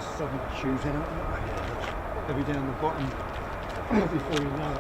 just suddenly choosing out that way. They'll be down the bottom before you know it.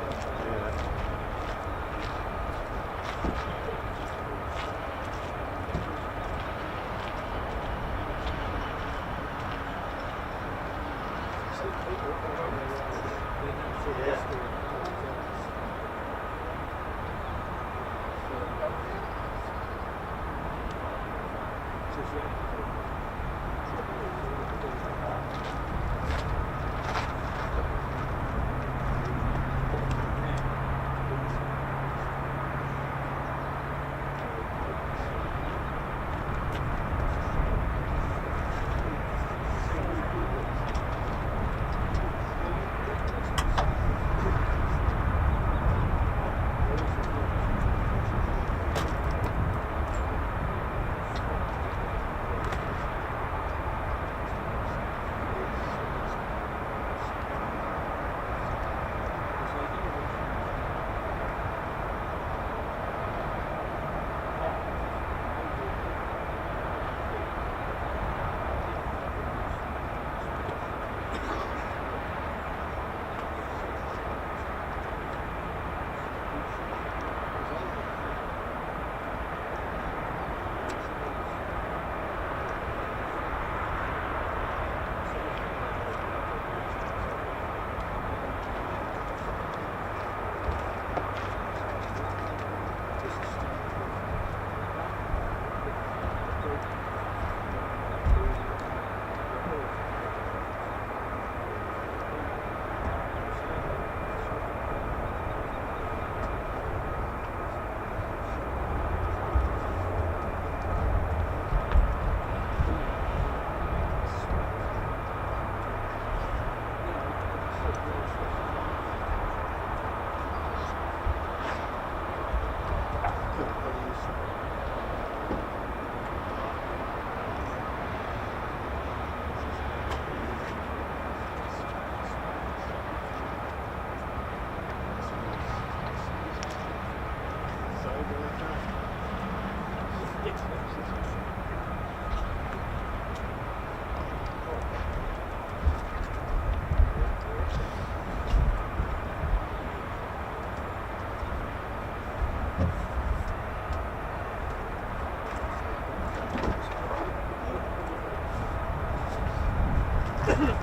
Yeah.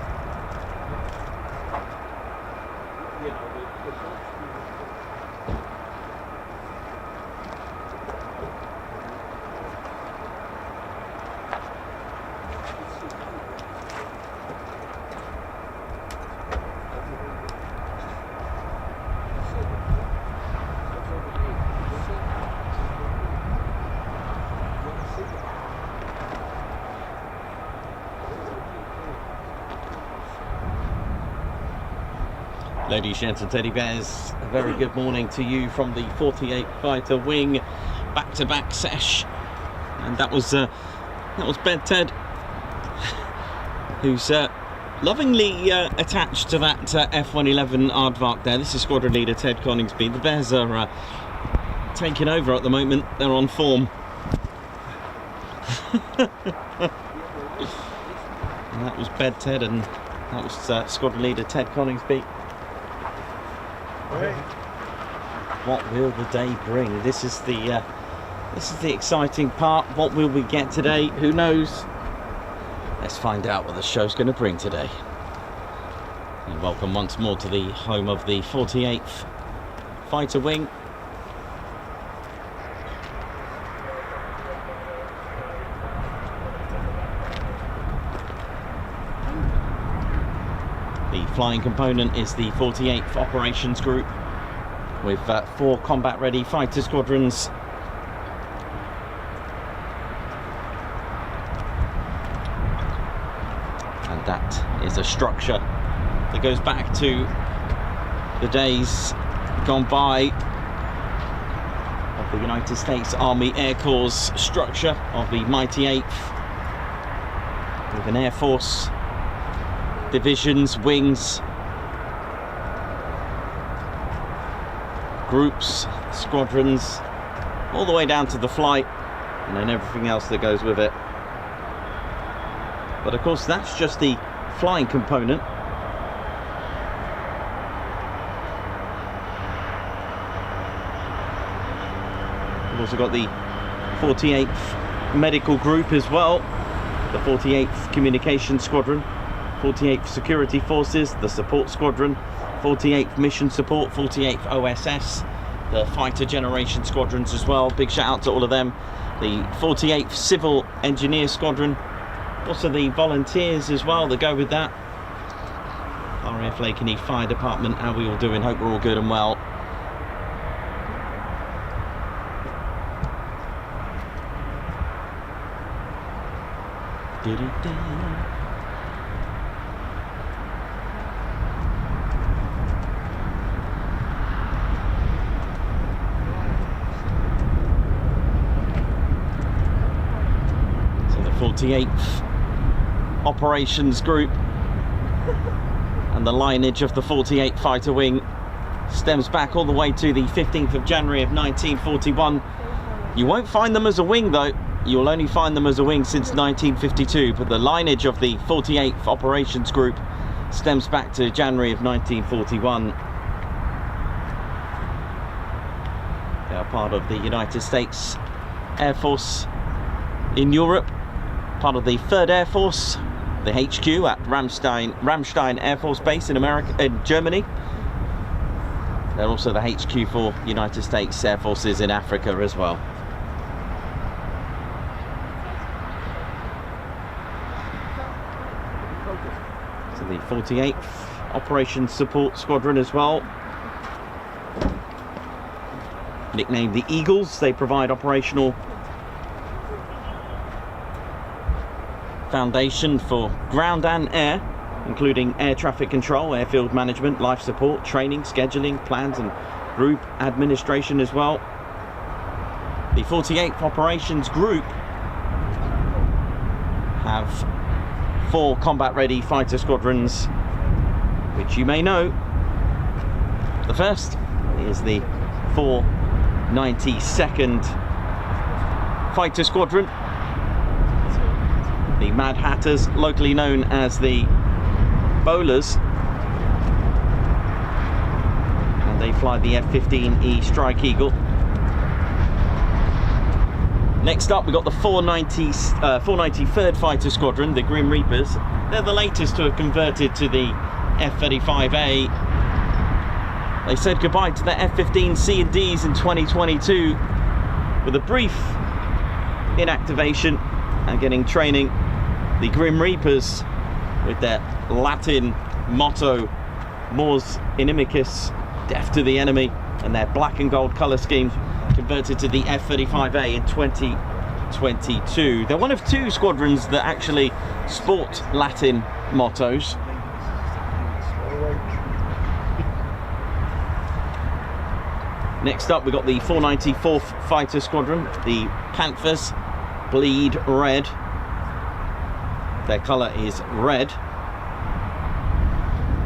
Ladies, gents and teddy bears, a very good morning to you from the 48 Fighter Wing back-to-back sesh. And that was Bed Ted, who's lovingly attached to that F-111 aardvark there. This is Squadron Leader Ted Coningsby. The bears are taking over at the moment. They're on form. And that was Bed Ted, and that was Squadron Leader Ted Coningsby. What will the day bring? This is the exciting part. What will we get today? Who knows? Let's find out what the show's going to bring today. And welcome once more to the home of the 48th Fighter Wing. The flying component is the 48th Operations Group, with 4 combat-ready fighter squadrons, and that is a structure that goes back to the days gone by of the United States Army Air Corps structure of the mighty 8th, with an Air Force, divisions, wings, groups, squadrons, all the way down to the flight, and then everything else that goes with it. But of course, that's just the flying component. We've also got the 48th Medical Group as well, the 48th Communication Squadron, 48th Security Forces, the Support Squadron, 48th Mission Support, 48th OSS, the Fighter Generation Squadrons as well. Big shout out to all of them. The 48th Civil Engineer Squadron, also the volunteers as well that go with that. RAF Lakenheath Fire Department, how are we all doing? Hope we're all good and well. So the 48th Operations Group and the lineage of the 48th Fighter Wing stems back all the way to the 15th of January of 1941. You won't find them as a wing though. You'll only find them as a wing since 1952, but the lineage of the 48th Operations Group stems back to January of 1941. They are part of the United States Air Force in Europe, part of the 3rd Air Force, the HQ at Ramstein Air Force Base in Germany. They're also the HQ for United States Air Forces in Africa as well. So the 48th Operations Support Squadron as well, nicknamed the Eagles. They provide operational foundation for ground and air, including air traffic control, airfield management, life support, training, scheduling, plans and group administration as well. The 48th Operations Group have 4 combat-ready fighter squadrons, which you may know. The first is the 492nd Fighter Squadron, the Mad Hatters, locally known as the Bowlers, and they fly the F-15E Strike Eagle. Next up, we've got the 493rd Fighter Squadron, the Grim Reapers. They're the latest to have converted to the F-35A. They said goodbye to the F-15 C and Ds in 2022 with a brief inactivation and getting training. The Grim Reapers, with their Latin motto, Mors Inimicis, death to the enemy, and their black and gold colour scheme, converted to the F-35A in 2022. They're one of 2 squadrons that actually sport Latin mottos. Next up, we've got the 494th Fighter Squadron, the Panthers, bleed red. Their colour is red.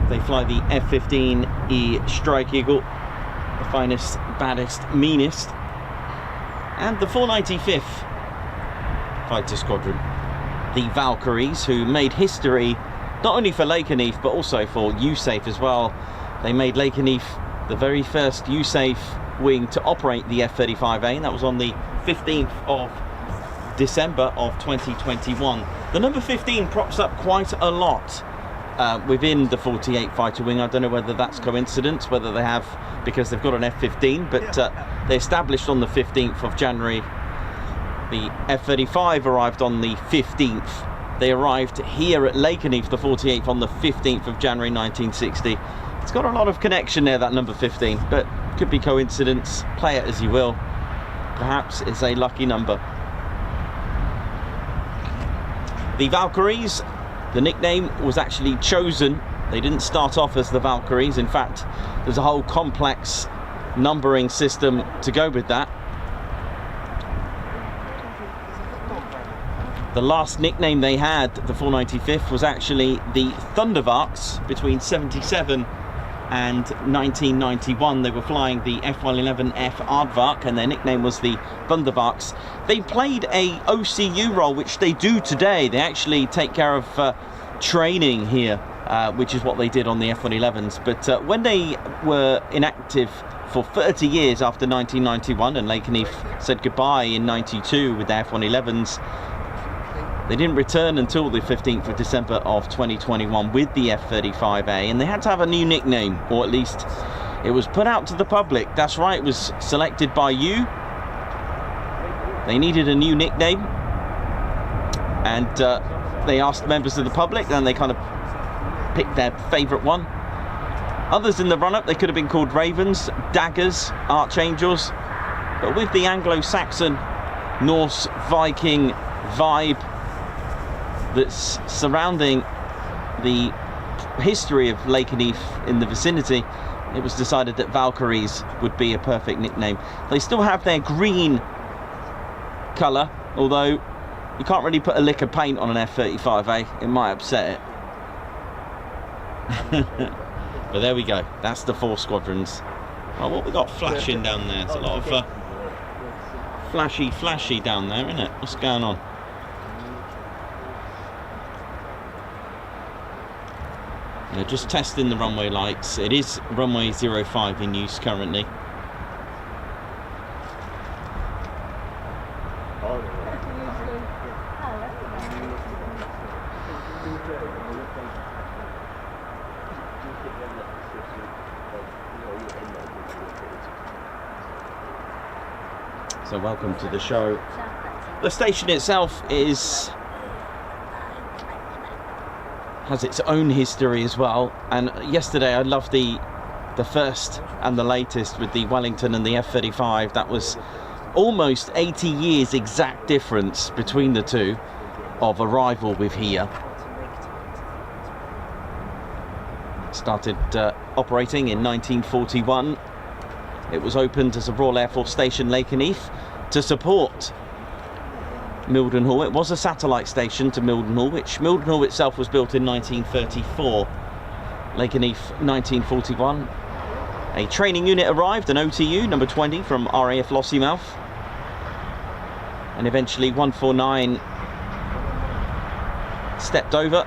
They fly the F-15E Strike Eagle, the finest, baddest, meanest. And the 495th Fighter Squadron, the Valkyries, who made history not only for Lakenheath but also for USAF as well. They made Lakenheath the very first USAF wing to operate the F-35A, and that was on the 15th of December of 2021. The number 15 props up quite a lot within the 48 Fighter Wing. I don't know whether that's coincidence, whether they have, because they've got an F-15, but they established on the 15th of January. The F-35 arrived on the 15th. They arrived here at Lakenheath, the 48th, on the 15th of January 1960. It's got a lot of connection there, that number 15, but could be coincidence. Play it as you will. Perhaps it's a lucky number. The Valkyries, the nickname was actually chosen. They didn't start off as the Valkyries. In fact, there's a whole complex numbering system to go with that. The last nickname they had, the 495th, was actually the Thundervarks. Between 77 and 1991, they were flying the F-111F Aardvark, and their nickname was the Thundervarks. They played a OCU role, which they do today. They actually take care of training here, which is what they did on the F-111s. But when they were inactive for 30 years after 1991, and Lakenheath said goodbye in 92 with the F-111s, they didn't return until the 15th of December of 2021 with the F-35A, and they had to have a new nickname, or at least it was put out to the public. That's right, it was selected by you. They needed a new nickname, and they asked members of the public, and they kind of picked their favourite one. Others in the run-up, they could have been called Ravens, Daggers, Archangels, but with the Anglo-Saxon, Norse, Viking vibe that's surrounding the history of Lakenheath in the vicinity, it was decided that Valkyries would be a perfect nickname. They still have their green colour, although you can't really put a lick of paint on an F-35A, it might upset it. But there we go, that's the 4 squadrons. Oh, what we got flashing down there? It's a lot of flashy down there, isn't it? What's going on? They're just testing the runway lights. It is runway 05 in use currently. So welcome to the show. The station itself has its own history as well, and yesterday I loved the first and the latest with the Wellington and the F-35. That was almost 80 years exact difference between the two of arrival with here. Started operating in 1941. It was opened as a Royal Air Force Station Lakenheath to support Mildenhall. It was a satellite station to Mildenhall, which Mildenhall itself was built in 1934. Lakenheath 1941. A training unit arrived, an OTU number 20 from RAF Lakenheath, and eventually 149 stepped over.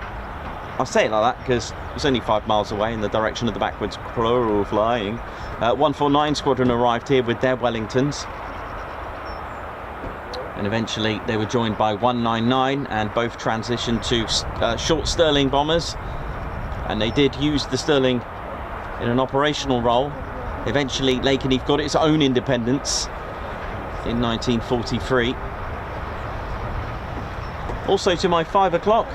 I say it like that because it's only 5 miles away in the direction of the backwards plural flying. 149 squadron arrived here with their Wellingtons, and eventually they were joined by 199, and both transitioned to short Sterling bombers, and they did use the Sterling in an operational role. Eventually Lakenheath got its own independence in 1943. Also to my 5 o'clock,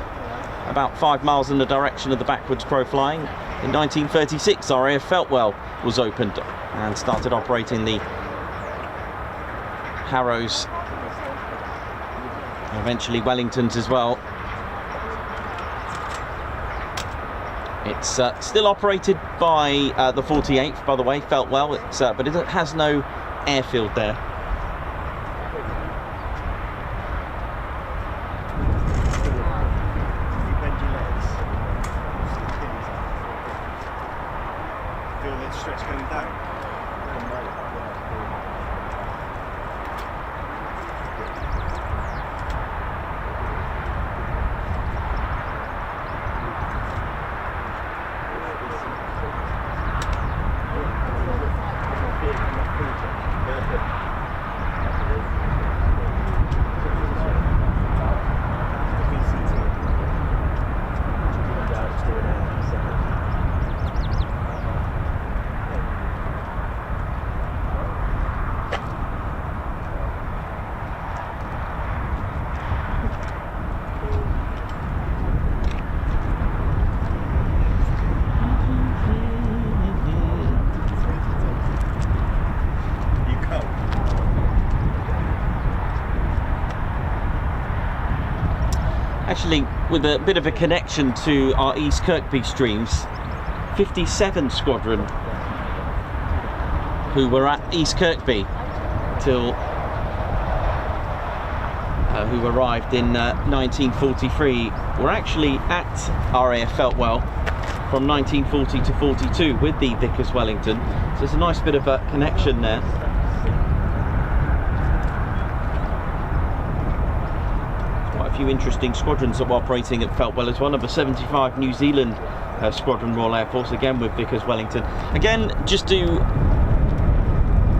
about 5 miles in the direction of the backwards crow flying, in 1936 RAF Feltwell was opened and started operating the Harrows, and eventually Wellingtons as well. It's still operated by the 48th, by the way, Feltwell, but it has no airfield there. Actually, with a bit of a connection to our East Kirkby streams, 57 Squadron, who were at East Kirkby till who arrived in 1943, were actually at RAF Feltwell from 1940 to 42 with the Vickers Wellington. So there's a nice bit of a connection there. few interesting squadrons that were operating at Feltwell as well. Number 75 New Zealand Squadron Royal Air Force, again with Vickers Wellington. Again, just to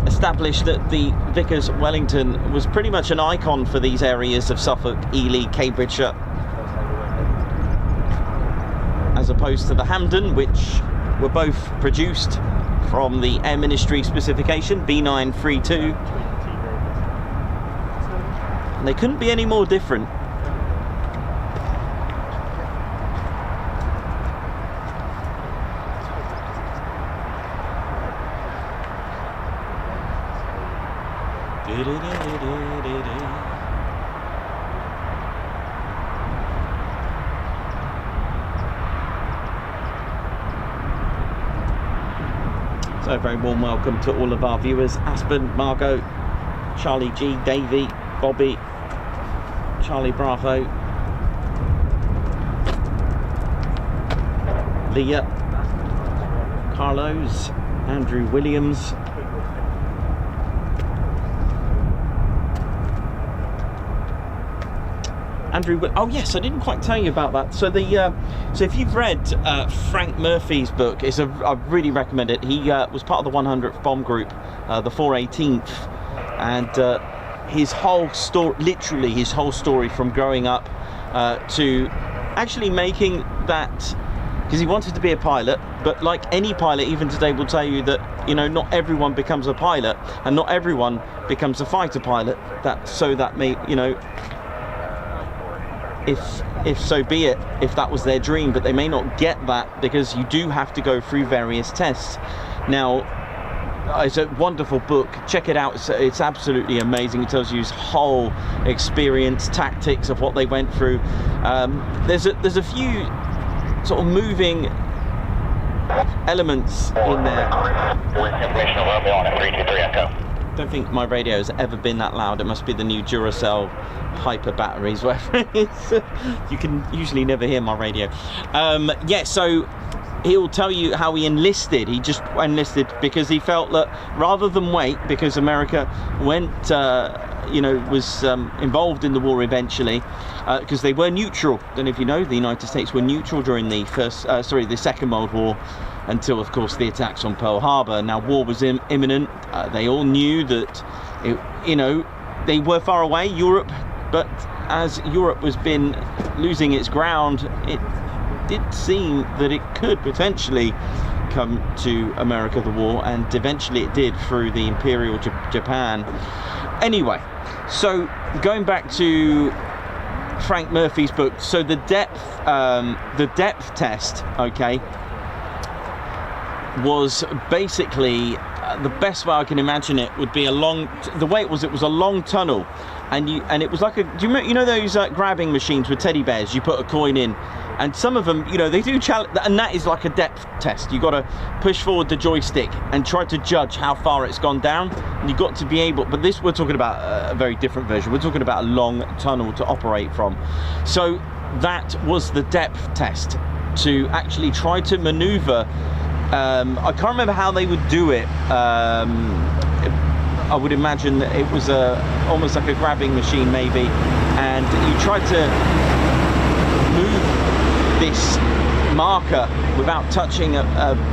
establish that the Vickers Wellington was pretty much an icon for these areas of Suffolk, Ely, Cambridgeshire, as opposed to the Hampden, which were both produced from the Air Ministry specification B932, and they couldn't be any more different. So a very warm welcome to all of our viewers. Aspen, Margot, Charlie G, Davey, Bobby, Charlie Bravo, Leah, Carlos, Andrew Williams, oh yes, I didn't quite tell you about that. So so if you've read Frank Murphy's book, I really recommend it. He was part of the 100th Bomb Group, the 418th, and his whole story, literally his whole story from growing up to actually making that, because he wanted to be a pilot, but like any pilot, even today, will tell you that, you know, not everyone becomes a pilot, and not everyone becomes a fighter pilot. That may, you know, if so be it, if that was their dream, but they may not get that, because you do have to go through various tests. Now, it's a wonderful book, check it out. It's absolutely amazing. It tells you his whole experience, tactics of what they went through. There's a few sort of moving elements in there. I don't think my radio has ever been that loud. It must be the new Duracell Hyper batteries, whatever it is. You can usually never hear my radio. Yeah, so he'll tell you how he enlisted. He just enlisted because he felt that rather than wait, because America went, you know, was involved in the war eventually, because they were neutral. I don't know if you know, the United States were neutral during the the Second World War, until of course the attacks on Pearl Harbor. Now war was imminent. They all knew that, you know, they were far away, Europe, but as Europe was been losing its ground, it did seem that it could potentially come to America, the war, and eventually it did through the Imperial Japan. Anyway, so going back to Frank Murphy's book, so the depth test, okay, was basically the best way I can imagine it would be the way it was a long tunnel, and it was like you know those grabbing machines with teddy bears, you put a coin in, and some of them, you know, they do challenge, and that is like a depth test. You got to push forward the joystick and try to judge how far it's gone down, and you got to be able, but this, we're talking about a very different version. We're talking about a long tunnel to operate from. So that was the depth test, to actually try to maneuver. I can't remember how they would do it. I would imagine that it was almost like a grabbing machine maybe, and you tried to move this marker without touching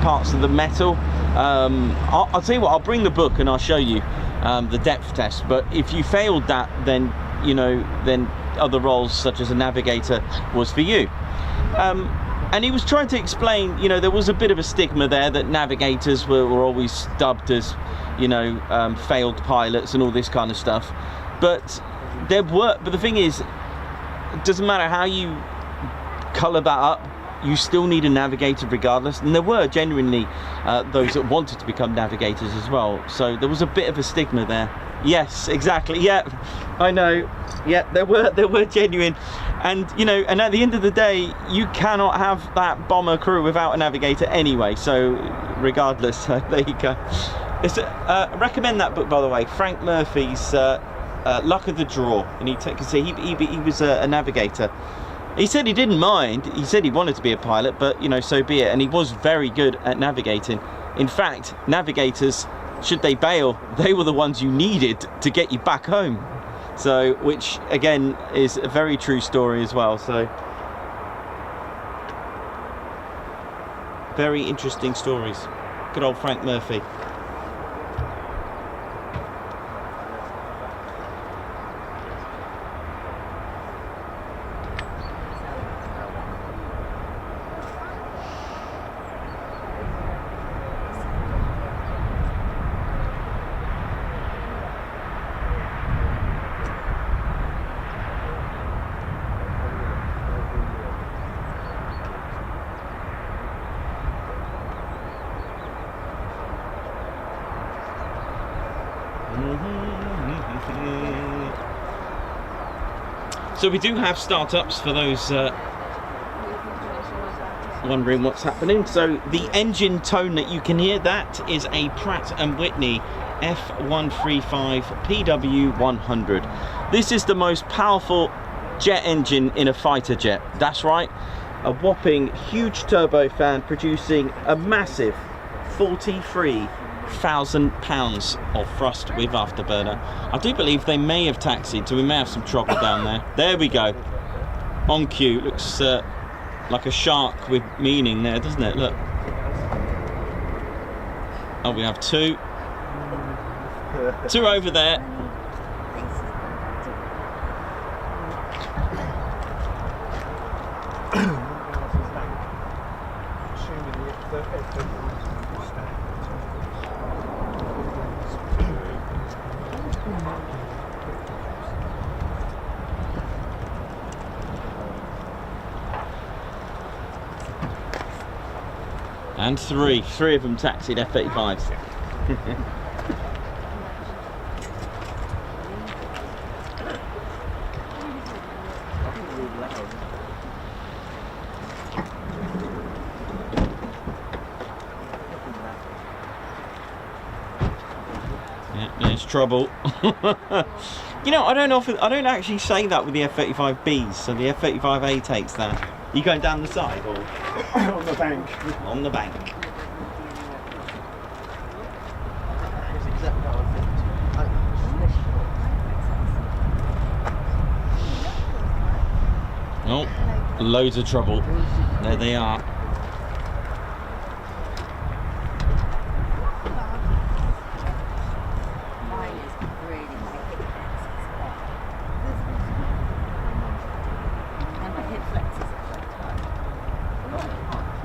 parts of the metal. I'll tell you what, I'll bring the book and I'll show you the depth test, but if you failed that, then, you know, then other roles such as a navigator was for you. And he was trying to explain, you know, there was a bit of a stigma there that navigators were always dubbed as, you know, failed pilots and all this kind of stuff. But the thing is, it doesn't matter how you colour that up, you still need a navigator regardless. And there were genuinely those that wanted to become navigators as well. So there was a bit of a stigma there. Yes, exactly. Yeah, I know. Yeah, there were genuine, and you know, and at the end of the day, you cannot have that bomber crew without a navigator anyway. So, regardless, there you go. I recommend that book, by the way, Frank Murphy's Luck of the Draw, and he was a navigator. He said he didn't mind. He said he wanted to be a pilot, but you know, so be it. And he was very good at navigating. In fact, navigators, should they bail, they were the ones you needed to get you back home. So, which again is a very true story as well. So, very interesting stories. Good old Frank Murphy. So we do have startups for those wondering what's happening. So the engine tone that you can hear, that is a Pratt & Whitney F-135 PW100. This is the most powerful jet engine in a fighter jet. That's right, a whopping huge turbofan producing a massive 43,000 pounds of thrust with afterburner. I do believe they may have taxied, so we may have some trouble down there. There we go. On cue. Looks like a shark with meaning there, doesn't it? Look. Oh, we have two. Two over there. And three of them taxied F-35s. Yeah, there's trouble. You know, I don't actually say that with the F-35Bs, so the F-35A takes that. You going down the side or On the bank. on the bank? Oh, loads of trouble. There they are.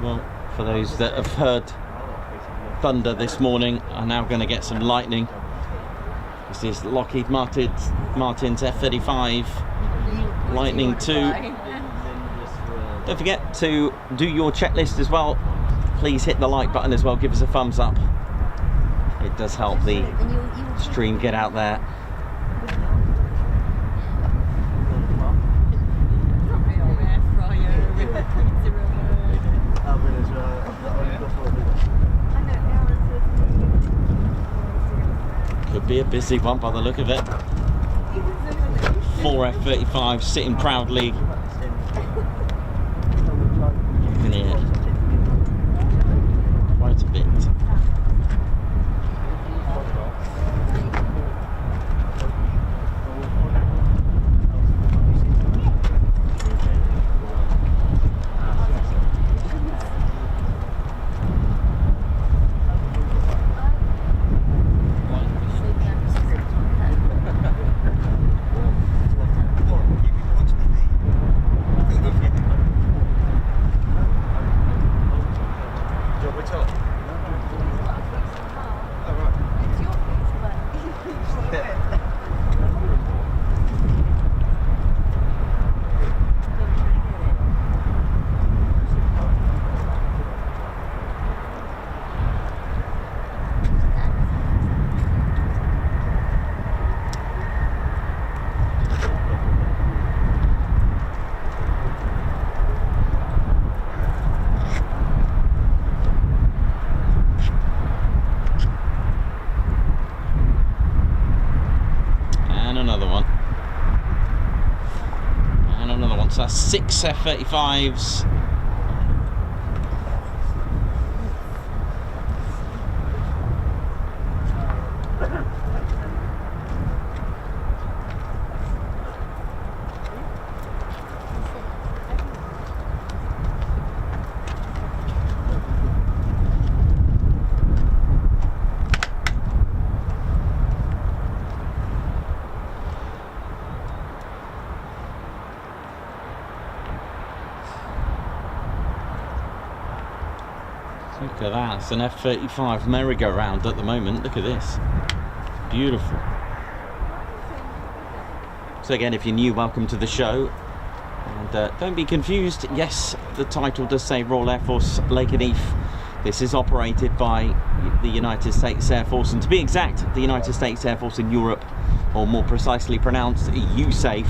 Well, for those that have heard thunder this morning are now going to get some lightning. This is Lockheed Martin's F-35 Lightning 2. Don't forget to do your checklist as well. Please hit the like button as well, give us a thumbs up. It does help the stream get out there. Could be a busy one by the look of it. 4 F-35s sitting proudly. You can hear quite a bit. So that's 6 F-35s. Look at that, it's an F-35 merry-go-round at the moment. Look at this. Beautiful. So again, if you're new, welcome to the show. And don't be confused, yes, the title does say Royal Air Force Lakenheath. This is operated by the United States Air Force, and to be exact, the United States Air Force in Europe, or more precisely pronounced, USAF.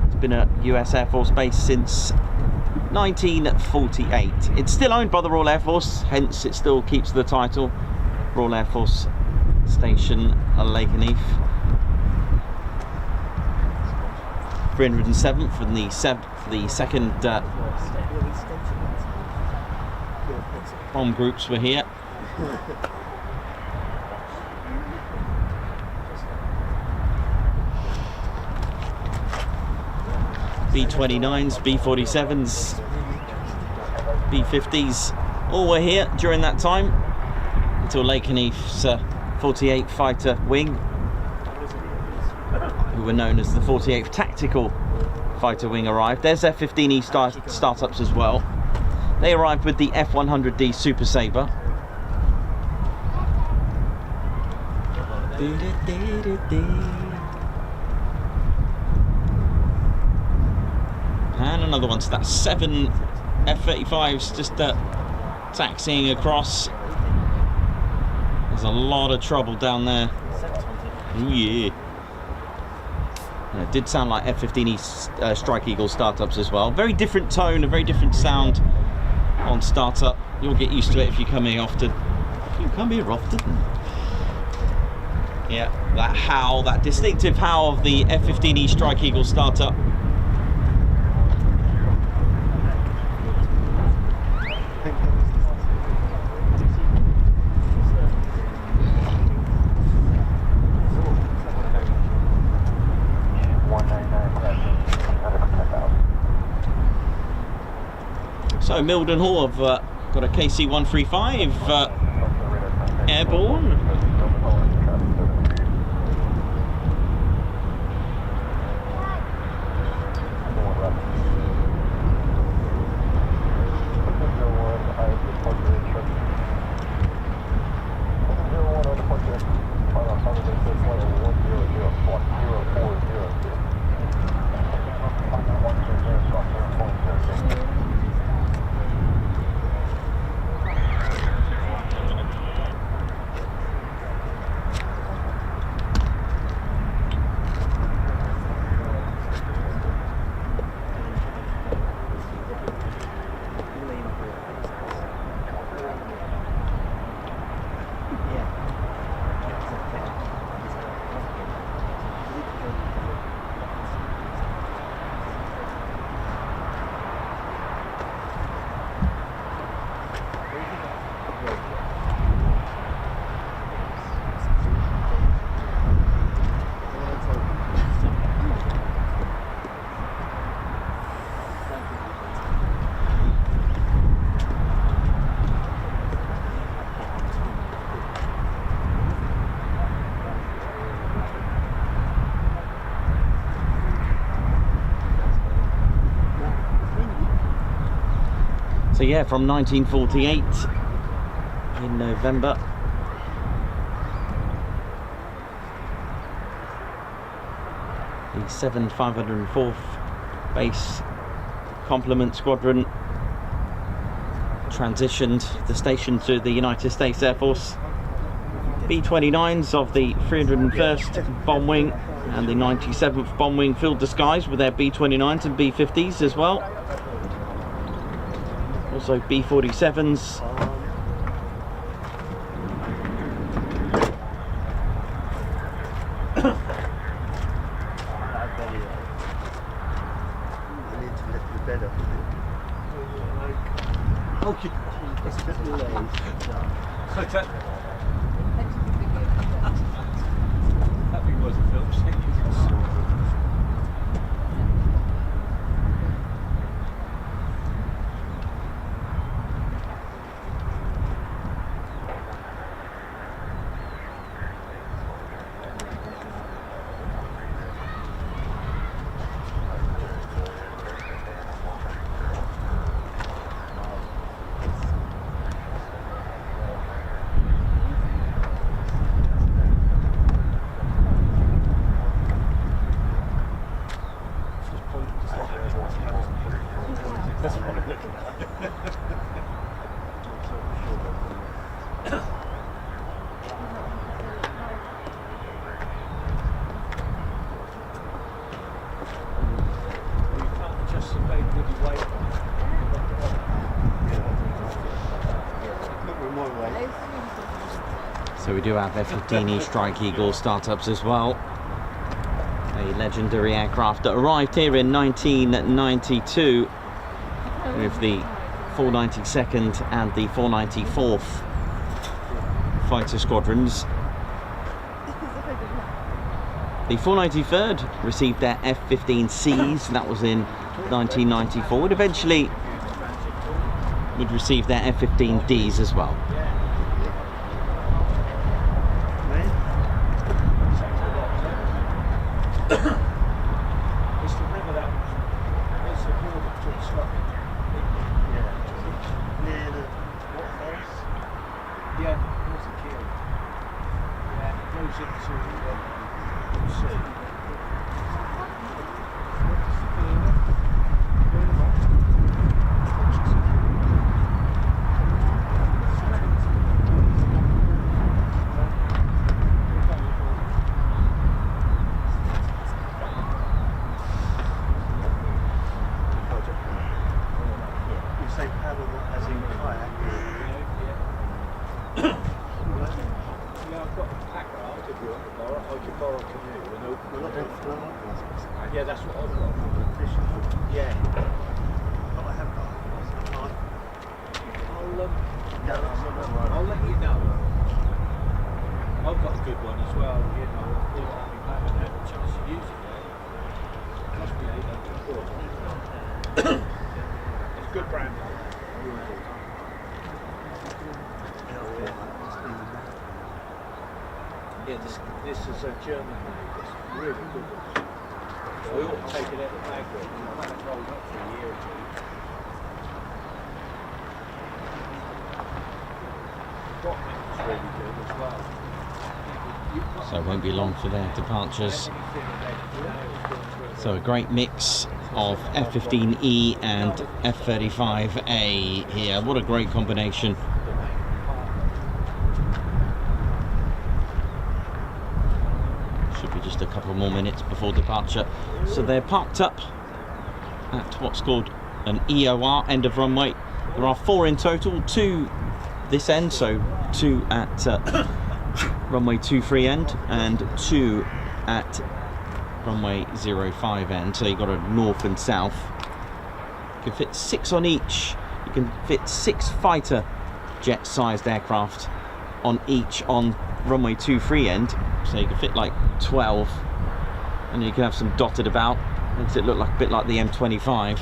It's been a US Air Force base since 1948. It's still owned by the Royal Air Force, hence it still keeps the title Royal Air Force Station Lakenheath. 307th and the second bomb groups were here. B-29s, B-47s, B-50s, all were here during that time until Lakenheath's 48th Fighter Wing, who were known as the 48th Tactical Fighter Wing, arrived. There's F-15E startups as well. They arrived with the F-100D Super Sabre. And another one, so that's 7 F-35s just taxiing across. There's a lot of trouble down there. Ooh, yeah. It did sound like F-15E Strike Eagle startups as well. Very different tone, a very different sound on startup. You'll get used to it if you come here often. You come here often. Yeah, that howl, that distinctive howl of the F-15E Strike Eagle startup. So Mildenhall have got a KC-135 airborne. So yeah, from 1948 in November. The 7504th Base Complement Squadron transitioned the station to the United States Air Force. B-29s of the 301st Bomb Wing and the 97th Bomb Wing filled the skies with their B-29s and B-50s as well. Also B-47s. Okay. It's a bit delayed. That thing was a film stick. So we do have F-15E Strike Eagle startups as well. A legendary aircraft that arrived here in 1992 with the 492nd and the 494th Fighter Squadrons. The 493rd received their F-15Cs, that was in 1994, and eventually would receive their F-15Ds as well. It's the river that is the border between Scotland. Yeah. Near the what forest? Yeah, there's a kill. Yeah, it goes into the sea. Yeah, that's what I've got. Yeah. But I have got I'll let you know. I've got a good one as well, you know. I haven't had a chance to use it yet. Must be 800 quid. It's good brand. Yeah, this is a German made. It's really good. So we ought to take it out of the bag. We've had it rolled up for a year or two. The bottom is really good as well. So it won't be long for their departures. So a great mix of F-15E and F-35A here. What a great combination. Should be just a couple more minutes before departure. So they're parked up at what's called an EOR, end of runway. There are 4 in total, 2 this end, so 2 at runway 23 end and 2 at runway 05 end. So you've got a north and south. You can fit 6 on each. You can fit 6 fighter jet sized aircraft on each on runway 23 end. So you can fit like 12, and you can have some dotted about. Makes it look like a bit like the M25.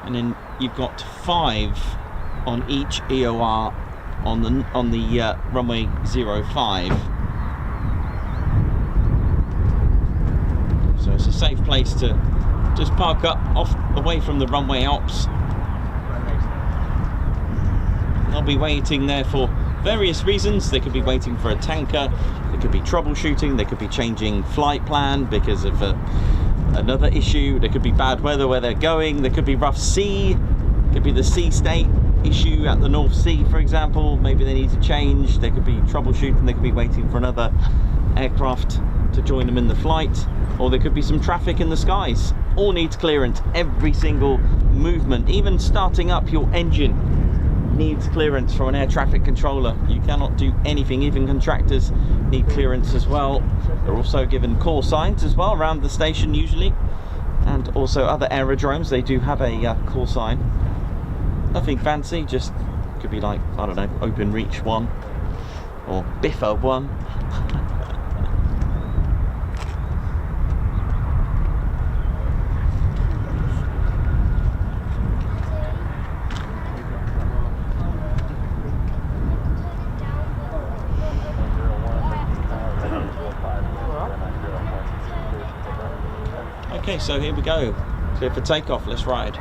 And then you've got 5 on each EOR on the runway 05. So it's a safe place to just park up off away from the runway ops. They'll be waiting there for various reasons. They could be waiting for a tanker, they could be troubleshooting, they could be changing flight plan because of another issue, there could be bad weather where they're going, there could be rough sea, could be the sea state issue at the North Sea, for example. Maybe they need to change, they could be troubleshooting, they could be waiting for another aircraft to join them in the flight, or there could be some traffic in the skies. All needs clearance. Every single movement, even starting up your engine, needs clearance from an air traffic controller. You cannot do anything. Even contractors need clearance as well. They're also given call signs as well around the station usually, and also other aerodromes, they do have a call sign. Nothing fancy, just could be like, I don't know, Open Reach 1 or Biffa 1. Okay, so here we go. Clear for takeoff, let's ride.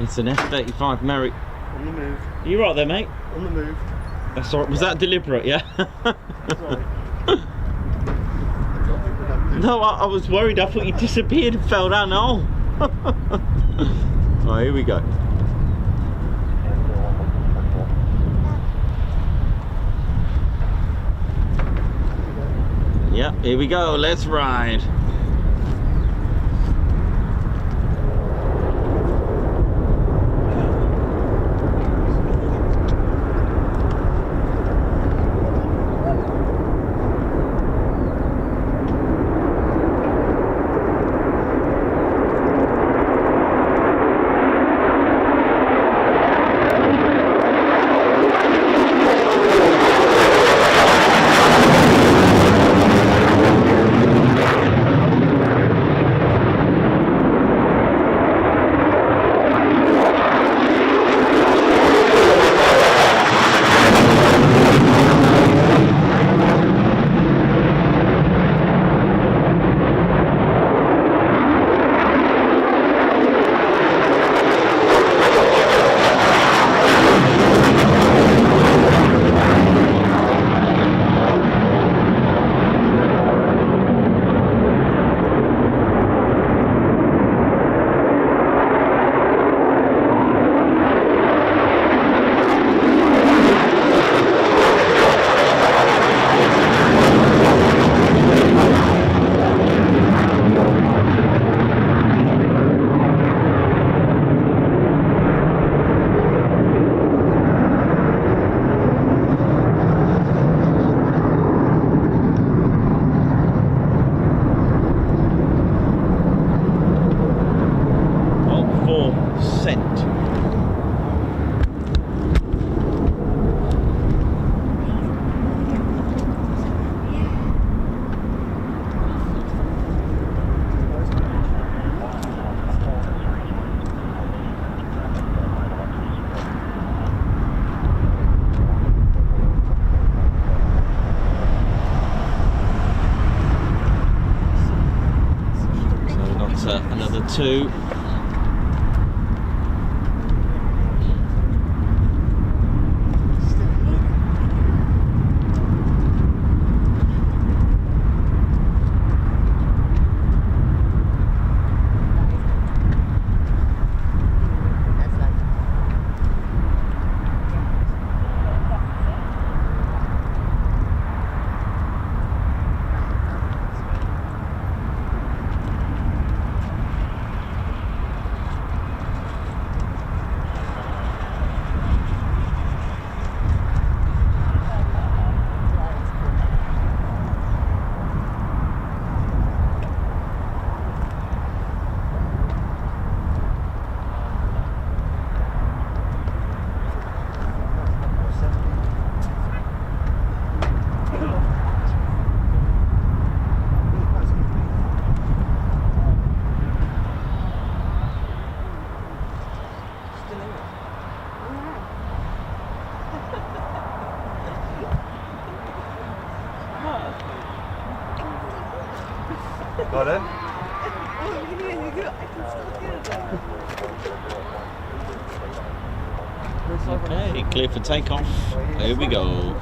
It's an F-35 Merrick. On the move. Are you right there, mate? On the move. That's all right. Was that deliberate? Yeah. Sorry. No, I was worried. I thought you disappeared and fell down the hole. Oh, here we go. Yep, here we go. Let's ride. Another two. Got it? Okay, clear for takeoff. Here we go.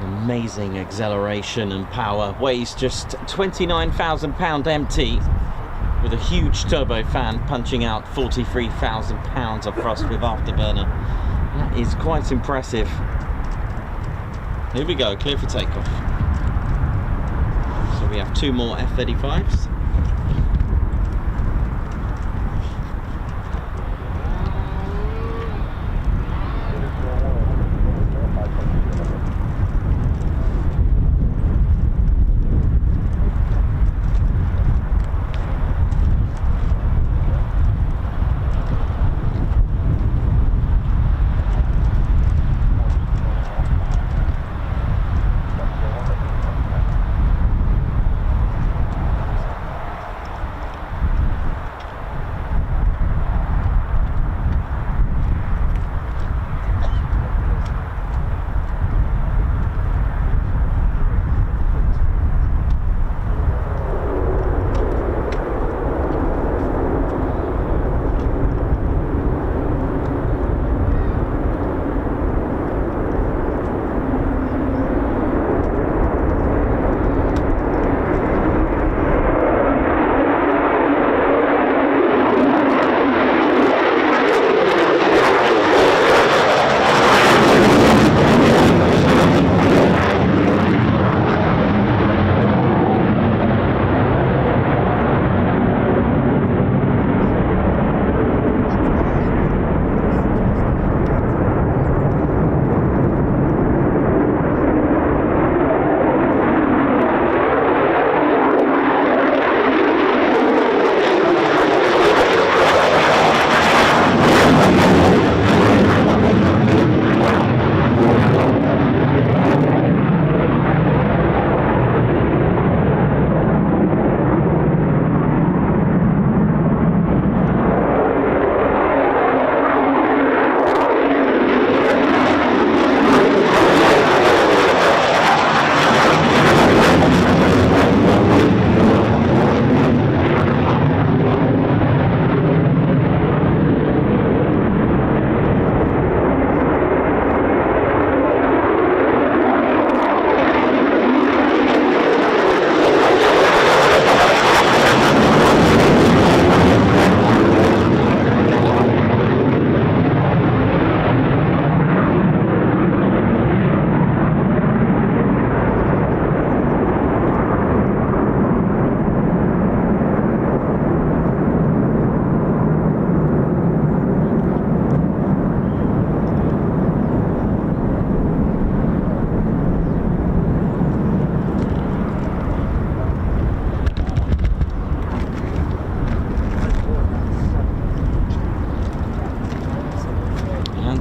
Amazing acceleration and power. Weighs just 29,000 pound empty, with a huge turbofan punching out 43,000 pounds of thrust with afterburner. That is quite impressive. Here we go, clear for takeoff. So we have two more F-35s.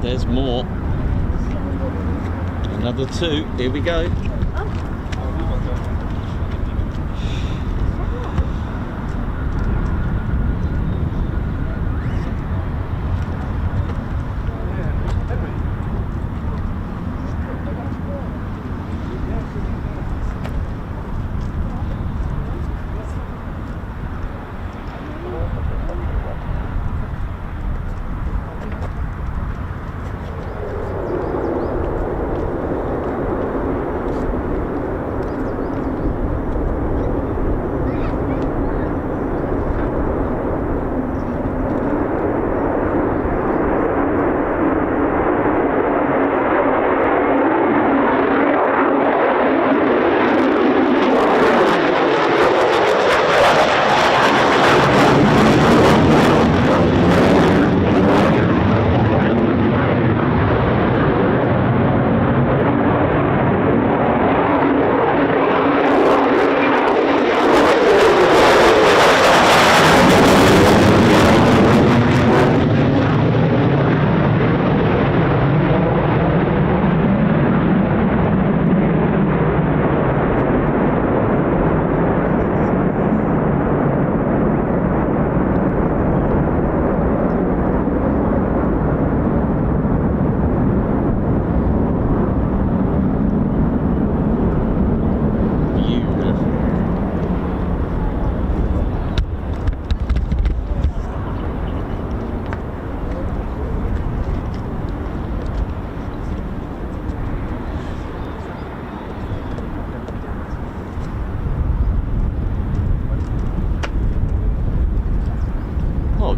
there's more. Another 2. Here we go.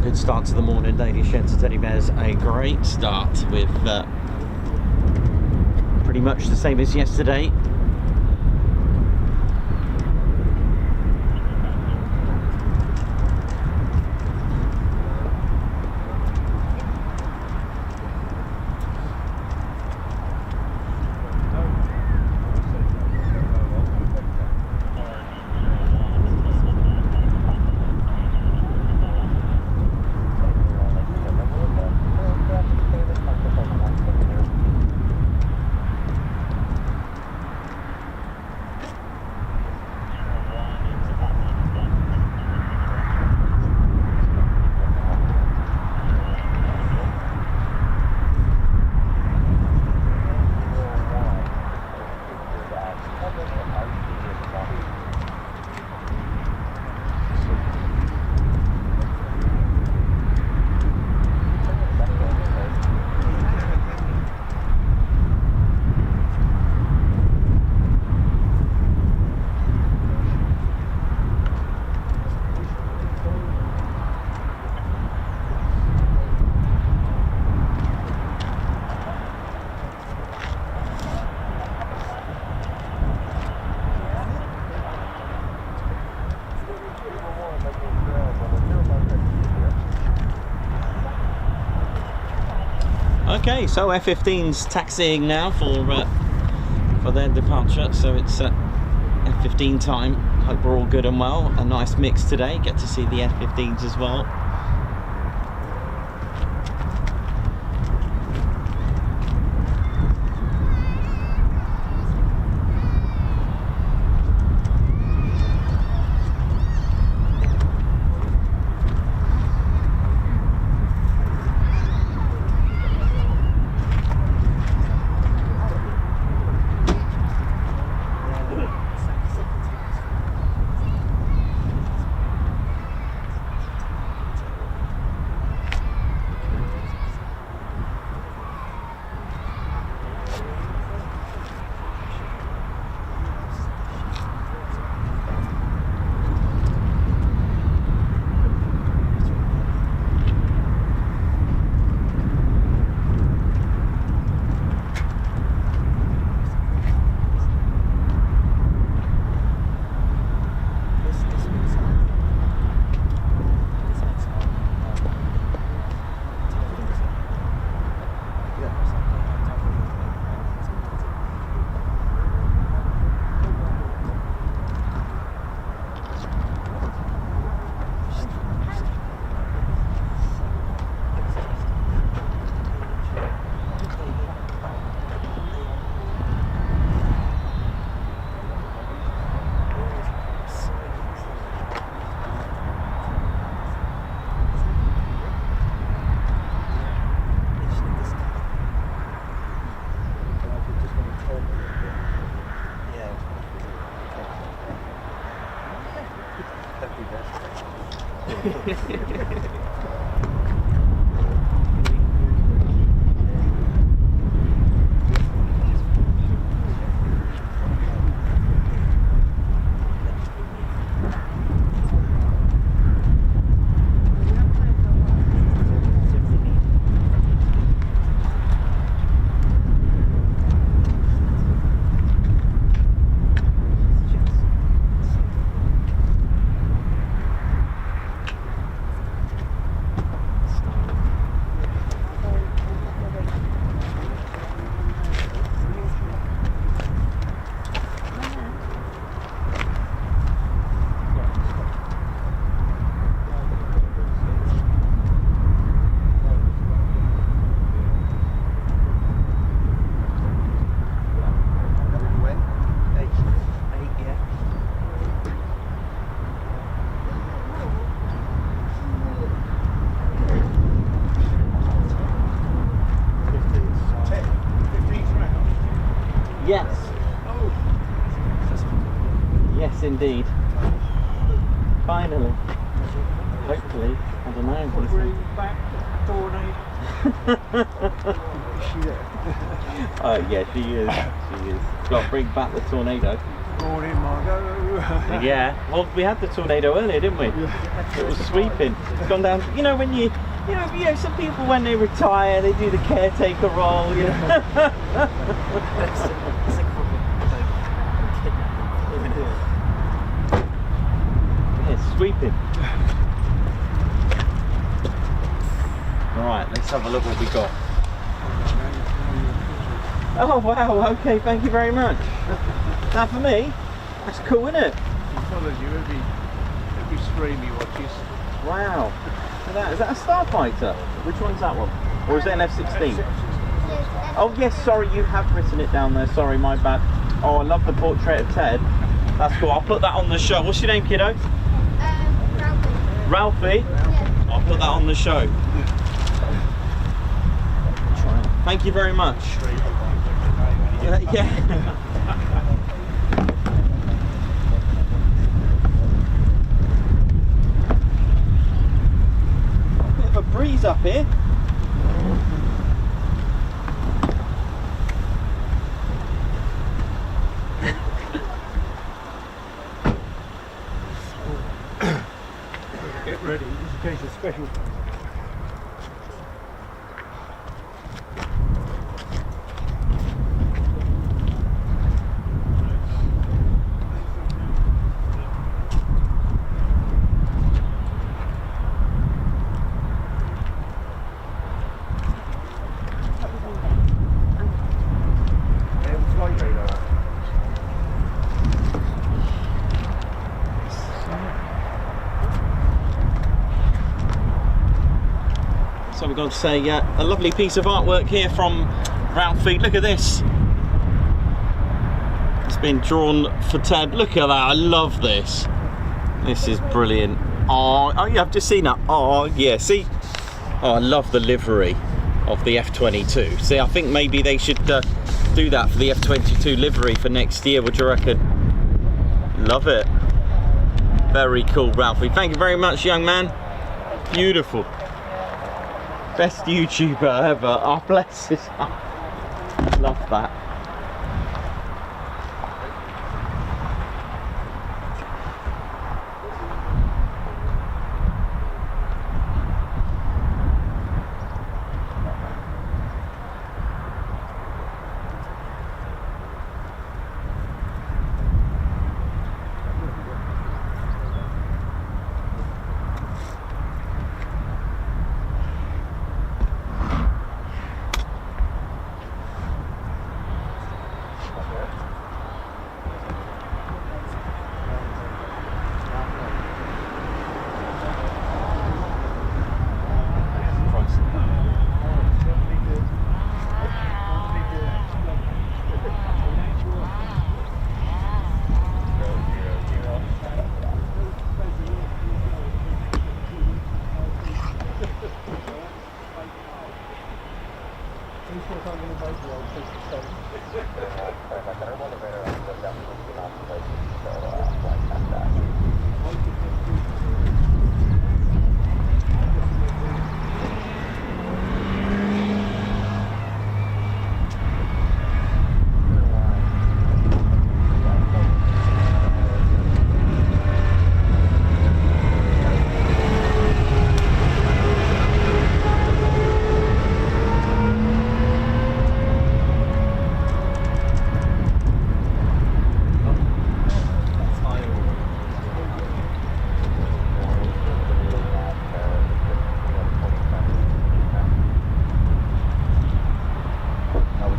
Good start to the morning, ladies, gents and teddy bears. A great start with pretty much the same as yesterday. Okay, so F-15's taxiing now for their departure, so it's F-15 time. Hope we're all good and well. A nice mix today, get to see the F-15s as well. Yes. Yes, indeed. Finally. Hopefully. I don't know. Bring back the tornado. Is she there? Yeah, she is. She is. Got to bring back the tornado. Morning, Margot. Yeah. Well, we had the tornado earlier, didn't we? Yeah. It was sweeping. It's gone down. You know when you know, some people when they retire, they do the caretaker role. You know? Yeah, sweeping. Right, let's have a look what we got. Oh wow, okay, thank you very much. That for me? That's cool, isn't it? He follows you every stream he watches. Wow. Look at that. Is that a starfighter? Which one's that one? Or is it an F-16? Oh yes, sorry, you have written it down there. Sorry, my bad. Oh, I love the portrait of Ted. That's cool. I'll put that on the show. What's your name, kiddo? Ralphie? Yeah. I'll put that on the show. Thank you very much. Yeah. Bit of a breeze up here. Get ready, just in case of special. So we've got to say a lovely piece of artwork here from Ralphie. Look at this. It's been drawn for Ted. Look at that. I love this. This is brilliant. Oh yeah, I've just seen that. Oh yeah, see. Oh, I love the livery of the F-22. See, I think maybe they should do that for the F-22 livery for next year. What do you reckon? Love it. Very cool, Ralphie. Thank you very much, young man. Beautiful. Best YouTuber ever. Oh, bless his heart. Love that.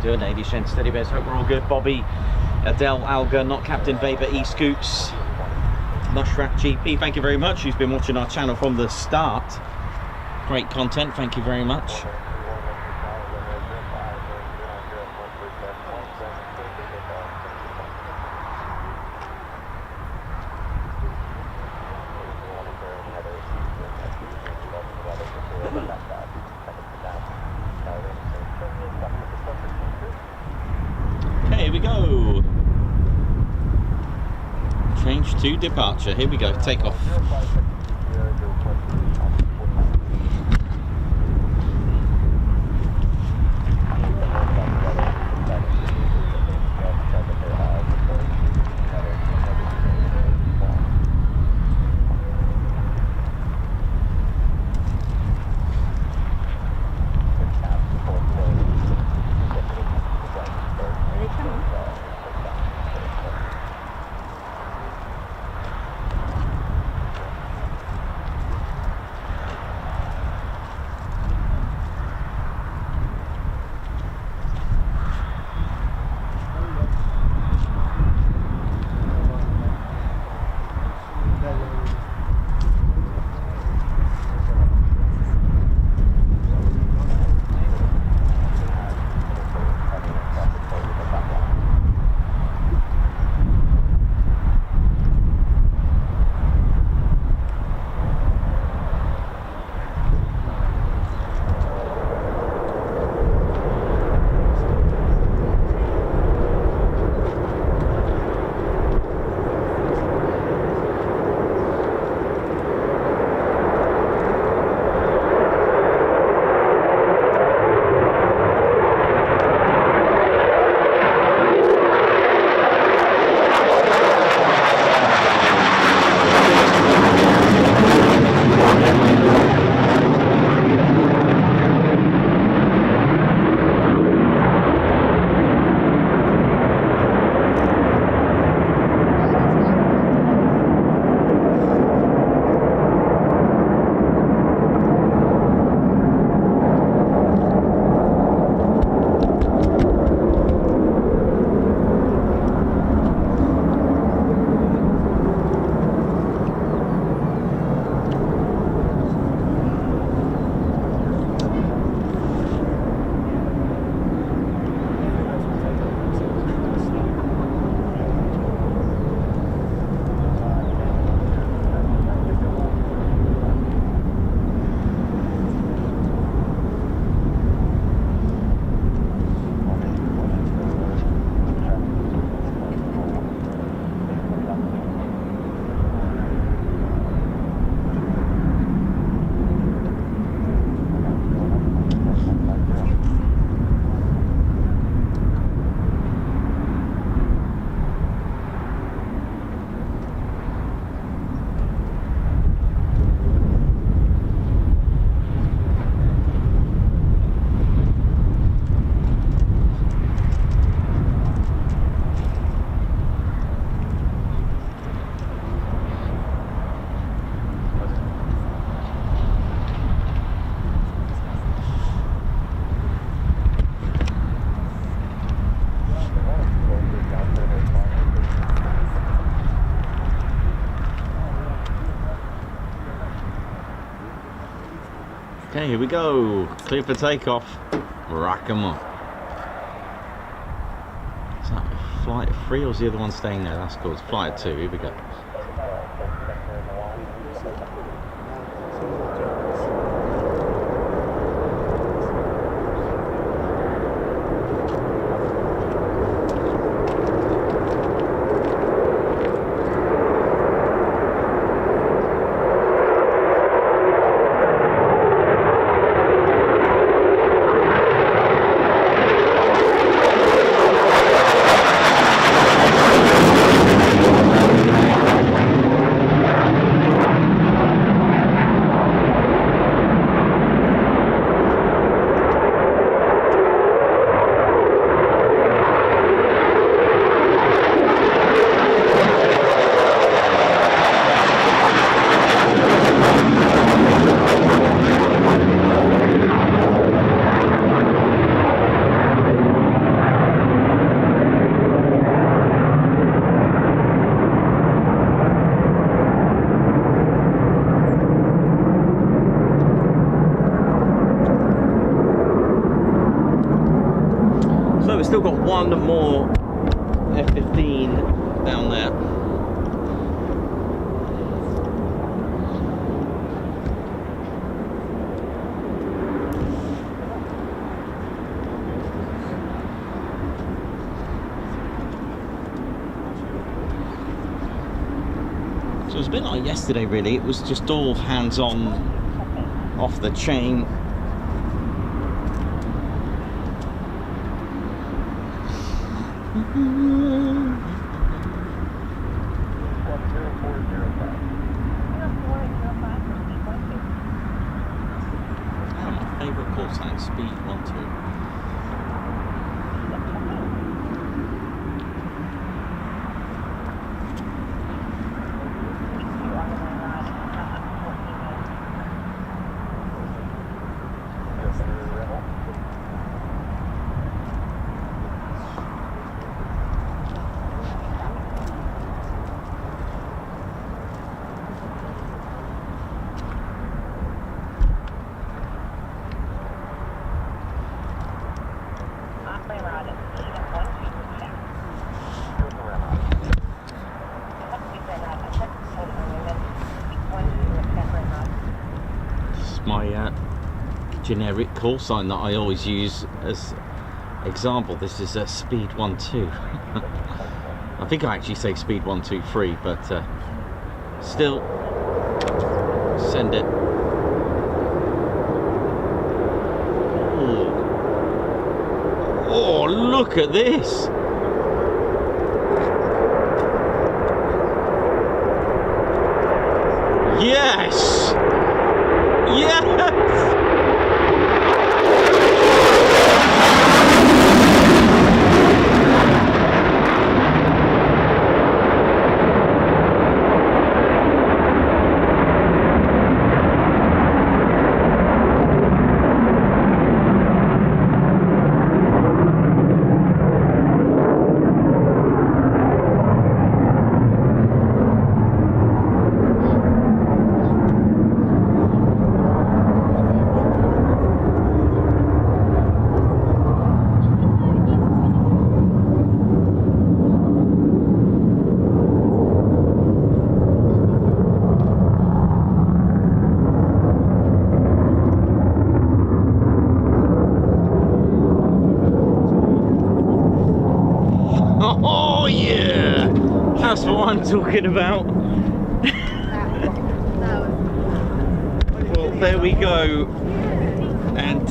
doing, ladies, gents, teddy bears? Hope we're all good. Bobby, Adele, Alga, not Captain Weber, E-Scoots, Mushrat GP, thank you very much. Who's been watching our channel from the start. Great content, thank you very much. Okay, here we go. Change to departure. Here we go. Take off. Okay, here we go. Clear for takeoff. Rack 'em up. Is that flight 3 or is the other one staying there? That's cool. It's flight 2. Here we go. still got one more F-15 down there. So it was a bit like yesterday really, it was just all hands on, off the chain. My favourite call sign, speed 12. My generic call sign that I always use as example. This is speed 12. I think I actually say speed 123, but still send it. Oh, look at this. Yes. Yes! Oh yeah, that's what I'm talking about. Well, there we go. And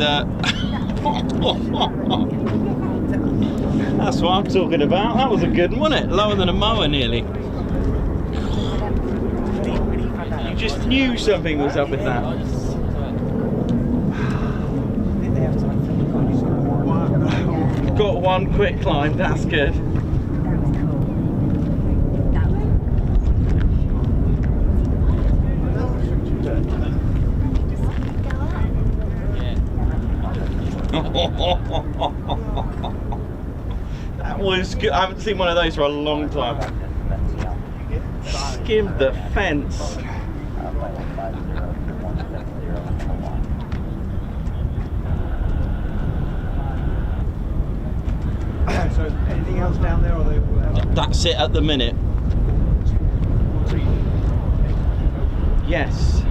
that's what I'm talking about. That was a good one, wasn't it? Lower than a mower nearly. You just knew something was up with that. Got one quick climb, that's good. That was good. I haven't seen one of those for a long time. Skimmed the fence. So anything else down there, or they will have... That's it at the minute. Yes.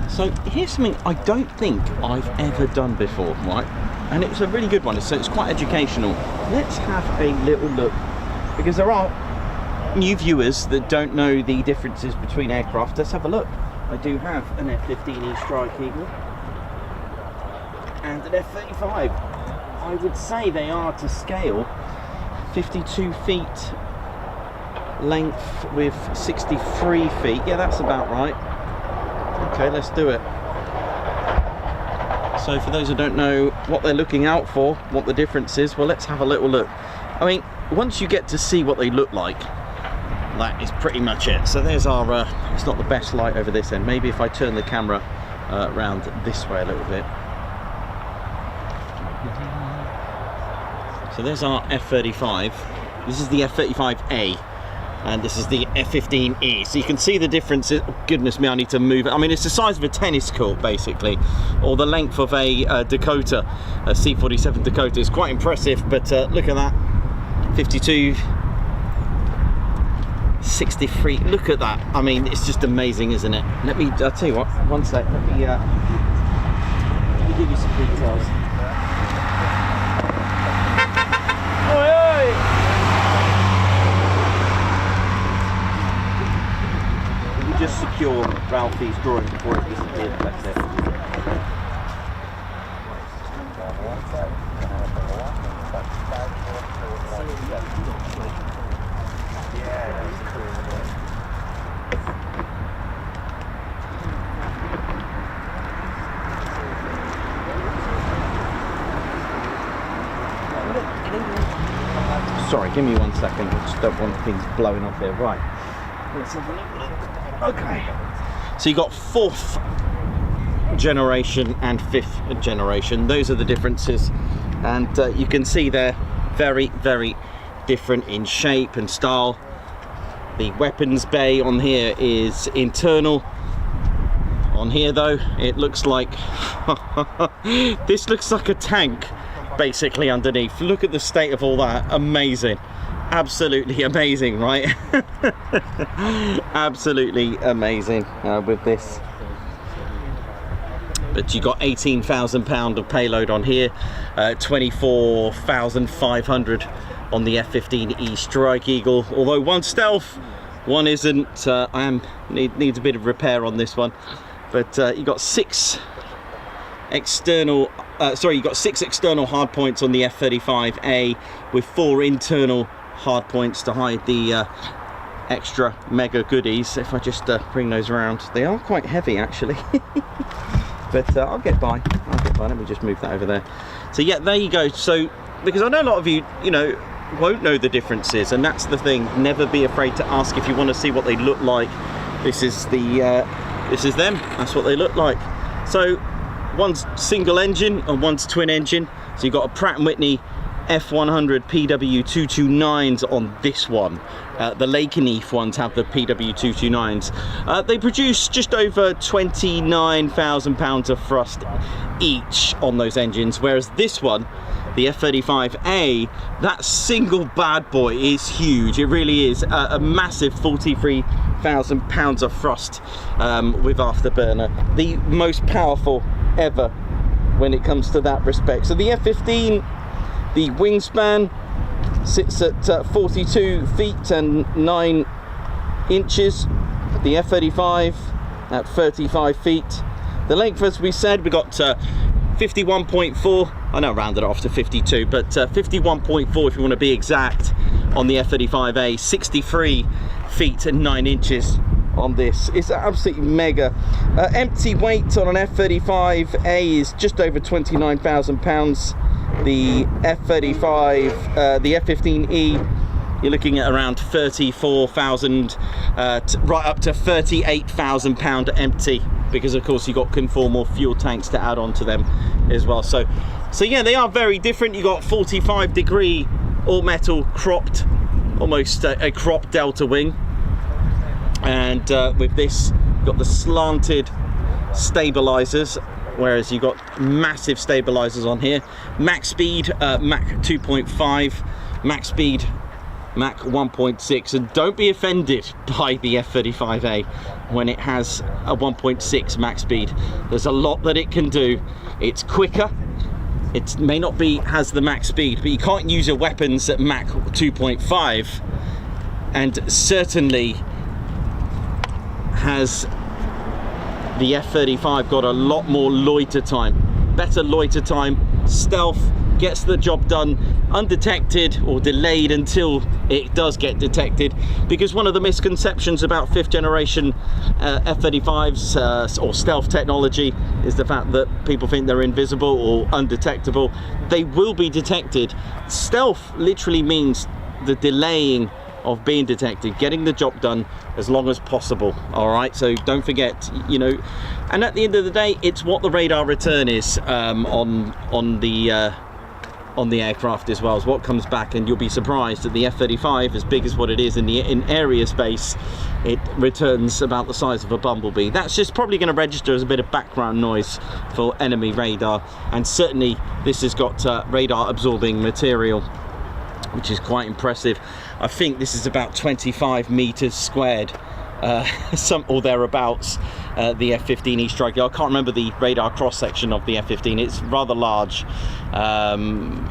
So here's something I don't think I've ever done before, right? And it's a really good one, so it's quite educational. Let's have a little look, because there are new viewers that don't know the differences between aircraft. Let's have a look. I do have an F-15E Strike Eagle and an F-35. I would say they are to scale. 52 feet length with 63 feet. Yeah, that's about right. Okay, let's do it. So for those who don't know what they're looking out for, what the difference is, well, let's have a little look. I mean, once you get to see what they look like, that is pretty much it. So there's our, it's not the best light over this end. Maybe if I turn the camera around this way a little bit. So there's our F-35. This is the F-35A. and this is the F-15E. So you can see the difference. Goodness me, I need to move it. I mean, it's the size of a tennis court basically, or the length of a Dakota, a C-47 Dakota. It's quite impressive, but look at that, 52, 63, look at that. I mean, it's just amazing, isn't it? I'll tell you what, one sec, let me give you some details. Oi, oi. Let me just secure Ralphie's drawing before it disappears, that's it. Sorry, give me 1 second. I just don't want things blowing off here. Right. Let's have a look. Okay. So you got 4th generation and 5th generation. Those are the differences, and you can see they're very, very different in shape and style. The weapons bay on here is internal. On here, though, it looks like this looks like a tank. Basically underneath. Look at the state of all that. Amazing, absolutely amazing, right? Absolutely amazing with this. But you got 18,000 pound of payload on here, 24,500 on the F-15E Strike Eagle. Although one stealth, one isn't. Needs a bit of repair on this one. But you got 6 external. You got 6 external hardpoints on the F-35A with 4 internal hardpoints to hide the extra mega goodies. If I just bring those around, they are quite heavy actually. But I'll get by. Let me just move that over there. So yeah, there you go. So because I know a lot of you, won't know the differences, and that's the thing. Never be afraid to ask if you want to see what they look like. This is them. That's what they look like. So one's single engine and one's twin engine. So you've got a Pratt & Whitney F100 PW229s on this one. The Lakenheath ones have the PW229s. They produce just over 29,000 pounds of thrust each on those engines, whereas this one, the F-35A, that single bad boy is huge. It really is a massive 43,000 pounds of thrust with afterburner. The most powerful ever when it comes to that respect. So the F-15, the wingspan sits at 42 feet and 9 inches. The F-35 at 35 feet. The length, as we said, we got 51.4. I know I rounded it off to 52, but 51.4 if you want to be exact on the F-35A. 63 feet and 9 inches on this. It's absolutely mega. Empty weight on an F-35A is just over 29,000 pounds. The F-35, the F-15E, you're looking at around 34,000, right up to 38,000 pound empty, because of course you've got conformal fuel tanks to add on to them as well. So yeah, they are very different. You got 45-degree all metal cropped, almost a cropped delta wing. And with this, you've got the slanted stabilizers, whereas you've got massive stabilizers on here. Max speed, Mach 2.5, max speed, Mach 1.6. And don't be offended by the F-35A when it has a 1.6 max speed. There's a lot that it can do. It's quicker. It may not be has the max speed, but you can't use your weapons at Mach 2.5, and certainly has the F-35 got a lot more loiter time, better loiter time, stealth, gets the job done undetected or delayed until it does get detected. Because one of the misconceptions about 5th generation F-35s or stealth technology is the fact that people think they're invisible or undetectable. They will be detected. Stealth literally means the delaying of being detected, getting the job done as long as possible. All right, so don't forget, and at the end of the day, it's what the radar return is on the on the aircraft as well as what comes back, and you'll be surprised that the F-35, as big as what it is in area space, it returns about the size of a bumblebee. That's just probably going to register as a bit of background noise for enemy radar, and certainly this has got radar absorbing material, which is quite impressive. I think this is about 25 meters squared, or thereabouts. The F-15 East Strike. I can't remember the radar cross section of the F-15. It's rather large. I'm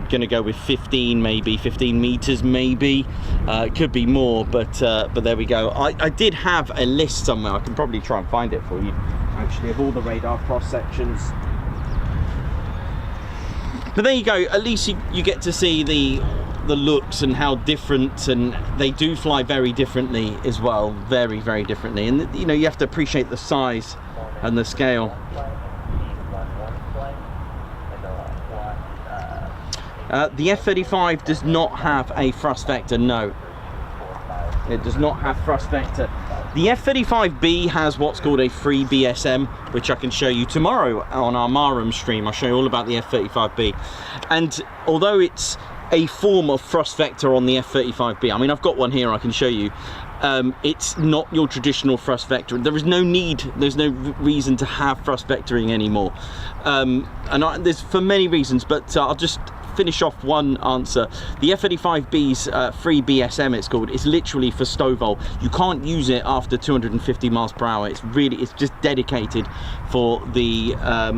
going to go with 15 meters maybe. It could be more, but there we go. I did have a list somewhere. I can probably try and find it for you, actually, of all the radar cross sections. But there you go. At least you get to see the looks and how different, and they do fly very differently as well, very, very differently. And you know, you have to appreciate the size and the scale. The F-35 does not have a thrust vector, no. It does not have thrust vector. The F-35B has what's called a free BSM, which I can show you tomorrow on our Marum stream. I'll show you all about the F-35B. And although it's a form of thrust vector on the F-35B, I mean, I've got one here I can show you. It's not your traditional thrust vector. There is no need, there's no reason to have thrust vectoring anymore. There's for many reasons, but I'll just finish off one answer. The F-35B's free BSM, it's called, is literally for STOVL. You can't use it after 250 miles per hour. It's just dedicated for the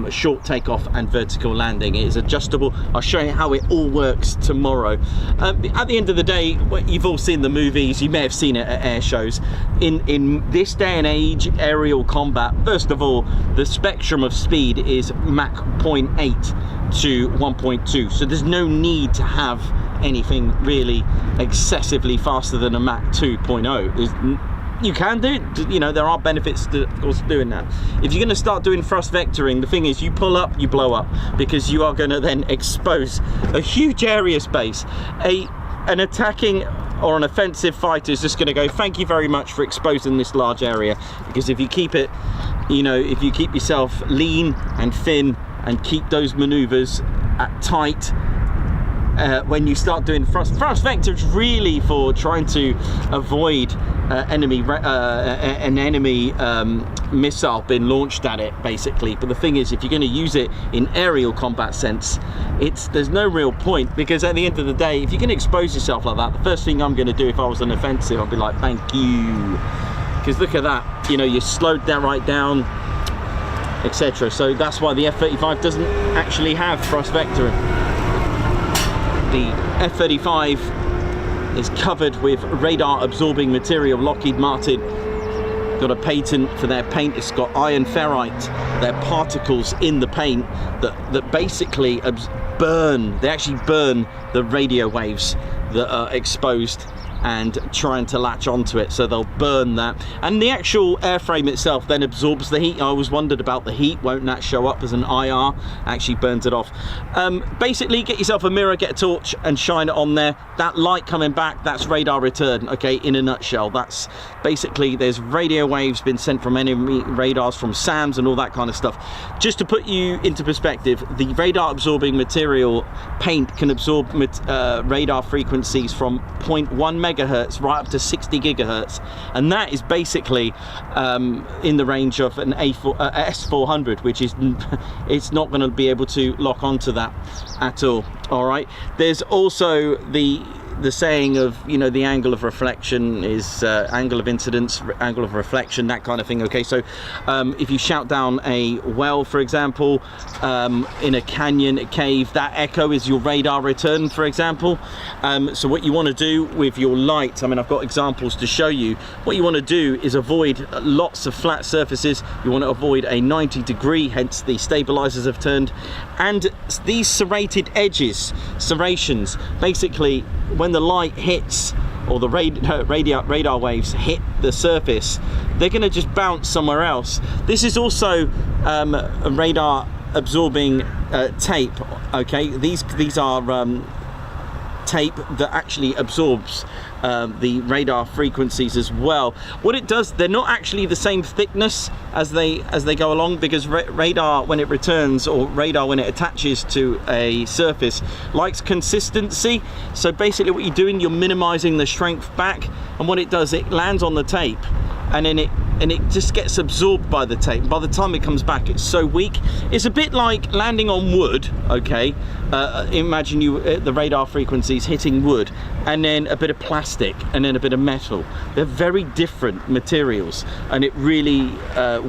short takeoff and vertical landing. It is adjustable. I'll show you how it all works tomorrow. At the end of the day, you've all seen the movies, you may have seen it at air shows. In this day and age, aerial combat, first of all, the spectrum of speed is Mach 0.8 to 1.2, so there's no need to have anything really excessively faster than a Mach 2.0. You can do it, you know, there are benefits to, of course, doing that. If you're going to start doing thrust vectoring, the thing is, you pull up, you blow up, because you are going to then expose a huge area space. An attacking or an offensive fighter is just going to go, thank you very much for exposing this large area, because if you keep it, you know, if you keep yourself lean and thin and keep those maneuvers tight, when you start doing thrust vector, is really for trying to avoid an enemy missile being launched at it, basically. But the thing is, if you're going to use it in aerial combat sense, there's no real point, because at the end of the day, if you're going to expose yourself like that, the first thing I'm going to do if I was an offensive, I'd be like, thank you, because look at that, you know, you slowed that right down, etc. So that's why the F-35 doesn't actually have thrust vectoring. The F-35 is covered with radar absorbing material. Lockheed Martin got a patent for their paint. It's got iron ferrite, their particles in the paint that basically burn, they actually burn the radio waves that are exposed and trying to latch onto it, so they'll burn that, and the actual airframe itself then absorbs the heat. I always wondered about the heat. Won't that show up as an IR? Actually burns it off. Basically, get yourself a mirror, get a torch and shine it on there. That light coming back, that's radar return, okay, in a nutshell. That's basically, there's radio waves been sent from enemy radars, from SAMs and all that kind of stuff. Just to put you into perspective, the radar absorbing material paint can absorb radar frequencies from 0.1 megahertz right up to 60 gigahertz, and that is basically in the range of an S400, which is it's not going to be able to lock onto that at all. All right, there's also the saying of, you know, the angle of reflection is angle of incidence, angle of reflection, that kind of thing. Okay, so if you shout down a well, for example, in a canyon, a cave, that echo is your radar return, for example. So what you want to do with your light, I mean, I've got examples to show you. What you want to do is avoid lots of flat surfaces. You want to avoid a 90 degree, hence the stabilizers have turned, and these serrated edges, serrations, basically when the light hits, or the radar waves hit the surface, they're going to just bounce somewhere else. This is also a radar absorbing tape. Okay, these are tape that actually absorbs the radar frequencies as well. What it does, they're not actually the same thickness as they go along, because radar when it returns, or radar when it attaches to a surface, likes consistency. So basically what you're doing, you're minimizing the strength back, and what it does, it lands on the tape, and then it just gets absorbed by the tape. By the time it comes back, it's so weak. It's a bit like landing on wood, okay? Imagine the radar frequencies hitting wood, and then a bit of plastic, and then a bit of metal. They're very different materials, and it really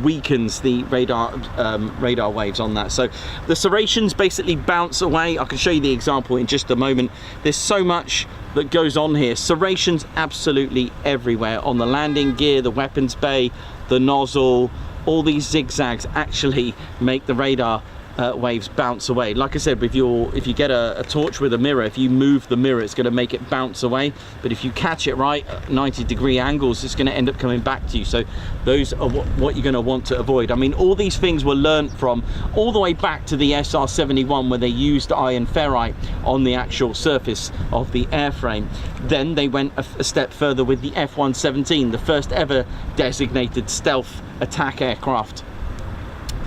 weakens the radar waves on that. So the serrations basically bounce away. I can show you the example in just a moment. There's so much that goes on here. Serrations absolutely everywhere, on the landing gear, the weapons bay, the nozzle. All these zigzags actually make the radar waves bounce away. Like I said, if you get a torch with a mirror, if you move the mirror, it's going to make it bounce away. But if you catch it right at 90-degree angles, it's going to end up coming back to you. So those are what you're going to want to avoid. I mean, all these things were learnt from all the way back to the SR-71, where they used iron ferrite on the actual surface of the airframe. Then they went a step further with the F-117, the first ever designated stealth attack aircraft.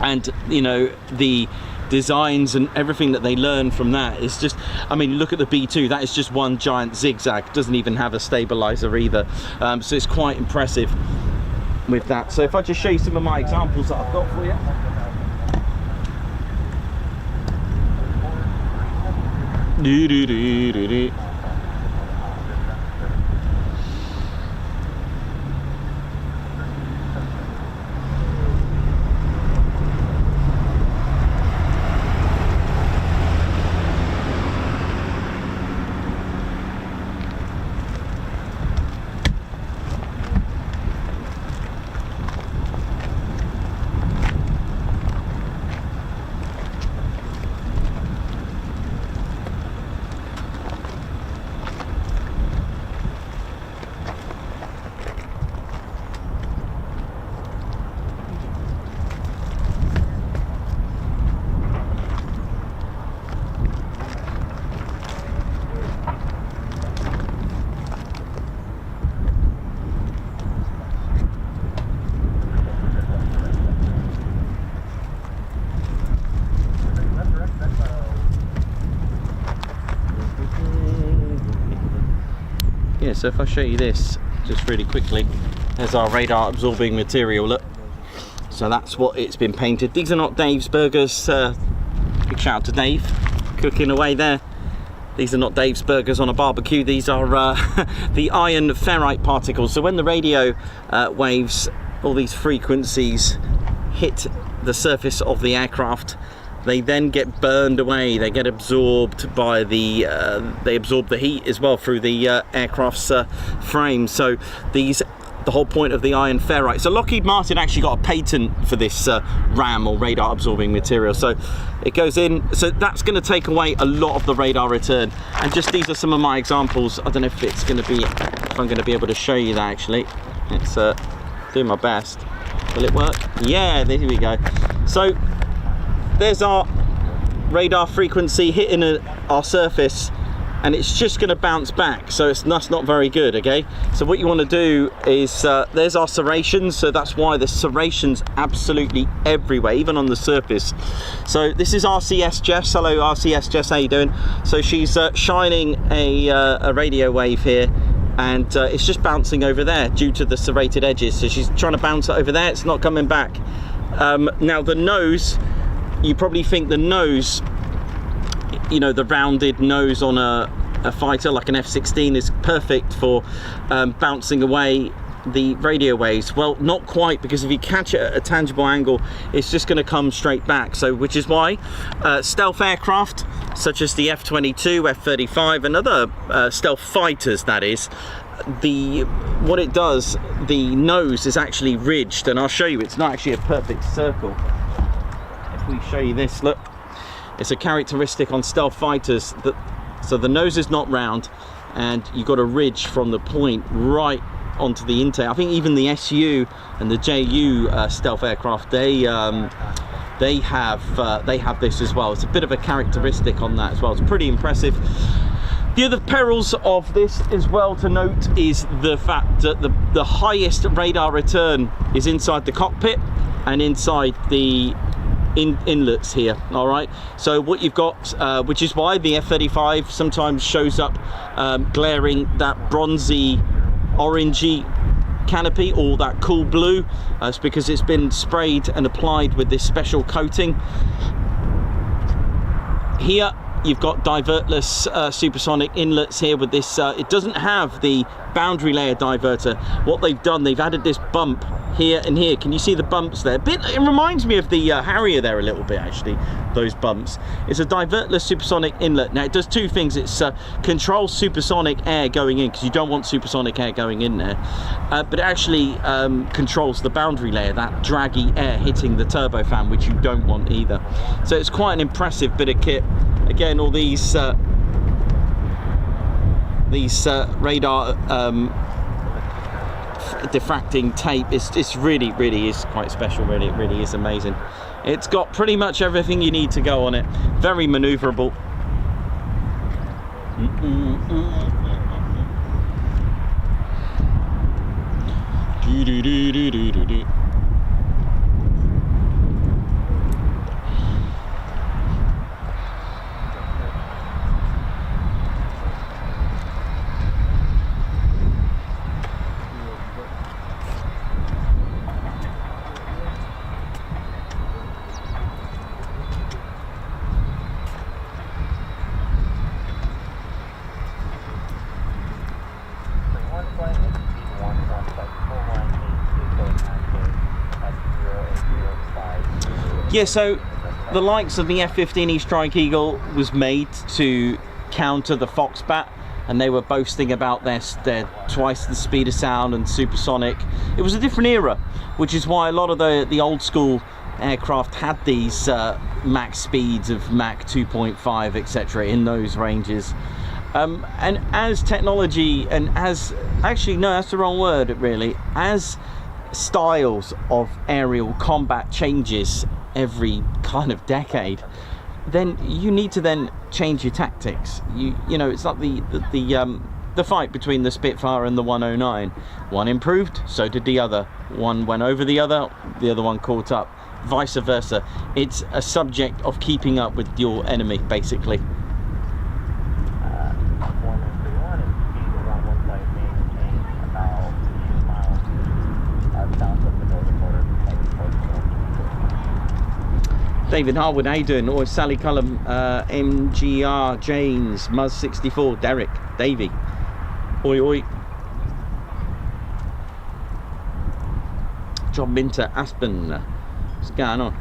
And you know, the designs and everything that they learn from that is just, I mean, look at the B2, that is just one giant zigzag, doesn't even have a stabilizer either. So it's quite impressive with that. So if I just show you some of my examples that I've got for you. Yeah, so if I show you this just really quickly, there's our radar absorbing material, look. So that's what it's been painted. These are not Dave's burgers. Big shout out to Dave, cooking away there. These are not Dave's burgers on a barbecue. These are the iron ferrite particles. So when the radio waves, all these frequencies hit the surface of the aircraft, they then get burned away. They get absorbed by the they absorb the heat as well through the aircraft's frame. So the whole point of the iron ferrite. So Lockheed Martin actually got a patent for this RAM, or radar absorbing material. So it goes in. So that's going to take away a lot of the radar return. And just these are some of my examples. I don't know if it's going to be, if I'm going to be able to show you that actually. It's doing my best. Will it work? Yeah, there we go. So there's our radar frequency hitting our surface, and it's just going to bounce back, so that's not very good. Okay, so what you want to do is there's our serrations, so that's why the serrations absolutely everywhere, even on the surface. So this is RCS Jess. Hello RCS Jess, how you doing? So she's shining a radio wave here, and it's just bouncing over there due to the serrated edges. So she's trying to bounce it over there, it's not coming back. Now the nose, you probably think the nose, you know, the rounded nose on a fighter like an F-16 is perfect for bouncing away the radio waves. Well, not quite, because if you catch it at a tangible angle, it's just going to come straight back. So which is why stealth aircraft such as the F-22, F-35 and other stealth fighters, that is, what it does, the nose is actually ridged, and I'll show you, it's not actually a perfect circle. If we show you this, look, it's a characteristic on stealth fighters that, so the nose is not round, and you've got a ridge from the point right onto the intake. I think even the SU and the JU stealth aircraft, they have this as well. It's a bit of a characteristic on that as well. It's pretty impressive. The other perils of this as well to note is the fact that the highest radar return is inside the cockpit and inside the inlets here. All right, so what you've got, which is why the F-35 sometimes shows up glaring that bronzy orangey canopy or that cool blue. It's because it's been sprayed and applied with this special coating. Here you've got divertless supersonic inlets here with this. It doesn't have the boundary layer diverter. What they've done, they've added this bump here and here. Can you see the bumps there? It reminds me of the Harrier there a little bit, actually, those bumps. It's a divertless supersonic inlet. Now it does two things. It's controls supersonic air going in, because you don't want supersonic air going in there, but it actually controls the boundary layer, that draggy air hitting the turbofan, which you don't want either. So it's quite an impressive bit of kit. Again, all these radar diffracting tape it's really is quite special. Really, it really is amazing. It's got pretty much everything you need to go on it. Very maneuverable. Yeah, so the likes of the F-15 Strike Eagle was made to counter the Foxbat, and they were boasting about their twice the speed of sound and supersonic. It was a different era, which is why a lot of the old school aircraft had these max speeds of Mach 2.5, etc. in those ranges. And as technology and as, actually no, that's the wrong word really, as styles of aerial combat changes every kind of decade, then you need to then change your tactics. You know, it's like the fight between the Spitfire and the 109. One improved, so did the other. One went over the other one caught up. Vice versa. It's a subject of keeping up with your enemy, basically. David Harwood, how you doing? Or Sally Cullum, MGR, James, Muzz64, Derek, Davey, oi oi. John Minter, Aspen, what's going on?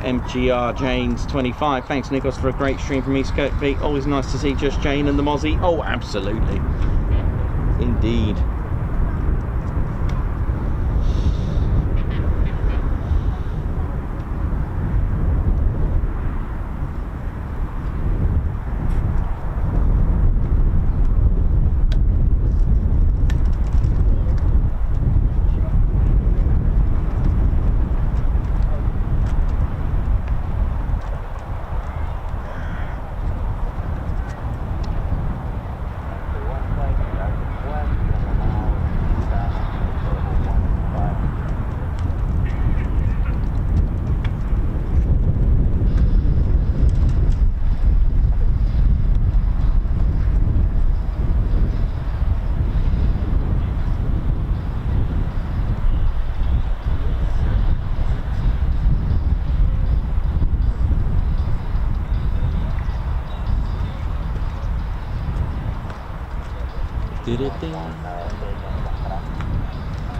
MGR Janes 25, thanks Nicholas for a great stream from East Kirkby. Always nice to see just Jane and the Mozzie. Oh, absolutely, indeed.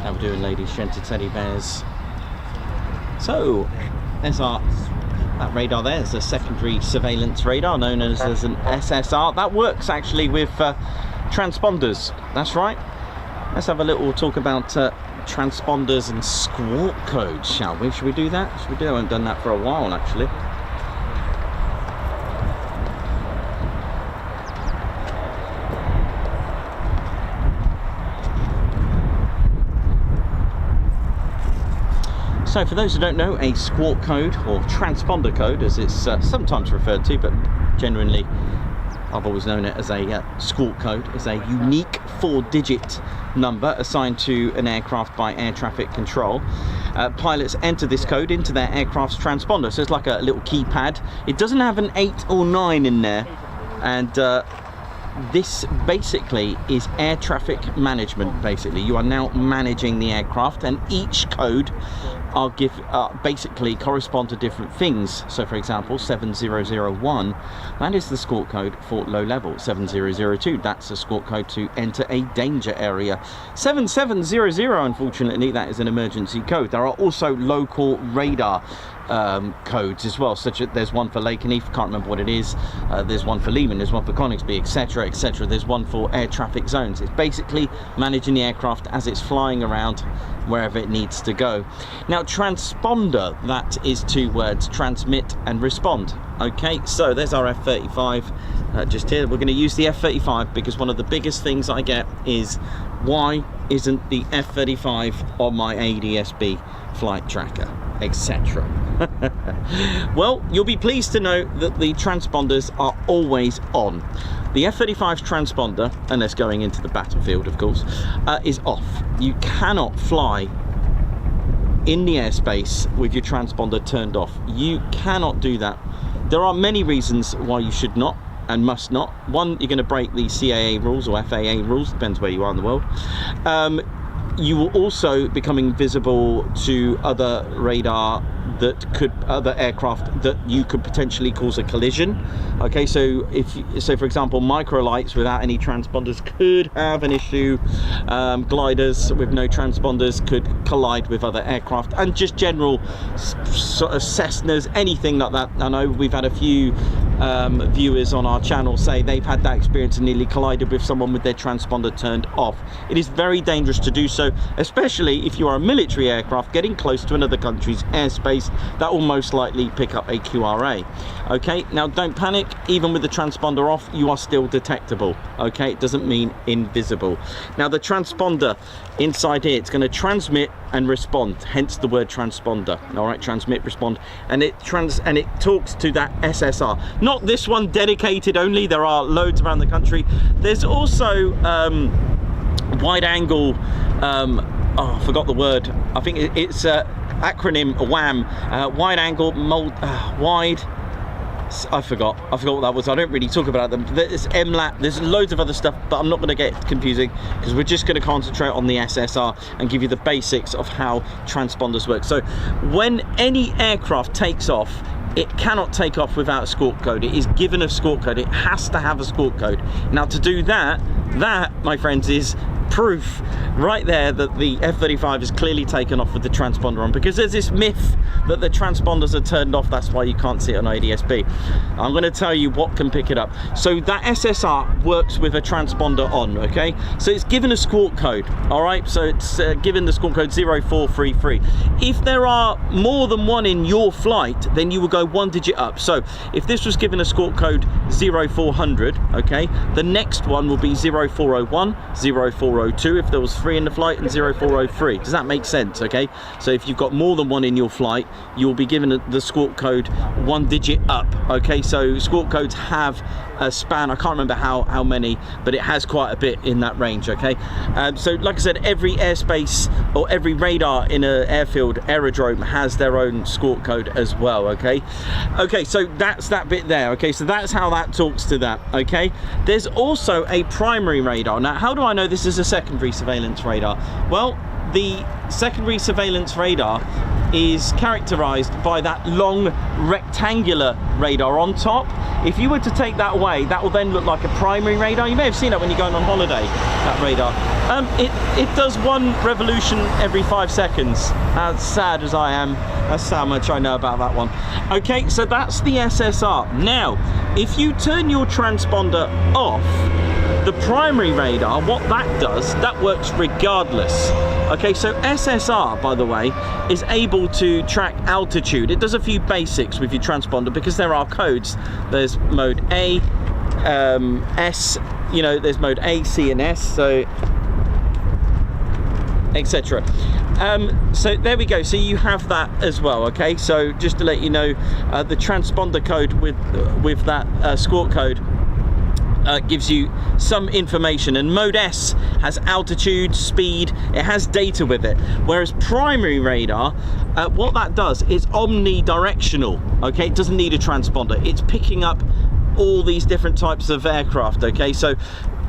How we doing, ladies, gentle teddy bears? So there's our that radar there is a secondary surveillance radar known as an SSR. That works actually with transponders. That's right. Let's have a little talk about transponders and squawk codes, shall we? Should we do that? Should we do? I haven't done that for a while actually. So for those who don't know, a squawk code, or transponder code as it's sometimes referred to, but generally I've always known it as a squawk code, is a unique 4-digit number assigned to an aircraft by air traffic control. Pilots enter this code into their aircraft's transponder, so it's like a little keypad. It doesn't have an 8 or 9 in there, and this basically is air traffic management. Basically, you are now managing the aircraft, and each code basically correspond to different things. So for example, 7001, that is the squawk code for low level. 7002, that's a squawk code to enter a danger area. 7700, unfortunately, that is an emergency code. There are also local radar codes as well, such as there's one for Lakenheath, can't remember what it is, there's one for Lehman, there's one for Coningsby, etc, etc. There's one for air traffic zones. It's basically managing the aircraft as it's flying around wherever it needs to go. Now transponder, that is 2 words, transmit and respond. Okay, so there's our F-35 just here. We're going to use the F-35 because one of the biggest things I get is, why isn't the F-35 on my ADSB flight tracker, etc. Well, you'll be pleased to know that the transponders are always on. The F-35's transponder, unless going into the battlefield of course, is off. You cannot fly in the airspace with your transponder turned off. You cannot do that. There are many reasons why you should not and must not. One, you're going to break the CAA rules or FAA rules, depends where you are in the world. You will also become invisible to other radar other aircraft that you could potentially cause a collision. Okay, so so for example, microlights without any transponders could have an issue. Gliders with no transponders could collide with other aircraft, and just general sort of Cessnas, anything like that. I know we've had a few viewers on our channel say they've had that experience and nearly collided with someone with their transponder turned off. It is very dangerous to do so, especially if you are a military aircraft getting close to another country's airspace. That will most likely pick up a QRA. Okay, now don't panic. Even with the transponder off, you are still detectable. Okay, it doesn't mean invisible. Now the transponder inside here, it's going to transmit and respond, hence the word transponder. All right, transmit, respond, and it talks to that SSR. Not this one dedicated only, there are loads around the country. There's also wide angle, oh, I forgot the word. I think it's acronym WAM, wide angle wide. I forgot what that was. I don't really talk about them. There's MLAT, there's loads of other stuff, but I'm not going to get confusing because we're just going to concentrate on the SSR and give you the basics of how transponders work. So when any aircraft takes off, it cannot take off without a squawk code. It is given a squawk code. It has to have a squawk code. Now to do that, my friends, is proof right there that the F-35 is clearly taken off with the transponder on, because there's this myth that the transponders are turned off, that's why you can't see it on ADSB. I'm going to tell you what can pick it up. So that SSR works with a transponder on, okay? So it's given a squawk code, all right? So it's given the squawk code 0433. If there are more than one in your flight, then you will go 1 digit up. So if this was given a squawk code 0400, okay, the next one will be 0401, 0402 if there was 3 in the flight, and 0403. Does that make sense? Okay, so if you've got more than one in your flight, you'll be given the squawk code 1 digit up. Okay, so squawk codes have a span, I can't remember how many, but it has quite a bit in that range. Okay, so like I said, every airspace or every radar in an airfield aerodrome has their own squawk code as well. Okay, so that's that bit there. Okay, so that's how that talks to that. Okay, there's also a primary radar. Now how do I know this is a secondary surveillance radar? Well, the secondary surveillance radar is characterized by that long rectangular radar on top. If you were to take that away, that will then look like a primary radar. You may have seen it when you're going on holiday, that radar. It does 1 revolution every 5 seconds. As sad as I am, That's how much I know about that one. Okay, so that's the SSR. Now, if you turn your transponder off, the primary radar, what that does, that works regardless. Okay, so SSR, by the way, is able to track altitude. It does a few basics with your transponder because there are codes. There's mode A, S, you know, there's mode A, C, and S, so etc. So there we go. So you have that as well. Okay, so just to let you know, the transponder code with that squawk code gives you some information, and mode S has altitude, speed, it has data with it, whereas primary radar, what that does is omnidirectional. Okay, it doesn't need a transponder, it's picking up all these different types of aircraft. Okay, so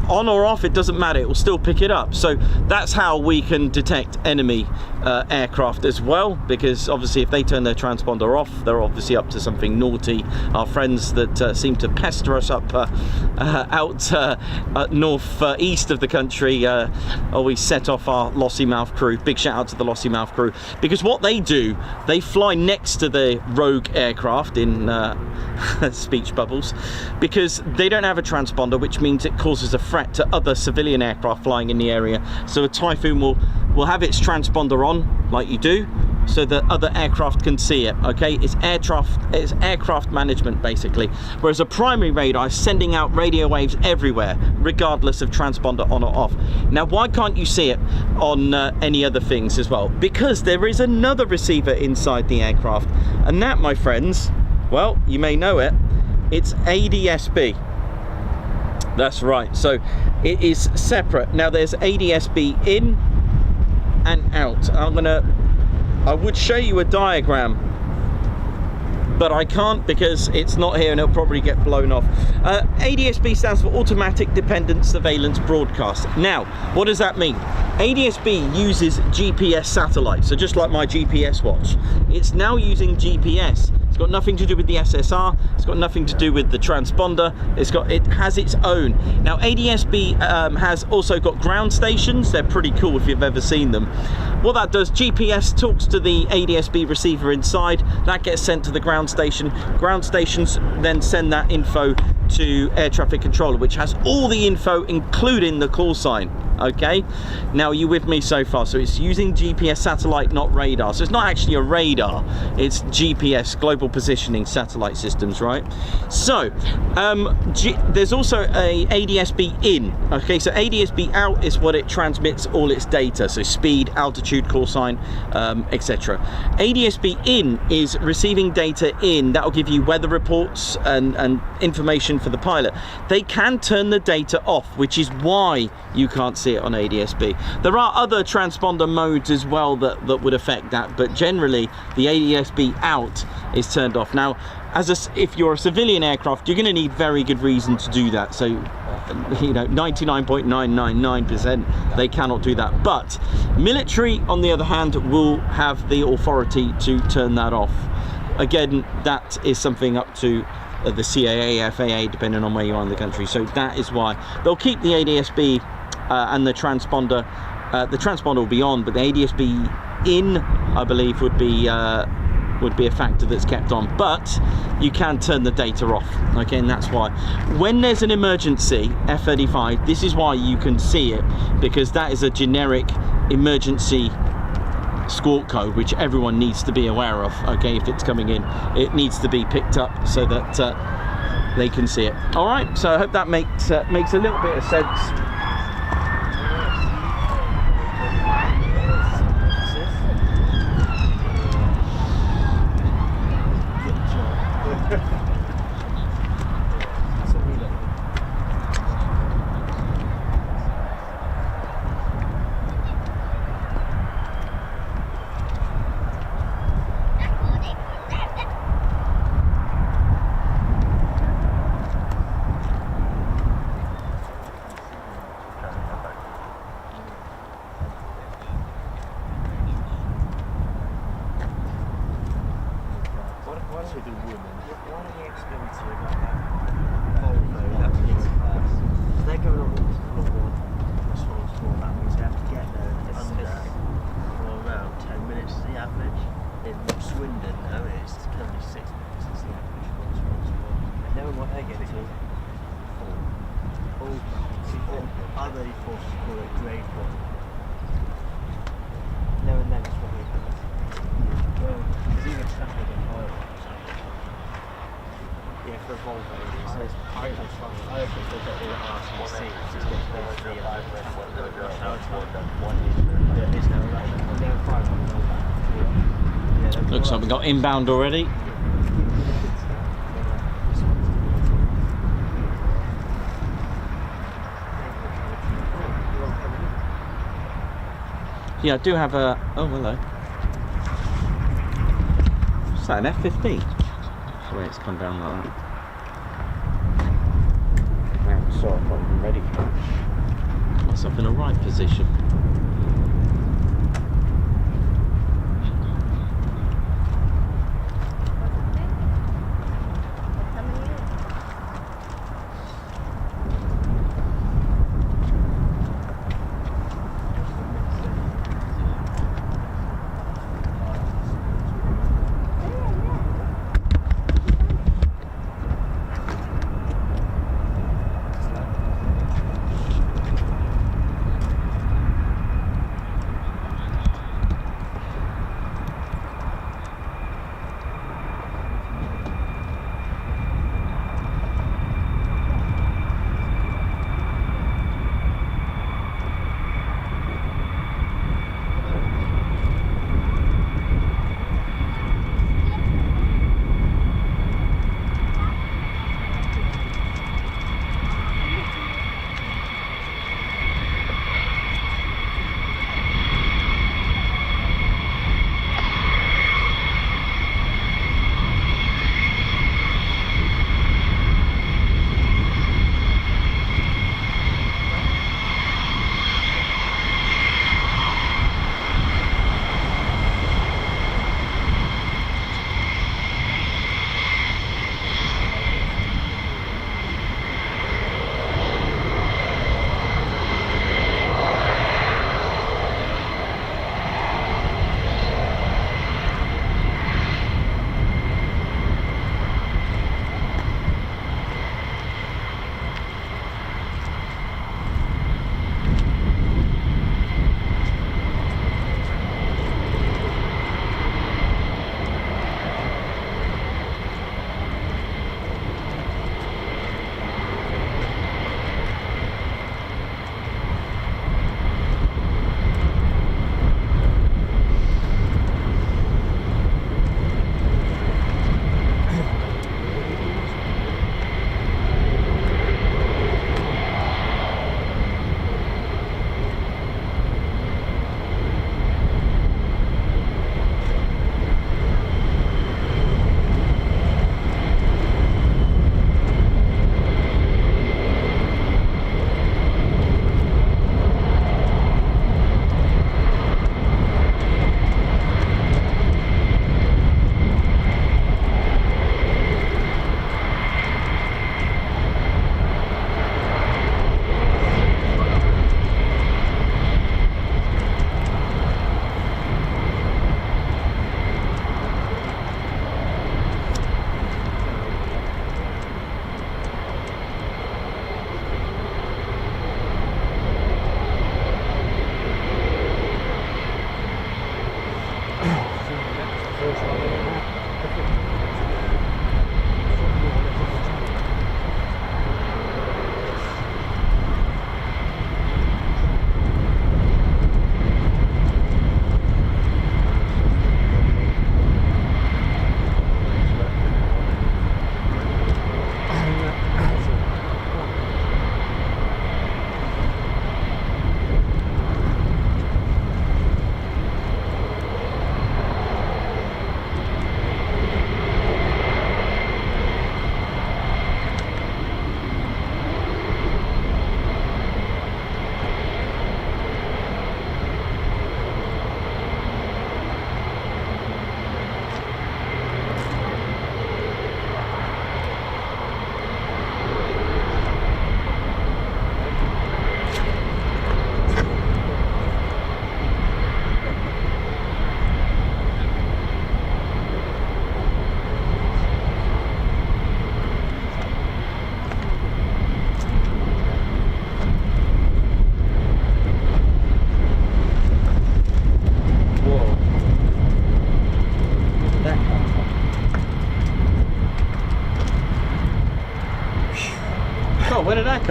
on or off, it doesn't matter, it will still pick it up. So that's how we can detect enemy aircraft as well, because obviously if they turn their transponder off, they're obviously up to something naughty. Our friends that seem to pester us up out north east of the country always set off our Lossymouth crew. Big shout out to the Lossymouth crew, because what they do, they fly next to the rogue aircraft in speech bubbles, because they don't have a transponder, which means it causes a threat to other civilian aircraft flying in the area. So a Typhoon will have its transponder on, like you do, so that other aircraft can see it. Okay, it's aircraft management basically. Whereas a primary radar is sending out radio waves everywhere, regardless of transponder on or off. Now, why can't you see it on any other things as well? Because there is another receiver inside the aircraft, and that, my friends, well, you may know it, it's ADSB. That's right, so it is separate. Now there's ADSB in and out. I would show you a diagram, but I can't because it's not here and it'll probably get blown off. ADSB stands for Automatic Dependent Surveillance Broadcast. Now, what does that mean? ADSB uses GPS satellites, so just like my GPS watch, it's now using GPS. It's got nothing to do with the SSR, it's got nothing to do with the transponder, it has its own. Now ADSB has also got ground stations. They're pretty cool if you've ever seen them. What that does, GPS talks to the ADSB receiver inside, that gets sent to the ground station. Ground stations then send that info to air traffic controller, which has all the info including the call sign. Okay, now are you with me so far? So it's using GPS satellite, not radar. So it's not actually a radar, it's GPS, global positioning satellite systems, right? So there's also a ADSB in. Okay, so ADSB out is what it transmits all its data, so speed, altitude, call sign, etc. ADSB in is receiving data in. That will give you weather reports and information for the pilot. They can turn the data off, which is why you can't see it on ADSB. There are other transponder modes as well that would affect that, but generally the ADSB out is turned off. Now, if you're a civilian aircraft, you're going to need very good reason to do that. So, you know, 99.999% they cannot do that. But military, on the other hand, will have the authority to turn that off. Again, that is something up to the CAA, FAA, depending on where you are in the country. So that is why they'll keep the ADSB and the transponder. The transponder will be on, but the ADSB in, I believe, would be a factor that's kept on. But you can turn the data off. Okay, and that's why when there's an emergency, F-35, this is why you can see it, because that is a generic emergency squawk code which everyone needs to be aware of. Okay, if it's coming in, it needs to be picked up so that they can see it. All right, so I hope that makes a little bit of sense. In Swindon, no, it's only 6 minutes. It's the average responsible. And knowing what they get to, all other forces call it grade 1. Knowing then it's what we do. Well, there's even traffic in oil. Yeah, for a Volvo, it says pilot. I think they've got all RCC, which is what they see as yeah, it is now, right? And they're 500. Looks like we got inbound already. Yeah, I do have a... Oh, hello. Is that an F-15? Sorry, it's come down like that. Wow, sorry, I'm not even ready for it. Put myself in the right position.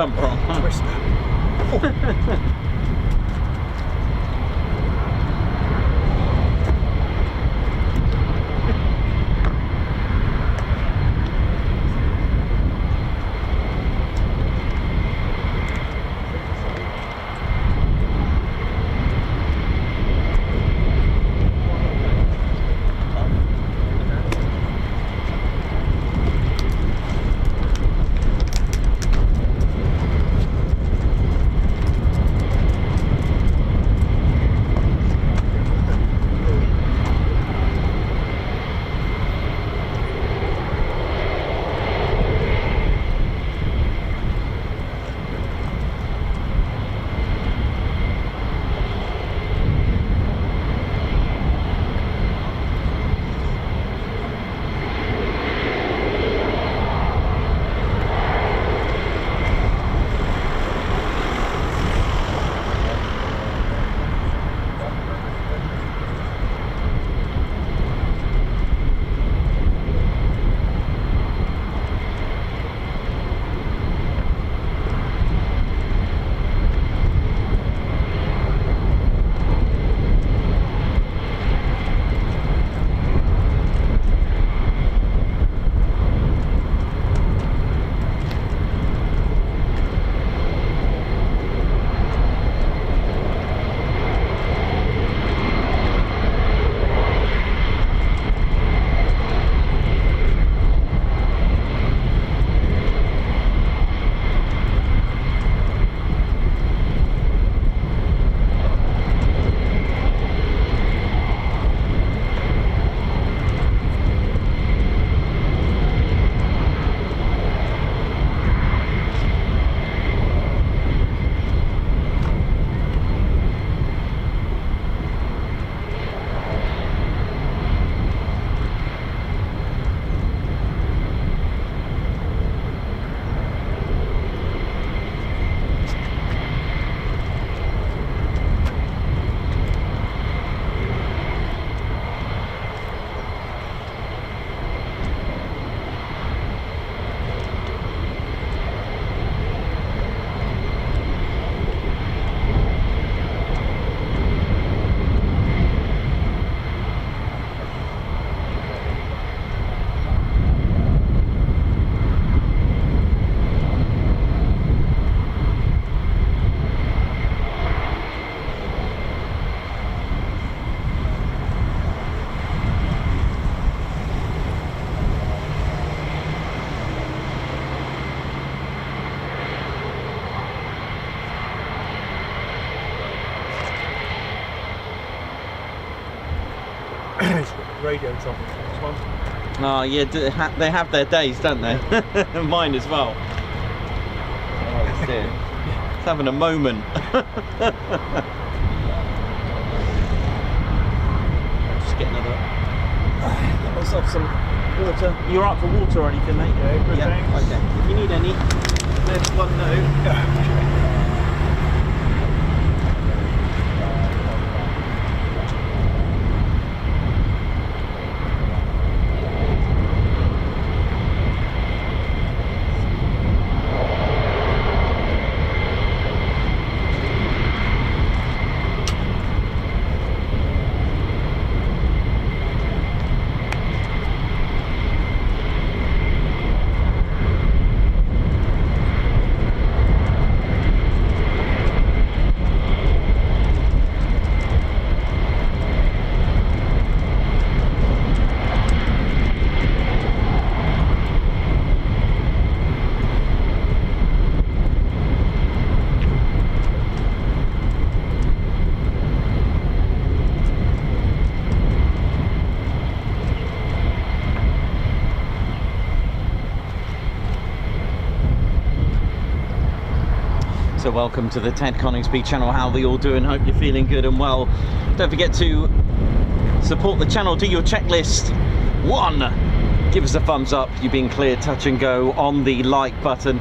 come from. Twister. Radio trouble. This one. Oh yeah, they have their days, don't they? Mine as well. Oh dear. It's having a moment. Just get another. Get myself some water. You're up for water or anything, mate? Yeah, good, thanks. Okay. If you need any, let one know. So welcome to the Ted Coningsby channel. How are we all doing? Hope you're feeling good and well. Don't forget to support the channel. Do your checklist. 1, give us a thumbs up. You've been cleared, touch and go on the like button.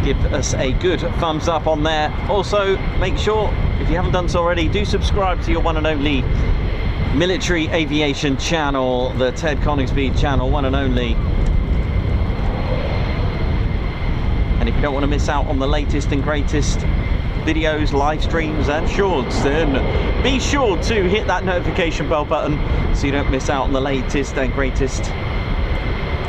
Give us a good thumbs up on there. Also, make sure, if you haven't done so already, do subscribe to your one and only military aviation channel, the Ted Coningsby channel, one and only. And And if you don't want to miss out on the latest and greatest videos, live streams and shorts, then be sure to hit that notification bell button so you don't miss out on the latest and greatest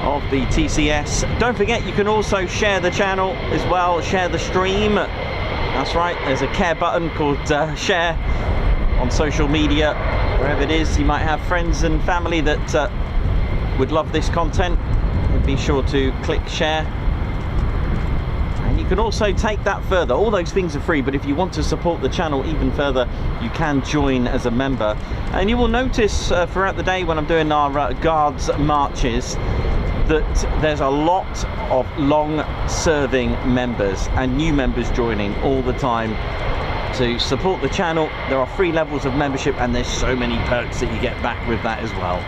of the TCS. Don't forget, you can also share the channel as well, share the stream. That's right, there's a care button called share on social media, wherever it is. You might have friends and family that would love this content. Be sure to click share. And you can also take that further. All those things are free, but if you want to support the channel even further, you can join as a member. And you will notice throughout the day when I'm doing our guards marches that there's a lot of long-serving members and new members joining all the time to support the channel. There are 3 levels of membership, and there's so many perks that you get back with that as well.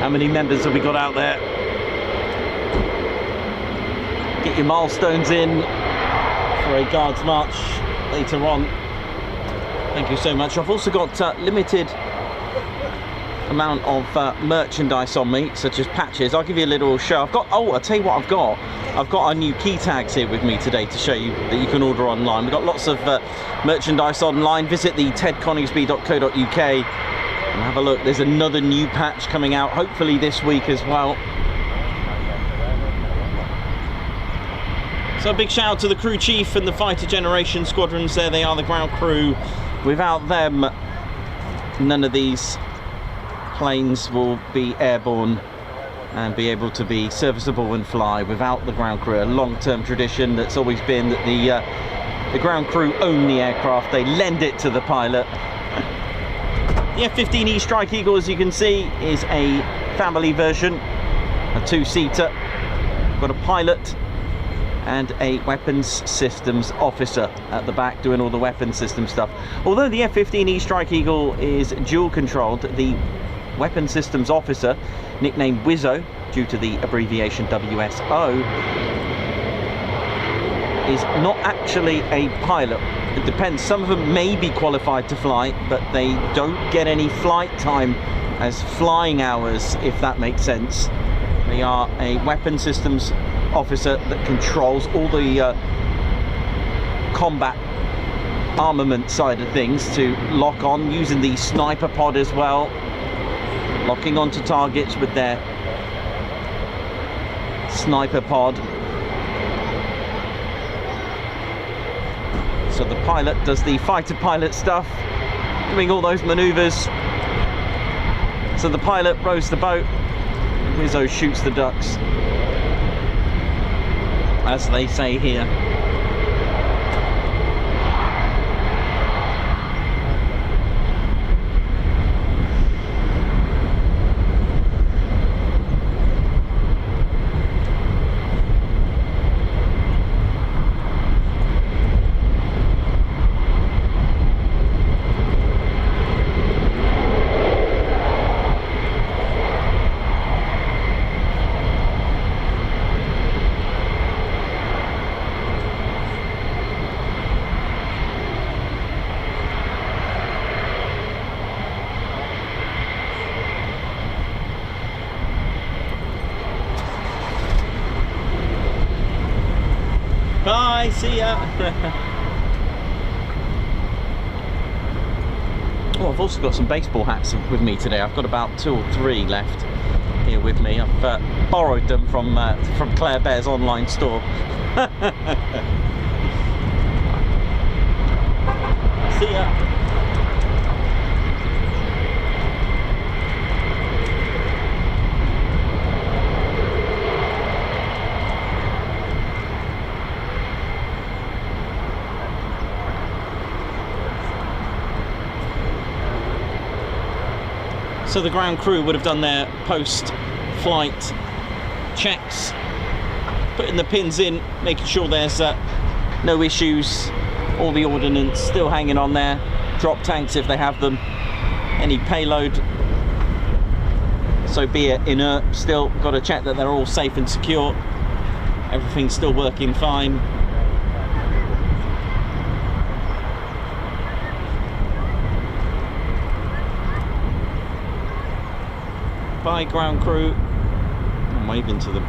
How many members have we got out there? Get your milestones in for a guards march later on. Thank you so much. I've also got limited amount of merchandise on me, such as patches. I'll give you a little show. I've got, oh, I'll tell you what I've got. I've got our new key tags here with me today to show you that you can order online. We've got lots of merchandise online. Visit the tedconingsby.co.uk and have a look. There's another new patch coming out, hopefully this week as well. So a big shout out to the crew chief and the fighter generation squadrons. There they are, the ground crew. Without them, none of these planes will be airborne and be able to be serviceable and fly without the ground crew. A long-term tradition that's always been that the ground crew own the aircraft. They lend it to the pilot. The F-15E Strike Eagle, as you can see, is a family version, a 2-seater. Got a pilot and a weapons systems officer at the back doing all the weapons system stuff. Although the F-15E Strike Eagle is dual controlled, the weapons systems officer, nicknamed Wizzo due to the abbreviation WSO, is not actually a pilot. It depends. Some of them may be qualified to fly, but they don't get any flight time as flying hours, if that makes sense. They are a weapon systems officer that controls all the combat armament side of things to lock on, using the sniper pod as well, locking onto targets with their sniper pod. So the pilot does the fighter pilot stuff, doing all those maneuvers. So the pilot rows the boat, Wizzo shoots the ducks, as they say here. Bye, see ya. Oh, I've also got some baseball hats with me today. I've got about 2 or 3 left here with me. I've borrowed them from Claire Bear's online store. See ya. So the ground crew would have done their post-flight checks, putting the pins in, making sure there's no issues, all the ordnance still hanging on there, drop tanks if they have them, any payload, so be it inert, still got to check that they're all safe and secure, everything's still working fine. Bye, ground crew. I'm waving to them.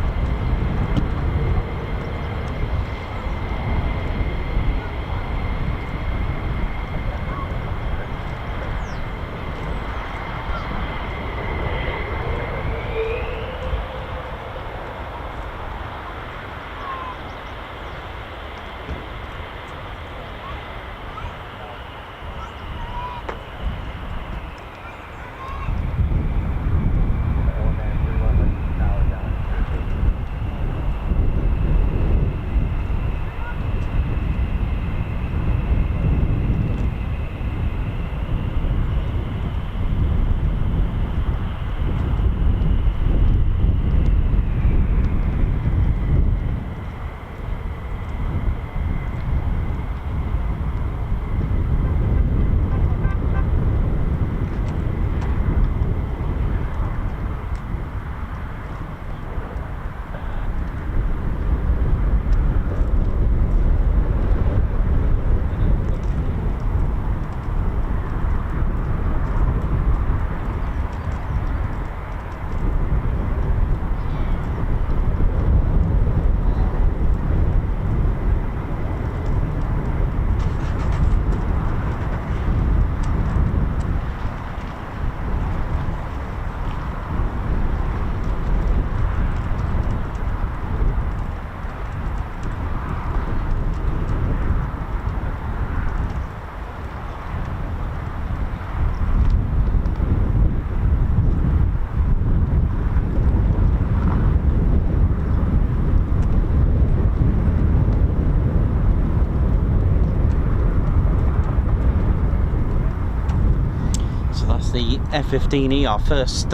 The F-15E, our first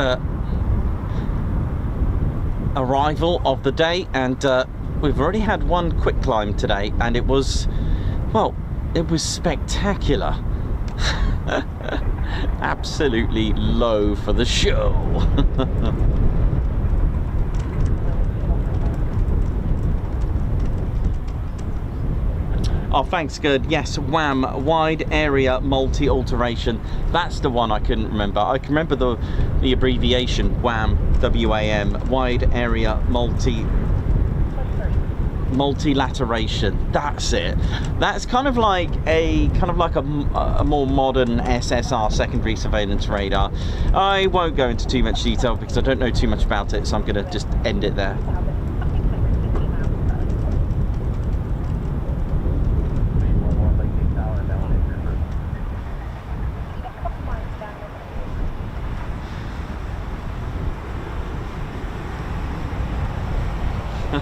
arrival of the day, and we've already had one quick climb today, and it was, well, it was spectacular. Absolutely low for the show. Oh, thanks, good. Yes, WAM, Wide Area Multi-Alteration. That's the one I couldn't remember. I can remember the abbreviation, WAM, W-A-M, Wide Area Multilateration. That's it. That's kind of like a more modern SSR, secondary surveillance radar. I won't go into too much detail because I don't know too much about it, so I'm going to just end it there.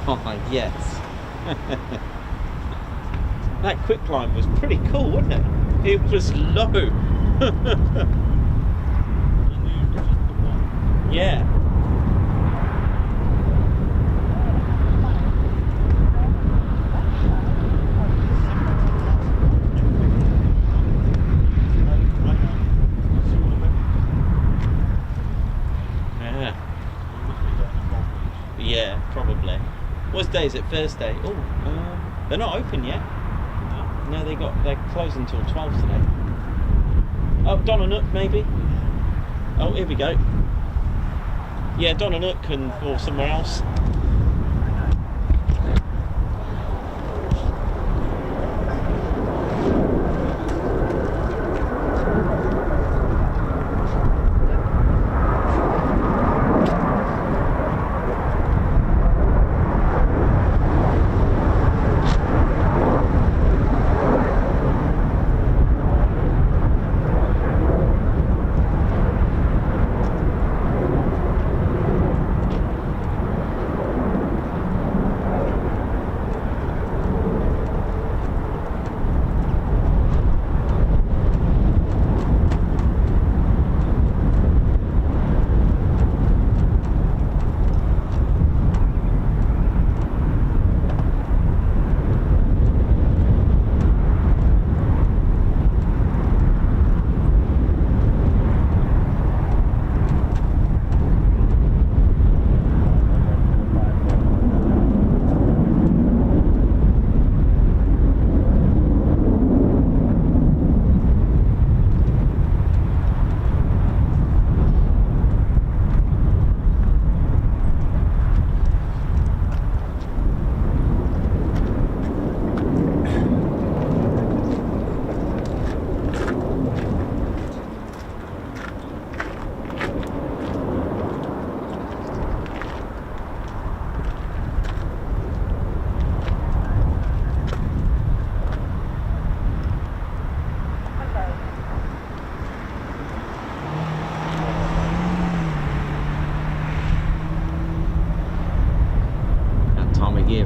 Oh, yes. That quick climb was pretty cool, wasn't it? It was low. Yeah. Yeah, probably. What day is it? Thursday. Oh, they're not open yet. No, they're closed until 12 today. Oh, Donanook maybe. Oh, here we go. Yeah, Donanook or somewhere else.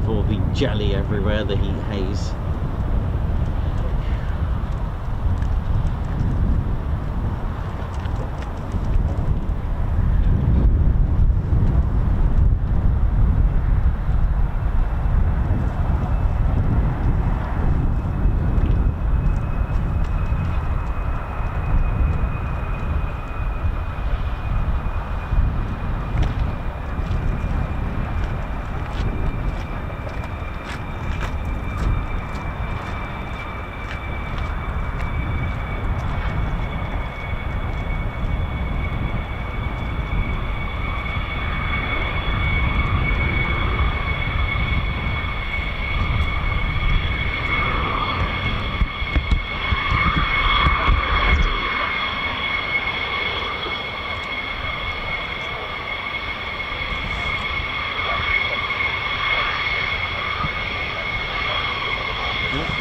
All the jelly everywhere, the heat haze.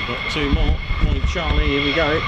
Got two more. Morning, Charlie. Here we go.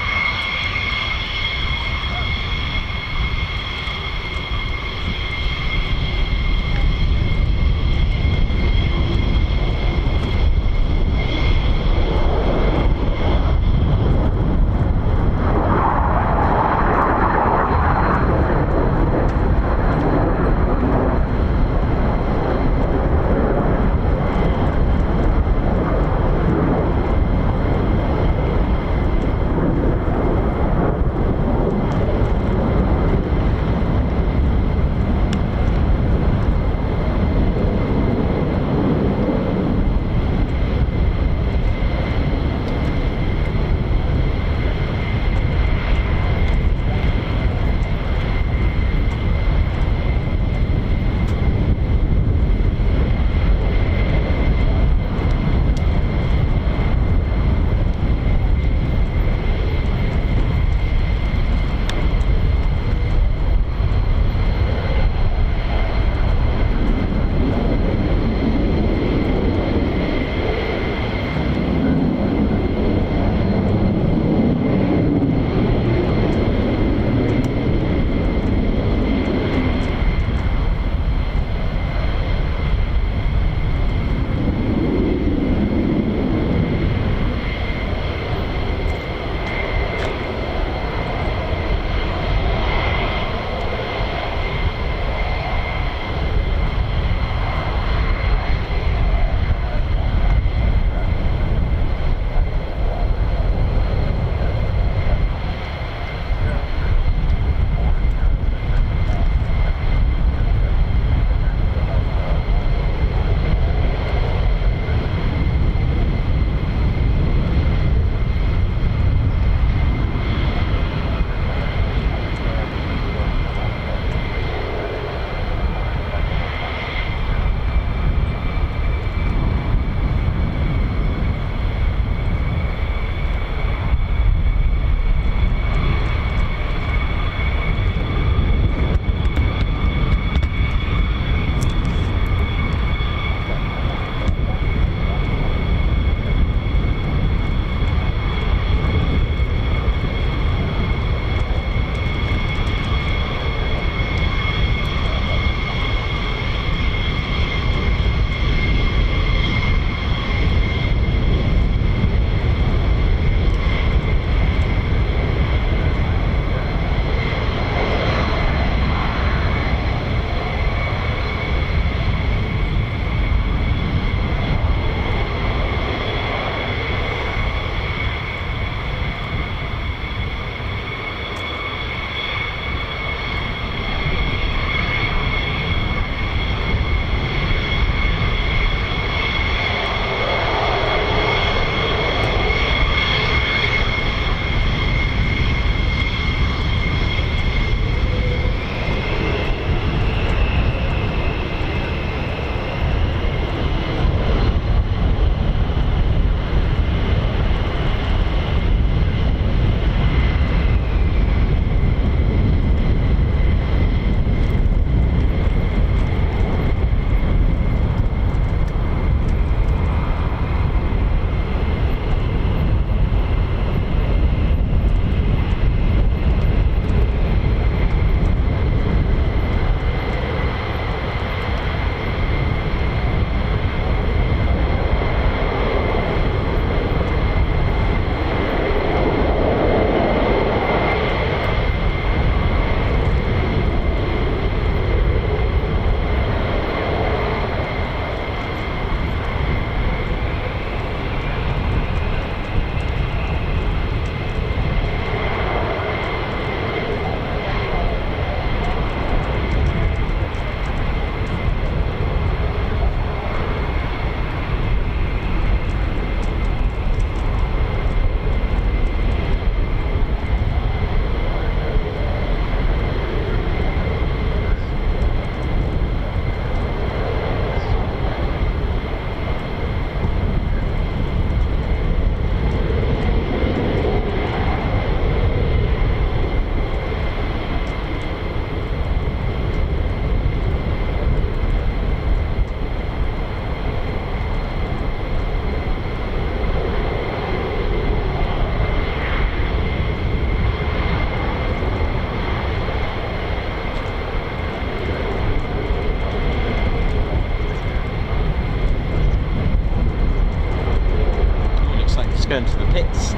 going to the pits.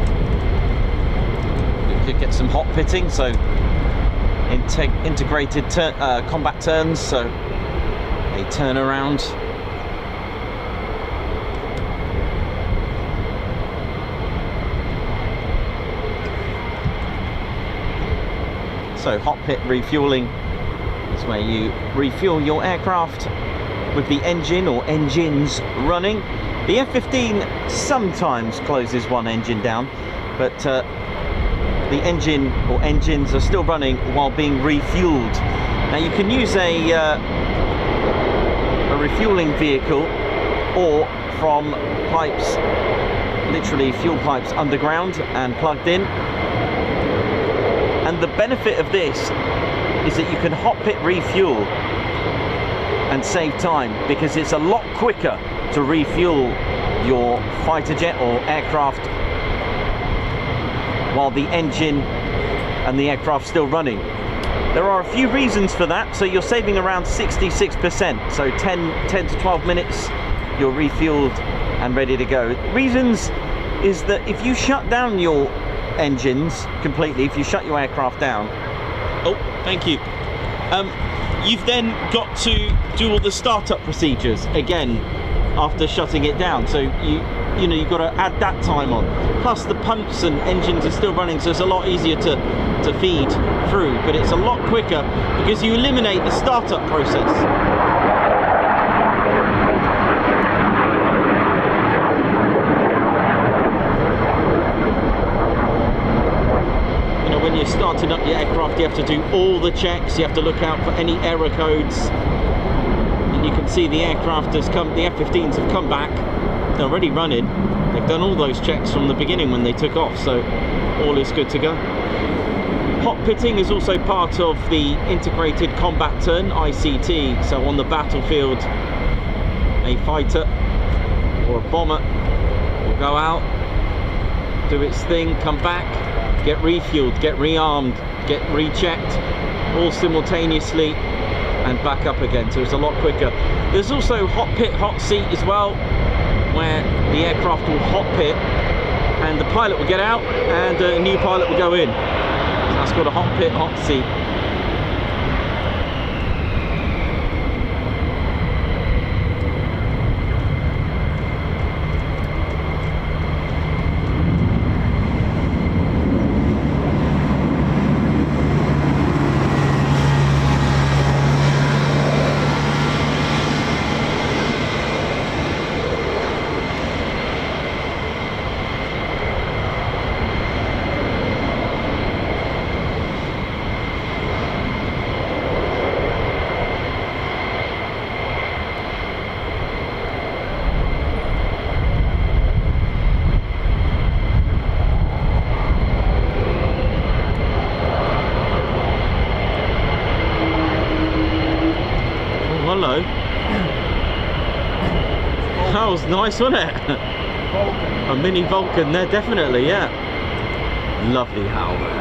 We could get some hot pitting, so integrated combat turns, so a turnaround. So hot pit refueling is where you refuel your aircraft with the engine or engines running. The F-15 sometimes closes one engine down, but the engine or engines are still running while being refueled. Now you can use a refueling vehicle or from pipes, literally fuel pipes underground and plugged in. And the benefit of this is that you can hot pit refuel and save time, because it's a lot quicker to refuel your fighter jet or aircraft while the engine and the aircraft's still running. There are a few reasons for that. So you're saving around 66%, so 10 to 12 minutes you're refueled and ready to go. Reasons is that if you shut down your engines completely, if you shut your aircraft down, oh thank you, you've then got to do all the startup procedures again after shutting it down, so you know you've got to add that time on, plus the pumps and engines are still running, so it's a lot easier to feed through, but it's a lot quicker because you eliminate the startup process. When you're starting up your aircraft, you have to do all the checks, you have to look out for any error codes, and you can see the aircraft has come, the F-15s have come back, they're already running, they've done all those checks from the beginning when they took off, so all is good to go. Hot pitting is also part of the integrated combat turn, ICT, so on the battlefield a fighter or a bomber will go out, do its thing, come back, get refueled, get rearmed, get rechecked, all simultaneously, and back up again, so it's a lot quicker. There's also hot pit, hot seat as well, where the aircraft will hot pit and the pilot will get out and a new pilot will go in. So that's called a hot pit, hot seat. Hello. That was nice, wasn't it? Vulcan. A mini Vulcan there, definitely, yeah. Lovely howl there.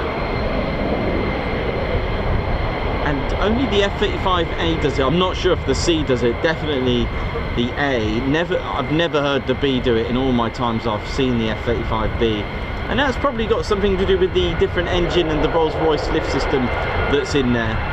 And only the F-35A does it. I'm not sure if the C does it. Definitely the A. I've never heard the B do it in all my times I've seen the F-35B. And that's probably got something to do with the different engine and the Rolls-Royce lift system that's in there.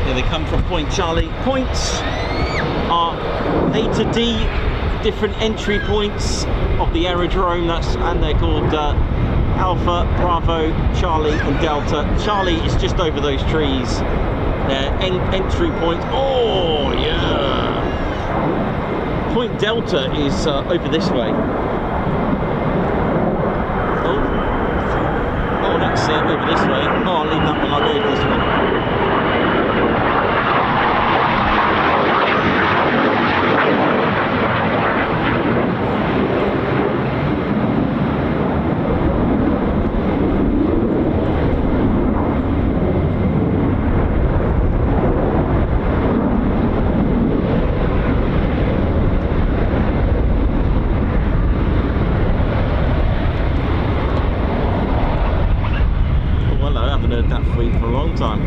Here they come from Point Charlie. Points are A to D, different entry points of the aerodrome. And they're called Alpha, Bravo, Charlie, and Delta. Charlie is just over those trees. Their entry point. Oh yeah. Point Delta is over this way. Oh, that's over this way. Oh, I'll leave that one. I'll go over this one. For a long time.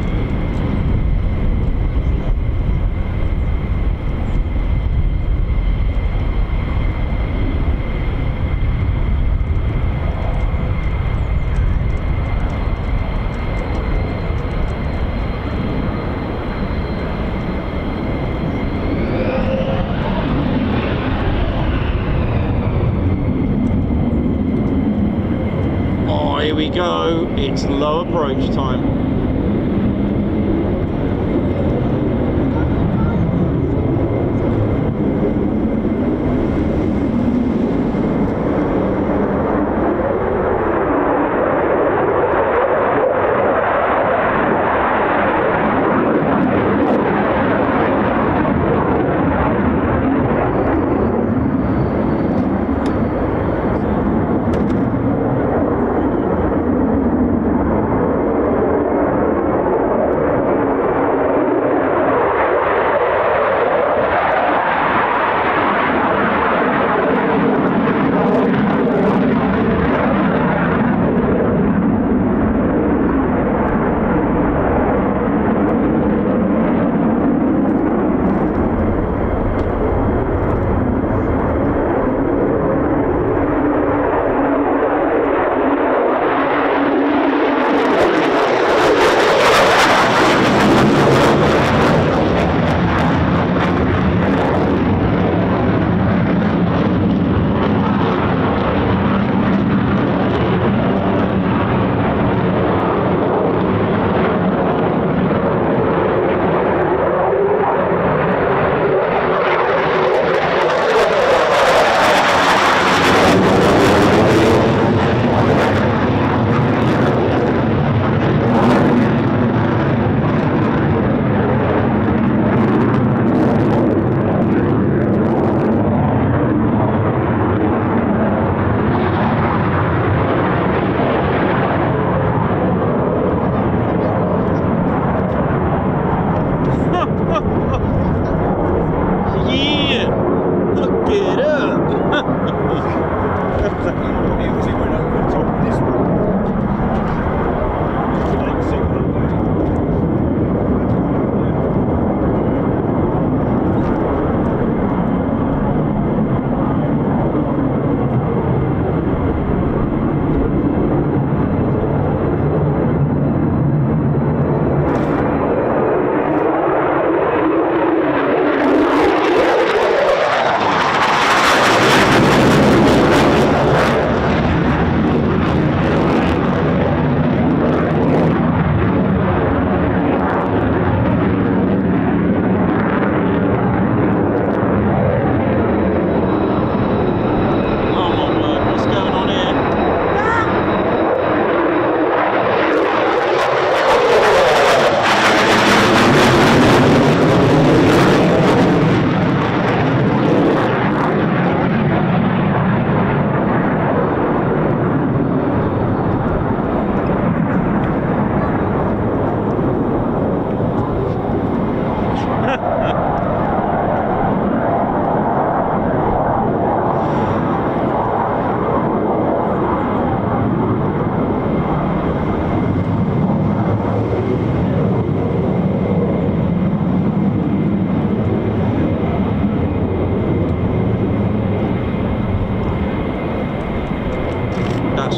Oh, here we go. It's low approach time.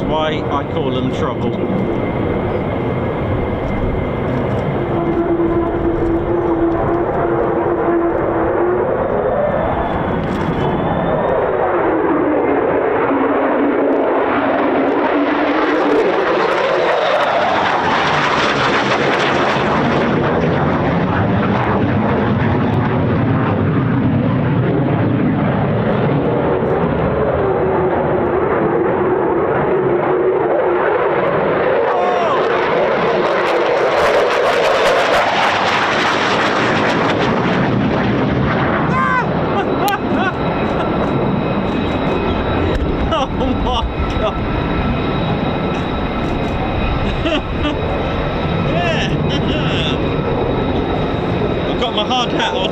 why I call them trouble. I've got my hard hat on.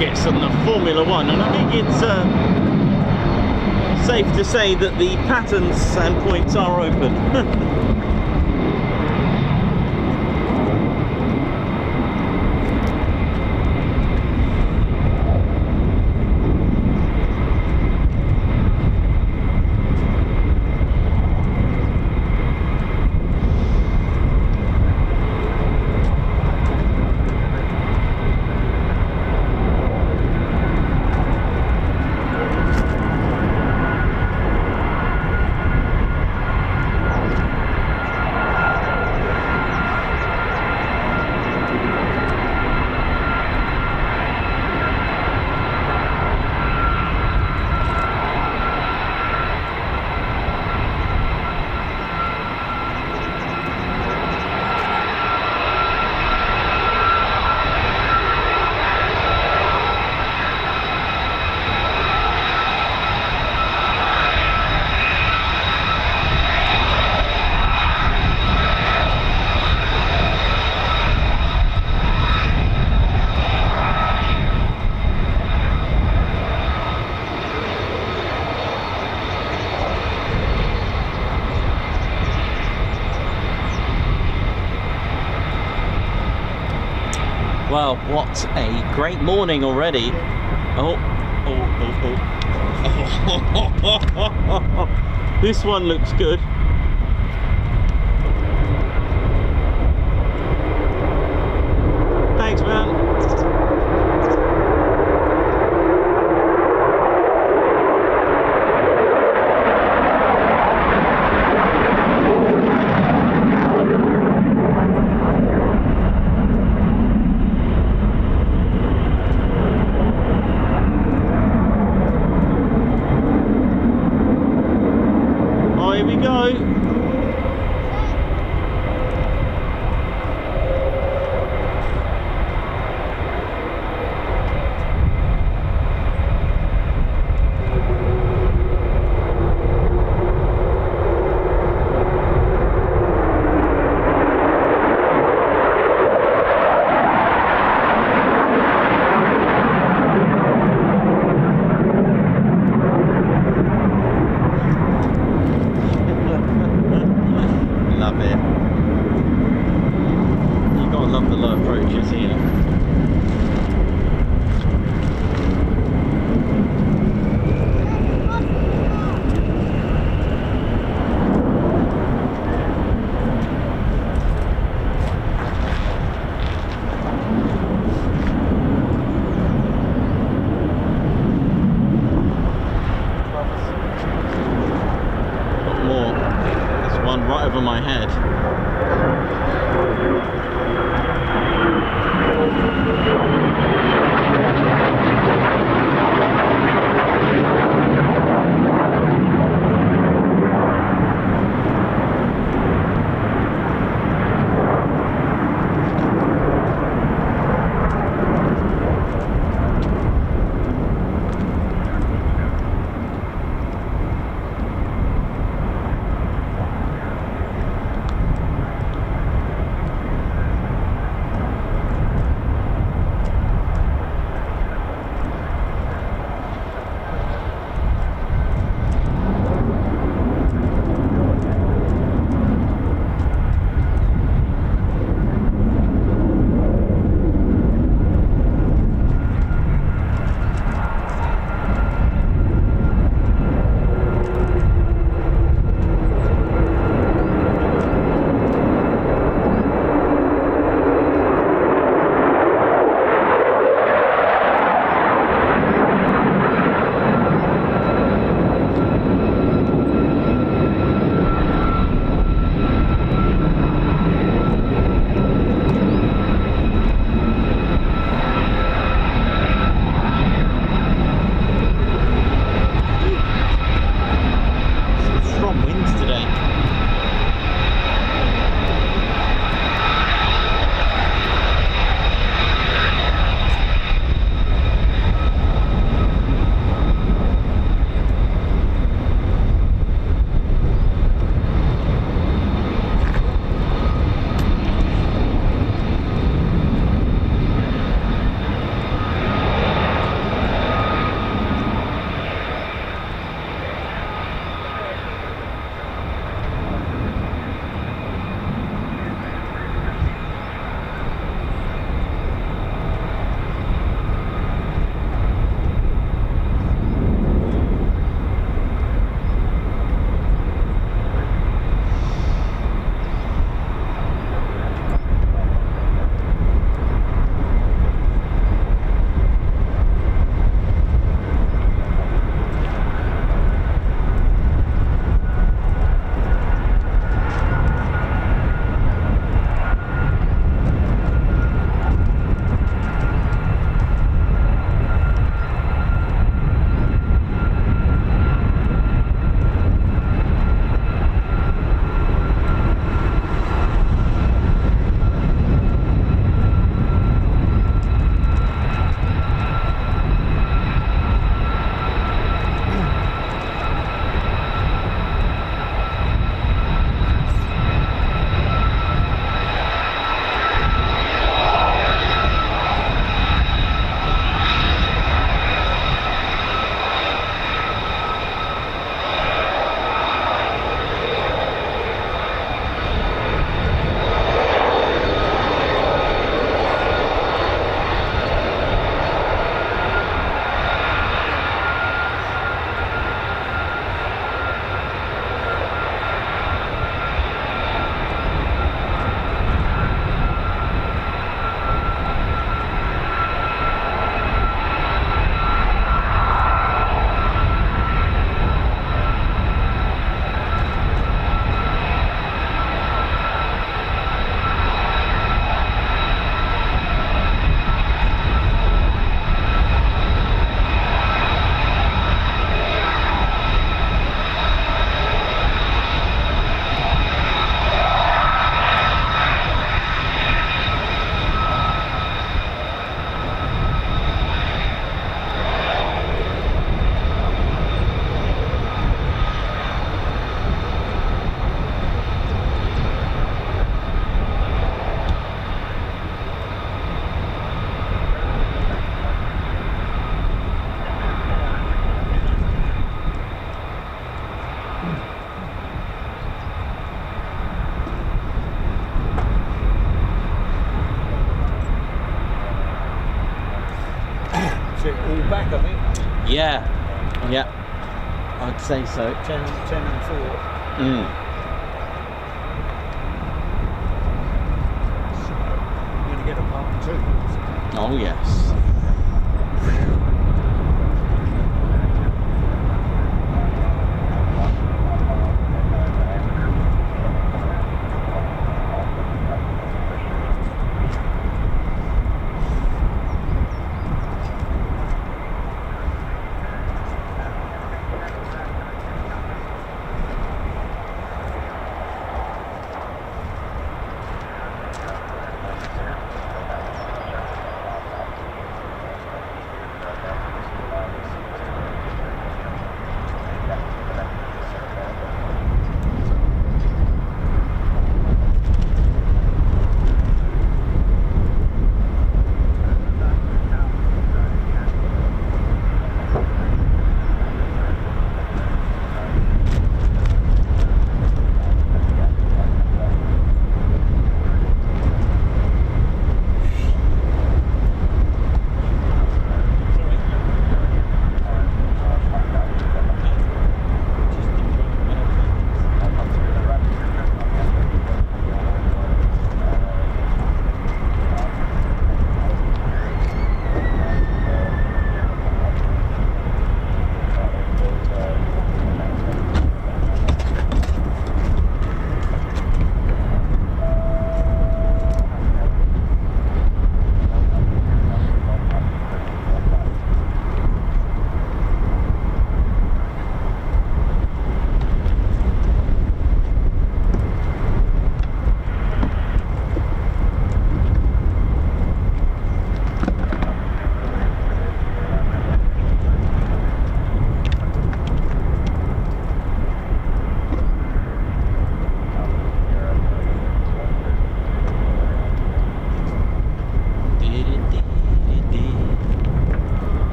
rockets and the Formula One, and I think it's safe to say that the patterns and points are open. Well, what a great morning already. Oh. This one looks good. Thanks, man. Over my head. Yeah, yeah, I'd say so. 10 and 4. Mm. You're going to get a part 2. Oh yes.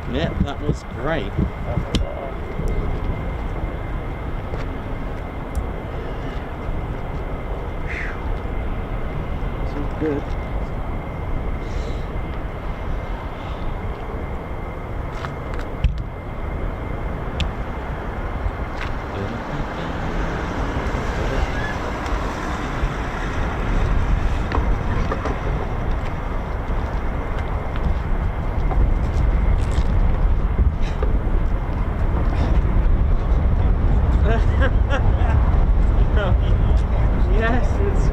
Yeah, that was great. It's all good. Yes, it's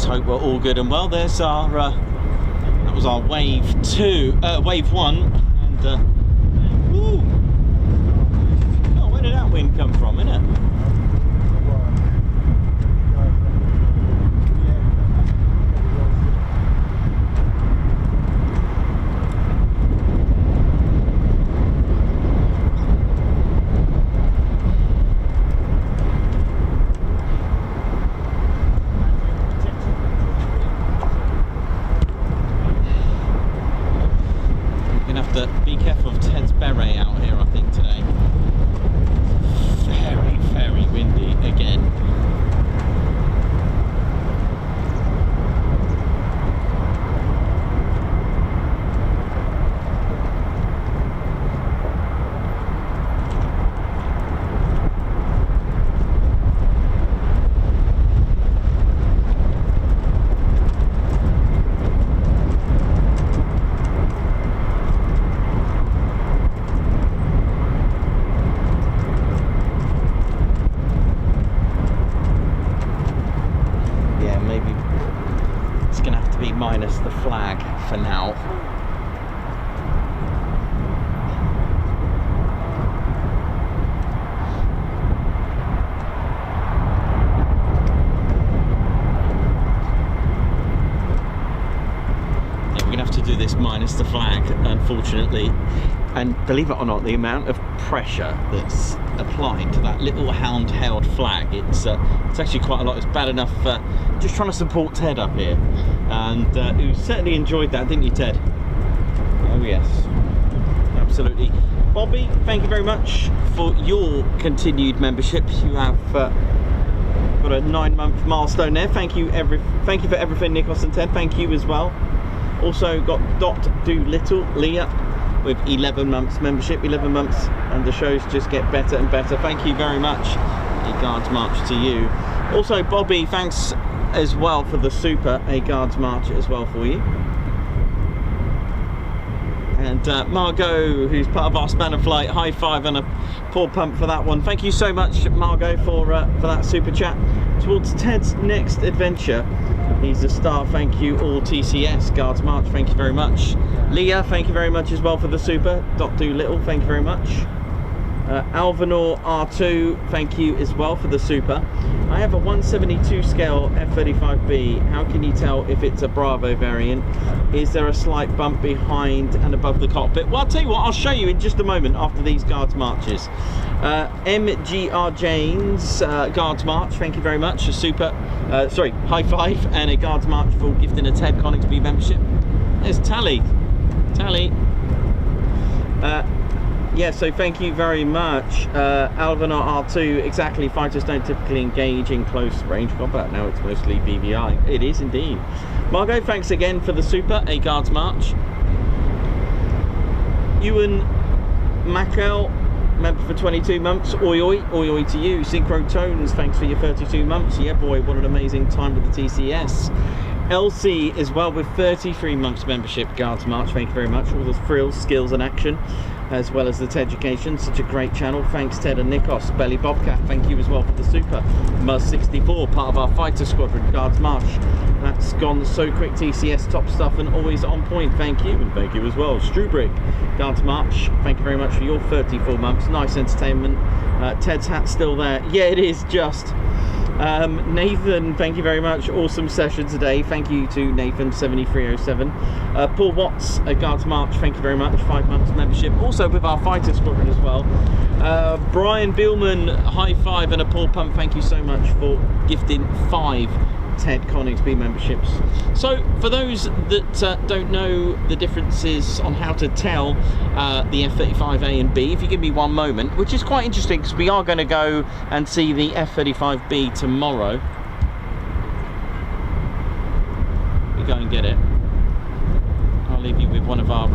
hope we're all good and well. There's our that was our wave 2, wave 1, and ooh, oh, where did that wind come from, innit? Be careful of Ted's beret out here, I think, today. Very, very windy again. unfortunately. And believe it or not, the amount of pressure that's applied to that little handheld flag, it's actually quite a lot. It's bad enough just trying to support Ted up here, and who certainly enjoyed that, didn't you, Ted? Oh yes, absolutely. Bobby, thank you very much for your continued membership. You have got a 9-month milestone there. Thank you for everything, Nikos and Ted. Thank you as well. Also got Doolittle Leah with 11 months membership. 11 months, and the shows just get better and better. Thank you very much. A Guards March to you. Also, Bobby, thanks as well for the super. A Guards March as well for you. And Margot, who's part of our Spanner Flight, high five and a paw pump for that one. Thank you so much, Margot, for that super chat. Towards Ted's next adventure, he's a star. Thank you all. TCS Guards March, thank you very much. Leah, thank you very much as well for the super. Doolittle, thank you very much. Alvanor R2, thank you as well for the super. I have a 172 scale F-35B. How can you tell if it's a Bravo variant? Is there a slight bump behind and above the cockpit? Well, I'll tell you what, I'll show you in just a moment after these Guards Marches. MGR Janes, Guards March, thank you very much. A super, sorry, high five and a Guards March for gifting a Ted Coningsby membership. There's Tally. Yeah, so thank you very much. Alvanor R2, exactly. Fighters don't typically engage in close range combat. Now it's mostly BVI. It is indeed. Margot, thanks again for the super. A Guards March. Ewan Mackel, member for 22 months. Oi oi, oi oi to you. Synchro Tones, thanks for your 32 months. Yeah, boy, what an amazing time with the TCS. Elsie as well with 33 months membership. Guards March, thank you very much. All the thrills, skills and action, as well as the Teducation. Such a great channel. Thanks, Ted and Nikos. Belly Bobcat, thank you as well for the super. Muzz64, part of our Fighter Squadron. Guards March, that's gone so quick. TCS, top stuff and always on point. Thank you, and thank you as well. Strubrick, Guards March, thank you very much for your 34 months. Nice entertainment. Ted's hat's still there. Yeah, it is just. Nathan, thank you very much. Awesome session today. Thank you to Nathan 7307. Paul Watts, a Guards March, thank you very much. 5 months membership, also with our Fighter Squadron as well. Brian Billman, high five and a paw pump. Thank you so much for gifting 5 Ted Coningsby memberships. So for those that don't know the differences on how to tell the F-35A and B, if you give me one moment, which is quite interesting because we are going to go and see the F-35B tomorrow. We go and get it. I'll leave you with one of our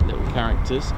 little characters.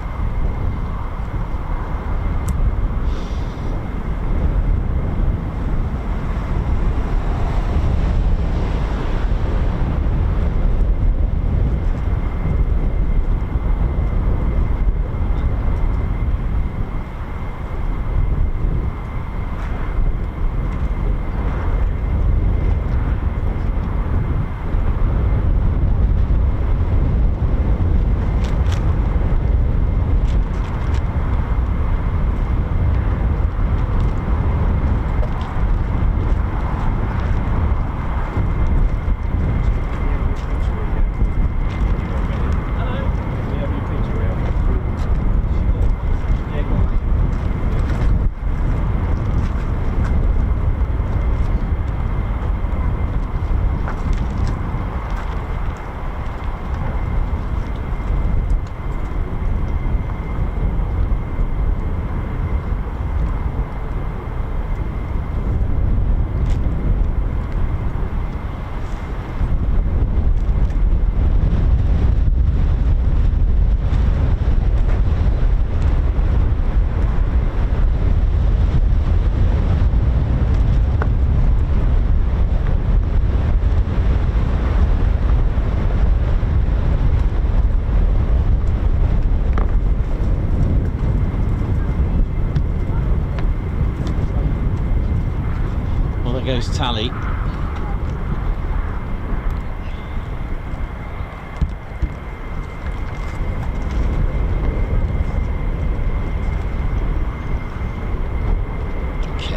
Goes Tally. Okay,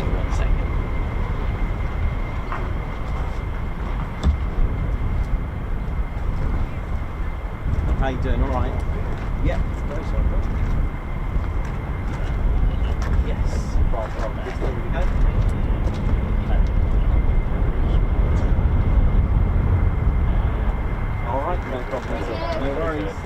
1 second. How you doing? All right. Yes. Right on there. There we go. All right, no problem. No worries.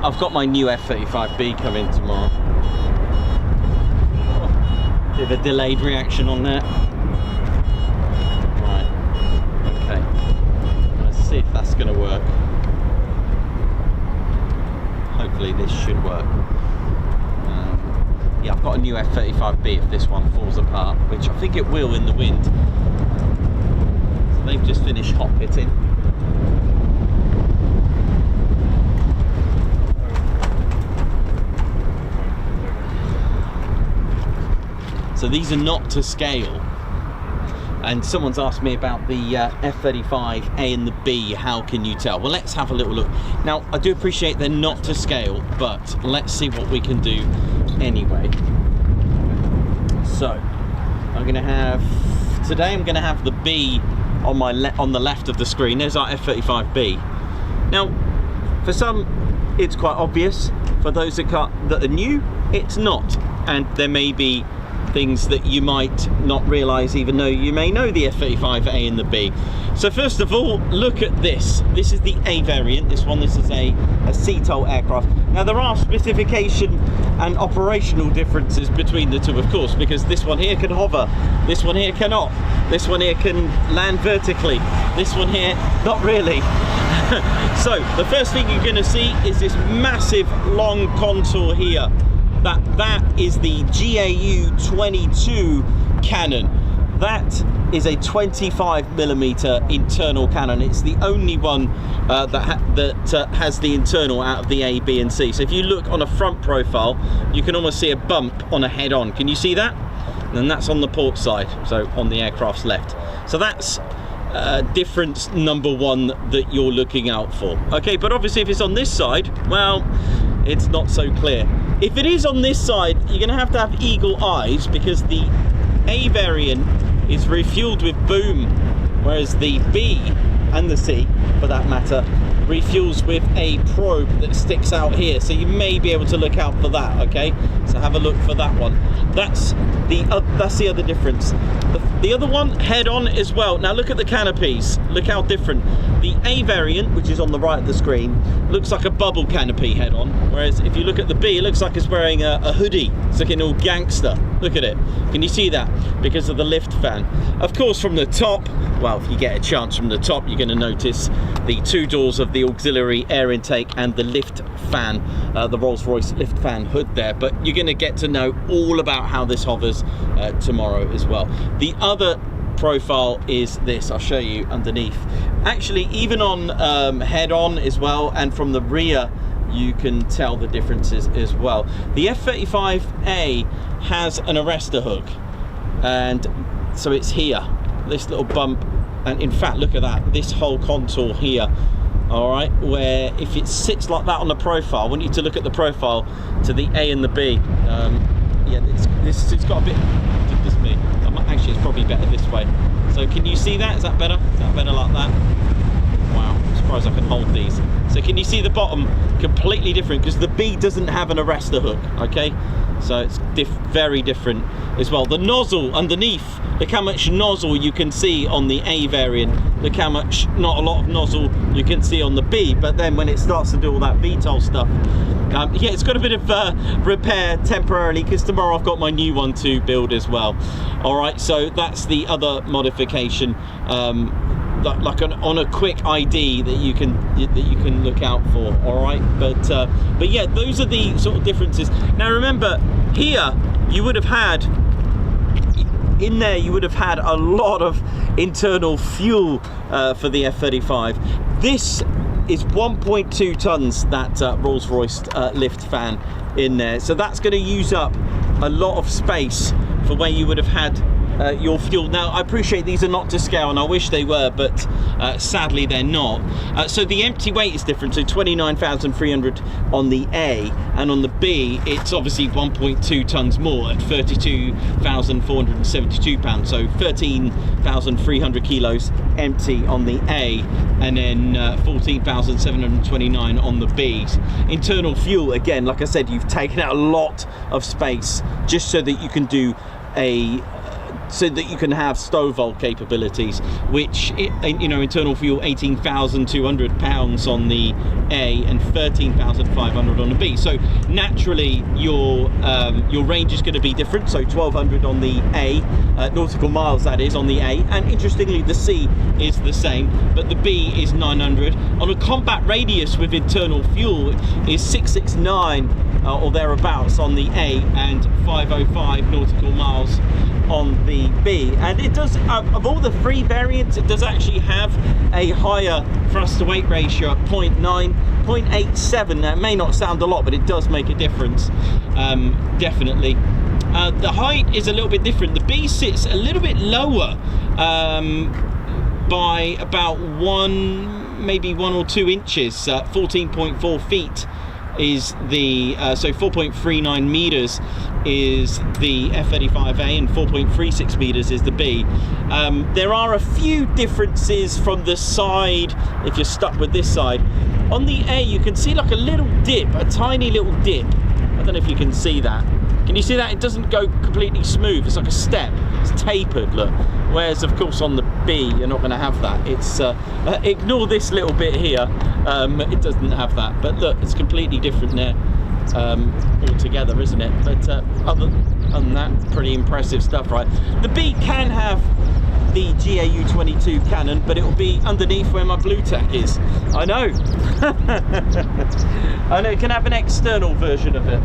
I've got my new F-35B coming tomorrow. Bit of a delayed reaction on that. Right, okay. Let's see if that's going to work. Hopefully this should work. Yeah, I've got a new F-35B if this one falls apart, which I think it will in the wind. So they've just finished hot pitting. So these are not to scale, and someone's asked me about the F-35A and the B, how can you tell? Well, let's have a little look. Now, I do appreciate they're not to scale, but let's see what we can do anyway. So, I'm going to have the B on my on the left of the screen. There's our F-35B. Now, for some, it's quite obvious. For those that are new, it's not, and there may be things that you might not realise, even though you may know the F-35A and the B. So first of all, look at this. This is the A variant. This is a CTOL aircraft. Now there are specification and operational differences between the two, of course, because this one here can hover, this one here cannot, this one here can land vertically, this one here not really. So the first thing you're going to see is this massive long contour here. That is the GAU-22 cannon. That is a 25mm internal cannon. It's the only one that has the internal out of the A, B and C. So if you look on a front profile, you can almost see a bump on a head-on. Can you see that? And that's on the port side, so on the aircraft's left. So that's difference number one that you're looking out for. Okay, but obviously if it's on this side, well, it's not so clear. If it is on this side, you're going to have eagle eyes, because the A variant is refueled with boom, whereas the B and the C, for that matter, refuels with a probe that sticks out here. So you may be able to look out for that. Okay, so have a look for that one. That's the other difference. The other one, head-on as well. Now look at the canopies. Look how different. The A variant, which is on the right of the screen, looks like a bubble canopy head-on, whereas if you look at the B, it looks like it's wearing a hoodie. It's looking all gangster. Look at it. Can you see that? Because of the lift fan. Of course, from the top, well, if you get a chance from the top, you're going to notice the two doors of the auxiliary air intake and the lift fan, the Rolls-Royce lift fan hood there. But you're going to get to know all about how this hovers tomorrow as well. The other profile is this. I'll show you underneath. Actually, even on head-on as well, and from the rear, you can tell the differences as well. The F-35A has an arrestor hook, and so it's here, this little bump, and in fact, look at that, this whole contour here. All right, where if it sits like that on the profile, I want you to look at the profile to the A and the B. Yeah, it's got a bit, goodness me, actually it's probably better this way. So can you see that? Is that better? Is that better like that? Wow, I'm surprised far as I can hold these. So can you see the bottom? Completely different, because the B doesn't have an arrestor hook, okay? So it's very different as well. The nozzle underneath, look how much nozzle you can see on the A variant. Look how much, not a lot of nozzle you can see on the B, but then when it starts to do all that VTOL stuff, yeah, it's got a bit of repair temporarily, because tomorrow I've got my new one to build as well. All right, so that's the other modification, like on a quick ID that you can look out for. All right, but yeah, those are the sort of differences. Now remember, here you would have had in there, you would have had a lot of internal fuel for the F-35. This is 1.2 tons, that Rolls-Royce lift fan in there, so that's going to use up a lot of space for where you would have had your fuel. Now I appreciate these are not to scale, and I wish they were, but sadly they're not. So the empty weight is different, so 29,300 on the A, and on the B it's obviously 1.2 tons more at 32,472 pounds, so 13,300 kilos empty on the A, and then 14,729 on the B's. Internal fuel, again, like I said, you've taken out a lot of space just so that you can do so that you can have STOVL capabilities, which, you know, internal fuel 18,200 pounds on the A and 13,500 on the B. So naturally your range is going to be different. So 1,200 on the A, nautical miles that is on the A, and interestingly the C is the same, but the B is 900. On a combat radius with internal fuel is 669 or thereabouts on the A, and 505 nautical miles on the B. And it does, of all the three variants, it does actually have a higher thrust to weight ratio at 0.87. Now it may not sound a lot, but it does make a difference, definitely. The height is a little bit different. The B sits a little bit lower by about maybe 1 or 2 inches. 14.4 feet is the so 4.39 meters is the F-35A, and 4.36 meters is the B. There are a few differences from the side. If you're stuck with this side, on the A you can see like a little dip, a tiny little dip. I don't know if you can see that. Can you see that? It doesn't go completely smooth. It's like a step. It's tapered, look. Whereas, of course, on the B, you're not going to have that. It's ignore this little bit here. It doesn't have that. But look, it's completely different there altogether, isn't it? But other than that, pretty impressive stuff, right? The B can have the GAU-22 cannon, but it will be underneath where my blue tack is. I know. I know. It can have an external version of it.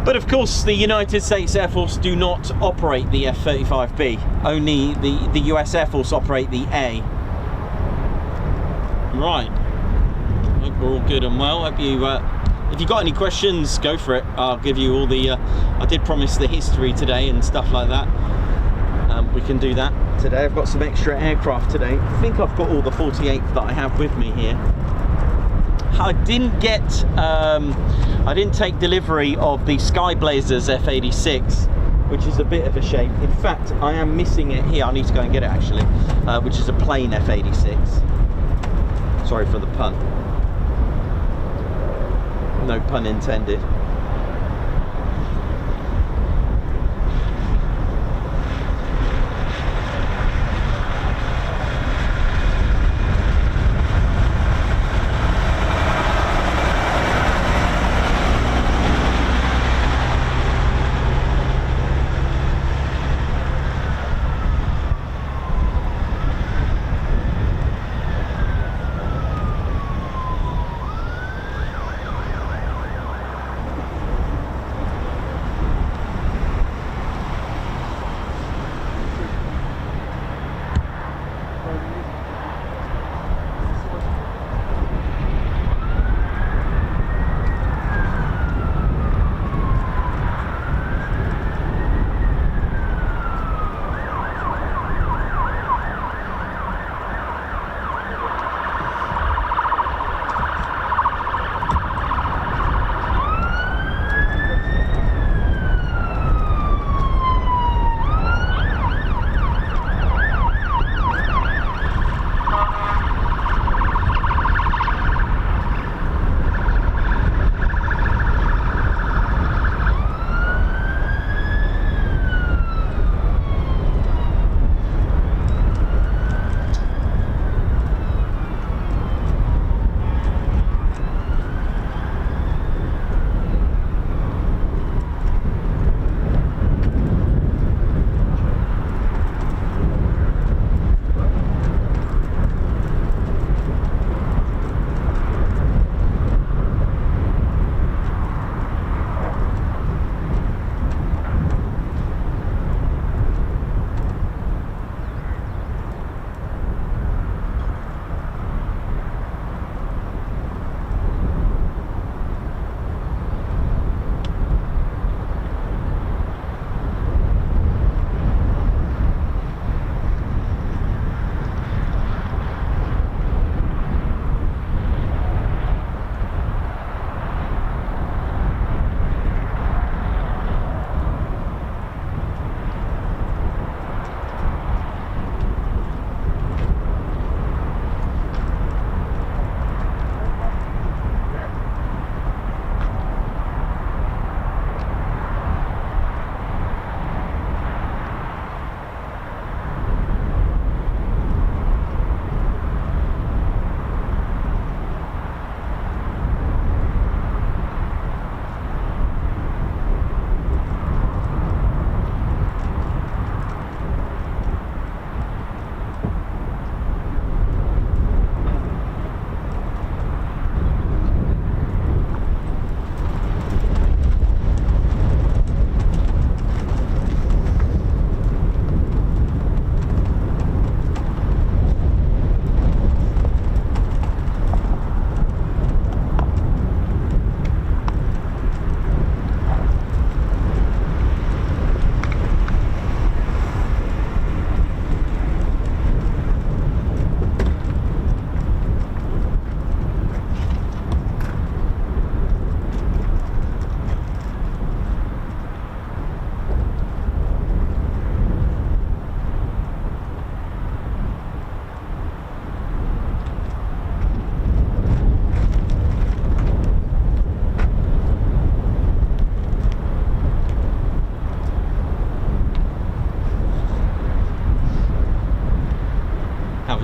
But of course, the United States Air Force do not operate the F-35B. Only the US Air Force operate the A. Right. Hope we're all good and well. Hope you, if you got any questions, go for it. I'll give you all the. I did promise the history today and stuff like that. We can do that today. I've got some extra aircraft today. I think I've got all the 48 that I have with me here. I didn't get. I didn't take delivery of the Skyblazers F-86, which is a bit of a shame. In fact, I am missing it here. I need to go and get it actually, which is a plain F-86. Sorry for the pun. No pun intended.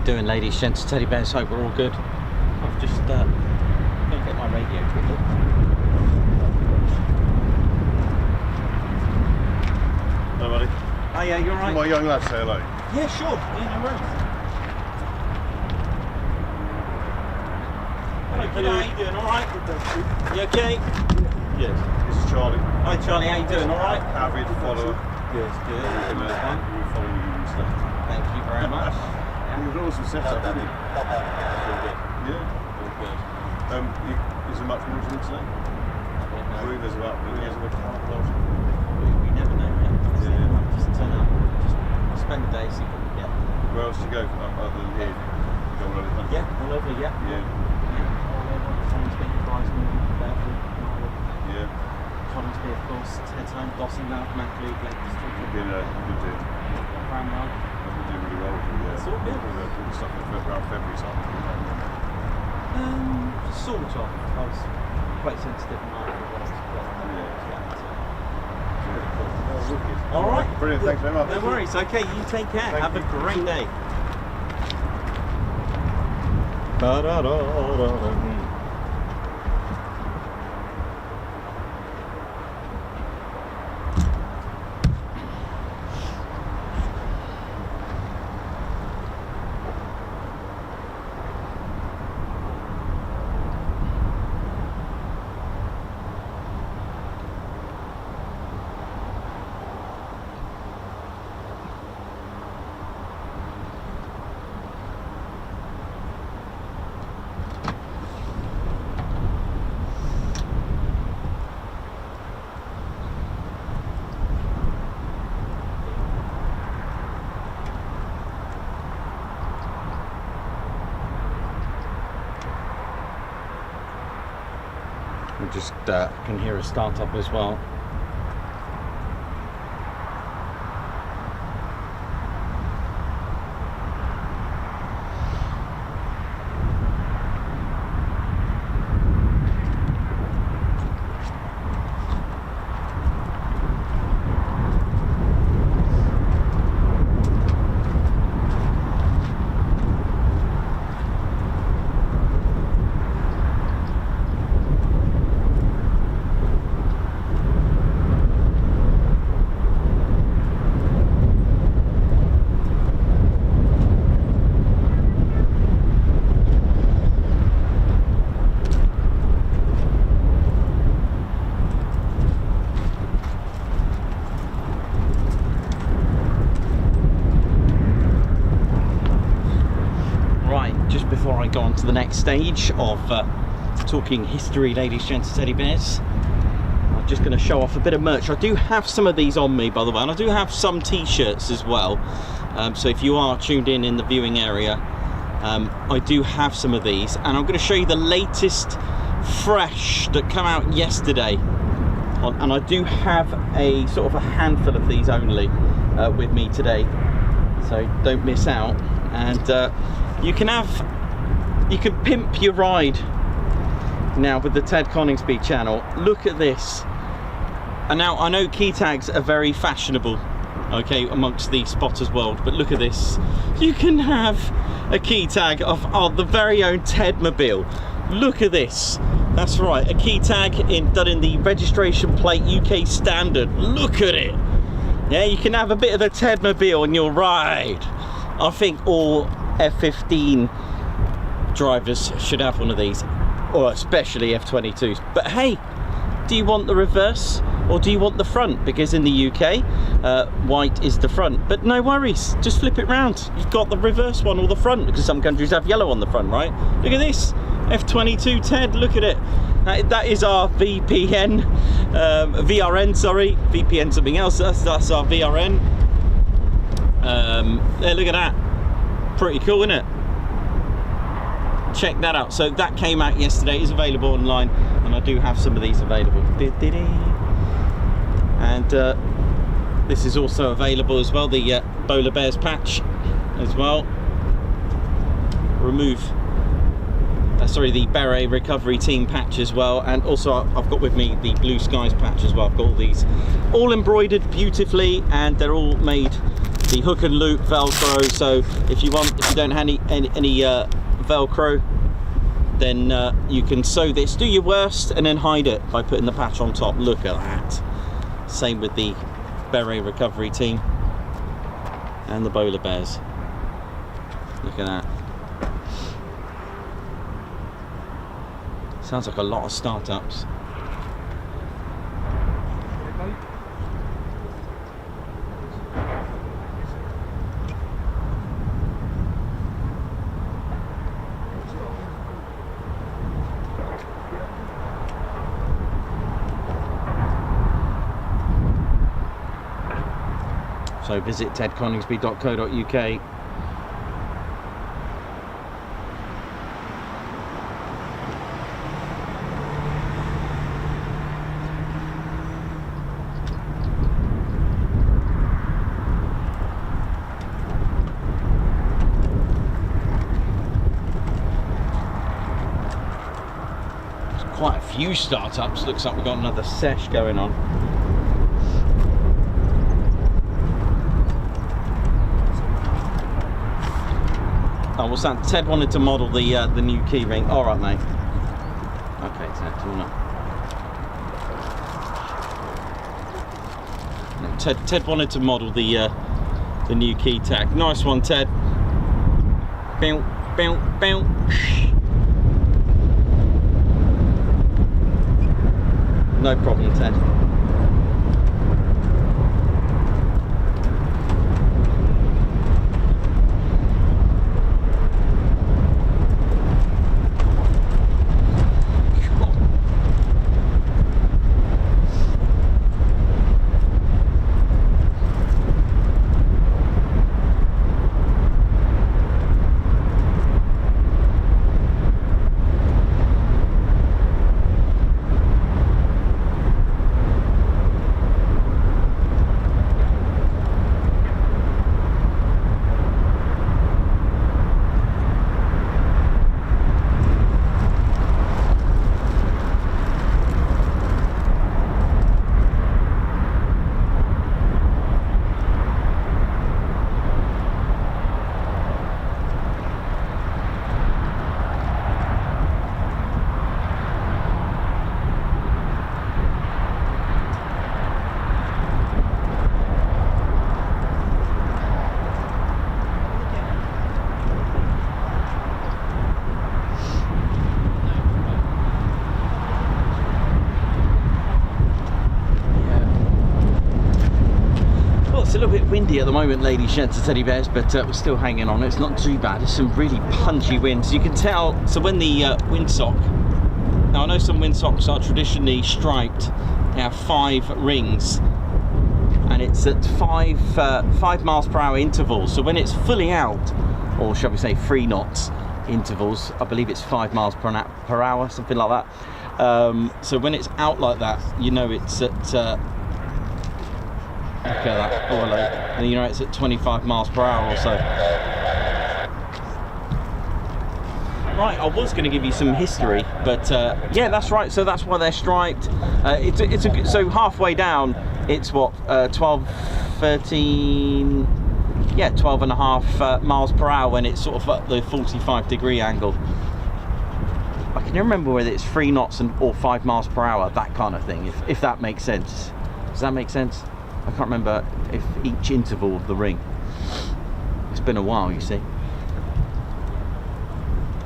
we doing, ladies, gents, teddy bears? Hope we're all good. I've just going to get my radio quickly. Hello, buddy. Oh yeah, you're right. My young lad say hello. Yeah, sure. Yeah, no worries. Hello, kiddo. How you doing? All right? You okay? Yes. This is Charlie. Hi, Charlie. How you doing? All right? Avid follower. Good. Good. We're following you and stuff. Thank you very much. It was awesome setup, wasn't it? Yeah. All good. Is there much more to say? There's about millions of accounts. We never know yet. Yeah. Just turn up. Just spend the day, see what we get. Where else do you go other than here? You go all over the country? Yeah, all over. Yeah. Yeah. All over. Coningsby, Brighton, Valkyries, Yeah. Coningsby, of course. Ted Home, Bossing Mount, Macleod, Lake District. You've been doing Cranwell. really well. Yeah. It's all good. All the stuff around February time. Sort of. I was quite sensitive and mindful when I was All right. Brilliant. Thanks very much. No worries. Okay, you take care. Thank Have you. a great day. We just can hear a start up as well. Before I go on to the next stage of talking history, ladies, gents, teddy bears, I'm just going to show off a bit of merch. I do have some of these on me, by the way, and I do have some t-shirts as well. So if you are tuned in the viewing area, I do have some of these, and I'm going to show you the latest fresh that came out yesterday. And I do have a sort of a handful of these only with me today, so don't miss out. And you can pimp your ride now with the Ted Coningsby channel. Look at this. And now I know key tags are very fashionable, okay, amongst the spotters world, but look at this. You can have a key tag of the very own Tedmobile. Look at this. That's right, a key tag done in the registration plate UK standard. Look at it. Yeah, you can have a bit of a Tedmobile on your ride. I think all F-15 drivers should have one of these, or especially F-22s. But hey, do you want the reverse or do you want the front? Because in the UK, white is the front. But no worries, just flip it round. You've got the reverse one or the front, because some countries have yellow on the front, right? Look at this, F-22 Ted, look at it. That is our VPN, VRN, sorry. VPN something else, that's our VRN. There, look at that. Pretty cool, isn't it? Check that out. So that came out yesterday, is available online, and I do have some of these available. And this is also available as well, the Bowler Bears patch as well. The Beret Recovery Team patch as well, and also I've got with me the Blue Skies patch as well. I've got all these all embroidered beautifully, and they're all made the hook and loop Velcro. So if you don't have any Velcro, then you can sew this, do your worst, and then hide it by putting the patch on top. Look at that. Same with the beret recovery team and the Bowler Bears. Look at that. Sounds like a lot of startups. So visit tedconingsby.co.uk. There's quite a few startups. Looks like we've got another sesh going on. Oh, what's that? Ted wanted to model the new key ring. All right, mate. Okay, Ted. No, Ted wanted to model the new key tag. Nice one, Ted. Bow, bow, bow. No problem, Ted. It's a little bit windy at the moment, ladies, gents and teddy bears, but we're still hanging on. It's not too bad. There's some really punchy winds. You can tell. So when the windsock, now I know some windsocks are traditionally striped. They have 5 rings, and it's at 5 miles per hour intervals. So when it's fully out, or shall we say 3 knots intervals, I believe it's 5 miles per hour, something like that. So when it's out like that, you know it's at look at that correlate, and you know it's at 25 miles per hour or so. Right, I was going to give you some history, but yeah, that's right. So that's why they're striped. So halfway down, it's what 12, 13, yeah, 12 and a half miles per hour when it's sort of at the 45-degree angle. I can remember whether it's 3 knots or 5 miles per hour, that kind of thing. If that makes sense. Does that make sense? I can't remember if each interval of the ring. It's been a while, you see.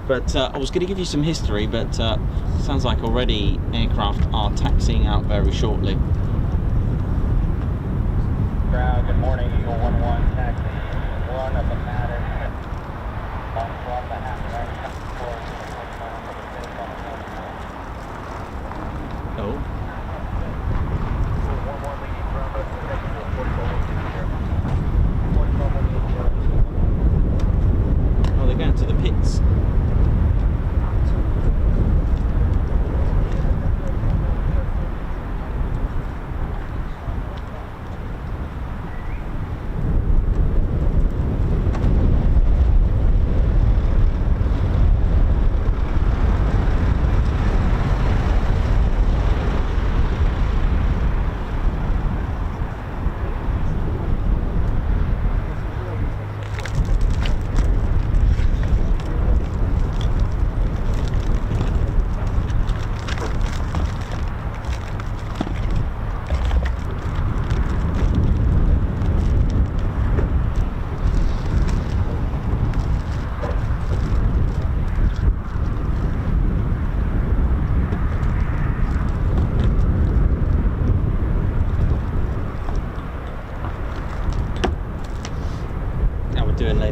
But I was going to give you some history, but sounds like already aircraft are taxiing out very shortly. Good morning, Eagle 1-1, taxi 1 of the pattern. On the half Oh. Oh, they're going to the pits.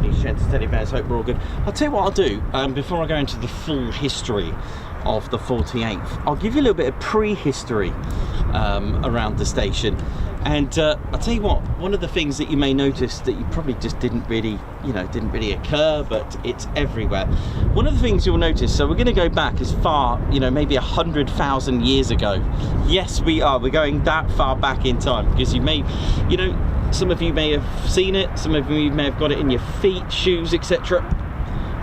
ladies, gents, teddy bears. Hope we're all good. I'll tell you what I'll do before I go into the full history of the 48th. I'll give you a little bit of prehistory around the station. And I'll tell you what, one of the things that you may notice that you probably just didn't really occur, but it's everywhere. One of the things you'll notice, so we're going to go back as far, maybe 100,000 years ago. Yes, we are. We're going that far back in time because you may, some of you may have seen it, some of you may have got it in your feet, shoes, etc.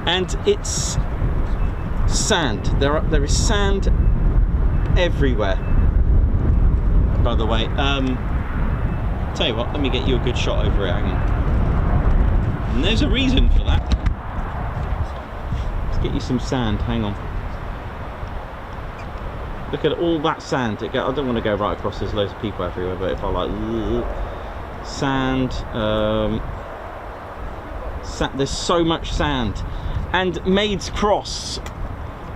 And it's sand. There is sand everywhere. By the way, tell you what, let me get you a good shot over it. Hang on. And there's a reason for that. Let's get you some sand. Hang on. Look at all that sand. I don't want to go right across. There's loads of people everywhere. But if I like sand, there's so much sand. And Maid's Cross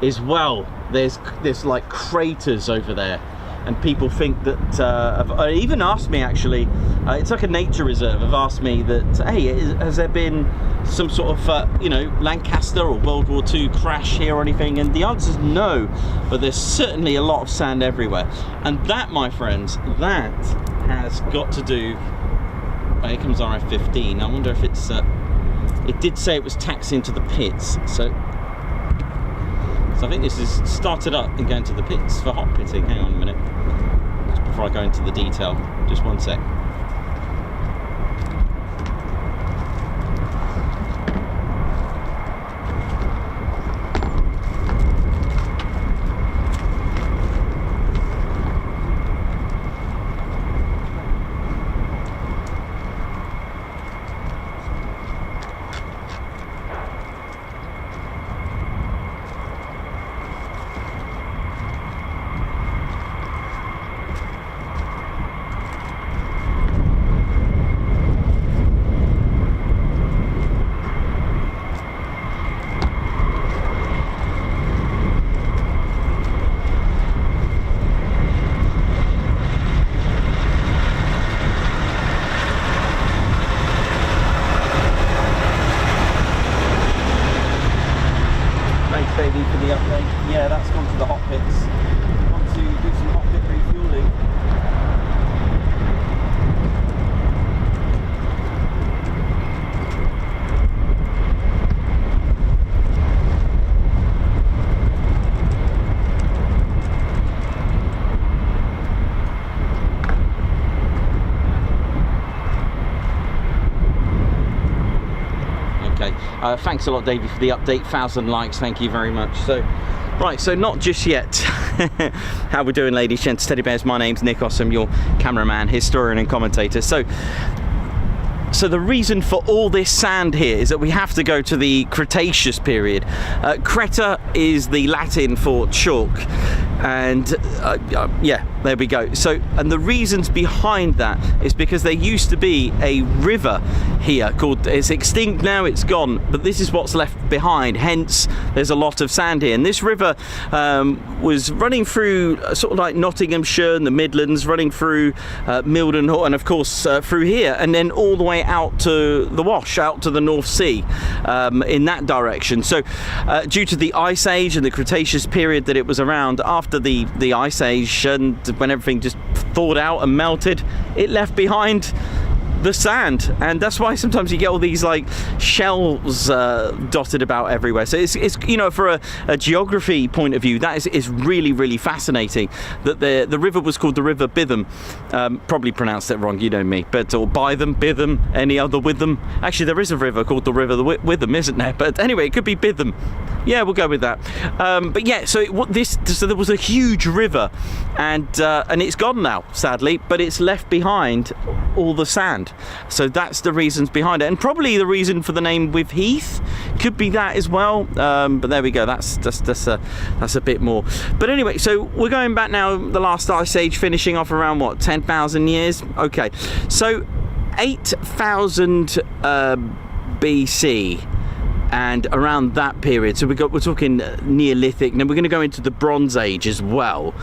as well. There's like craters over there. And people think that, even asked me actually, it's like a nature reserve, have asked me that, hey, has there been some sort of, Lancaster or World War II crash here or anything? And the answer is no, but there's certainly a lot of sand everywhere. And that, my friends, that has got to do, here comes RF-15. I wonder if it's, it did say it was taxiing to the pits, so I think this is started up and going to the pits for hot pitting. Hang on a minute, just before I go into the detail, just one sec. Baby for the update. Yeah, that's gone to the hot pits. Want to do some hot pit refueling. Thanks a lot, Davey, for the update. 1,000 likes, thank you very much. So, right, so not just yet. How we doing, ladies, gents, teddy bears? My name's Nick Ossum, your cameraman, historian and commentator. So the reason for all this sand here is that we have to go to the Cretaceous period. Creta is the Latin for chalk, and yeah, there we go. So, and the reasons behind that is because there used to be a river here called, it's extinct now, it's gone, but this is what's left behind, hence there's a lot of sand here. And this river was running through sort of like Nottinghamshire and the Midlands, running through Mildenhall, and of course through here, and then all the way out to the Wash, out to the North Sea, in that direction. So due to the Ice Age and the Cretaceous period that it was around, after the Ice Age, and when everything just thawed out and melted, it left behind the sand, and that's why sometimes you get all these like shells dotted about everywhere. So it's for a geography point of view, that is really, really fascinating that the river was called the River Bitham. Probably pronounced it wrong, you know me, but or Bytham, Bitham, any other Witham. Actually, there is a river called the River Witham, isn't there? But anyway, it could be Bitham. Yeah, we'll go with that. But yeah, so there was a huge river, and it's gone now, sadly, but it's left behind all the sand. So that's the reasons behind it, and probably the reason for the name with Heath could be that as well. But there we go. That's a bit more. But anyway, so we're going back now. The last Ice Age finishing off around what, 10,000 years? Okay, so 8,000 BC. and around that period, so we're talking Neolithic, and then we're going to go into the Bronze Age as well.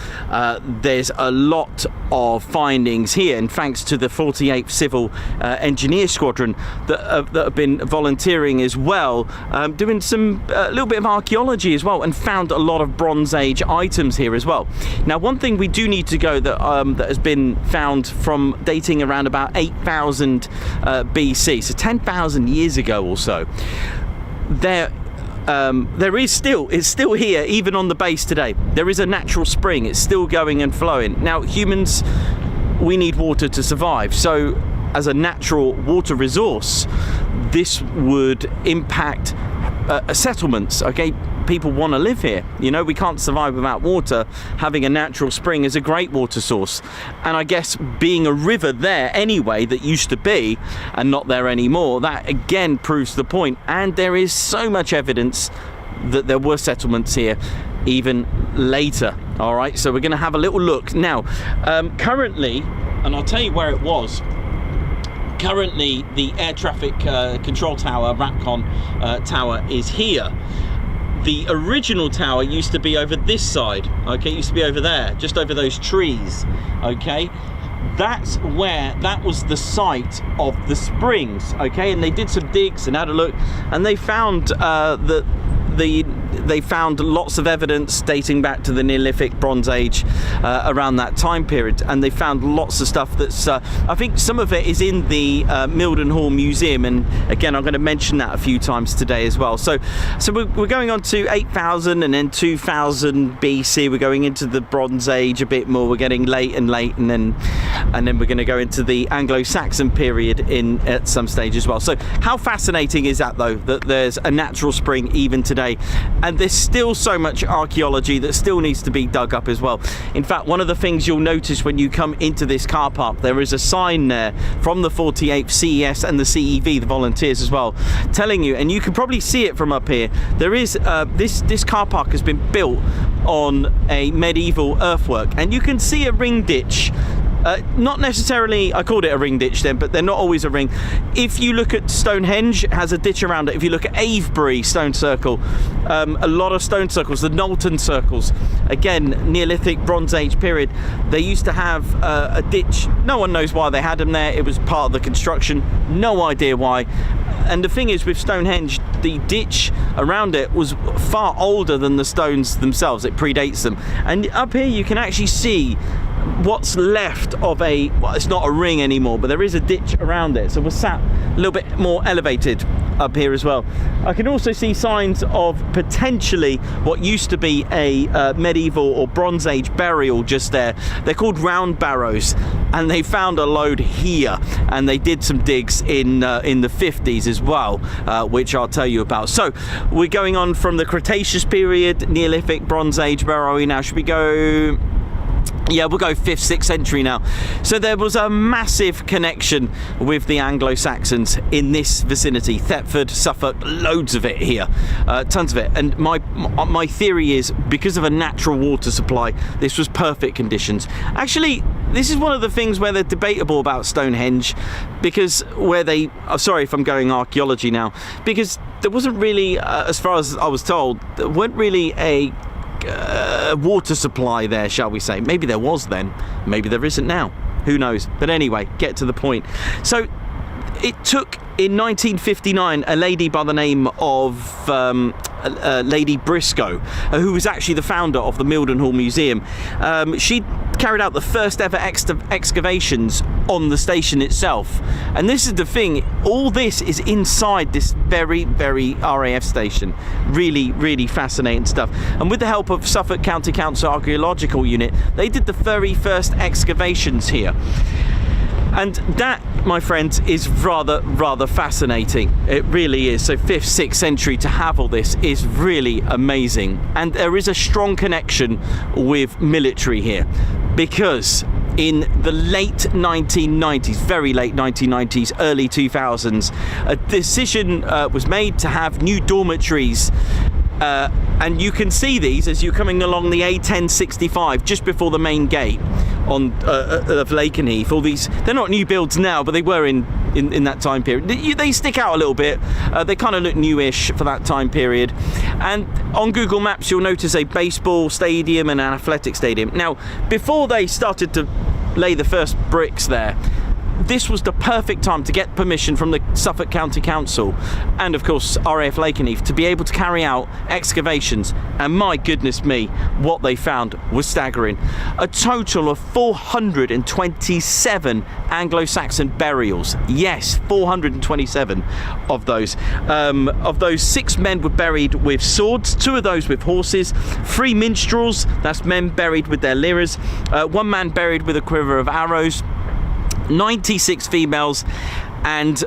There's a lot of findings here, and thanks to the 48th Civil Engineer Squadron that have been volunteering as well, doing some little bit of archaeology as well, and found a lot of Bronze Age items here as well. Now, one thing we do need to go that has been found from dating around about 8,000 BC, so 10,000 years ago or so. There is still, it's still here even on the base today. There is a natural spring, it's still going and flowing. Now, humans, we need water to survive, so as a natural water resource, this would impact settlements. Okay, people want to live here, you know, we can't survive without water. Having a natural spring is a great water source, and I guess being a river there anyway that used to be and not there anymore, that again proves the point. And there is so much evidence that there were settlements here even later. All right, so we're going to have a little look now. Currently, and I'll tell you where it was. Currently, the air traffic control tower, RAPCON tower, is here. The original tower used to be over this side, okay? It used to be over there, just over those trees, okay? That's where, that was the site of the springs, okay? And they did some digs and had a look, and they found they found lots of evidence dating back to the Neolithic, Bronze Age, around that time period, and they found lots of stuff that's I think some of it is in the Mildenhall Museum, and again I'm going to mention that a few times today as well. So we're going on to 8,000 and then 2000 BC. We're going into the Bronze Age a bit more. We're getting late, and then we're going to go into the Anglo-Saxon period at some stage as well. So how fascinating is that, though, that there's a natural spring even today, and there's still so much archaeology that still needs to be dug up as well. In fact, one of the things you'll notice when you come into this car park, there is a sign there from the 48th CES and the CEV, the volunteers as well, telling you, and you can probably see it from up here, there is this car park has been built on a medieval earthwork, and you can see a ring ditch. Not necessarily, I called it a ring ditch then, but they're not always a ring. If you look at Stonehenge, it has a ditch around it. If you look at Avebury Stone Circle, a lot of stone circles, the Knowlton circles, again, Neolithic, Bronze Age period, they used to have a ditch. No one knows why they had them there. It was part of the construction, no idea why. And the thing is, with Stonehenge, the ditch around it was far older than the stones themselves. It predates them. And up here you can actually see what's left of a, well, it's not a ring anymore, but there is a ditch around it. So we're sat a little bit more elevated up here as well. I can also see signs of potentially what used to be a medieval or Bronze Age burial just there. They're called round barrows, and they found a load here, and they did some digs in the 50s as well, which I'll tell you about. So we're going on from the Cretaceous period, Neolithic, Bronze Age, where are we now? Should we go? Yeah, we'll go 5th, 6th century now. So there was a massive connection with the Anglo-Saxons in this vicinity. Thetford, Suffolk, loads of it here, tons of it. And my theory is, because of a natural water supply, this was perfect conditions. Actually, this is one of the things where they're debatable about Stonehenge, because where they, oh, sorry if I'm going archaeology now, because there wasn't really, as far as I was told, there weren't really a water supply there, shall we say. Maybe there was then, maybe there isn't now, who knows. But anyway, get to the point. So it took, in 1959, a lady by the name of Lady Briscoe, who was actually the founder of the Mildenhall Museum. She carried out the first ever excavations on the station itself, and this is the thing, all this is inside this very, very RAF station. Really, really fascinating stuff. And with the help of Suffolk County Council Archaeological Unit, they did the very first excavations here. And that, my friends, is rather fascinating. It really is. So 5th, 6th century, to have all this is really amazing. And there is a strong connection with military here, because in the late 1990s, very late 1990s, early 2000s, a decision was made to have new dormitories. And you can see these as you're coming along the A1065 just before the main gate. of Lakenheath. All these, they're not new builds now, but they were in that time period. They stick out a little bit. They kind of look newish for that time period. And on Google Maps, you'll notice a baseball stadium and an athletic stadium. Now, before they started to lay the first bricks there, this was the perfect time to get permission from the Suffolk County Council and of course RAF Lakenheath to be able to carry out excavations, and my goodness me, what they found was staggering. A total of 427 Anglo-Saxon burials. Yes, 427 of those. Of those, 6 men were buried with swords, 2 of those with horses, 3 minstrels, that's men buried with their lyres, 1 man buried with a quiver of arrows, 96 females, and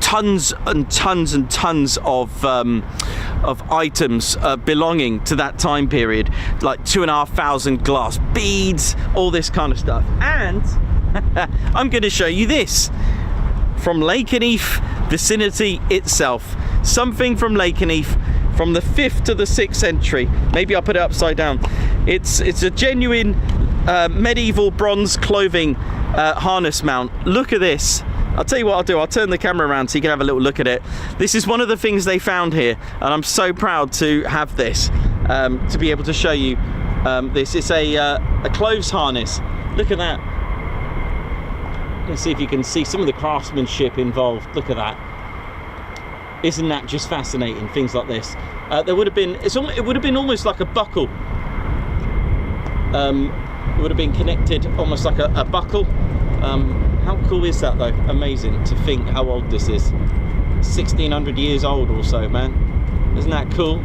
tons and tons and tons of items belonging to that time period, like 2,500 glass beads, all this kind of stuff. And I'm going to show you this from Lakenheath vicinity itself. Something from Lakenheath from the 5th to the 6th century. Maybe I'll put it upside down. It's a genuine medieval bronze clothing harness mount. Look at this. I'll tell you what I'll do. I'll turn the camera around so you can have a little look at it. This is one of the things they found here, and I'm so proud to have this, to be able to show you this. It's a clothes harness. Look at that. Let's see if you can see some of the craftsmanship involved. Look at that. Isn't that just fascinating? Things like this. There would have been. It would have been almost like a buckle. It would have been connected almost like a buckle. How cool is that though? Amazing to think how old this is. 1600 years old or so, man. Isn't that cool?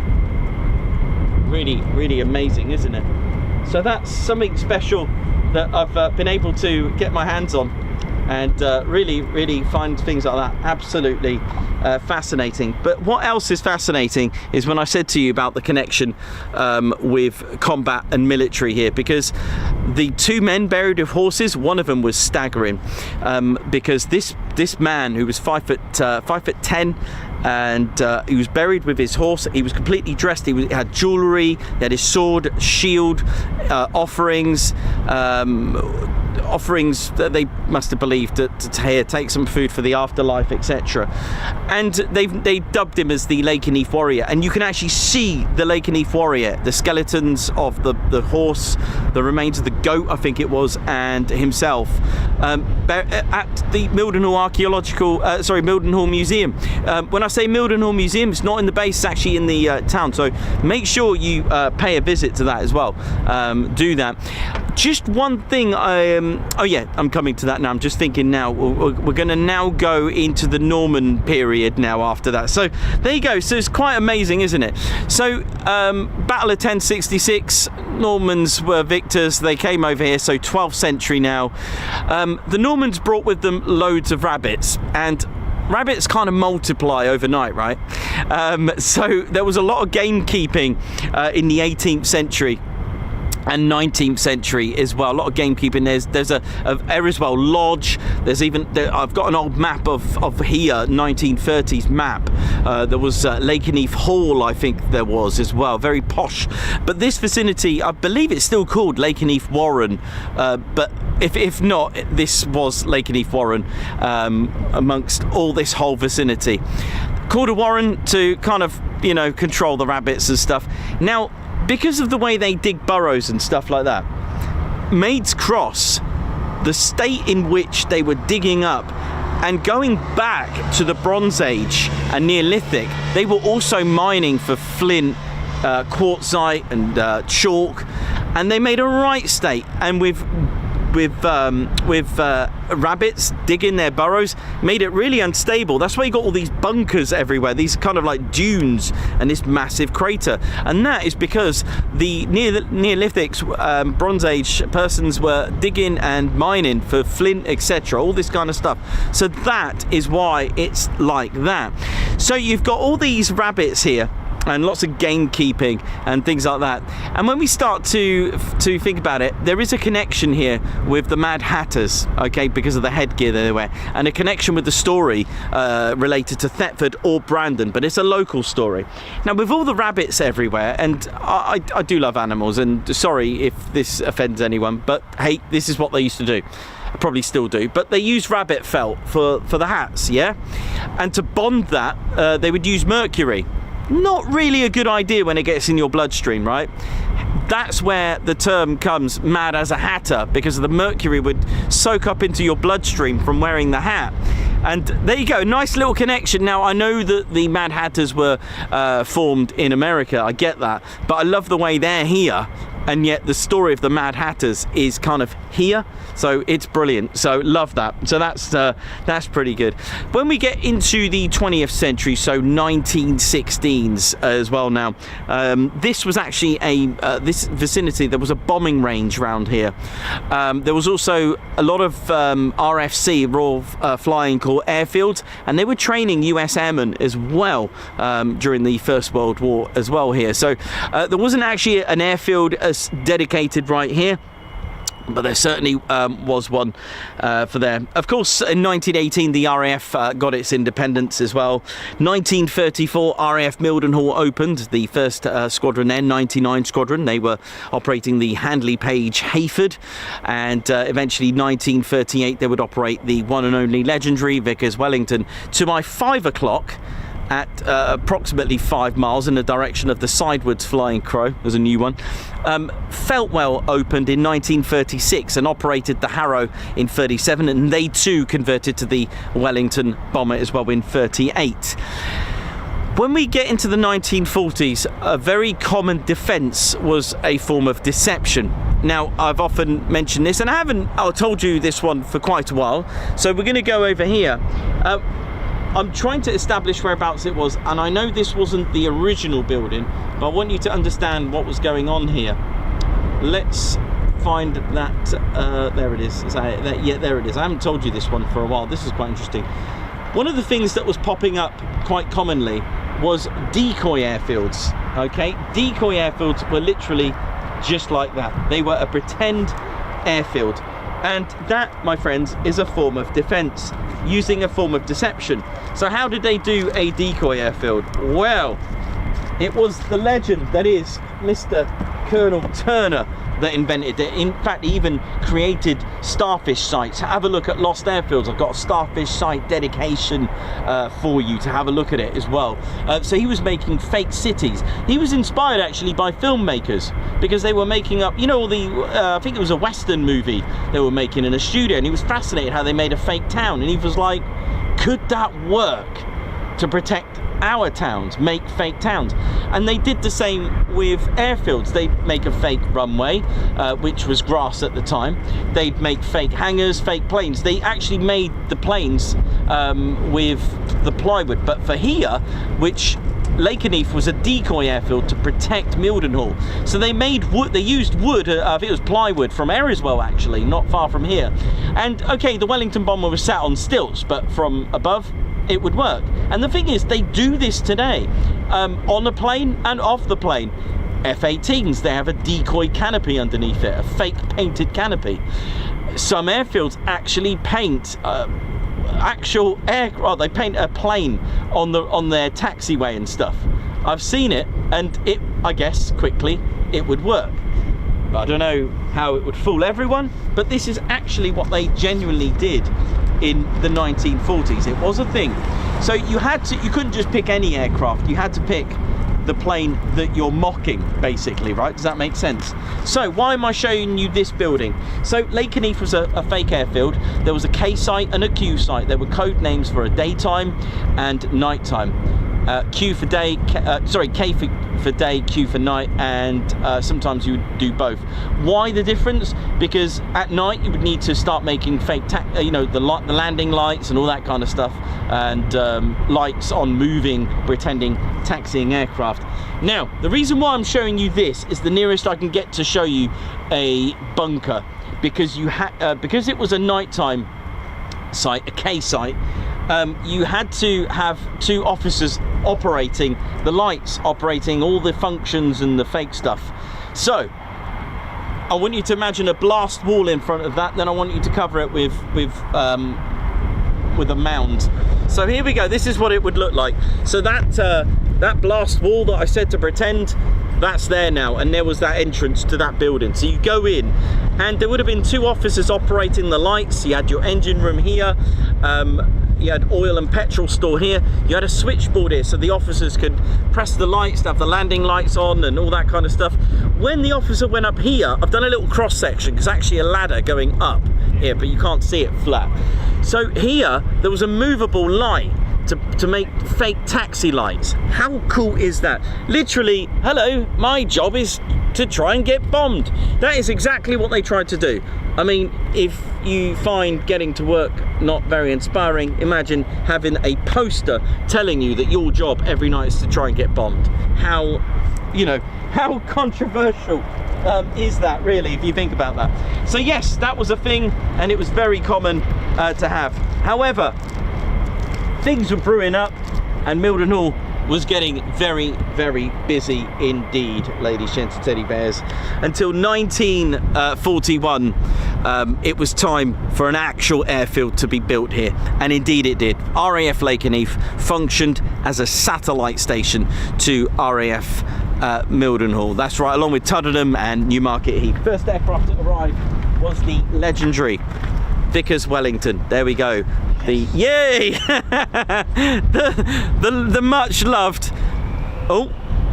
Really, really amazing, isn't it? So that's something special that I've been able to get my hands on, and really, really find things like that absolutely fascinating. But what else is fascinating is when I said to you about the connection with combat and military here, because the 2 men buried with horses, one of them was staggering, because this man who was 5'10", and he was buried with his horse. He was completely dressed. He had jewellery, he had his sword, shield, offerings that they must have believed to here, take some food for the afterlife, etc. And they dubbed him as the Lakenheath warrior, and you can actually see the Lakenheath warrior, the skeletons of the horse, the remains of the goat, I think it was, and himself at the Mildenhall Mildenhall Museum. When I say Mildenhall Museum, it's not in the base, it's actually in the town, so make sure you pay a visit to that as well. Do that. Just one thing, oh yeah, I'm coming to that now. I'm just thinking now, we're going to now go into the Norman period now after that. So there you go. So it's quite amazing, isn't it? So Battle of 1066, Normans were victors. They came over here, so 12th century now. The Normans brought with them loads of rabbits, and rabbits kind of multiply overnight, right? So there was a lot of game keeping in the 18th century and 19th century as well. A lot of gamekeeping. There's a Eriswell Lodge. There's even I've got an old map of here, 1930s map. There was Lakenheath Hall, I think there was as well, very posh. But this vicinity, I believe it's still called Lakenheath Warren, but if not, this was Lakenheath Warren amongst all this whole vicinity. Called a warren to kind of, control the rabbits and stuff. Now, because of the way they dig burrows and stuff like that, Maids Cross, the state in which they were digging up and going back to the Bronze Age and Neolithic, they were also mining for flint, quartzite and chalk, and they made a right state. And with rabbits digging their burrows, made it really unstable. That's why you got all these bunkers everywhere, these kind of like dunes and this massive crater. And that is because the Neolithics, Bronze Age persons were digging and mining for flint, etc., all this kind of stuff. So that is why it's like that. So you've got all these rabbits here and lots of gamekeeping and things like that. And when we start to think about it, there is a connection here with the Mad Hatters, okay, because of the headgear they wear, and a connection with the story related to Thetford or Brandon, but it's a local story. Now, with all the rabbits everywhere, and I do love animals, and sorry if this offends anyone, but hey, this is what they used to do. I probably still do, but they use rabbit felt for the hats, yeah? And to bond that, they would use mercury. Not really a good idea when it gets in your bloodstream, right? That's where the term comes, mad as a hatter, because the mercury would soak up into your bloodstream from wearing the hat. And there you go, nice little connection. Now, I know that the Mad Hatters were formed in America, I get that, but I love the way they're here, and yet the story of the Mad Hatters is kind of here, so it's brilliant. So love that. So that's pretty good. When we get into the 20th century, so 1916s as well. Now, this was actually this vicinity. There was a bombing range around here. There was also a lot of RFC, Royal Flying Corps airfields, and they were training US airmen as well during the First World War as well here. So there wasn't actually an airfield as dedicated right here, but there certainly was one for there. Of course, in 1918, the RAF got its independence as well. 1934, RAF Mildenhall opened, the first squadron then, 99 Squadron. They were operating the Handley Page Hayford, and eventually 1938, they would operate the one and only legendary Vickers Wellington to my 5 o'clock at approximately 5 miles in the direction of the Sidewards Flying Crow. There's a new one. Feltwell opened in 1936 and operated the Harrow in 37, and they too converted to the Wellington bomber as well in 38. When we get into the 1940s, a very common defence was a form of deception. Now, I've often mentioned this, and I told you this one for quite a while, so we're going to go over here. I'm trying to establish whereabouts it was, and I know this wasn't the original building, but I want you to understand what was going on here. Let's find that. There it is. Yeah, there it is. I haven't told you this one for a while. This is quite interesting. One of the things that was popping up quite commonly was decoy airfields. Okay, decoy airfields were literally just like that. They were a pretend airfield. And that, my friends, is a form of defence, using a form of deception. So how did they do a decoy airfield? Well, it was the legend that is Mr. Colonel Turner that invented it. In fact, he even created starfish sites. Have a look at lost airfields. I've got a starfish site dedication for you to have a look at it as well. So he was making fake cities. He was inspired actually by filmmakers, because they were making up, you know, I think it was a Western movie they were making in a studio, and he was fascinated how they made a fake town, and he was like, could that work to protect our towns, make fake towns? And they did the same with airfields. They'd make a fake runway, which was grass at the time. They'd make fake hangars, fake planes. They actually made the planes with the plywood. But for here, which Lakenheath was a decoy airfield to protect Mildenhall. So they made wood, they used wood, I think it was plywood from Eriswell actually, not far from here. And okay, the Wellington bomber was sat on stilts, but from above, it would work. And the thing is, they do this today on a plane and off the plane. F-18s, they have a decoy canopy underneath it, a fake painted canopy. Some airfields actually paint actual aircraft. They paint a plane on their taxiway and stuff. I've seen it, and it, I guess, quickly it would work. But I don't know how it would fool everyone, but this is actually what they genuinely did in the 1940s. It was a thing. So you couldn't just pick any aircraft, you had to pick the plane that you're mocking, basically, right? Does that make sense? So why am I showing you this building? So Lakenheath was a fake airfield. There was a K site and a Q site. There were code names for a daytime and nighttime. Q for day, K for day, Q for night, and sometimes you would do both. Why the difference? Because at night you would need to start making fake, the landing lights and all that kind of stuff, and lights on moving, pretending taxiing aircraft. Now, the reason why I'm showing you this is the nearest I can get to show you a bunker, because because it was a nighttime site, a K site. You had to have 2 officers operating, the lights operating, all the functions and the fake stuff. So I want you to imagine a blast wall in front of that, then I want you to cover it with a mound. So here we go, this is what it would look like. So that blast wall that I said to pretend, that's there now, and there was that entrance to that building. So you go in, and there would have been 2 officers operating the lights. You had your engine room here, you had oil and petrol store here, you had a switchboard here so the officers could press the lights, have the landing lights on and all that kind of stuff. When the officer went up here, I've done a little cross section because actually a ladder going up here, but you can't see it flat. So here there was a movable light to make fake taxi lights. How cool is that? Literally, hello, my job is to try and get bombed. That is exactly what they tried to do. I mean, if you find getting to work not very inspiring, imagine having a poster telling you that your job every night is to try and get bombed. How, you know, how controversial is that really, if you think about that? So yes, that was a thing, and it was very common to have. However, things were brewing up, and Mildenhall was getting very, very busy indeed, ladies, gents and teddy bears, until 1941. It was time for an actual airfield to be built here, and indeed it did. RAF Lakenheath functioned as a satellite station to RAF Mildenhall. That's right, along with Tuddenham and Newmarket Heath. First aircraft that arrived was the legendary Vickers Wellington. There we go. The yay! the much loved. Oh,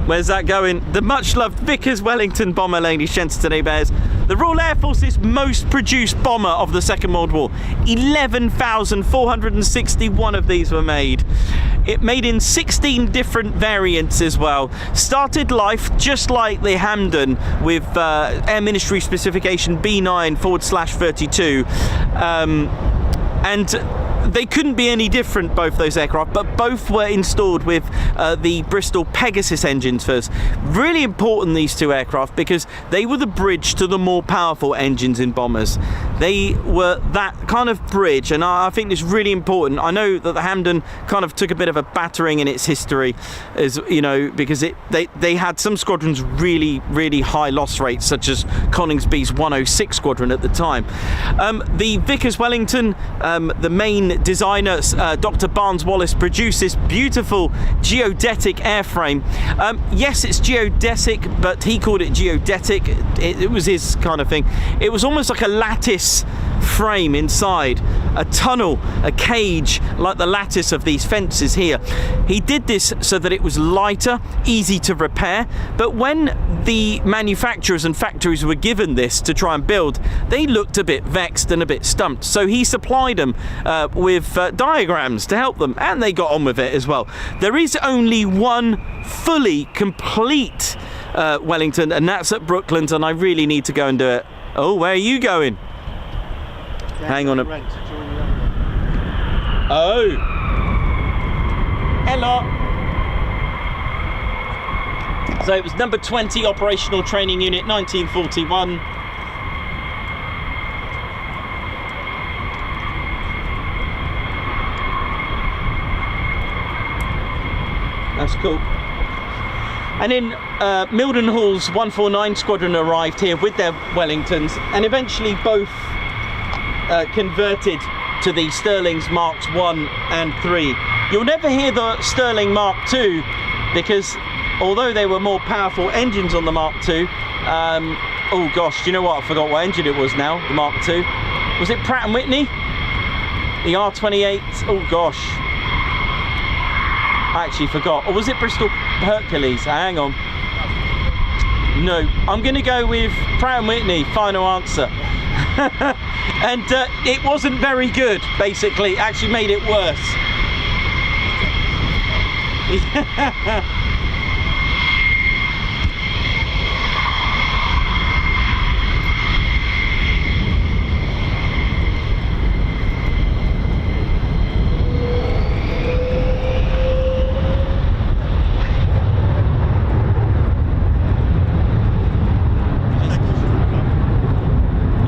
where's that going? The much loved Vickers Wellington bomber, ladies, gents, today bears. The Royal Air Force's most produced bomber of the Second World War. 11,461 of these were made. It made in 16 different variants as well. Started life just like the Hampden with Air Ministry specification B9/32. And they couldn't be any different, both those aircraft, but both were installed with the Bristol Pegasus engines first. Really important, these 2 aircraft, because they were the bridge to the more powerful engines in bombers. They were that kind of bridge, and I think it's really important. I know that the Hampden kind of took a bit of a battering in its history, as you know, because they had some squadrons really, really high loss rates, such as Coningsby's 106 squadron at the time. The Vickers Wellington, the main designer, Dr. Barnes Wallace, produced this beautiful geodetic airframe. Yes, it's geodesic, but he called it geodetic. It was his kind of thing. It was almost like a lattice frame inside, a tunnel, a cage, like the lattice of these fences here. He did this so that it was lighter, easy to repair, but when the manufacturers and factories were given this to try and build, they looked a bit vexed and a bit stumped. So he supplied them with diagrams to help them, and they got on with it as well. There is only one fully complete Wellington, and that's at Brooklands, and I really need to go and do it. Oh, where are you going? Hang on a... Oh! Hello! So it was number 20 Operational Training Unit, 1941. That's cool. And then Mildenhall's 149 Squadron arrived here with their Wellingtons, and eventually both converted to the Sterling's Marks 1 and 3. You'll never hear the Sterling Mark 2 because although they were more powerful engines on the Mark 2, oh gosh, do you know what? I forgot what engine it was now, the Mark 2. Was it Pratt & Whitney? The R28? Oh gosh. I actually forgot. Or was it Bristol Hercules? Hang on. No, I'm going to go with Pratt & Whitney, final answer. And it wasn't very good, basically. It actually made it worse.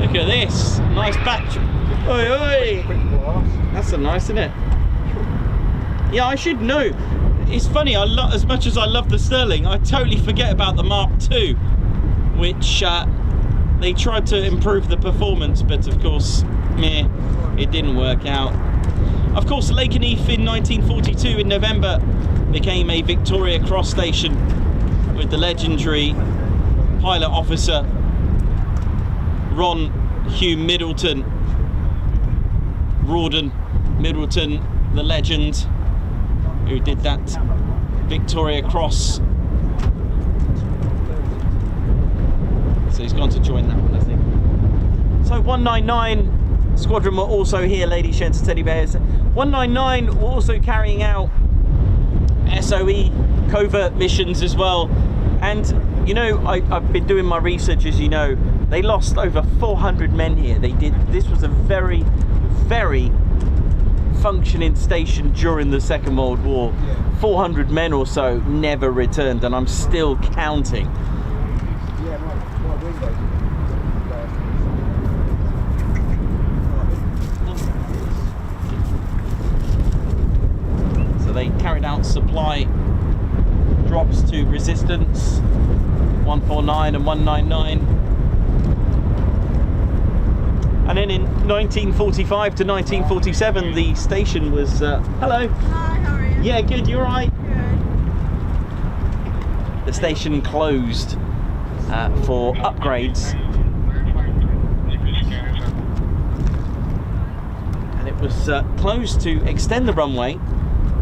Look at this, nice battery. Oi, oi. That's so nice, isn't it? Yeah, I should know. it's funny, as much as I love the Sterling, I totally forget about the Mark II, which they tried to improve the performance, but of course, meh, it didn't work out. Of course, Lakenheath in 1942 in November became a Victoria Cross station with the legendary pilot officer Hugh Middleton, Rawdon Middleton, the legend, who did that Victoria Cross. So he's gone to join that one, I think. So 199 Squadron were also here, ladies, gents, teddy bears. 199 were also carrying out SOE covert missions as well. And you know, I've been doing my research, as you know. They lost over 400 men here. This was a very, very functioning station during the Second World War. 400 men or so never returned, and I'm still counting. So they carried out supply drops to resistance 149 and 199. And then in 1945 to 1947, the station was... hello. Hi, how are you? Yeah, good, you alright? Good. The station closed for upgrades. And it was closed to extend the runway,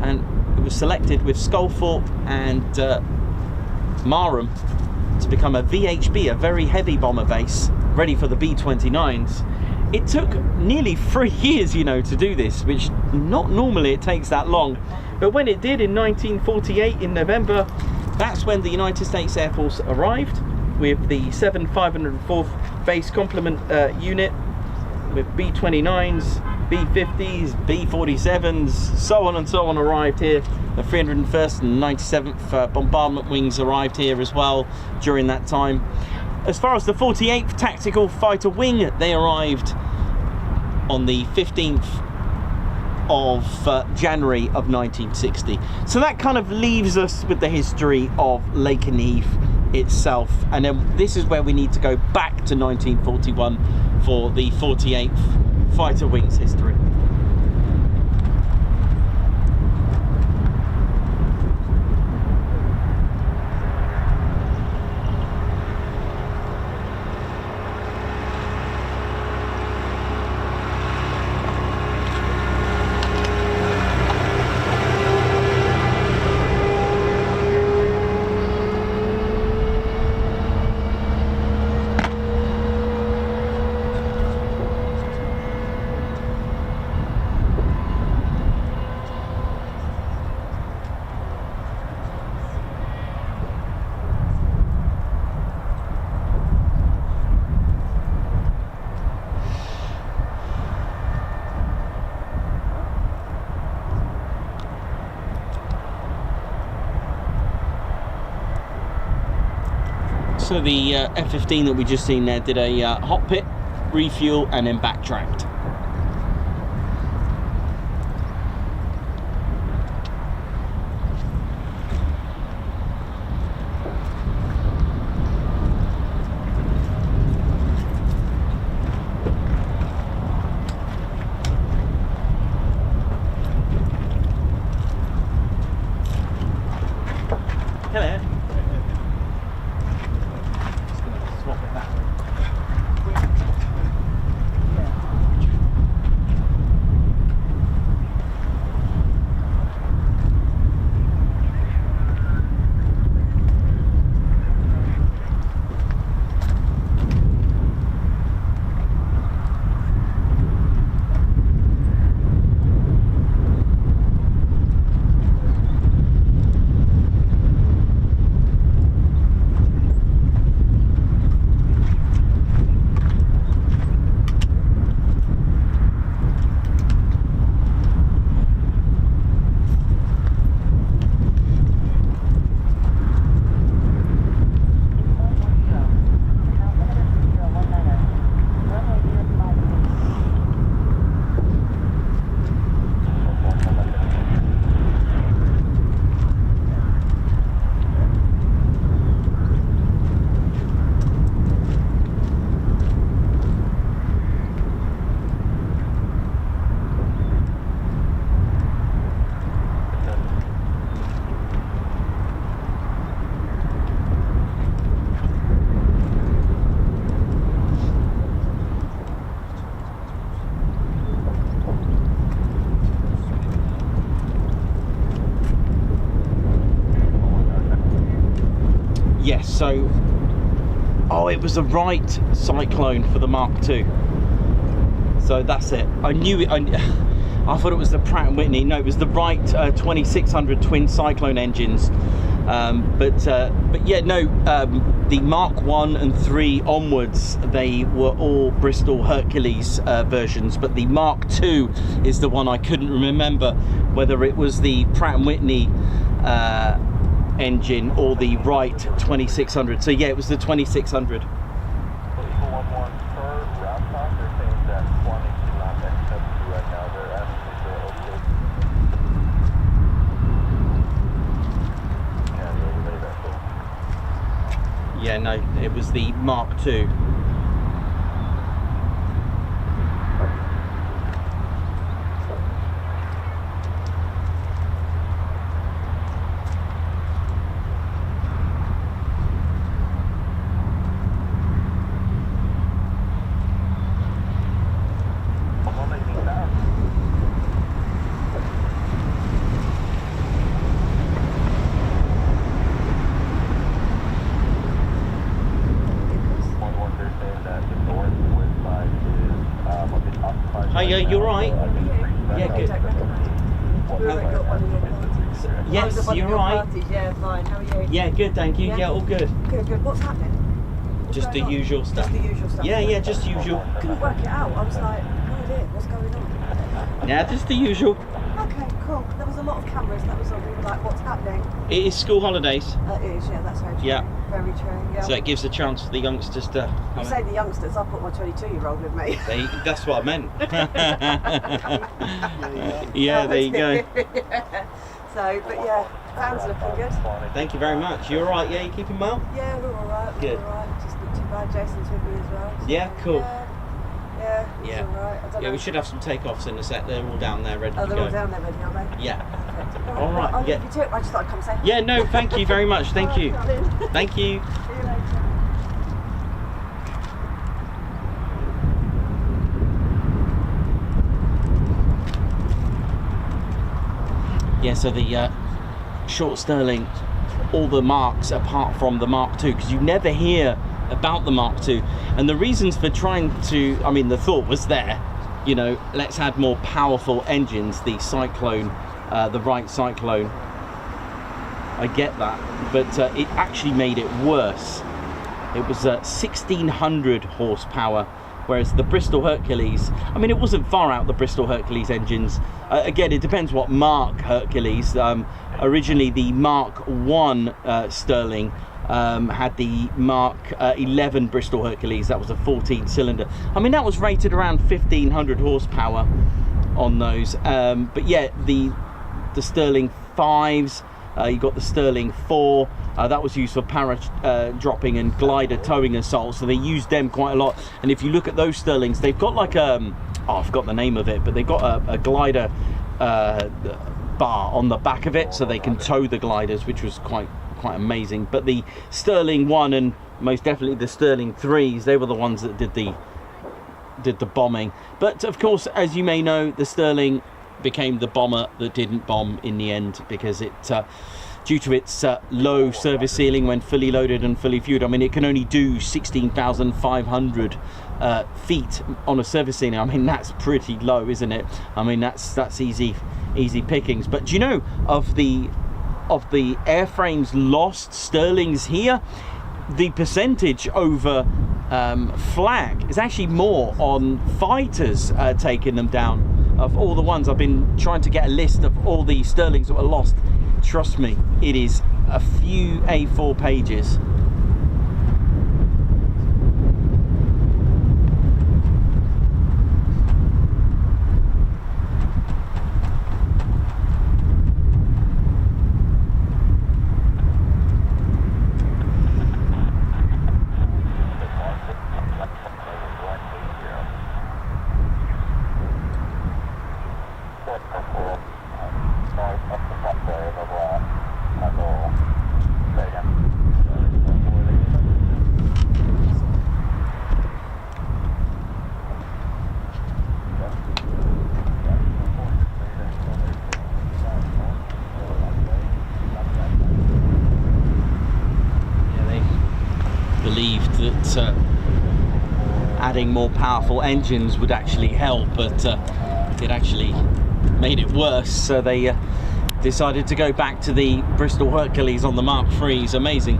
and it was selected with Sculthorpe and Marham to become a VHB, a very heavy bomber base, ready for the B-29s. It took nearly 3 years, you know, to do this, which not normally it takes that long. But when it did in 1948 in November, that's when the United States Air Force arrived with the 7,504th Base Complement Unit, with B-29s, B-50s, B-47s, so on and so on arrived here. The 301st and 97th Bombardment Wings arrived here as well during that time. As far as the 48th Tactical Fighter Wing, they arrived on the 15th of January of 1960. So that kind of leaves us with the history of Lakenheath itself. And then this is where we need to go back to 1941 for the 48th Fighter Wings history. So the F-15 that we just seen there did a hot pit, refuel, and then backtracked. Hello. Just gonna swap it that way. So, oh, it was the right Cyclone for the Mark II. So that's it. I knew it. I thought it was the Pratt & Whitney. No, it was the right 2600 twin Cyclone engines. But yeah, no, the Mark 1 and 3 onwards, they were all Bristol Hercules versions, but the Mark II is the one I couldn't remember whether it was the Pratt & Whitney engine or the Wright 2600. So yeah, it was the 2600. Yeah, no, it was the Mark II. Hey, you're right. Yeah, good. Yes, you're right. Yeah, fine. How are you? Yeah, good, thank you. Yeah, all good. Good. What's happening? Just the usual stuff. Just the usual stuff. Yeah, just usual. Couldn't work it out. I was like, no idea, what's going on? Yeah, just the usual. Okay, cool. There was a lot of cameras. That was all. We were like, what's happening? It is school holidays. It is. Yeah, that's very true. Yeah. Very true. Yeah. So it gives a chance for the youngsters to. You say the youngsters. I've got my 22-year-old with me. That's what I meant. Yeah, there you go. Yeah. So, but yeah, Dan's looking good. Thank you very much. You all right? Yeah, you keeping well? Yeah, we're all right. Good. We're all right. Just not too bad. Jason's with me as well. So, Yeah, cool. Yeah, he's Yeah. all right. I don't Yeah, know. we should have some takeoffs in a sec. They're all down there ready Oh, to they're go. all down there ready, are they? Yeah. Perfect. All right, I'll yeah. leave you to it. I just thought I'd come say hi. Yeah, no, thank you very much. Thank you. All right, darling. Thank you. See you later. Yeah, so the short Sterling, all the marks apart from the Mark II, because you never hear about the Mark II. And the reasons for trying to, I mean, the thought was there, you know, let's add more powerful engines, the Cyclone, the Wright Cyclone. I get that, but it actually made it worse. It was 1600 horsepower, whereas the Bristol Hercules, I mean, it wasn't far out, the Bristol Hercules engines. Again, it depends what Mark Hercules. Originally, the Mark 1 Sterling had the Mark 11 Bristol Hercules. That was a 14-cylinder. I mean, that was rated around 1500 horsepower on those. But yeah, the Sterling 5s, you got the Sterling 4, that was used for dropping and glider towing assault, so they used them quite a lot. And if you look at those Sterlings, they've got like oh, I forgot the name of it, but they've got a glider bar on the back of it, so they can tow the gliders, which was quite amazing. But the Sterling 1 and most definitely the Sterling 3s, they were the ones that did the bombing. But of course, as you may know, the Sterling became the bomber that didn't bomb in the end, because it due to its low service ceiling when fully loaded and fully fueled. I mean, it can only do 16,500 feet on a service ceiling. I mean, that's pretty low, isn't it? I mean, that's easy pickings. But do you know, of the airframes lost Sterlings here, the percentage over flak is actually more on fighters taking them down. Of all the ones, I've been trying to get a list of all the Sterlings that were lost. Trust me, it is a few A4 pages. adding more powerful engines would actually help, but it actually made it worse. So they decided to go back to the Bristol Hercules on the Mark IIIs. Amazing.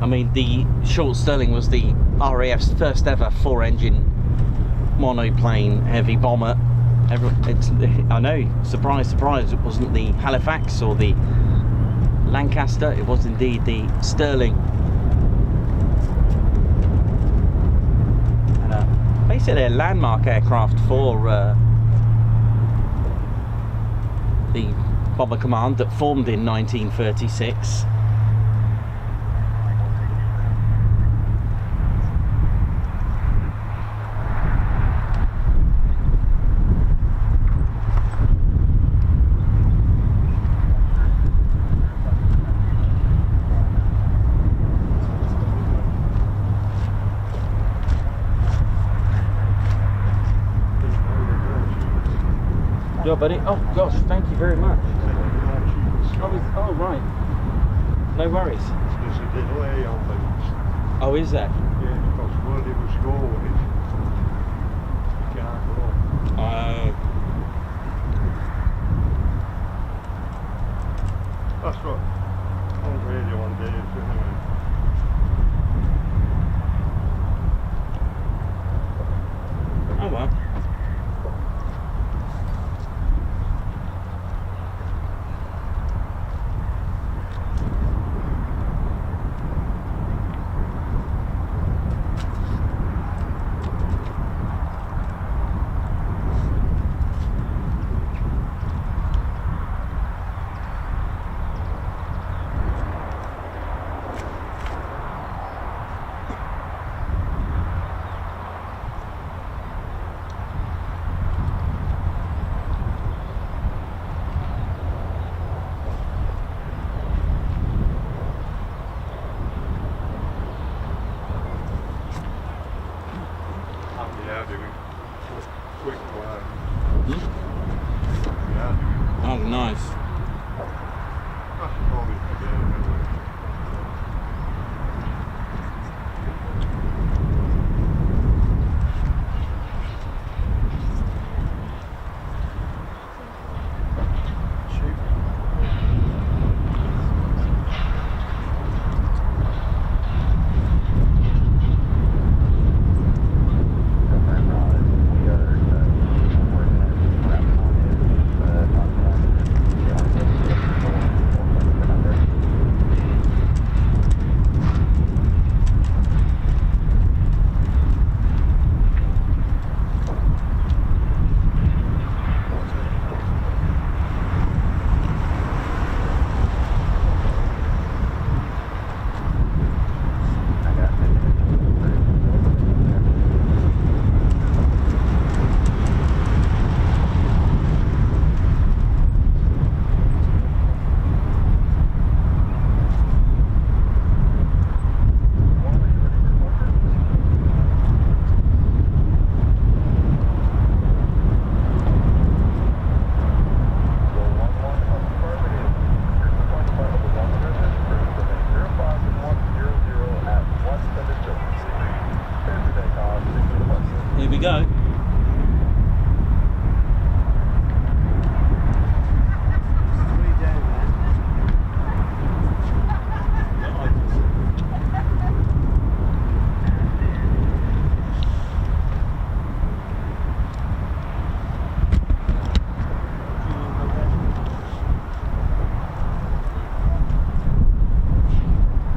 I mean, the Short Sterling was the RAF's first ever 4-engine monoplane heavy bomber. I know, surprise, surprise, it wasn't the Halifax or the Lancaster, it was indeed the Sterling. And basically a landmark aircraft for the Bomber Command that formed in 1936. Yeah, buddy. Oh gosh, thank you very much. Oh right. No worries. There's a delay on things. Oh, is that? Yeah, because where they was going, you can't go. That's what on radio on days anyway. Oh well.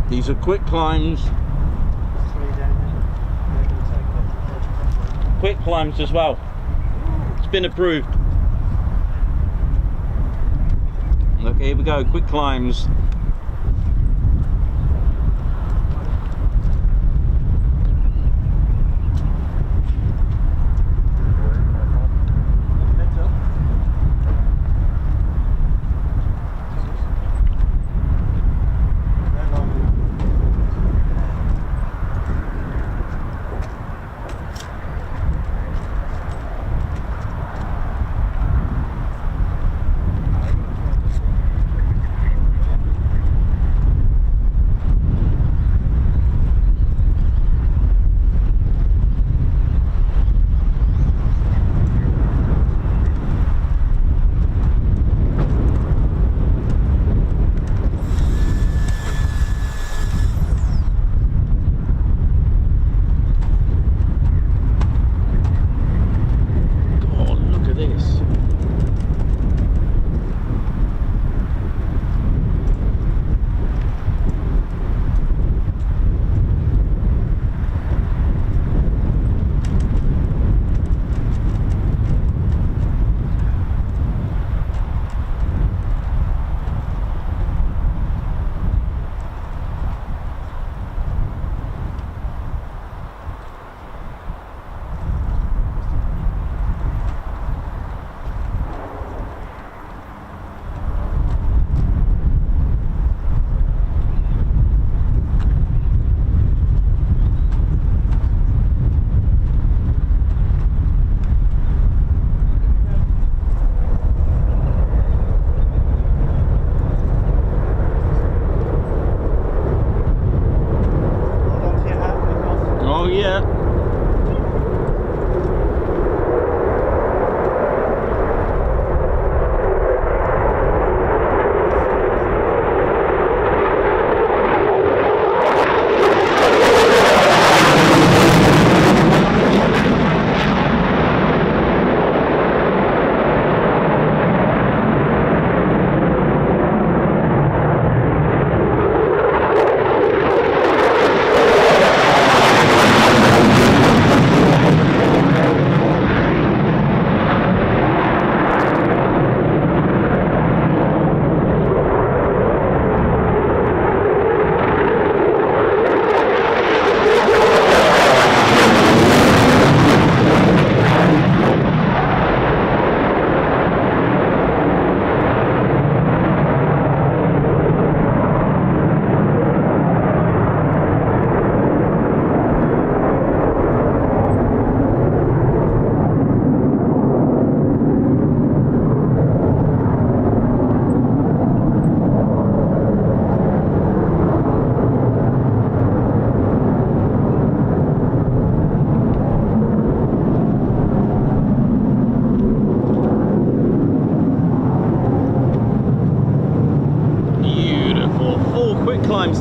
These are quick climbs. Quick climbs as well. It's been approved. Okay, here we go. Quick climbs.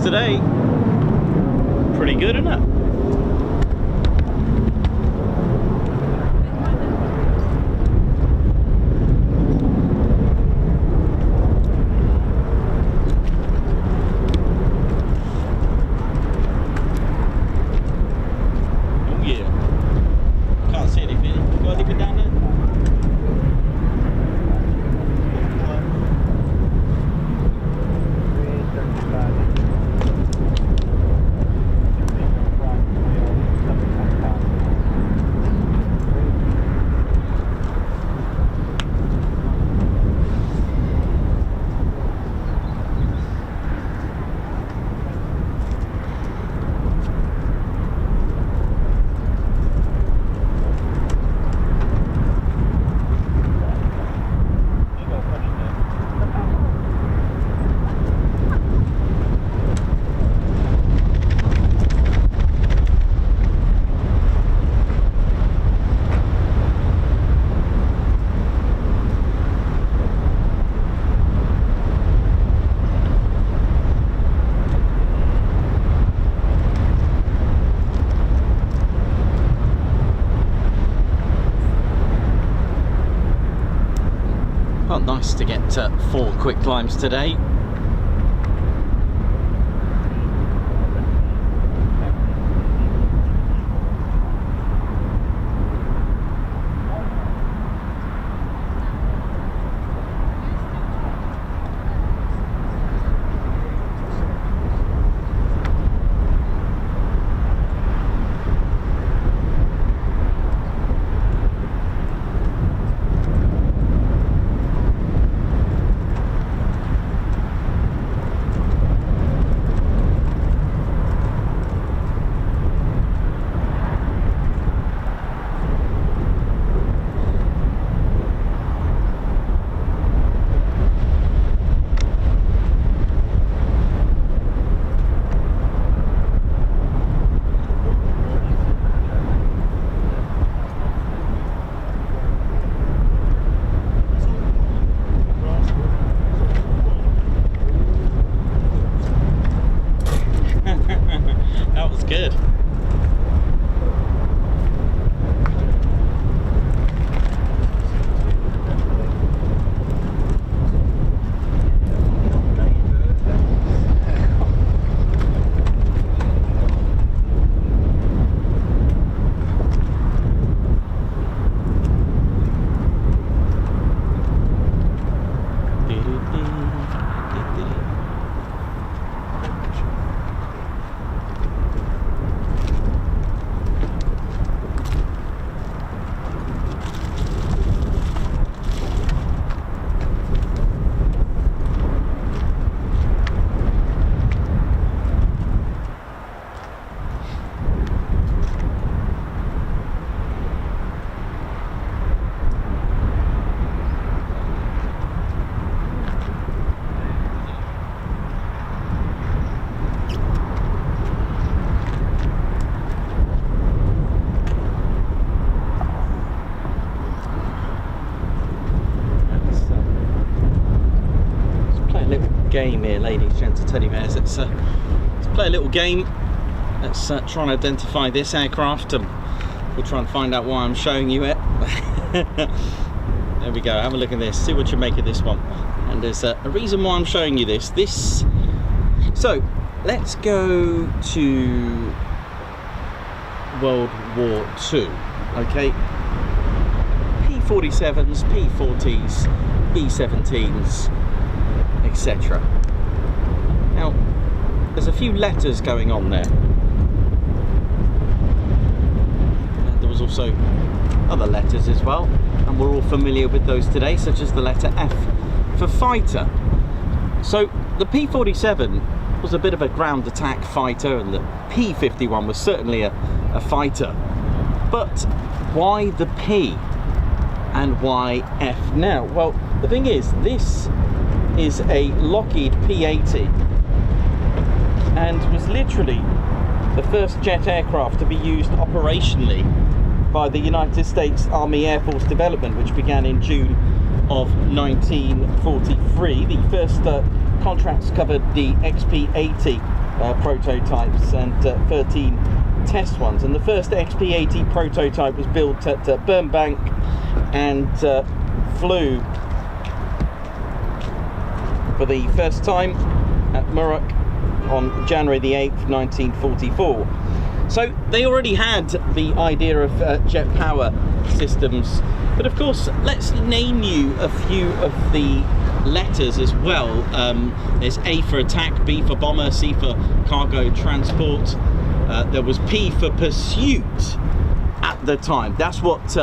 Today, pretty good, isn't it? Oh yeah, can't see anything. You got anything down there? Well, nice to get 4 quick climbs today. to teddy bears. Let's play a little game. Let's try and identify this aircraft, and we'll try and find out why I'm showing you it. There we go, have a look at this, see what you make of this one. And there's a reason why I'm showing you this. So let's go to World War II, okay? P-47s, P-40s, B-17s, etc. Now, there's a few letters going on there. And there was also other letters as well, and we're all familiar with those today, such as the letter F for fighter. So the P-47 was a bit of a ground attack fighter, and the P-51 was certainly a fighter. But why the P and why F now? Well, the thing is, this is a Lockheed P-80 and was literally the first jet aircraft to be used operationally by the United States Army Air Force Development, which began in June of 1943. The first contracts covered the XP-80 prototypes and 13 test ones, and the first XP-80 prototype was built at Burnbank and flew for the first time at Murrock on January the 8th, 1944. So they already had the idea of jet power systems, but of course, let's name you a few of the letters as well. There's A for attack, B for bomber, C for cargo transport. There was P for pursuit at the time. That's what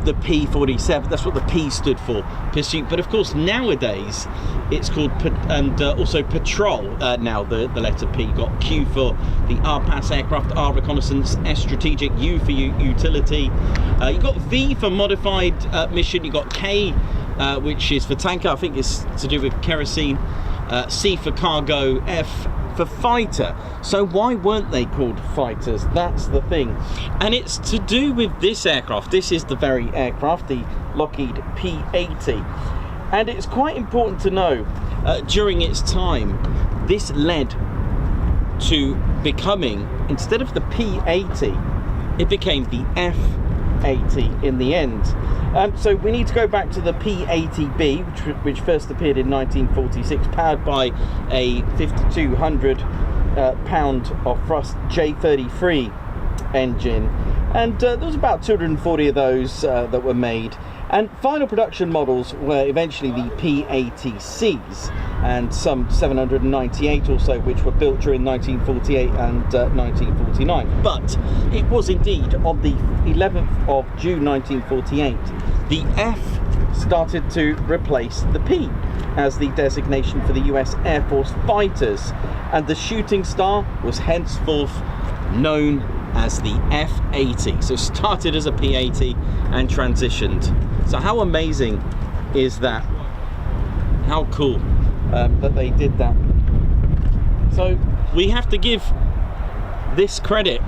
the P-47, that's what the P stood for, pursuit. But of course, nowadays it's called also patrol. Now the letter P. Got Q for the RPAS aircraft, R reconnaissance, S strategic, U for utility. You got V for modified mission. You got K, which is for tanker. I think it's to do with kerosene. C for cargo, F for fighter. So why weren't they called fighters? That's the thing, and it's to do with this aircraft. This is the very aircraft, the Lockheed P-80, and it's quite important to know during its time this led to becoming, instead of the P-80, it became the F-80 in the end. So we need to go back to the P-80B, which first appeared in 1946, powered by a 5,200 pound of thrust J33 engine, and there was about 240 of those that were made, and final production models were eventually the P-80Cs and some 798 or so, which were built during 1948 and 1949. But it was indeed on the 11th of June 1948 the F started to replace the P as the designation for the US Air Force fighters, and the shooting star was henceforth known as the F-80. So started as a P-80 and transitioned. So how amazing is that? How cool that they did that. So we have to give this credit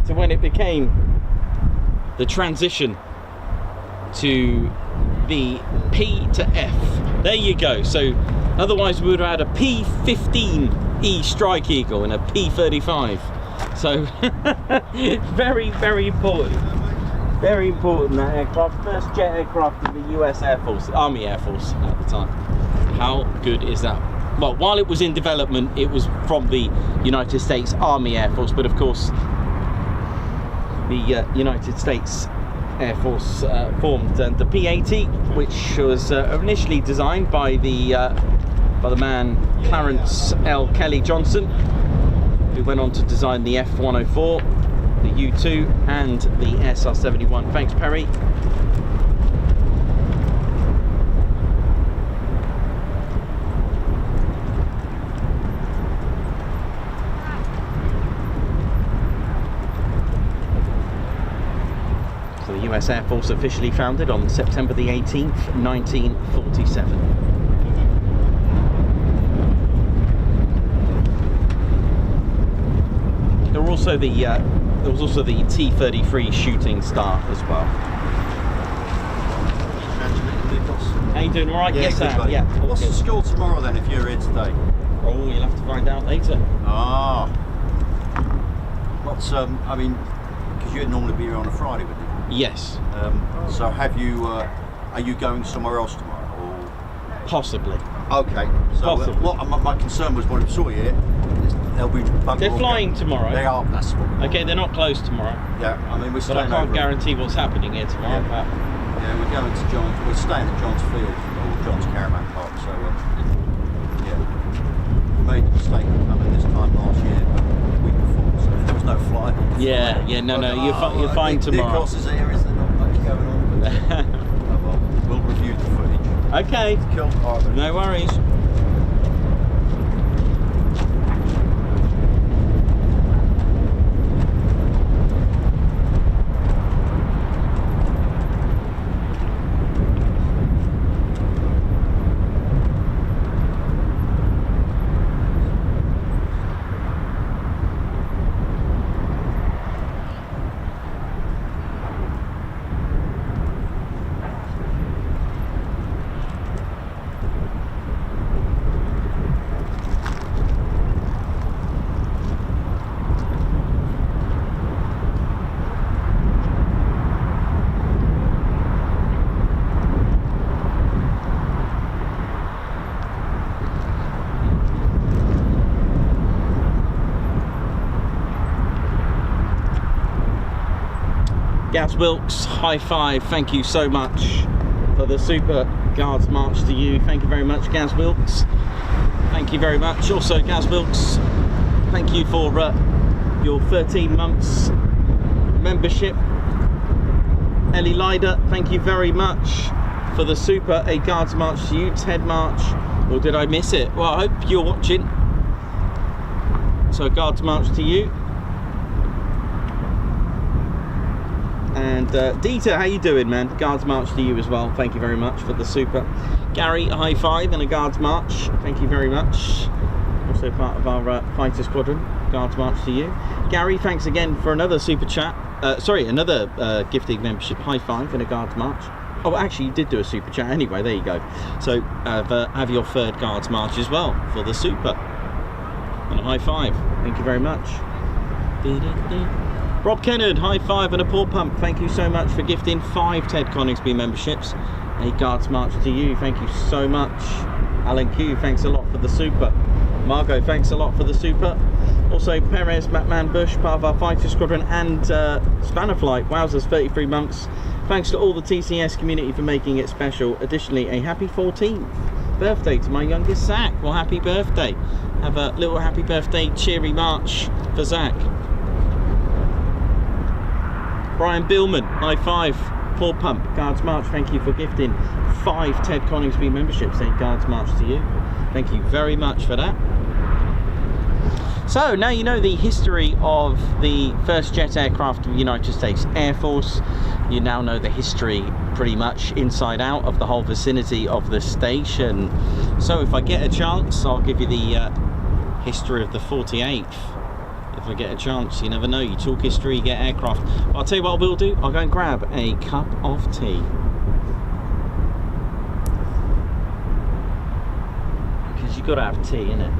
to when it became the transition to the P to F. There you go. So otherwise we would have had a P-15E Strike Eagle and a P-35. So very, very important. Very important, that aircraft. First jet aircraft of the US Air Force, Army Air Force at the time. How good is that? Well, while it was in development, it was from the United States Army Air Force, but of course the United States Air Force formed, and the P-80, which was initially designed by the man Clarence L. Kelly Johnson, who went on to design the F-104, the U-2 and the SR-71. Thanks, Perry. So the US Air Force officially founded on September the 18th, 1947. There was also the T-33 shooting star as well. Benjamin, Nichols. How you doing? All right? Yeah, Yes, good, Sam. buddy. Yeah. What's the score tomorrow then if you're here today? Oh, you'll have to find out later. Ah. What's I mean, because you'd normally be here on a Friday, wouldn't you? Yes, So have you? Are you going somewhere else tomorrow? Or? possibly. Okay. So Possibly. what my concern was when I saw you here, is they'll be. They're flying tomorrow. They are. That's what. Okay, they're not closed tomorrow, Yeah. I mean, we're but staying I can't over. guarantee what's happening here tomorrow. Yeah, we're going to John's. We're staying at John's Field or John's Caravan Park. So yeah, we made the mistake of coming this time last year, but the week before, so there was no flight. Yeah, yeah, no, no, you're fine The tomorrow. courses here is there not much going on, but oh well, we'll review the footage. Okay, Cool. All right, then. no worries. Gaz Wilkes, high five, thank you so much for the super guards march to you. Thank you very much, Gaz Wilkes. Thank you very much. Also, Gaz Wilkes, thank you for your 13 months membership. Ellie Lyder, thank you very much for the super A Guards march to you. Ted March, or did I miss it? Well, I hope you're watching. So, Guards march to you. And Dieter, how you doing, man? Guards march to you as well. Thank you very much for the super. Gary, a high five and a Guards march. Thank you very much. Also part of our Fighter Squadron. Guards march to you. Gary, thanks again for another super chat. Sorry, another gifting membership. High five and a Guards march. Oh, actually, you did do a super chat anyway. There you go. So have your third Guards march as well for the super. And a high five. Thank you very much. Rob Kennard, high five and a paw pump. Thank you so much for gifting 5 Ted Coningsby memberships. A Guards march to you. Thank you so much. Alan Q, thanks a lot for the super. Margot, thanks a lot for the super. Also, Perez, Matman Bush, part of our Fighter Squadron, and Spanner Flight. Wowzers, 33 months. Thanks to all the TCS community for making it special. Additionally, a happy 14th birthday to my youngest Zach. Well, happy birthday. Have a little happy birthday cheery march for Zach. Brian Billman, high five. Paul Pump, Guards March, thank you for gifting 5 Ted Coningsby memberships. A Guards March to you. Thank you very much for that. So now you know the history of the first jet aircraft of the United States Air Force. You now know the history pretty much inside out of the whole vicinity of the station. So if I get a chance, I'll give you the history of the 48th. If I get a chance, you never know. You talk history, you get aircraft. But I'll tell you what I will do. I'll go and grab a cup of tea. Because you've got to have tea, innit?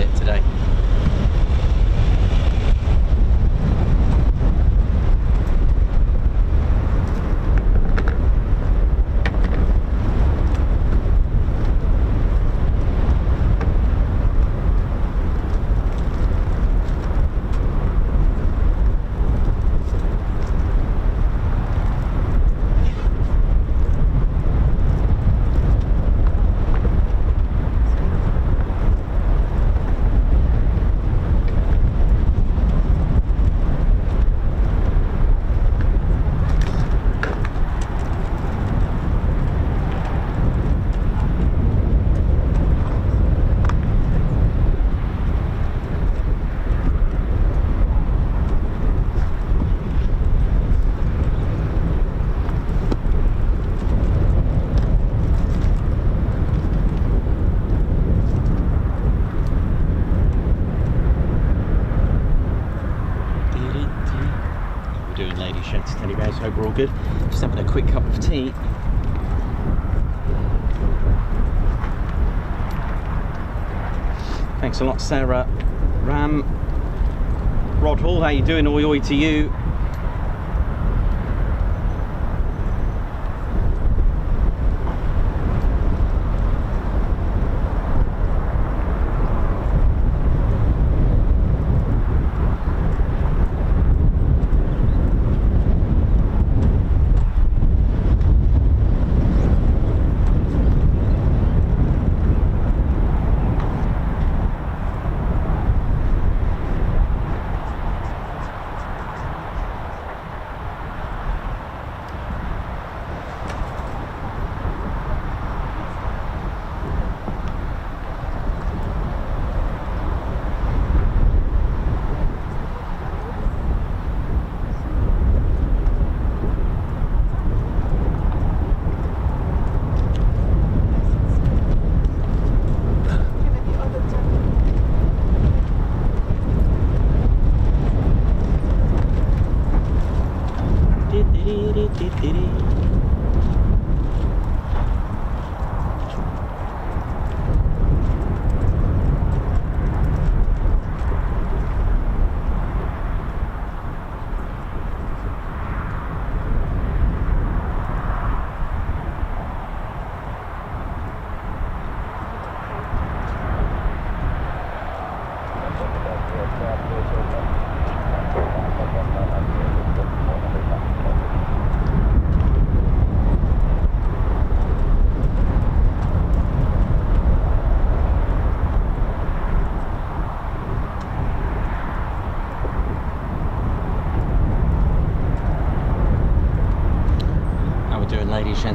it today. Hope we're all good. Just having a quick cup of tea. Thanks a lot, Sarah. Ram. Rod Hall, how you doing? Oi oi to you.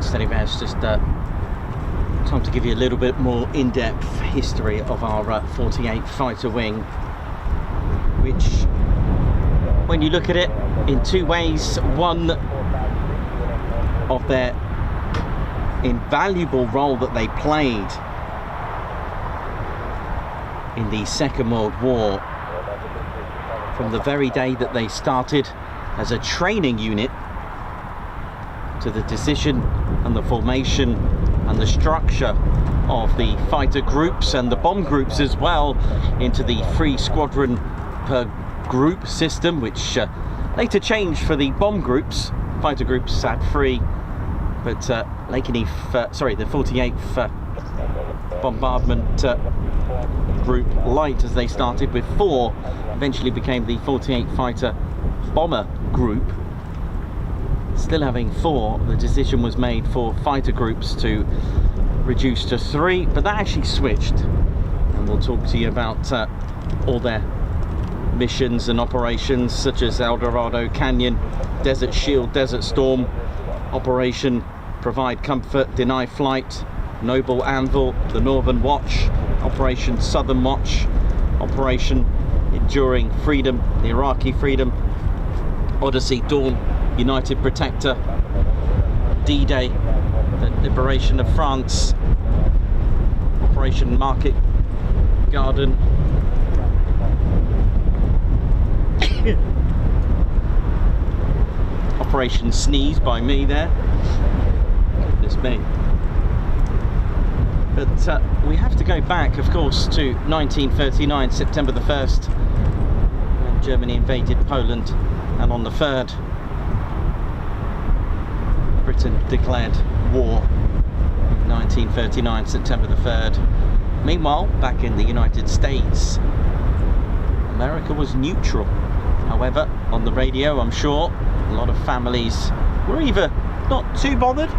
Steady Vaz, just time to give you a little bit more in-depth history of our 48 fighter wing, which, when you look at it in two ways, one of their invaluable role that they played in the Second World War, from the very day that they started as a training unit to the decision and the formation and the structure of the fighter groups and the bomb groups as well, into the 3 squadron per group system, which later changed for the bomb groups. Fighter groups had 3, but Lakenheath, sorry, the 48th bombardment group light, as they started with 4, eventually became the 48 fighter bomber group. Still having 4, the decision was made for fighter groups to reduce to 3, but that actually switched, and we'll talk to you about all their missions and operations, such as El Dorado, Canyon, Desert Shield, Desert Storm, Operation Provide Comfort, Deny Flight, Noble Anvil, the Northern Watch, Operation Southern Watch, Operation Enduring Freedom, the Iraqi Freedom, Odyssey, Dawn, United Protector, D-Day, the liberation of France, Operation Market Garden, Operation Sneeze by me there, goodness me. But we have to go back, of course, to 1939, September the 1st, when Germany invaded Poland, and on the 3rd, Britain declared war. 1939, September the 3rd. Meanwhile, back in the United States, America was neutral. However, on the radio, I'm sure a lot of families were either not too bothered,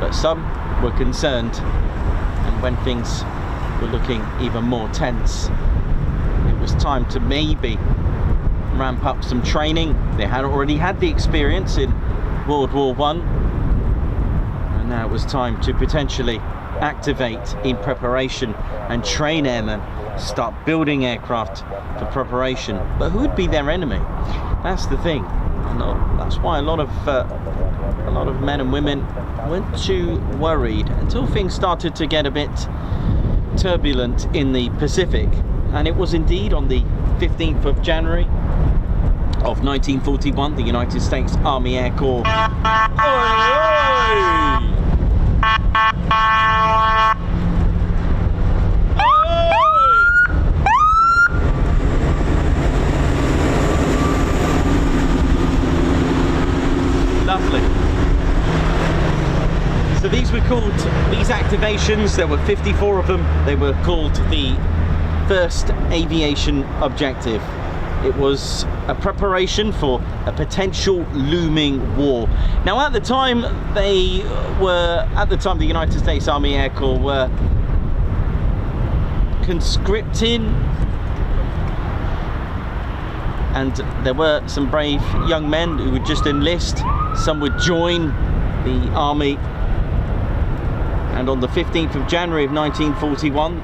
but some were concerned. And when things were looking even more tense, it was time to maybe ramp up some training. They had already had the experience in World War I, and now it was time to potentially activate in preparation and train airmen, start building aircraft for preparation. But who would be their enemy? That's the thing. And that's why a lot of men and women weren't too worried until things started to get a bit turbulent in the Pacific. And it was indeed on the 15th of January of 1941, the United States Army Air Corps. Lovely. So these were called, these activations, there were 54 of them, they were called the first aviation objective. It was a preparation for a potential looming war. Now at the time, the United States Army Air Corps were conscripting, and there were some brave young men who would just enlist. Some would join the army. And on the 15th of January of 1941,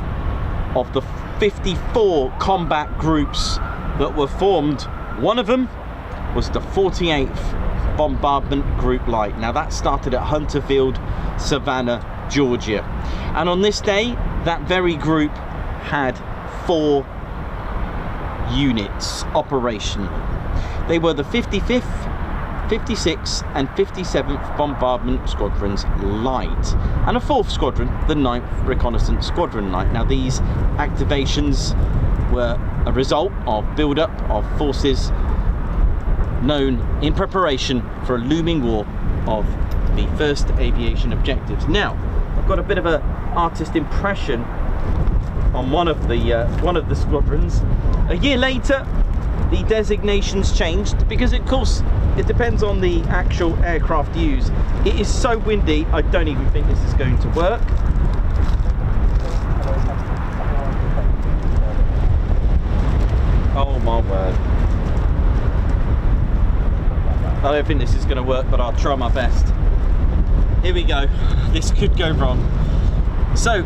of the 54 combat groups that were formed, one of them was the 48th Bombardment Group Light. Now that started at Hunter Field, Savannah, Georgia. And on this day, that very group had 4 units operational. They were the 55th, 56th and 57th Bombardment Squadrons Light, and a 4th squadron, the 9th Reconnaissance Squadron Light. Now these activations were a result of build-up of forces known in preparation for a looming war of the first aviation objectives. Now I've got a bit of an artist impression on one of the squadrons. A year later, the designations changed because, of course, it depends on the actual aircraft used. It is so windy, I don't even think this is going to work. Oh my word. I don't think this is going to work, but I'll try my best. Here we go. This could go wrong. So,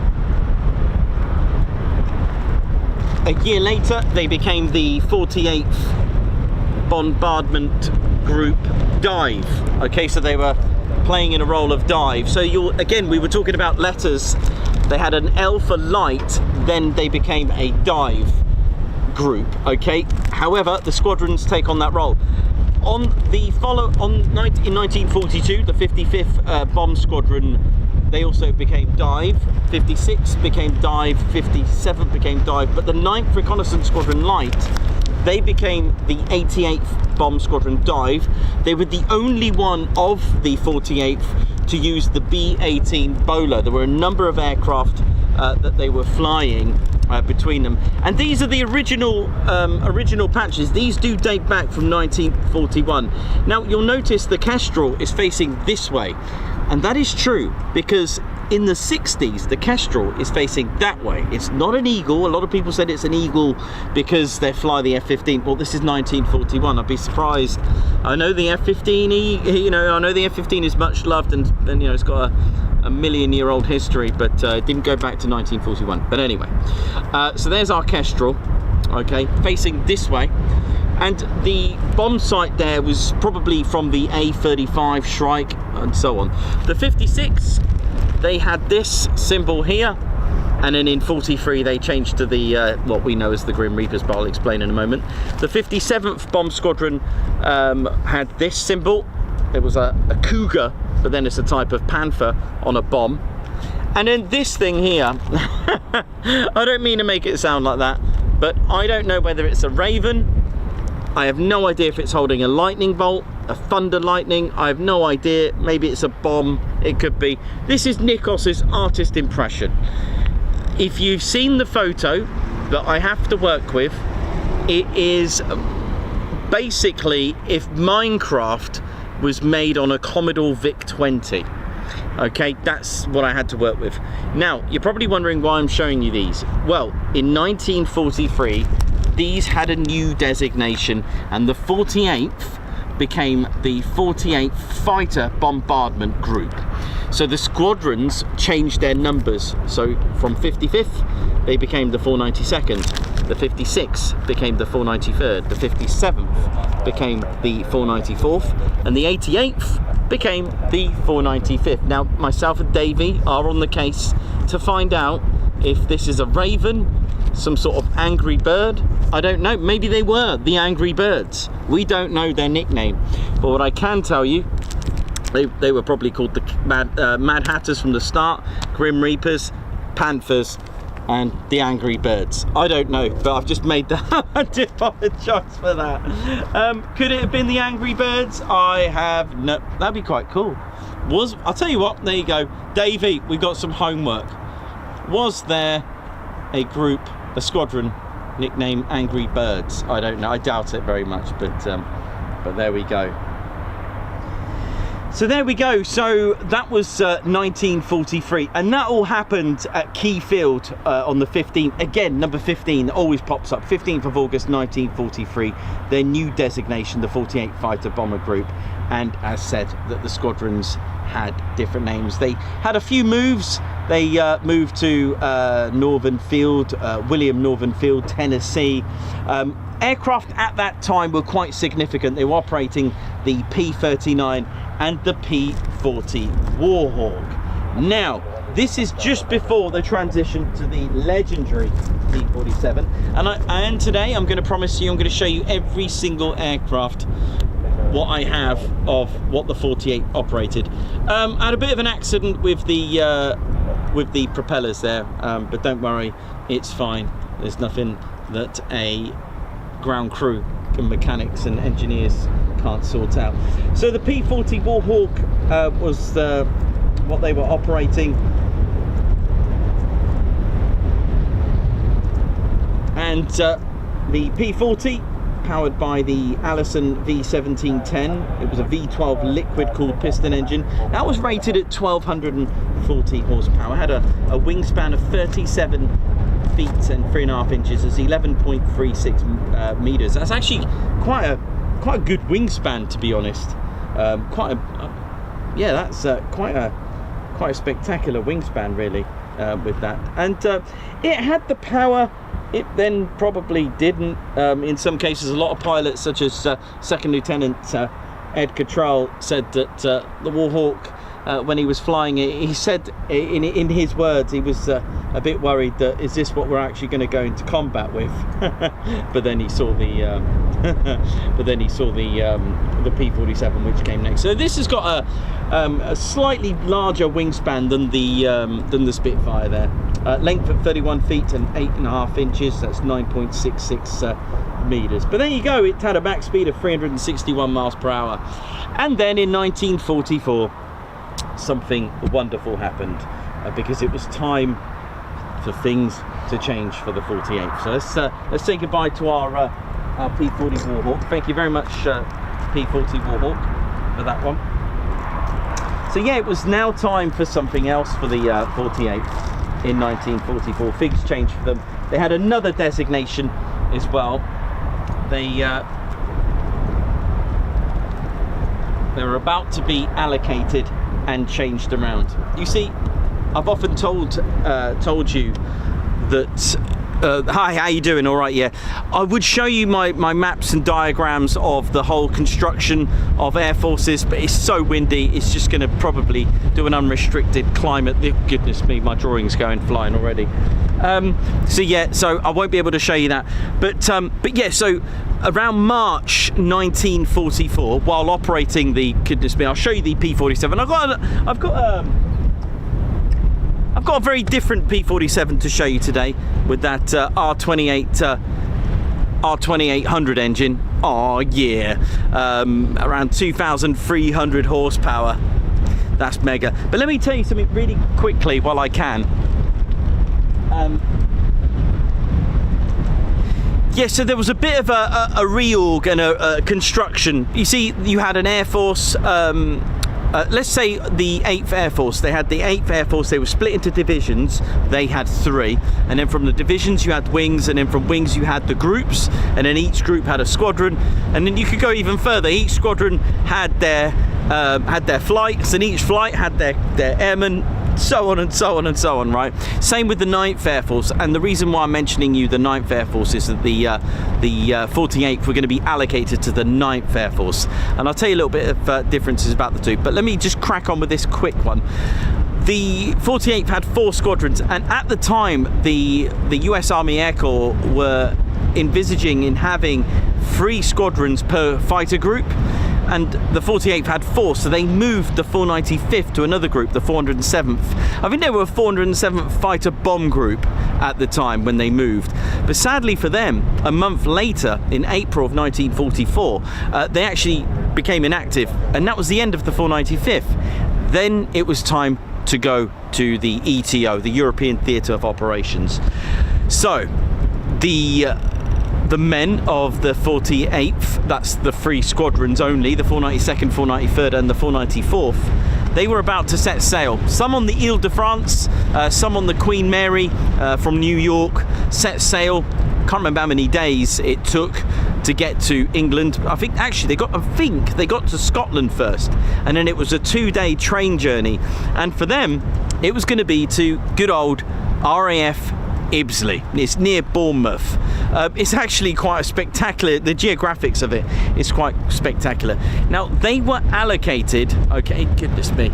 a year later, they became the 48th Bombardment Group Dive. Okay, so they were playing in a role of dive. So again, we were talking about letters. They had an L for light, then they became a dive group. Okay, however, the squadrons take on that role. In 1942, the 55th Bomb Squadron, they also became dive. 56 became dive, 57 became dive, but the 9th Reconnaissance Squadron Light, they became the 88th Bomb Squadron Dive. They were the only one of the 48th to use the B-18 Bowler. There were a number of aircraft that they were flying between them, and these are the original patches. These do date back from 1941. Now you'll notice the Kestrel is facing this way, and that is true because in the 60s the Kestrel is facing that way. It's not an Eagle. A lot of people said it's an Eagle because they fly the F-15. Well, this is 1941. I'd be surprised. I know the F-15, I know the F-15 is much loved and it's got a million-year-old history, but it didn't go back to 1941. But anyway, so there's our Kestrel, okay, facing this way. And the bomb site there was probably from the A-35 Shrike and so on. The 56, they had this symbol here, and then in 43 they changed to the what we know as the Grim Reapers, but I'll explain in a moment. The 57th Bomb Squadron had this symbol. It was a cougar, but then it's a type of panther on a bomb. And then this thing here, I don't mean to make it sound like that, but I don't know whether it's a Raven. I have no idea if it's holding a lightning bolt, a thunder lightning. I have no idea. Maybe it's a bomb. It could be. This is Nikos's artist impression. If you've seen the photo that I have to work with, it is basically if Minecraft was made on a Commodore VIC-20. Okay, that's what I had to work with. Now, you're probably wondering why I'm showing you these. Well, in 1943, these had a new designation, and the 48th became the 48th Fighter Bombardment Group. So the squadrons changed their numbers. So from 55th, they became the 492nd. The 56th became the 493rd. The 57th became the 494th. And the 88th became the 495th. Now, myself and Davey are on the case to find out if this is a Raven, some sort of angry bird. I don't know. Maybe they were the Angry Birds. We don't know their nickname. But what I can tell you, they were probably called the Mad Hatters from the start, Grim Reapers, Panthers, and the Angry Birds. I don't know, but I've just made that. I do apologise for that. Could it have been the Angry Birds? I have no. That'd be quite cool. I'll tell you what. There you go, Davey. We've got some homework. Was there a group, a squadron, nicknamed Angry Birds? I don't know. I doubt it very much, but there we go. So there we go. So that was 1943, and that all happened at Key Field on the 15th. Again, number 15 always pops up. 15th of August 1943. Their new designation, the 48th Fighter Bomber Group, and as said, that the squadrons had different names. They had a few moves. They moved to Northern Field, William Northern Field, Tennessee. Aircraft at that time were quite significant. They were operating the P-39 and the P-40 Warhawk. Now, this is just before the transition to the legendary P-47. And today I'm going to promise you, I'm going to show you every single aircraft what I have of what the 48 operated. I had a bit of an accident with the propellers there, but don't worry, it's fine. There's nothing that a ground crew and mechanics and engineers can't sort out. So the P-40 Warhawk was what they were operating, and the P-40 powered by the Allison V1710. It was a V12 liquid cooled piston engine. That was rated at 1240 horsepower. It had a wingspan of 37 feet and 3.5 inches. It's 11.36 meters. That's actually quite a good wingspan, to be honest. Quite a spectacular wingspan, really, with that. And it had the power. It then probably didn't. In some cases, a lot of pilots, such as Second Lieutenant Ed Cottrell, said that the Warhawk, when he was flying it, he said in his words, he was a bit worried that, is this what we're actually going to go into combat with? But then he saw the the P-47, which came next. So this has got a slightly larger wingspan than the Spitfire there. Length of 31 feet and 8.5 inches. That's 9.66 meters. But there you go. It had a max speed of 361 miles per hour. And then in 1944, something wonderful happened, because it was time for things to change for the 48th. So let's say goodbye to our P-40 Warhawk. Thank you very much, P-40 Warhawk, for that one. So yeah, it was now time for something else for the 48th in 1944. Things changed for them. They had another designation as well. They were about to be allocated and changed around. You see, I've often told you that hi, how you doing? All right, yeah. I would show you my maps and diagrams of the whole construction of air forces, but it's so windy, it's just going to probably do an unrestricted climate. Goodness me, my drawing's going flying already. So yeah, so I won't be able to show you that. But yeah, so around March 1944, while operating the, goodness me, I'll show you the P-47. I've got I've got a very different P-47 to show you today with that R2800 engine. Oh yeah, around 2,300 horsepower. That's mega. But let me tell you something really quickly while I can. Yeah, so there was a bit of a reorg and a construction. You see, you had an Air Force, let's say the 8th Air Force. They had the 8th Air Force, they were split into divisions. They had 3. And then from the divisions you had wings, and then from wings you had the groups, and then each group had a squadron. And then you could go even further. Each squadron had their flights, and each flight had their airmen, so on and so on and so on, right? Same with the 9th Air Force, and the reason why I'm mentioning you the 9th Air Force is that the 48th were going to be allocated to the 9th Air Force, and I'll tell you a little bit of differences about the two, but let me just crack on with this quick one. The 48th had 4 squadrons, and at the time the US Army Air Corps were envisaging in having 3 squadrons per fighter group, and the 48th had 4, so they moved the 495th to another group, the 407th. I think they were a 407th fighter bomb group at the time when they moved. But sadly for them, a month later, in April of 1944, they actually became inactive, and that was the end of the 495th. Then it was time to go to the ETO, the European Theatre of Operations. So, the men of the 48th, that's the 3 squadrons only, the 492nd, 493rd and the 494th, they were about to set sail. Some on the Ile de France, some on the Queen Mary from New York, set sail. Can't remember how many days it took to get to England. I think they got to Scotland first, and then it was a 2-day train journey. And for them, it was going to be to good old RAF Ibsley. It's near Bournemouth. It's actually quite a spectacular, the geographics of it is quite spectacular. Now they were allocated, okay, goodness me,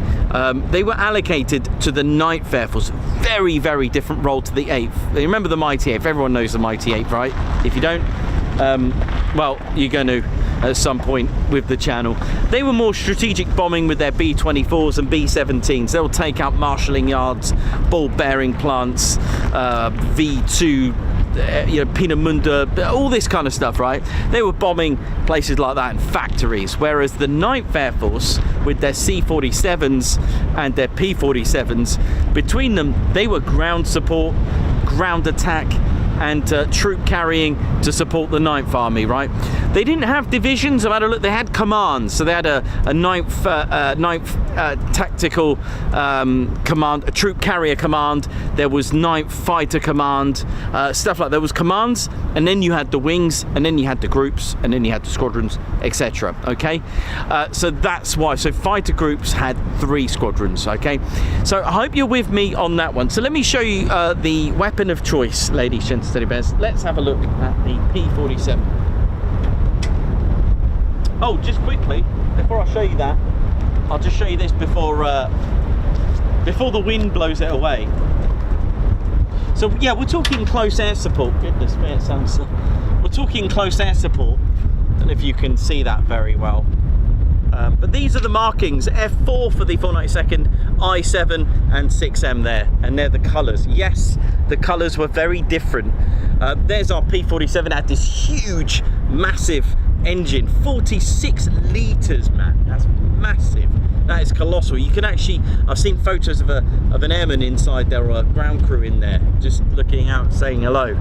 they were allocated to the 9th Air Force. Very, very different role to the 8th. You remember the Mighty 8th, everyone knows the Mighty 8th, right? If you don't, well, you're going to at some point with the channel. They were more strategic bombing with their B-24s and B-17s. They'll take out marshalling yards, ball bearing plants, V2, Peenemünde, all this kind of stuff, right? They were bombing places like that and factories, whereas the 9th Air Force with their C-47s and their P-47s, between them they were ground support, ground attack and troop carrying to support the 9th Army, right? They didn't have divisions. I've had a look. They had commands. So they had a 9th Tactical Command, a Troop Carrier Command. There was 9th Fighter Command, stuff like that. There was commands, and then you had the wings, and then you had the groups, and then you had the squadrons, etc. Okay? So that's why. So fighter groups had 3 squadrons, okay? So I hope you're with me on that one. So let me show you the weapon of choice, ladies and teddy bears. Let's have a look at the P-47. Oh, just quickly, before I show you that, I'll just show you this before the wind blows it away. So yeah, we're talking close air support. Goodness me, it sounds... we're talking close air support. I don't know if you can see that very well. But these are the markings, F4 for the 492nd, I7 and 6M there, and they're the colours. Yes, the colours were very different. There's our P-47, had this huge, massive engine, 46 litres, man, that's massive. That is colossal. You can actually, I've seen photos of an airman inside there, or a ground crew in there, just looking out, saying hello.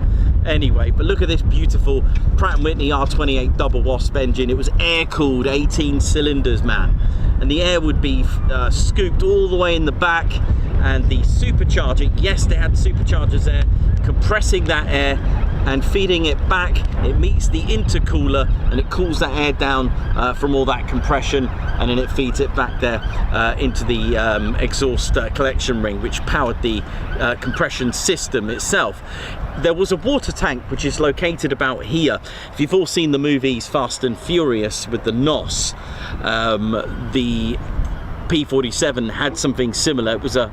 Anyway, but look at this beautiful Pratt & Whitney R28 double wasp engine. It was air-cooled, 18 cylinders, man. And the air would be scooped all the way in the back, and the supercharging, yes, they had superchargers there, compressing that air and feeding it back. It meets the intercooler and it cools that air down from all that compression, and then it feeds it back there into the exhaust collection ring, which powered the compression system itself. There was a water tank which is located about here. If you've all seen the movies Fast and Furious with the NOS, the P-47 had something similar. It was a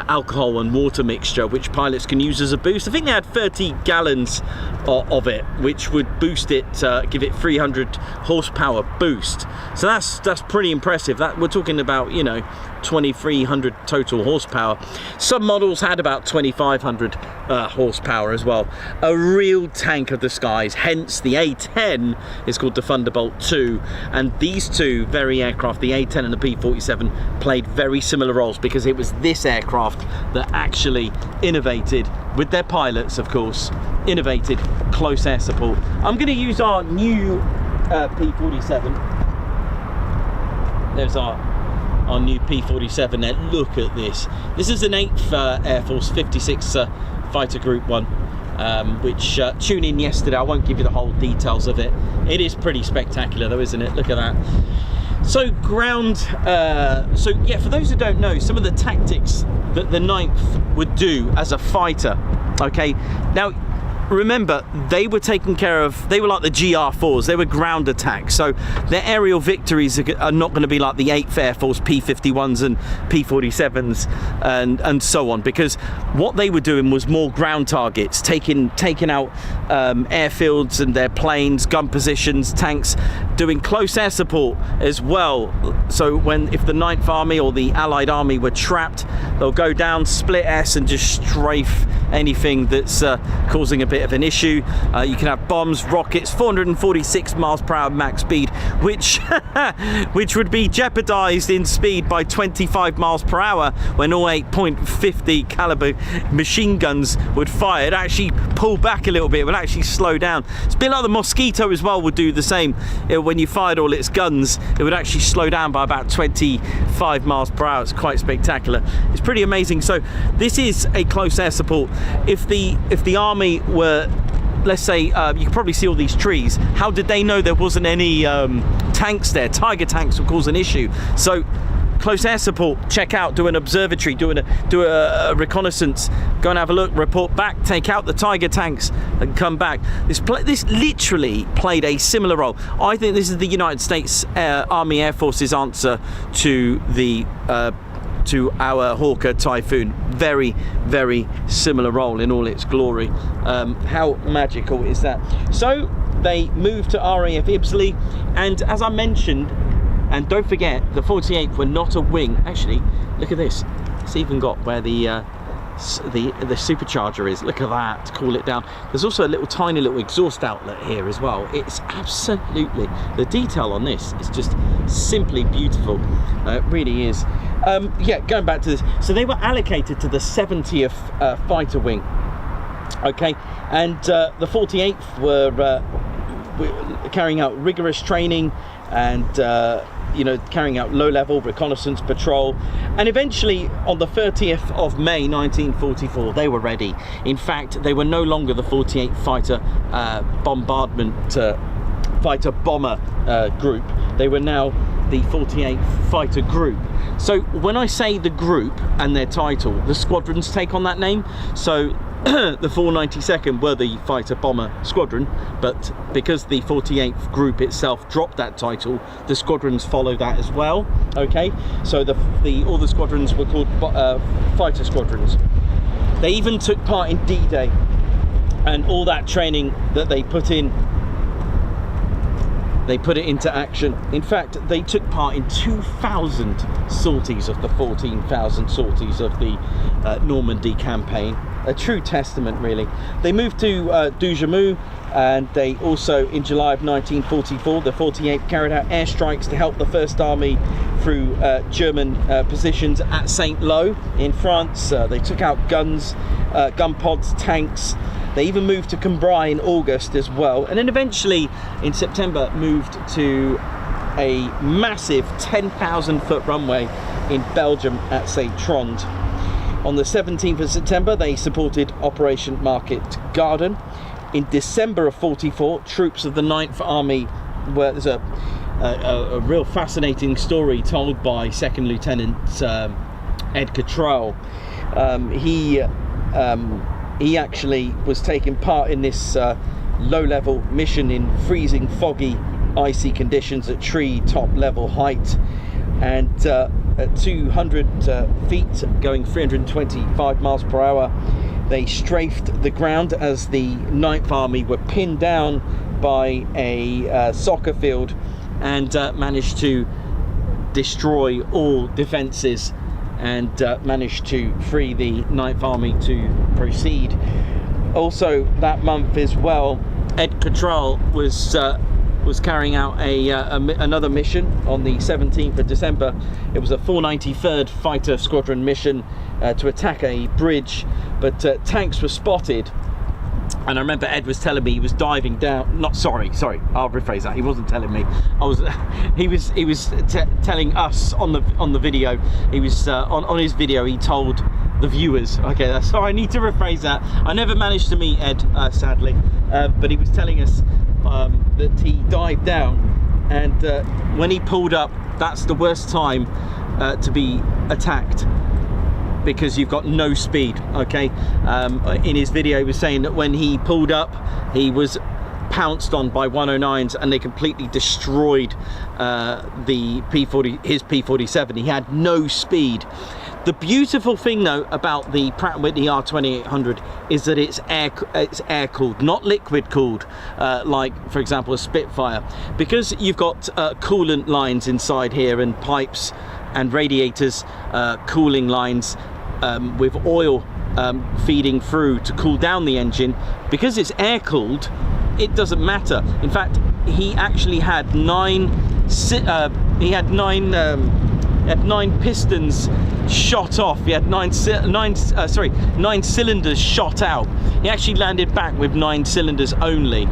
alcohol and water mixture, which pilots can use as a boost. I think they had 30 gallons of it, which would boost it, give it 300 horsepower boost. So that's pretty impressive. That we're talking about, you know, 2,300 total horsepower. Some models had about 2,500 horsepower as well. A real tank of the skies, hence the A-10 is called the Thunderbolt 2, and these two very aircraft, the A-10 and the P-47, played very similar roles, because it was this aircraft that actually innovated, with their pilots of course, innovated close air support. I'm going to use our new P-47. There's our new P-47 there. Look at this. This is an 8th Air Force 56 Fighter Group 1, which tuned in yesterday. I won't give you the whole details of it. It is pretty spectacular though, isn't it? Look at that. So ground, so yeah, for those who don't know, some of the tactics that the 9th would do as a fighter, okay? Now, remember, they were taken care of, they were like the GR4s, they were ground attacks, so their aerial victories are not going to be like the 8th Air Force P-51s and P-47s and so on, because what they were doing was more ground targets, taking out airfields and their planes, gun positions, tanks, doing close air support as well. So if the 9th Army or the Allied Army were trapped, they'll go down, split S and just strafe anything that's causing a bit of an issue. You can have bombs, rockets, 446 miles per hour max speed, which would be jeopardized in speed by 25 miles per hour when all 8.50 caliber machine guns would fire. It actually pull back a little bit, it would actually slow down. It's a bit like the Mosquito as well would do the same. When you fired all its guns, it would actually slow down by about 25 miles per hour. It's quite spectacular. It's pretty amazing. So this is a close air support. If the army were, let's say, you can probably see all these trees, how did they know there wasn't any tanks there? Tiger tanks would cause an issue. So close air support, check out, do an observatory, do a reconnaissance, go and have a look, report back, take out the Tiger tanks and come back. This literally played a similar role. I think this is the United States Army Air Force's answer to to our Hawker Typhoon. Very, very similar role in all its glory. How magical is that? So they moved to RAF Ibsley, and as I mentioned, and don't forget, the 48th were not a wing. Actually, look at this. It's even got where the supercharger is. Look at that, to cool it down. There's also a little tiny little exhaust outlet here as well. It's absolutely, the detail on this is just simply beautiful. It really is. Yeah, going back to this, so they were allocated to the 70th fighter wing, okay, and the 48th were carrying out rigorous training and you know, carrying out low-level reconnaissance patrol, and eventually on the 30th of May 1944 they were ready. In fact, they were no longer the 48th fighter bombardment fighter bomber group. They were now the 48th fighter group. So when I say the group and their title, the squadrons take on that name. So the 492nd were the fighter bomber squadron, but because the 48th group itself dropped that title, the squadrons follow that as well. Okay, so all the squadrons were called fighter squadrons. They even took part in D-Day, and all that training that they put in, they put it into action. In fact, they took part in 2,000 sorties of the 14,000 sorties of the Normandy campaign. A true testament, really. They moved to Dujamou, and they also, in July of 1944, the 48th carried out airstrikes to help the First Army through German positions at Saint-Lô in France. They took out guns, gun pods, tanks. They even moved to Cambrai in August as well, and then eventually in September moved to a massive 10,000 foot runway in Belgium at St. Trond. On the 17th of September, they supported Operation Market Garden. In December of 44, troops of the 9th Army there's a real fascinating story told by Second Lieutenant Ed Cottrell. He actually was taking part in this low-level mission in freezing, foggy, icy conditions at tree top level height, and at 200 feet, going 325 miles per hour. They strafed the ground as the 9th Army were pinned down by a soccer field and managed to destroy all defences and managed to free the 9th Army to proceed. Also that month as well, Ed Cottrell was carrying out another mission on the 17th of December. It was a 493rd Fighter Squadron mission to attack a bridge, but tanks were spotted. And I remember Ed was telling me he was diving down. Sorry, I'll rephrase that. He wasn't telling me. He was telling us on the video. He was on his video. He told the viewers. Okay, so I need to rephrase that. I never managed to meet Ed, sadly, but he was telling us that he dived down, and when he pulled up, that's the worst time to be attacked, because you've got no speed. Okay, in his video he was saying that when he pulled up, he was pounced on by 109s and they completely destroyed the his P-47. He had no speed. The beautiful thing though about the Pratt & Whitney R2800 is that it's air cooled, not liquid cooled, like for example a Spitfire, because you've got coolant lines inside here and pipes and radiators, cooling lines with oil feeding through to cool down the engine. Because it's air cooled, it doesn't matter. In fact, he actually had nine pistons shot off. He had nine cylinders shot out. He actually landed back with 9 cylinders only,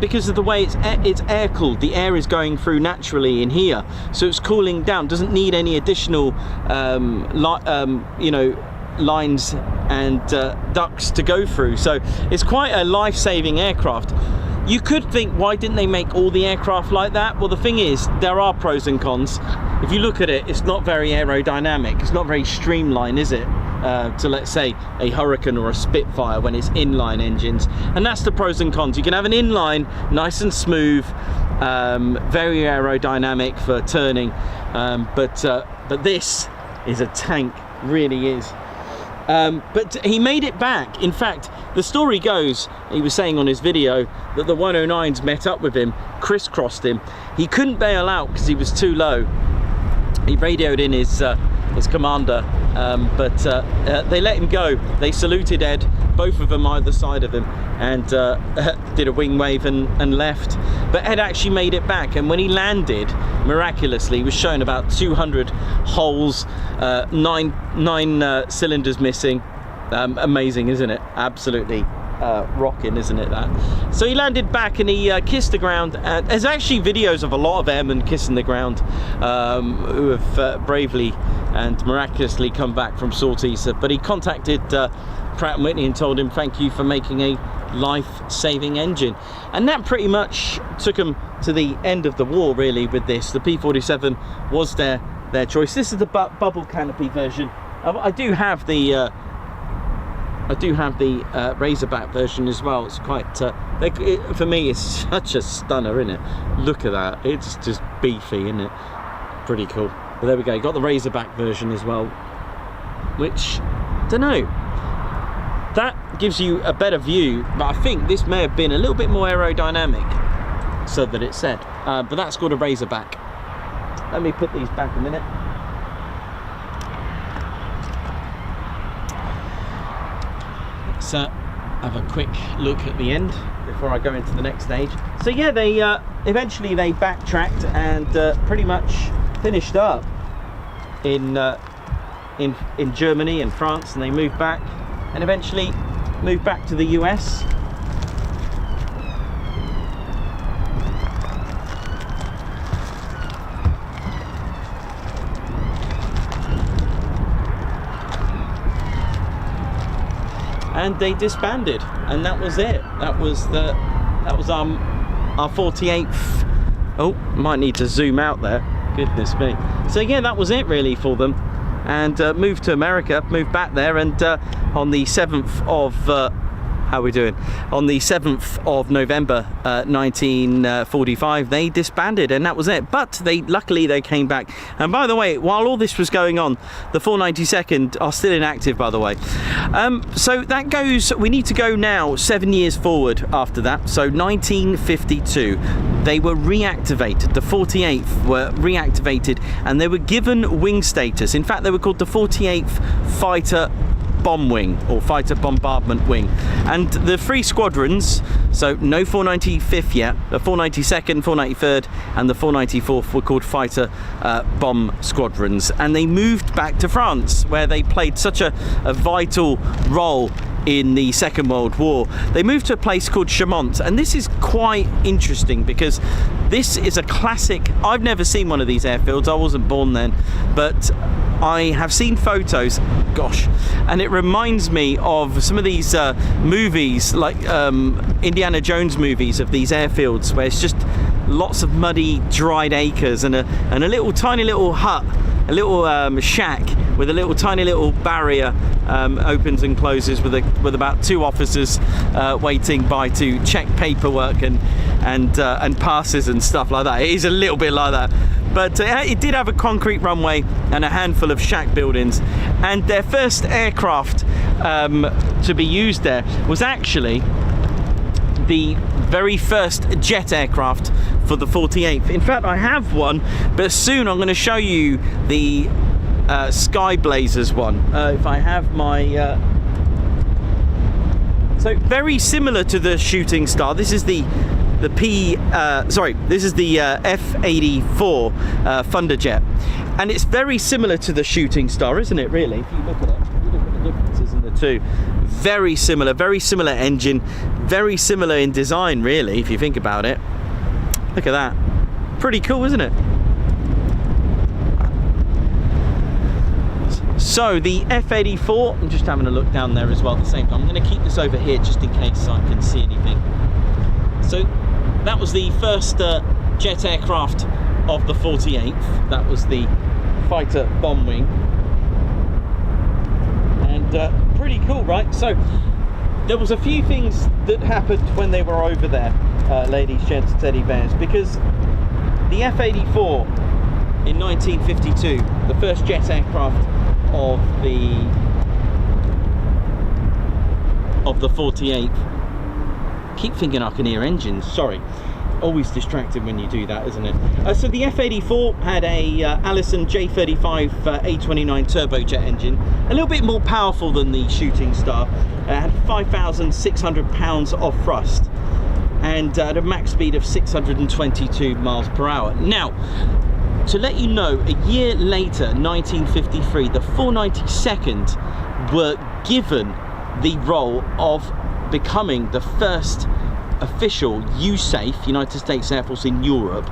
because of the way it's air cooled. The air is going through naturally in here, so it's cooling down. Doesn't need any additional lines and ducts to go through. So it's quite a life-saving aircraft. You could think, why didn't they make all the aircraft like that? Well, the thing is, there are pros and cons. If you look at it, it's not very aerodynamic. It's not very streamlined, is it? To, let's say, a Hurricane or a Spitfire when it's inline engines. And that's the pros and cons. You can have an inline, nice and smooth, very aerodynamic for turning. But this is a tank, really is. But he made it back. In fact, the story goes, he was saying on his video, that the 109s met up with him, crisscrossed him. He couldn't bail out because he was too low. He radioed in his commander, but they let him go. They saluted Ed, both of them either side of him, and did a wing wave and left. But Ed actually made it back, and when he landed, miraculously, he was shown about 200 holes, nine cylinders missing. Amazing, isn't it? Absolutely rocking, isn't it, that? So he landed back and he kissed the ground. There's actually videos of a lot of airmen kissing the ground, who have bravely and miraculously come back from sorties. But he contacted Pratt & Whitney and told him thank you for making a life-saving engine. And that pretty much took him to the end of the war, really, with this. The P-47 was their choice. This is the bubble canopy version. I do have the Razorback version as well. It's quite for me it's such a stunner, isn't it? Look at that, it's just beefy, isn't it? Pretty cool. But there we go, got the Razorback version as well, which, don't know, that gives you a better view, but I think this may have been a little bit more aerodynamic, so that it said, but that's called a Razorback. Let me put these back a minute. Let's have a quick look at the end before I go into the next stage. So yeah, they eventually they backtracked and pretty much finished up in Germany and France, and they moved back and eventually moved back to the US. And they disbanded, and that was it. That was our 48th. Oh, might need to zoom out there. Goodness me. So yeah, that was it really for them, and moved to America, moved back there, and on the 7th of How are we doing? On the 7th of November 1945, they disbanded, and that was it. But luckily they came back. And by the way, while all this was going on, the 492nd are still inactive, by the way. So that goes, we need to go now 7 years forward after that. So 1952, they were reactivated. The 48th were reactivated, and they were given wing status. In fact, they were called the 48th Fighter Bomb Wing, or Fighter Bombardment Wing. And the 3 squadrons, so no 495th yet, the 492nd, 493rd and the 494th were called Fighter Bomb Squadrons, and they moved back to France, where they played such a vital role in the Second World War. They moved to a place called Chaumont, and this is quite interesting because this is a classic. I've never seen one of these airfields, I wasn't born then, but I have seen photos, gosh, and it reminds me of some of these movies, like Indiana Jones movies, of these airfields where it's just lots of muddy, dried acres and a little tiny little hut, a little shack with a little tiny little barrier, opens and closes with about 2 officers waiting by to check paperwork and passes and stuff like that. It is a little bit like that. But it did have a concrete runway and a handful of shack buildings, and their first aircraft to be used there was actually the very first jet aircraft for the 48th. In fact, I have one, but soon I'm going to show you the Sky Blazers one. If I have my... So very similar to the Shooting Star. This is the F-84 Thunderjet, and it's very similar to the Shooting Star, isn't it, really? If you look at it, you look at the differences in the two. Very similar engine, very similar in design, really, if you think about it. Look at that. Pretty cool, isn't it? So the F-84, I'm just having a look down there as well at the same time. I'm going to keep this over here just in case I can see anything. So that was the first jet aircraft of the 48th. That was the Fighter Bomb Wing. And pretty cool, right? So there was a few things that happened when they were over there, ladies, gents, teddy bears, because the F-84 in 1952, the first jet aircraft of the 48th. Keep thinking I can hear engines, sorry. Always distracted when you do that, isn't it? So the F-84 had a Allison J35 A29 turbojet engine, a little bit more powerful than the Shooting Star. It had 5,600 pounds of thrust and at a max speed of 622 miles per hour. Now, to let you know, a year later, 1953, the 492nd were given the role of becoming the first official USAF, United States Air Force in Europe,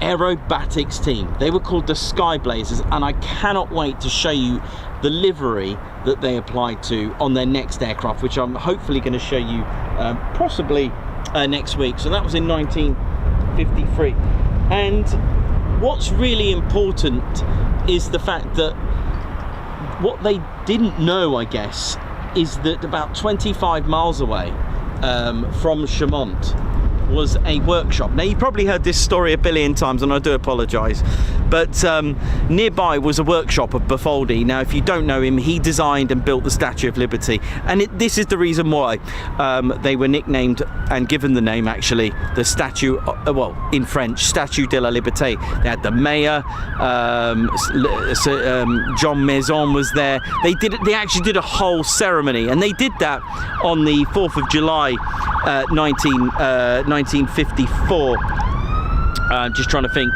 aerobatics team. They were called the Sky Blazers, and I cannot wait to show you the livery that they applied to on their next aircraft, which I'm hopefully going to show you possibly next week. So that was in 1953. And what's really important is the fact that what they didn't know, I guess, is that about 25 miles away from Chaumont was a workshop. Now, you probably heard this story a billion times, and I do apologise, but nearby was a workshop of Baffoldi. Now, if you don't know him, he designed and built the Statue of Liberty, and this is the reason why they were nicknamed and given the name, actually, the statue, well, in French, Statue de la Liberté. They had the mayor, John Maison was there. They actually did a whole ceremony, and they did that on the 4th of July 1954. Just trying to think.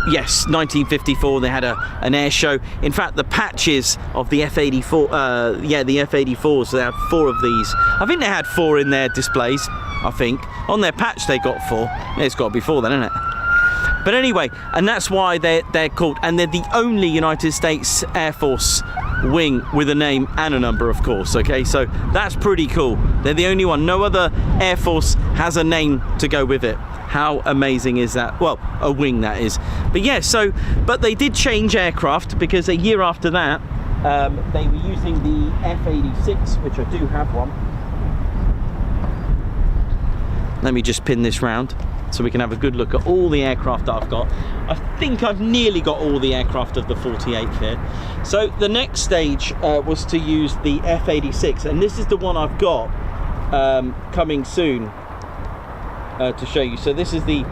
Yes, 1954. They had an air show. In fact, the patches of the F-84, the F-84s. They had 4 of these. I think they had 4 in their displays. I think on their patch they got 4. It's got to be 4 then, isn't it? But anyway, and that's why they're called, and they're the only United States Air Force wing with a name and a number, of course. Okay, so that's pretty cool. They're the only one. No other Air Force has a name to go with it. How amazing is that? Well, a wing, that is. But yeah, but they did change aircraft, because a year after that they were using the F-86, which I do have one. Let me just pin this round so we can have a good look at all the aircraft that I've got. I think I've nearly got all the aircraft of the 48th here. So the next stage was to use the F-86, and this is the one I've got coming soon to show you. So this is the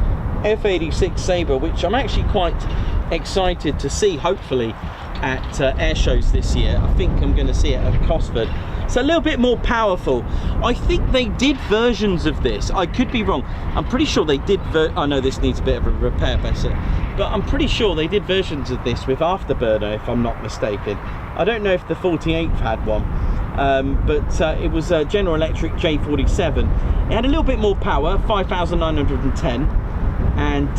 F-86 Sabre, which I'm actually quite excited to see, hopefully, at air shows this year. I think I'm going to see it at Cosford. It's a little bit more powerful. I think they did versions of this. I could be wrong. I'm pretty sure they did. I know this needs a bit of a repair, but I'm pretty sure they did versions of this with afterburner, if I'm not mistaken. I don't know if the 48th had one, but it was a General Electric J47. It had a little bit more power, 5,910, and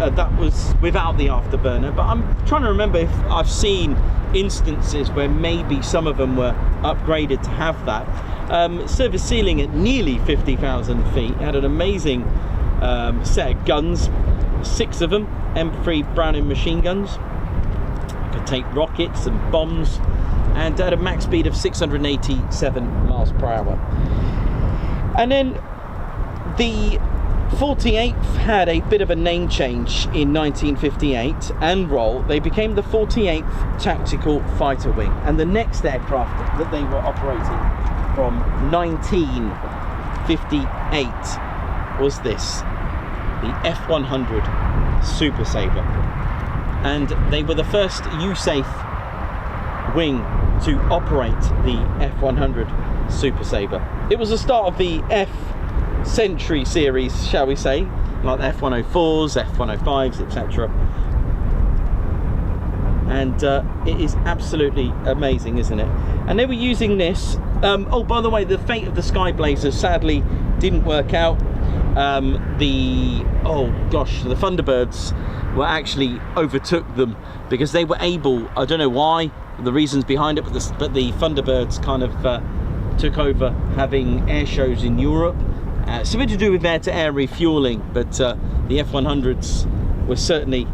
that was without the afterburner. But I'm trying to remember if I've seen instances where maybe some of them were upgraded to have that. Service ceiling at nearly 50,000 feet. It had an amazing set of guns, 6 of them, M3 Browning machine guns. Could take rockets and bombs, and had a max speed of 687 miles per hour. And then the 48th had a bit of a name change in 1958 and roll. They became the 48th Tactical Fighter Wing, and the next aircraft that they were operating from 1958 was this, the F-100 Super Sabre, and they were the first USAF wing to operate the F-100 Super Sabre. It was the start of the F-Century series, shall we say, like the F-104s, F-105s, etc. And it is absolutely amazing, isn't it? And they were using this. Oh, by the way, the fate of the Sky Blazers sadly didn't work out. The Thunderbirds were actually overtook them because they were able, I don't know why, the reasons behind it, but the Thunderbirds kind of took over having air shows in Europe. Something to do with air-to-air refuelling, but the F-100s were certainly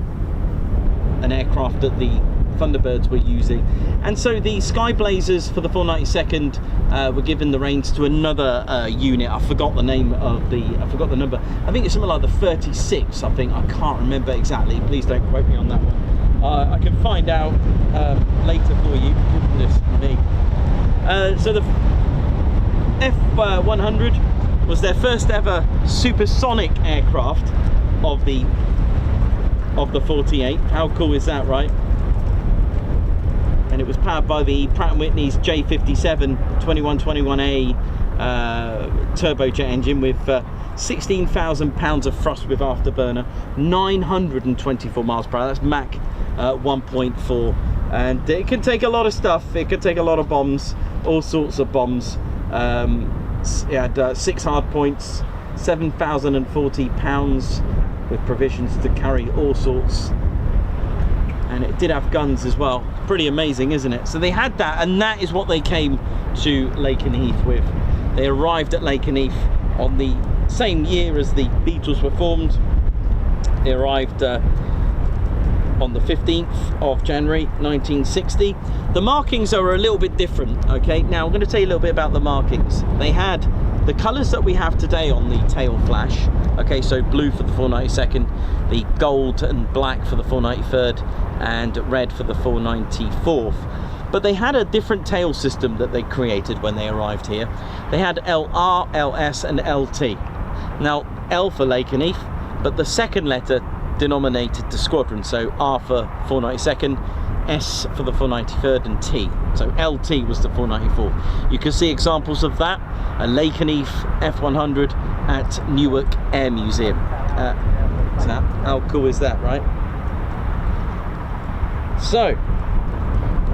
an aircraft that the Thunderbirds were using. And so the Sky Blazers for the 492nd were given the reins to another unit. I forgot the name of I forgot the number. I think it's something like the 36, I think. I can't remember exactly. Please don't quote me on that one. I can find out later for you. Goodness me. So the F-100 was their first ever supersonic aircraft of the 48. How cool is that, right? And it was powered by the Pratt & Whitney's J57 2121A turbojet engine with 16,000 pounds of thrust with afterburner, 924 miles per hour. That's Mach 1.4, and it can take a lot of stuff. It can take a lot of bombs, all sorts of bombs. It had 6 hard points, 7,040 pounds with provisions to carry all sorts, and it did have guns as well. Pretty amazing, isn't it? So they had that, and that is what they came to Lakenheath with. They arrived at Lakenheath on the same year as the Beatles were formed. They arrived on the 15th of January 1960. The markings are a little bit different. Okay, now I'm going to tell you a little bit about the markings. They had the colours that we have today on the tail flash. Okay, so blue for the 492nd, the gold and black for the 493rd, and red for the 494th. But they had a different tail system that they created when they arrived here. They had LR, LS and LT. Now, L for Lakenheath, but the second letter denominated the squadron, so R for 492nd, S for the 493rd, and T. So LT was the 494. You can see examples of that, a Lakenheath F-100 at Newark Air Museum. How cool is that, right? So,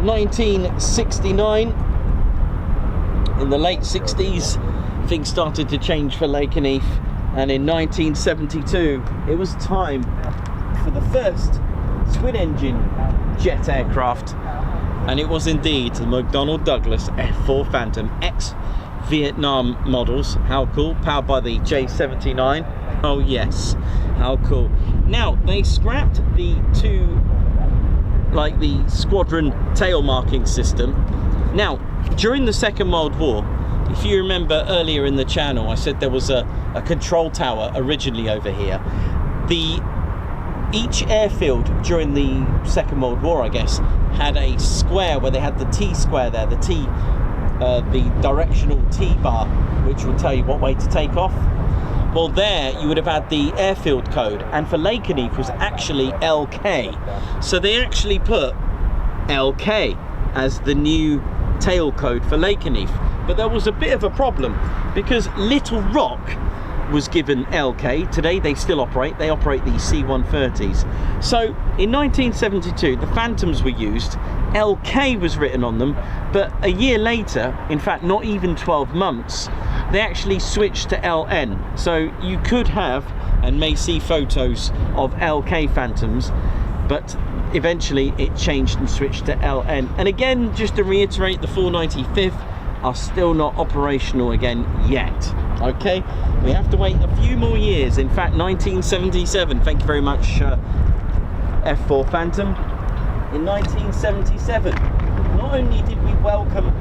1969, in the late 60s, things started to change for Lakenheath, and in 1972, it was time for the first twin-engine jet aircraft, and it was indeed the McDonnell Douglas F-4 Phantom, ex-Vietnam models. How cool, powered by the J79. Oh yes, how cool. Now, they scrapped the the squadron tail marking system. Now, during the Second World War, if you remember earlier in the channel, I said there was a control tower originally over here. Each airfield during the Second World War, I guess, had a square where they had the T square there, the directional T bar, which will tell you what way to take off. Well, there you would have had the airfield code, and for Lakenheath was actually LK. So they actually put LK as the new tail code for Lakenheath. But there was a bit of a problem because Little Rock was given LK. Today they still operate. They operate the C-130s. So in 1972 the Phantoms were used. LK was written on them, but a year later, in fact not even 12 months, they actually switched to LN. So you could have and may see photos of LK Phantoms, but eventually it changed and switched to LN. And again, just to reiterate, the 495th are still not operational again yet. Okay, we have to wait a few more years. In fact, 1977, thank you very much, F4 Phantom. In 1977, not only did we welcome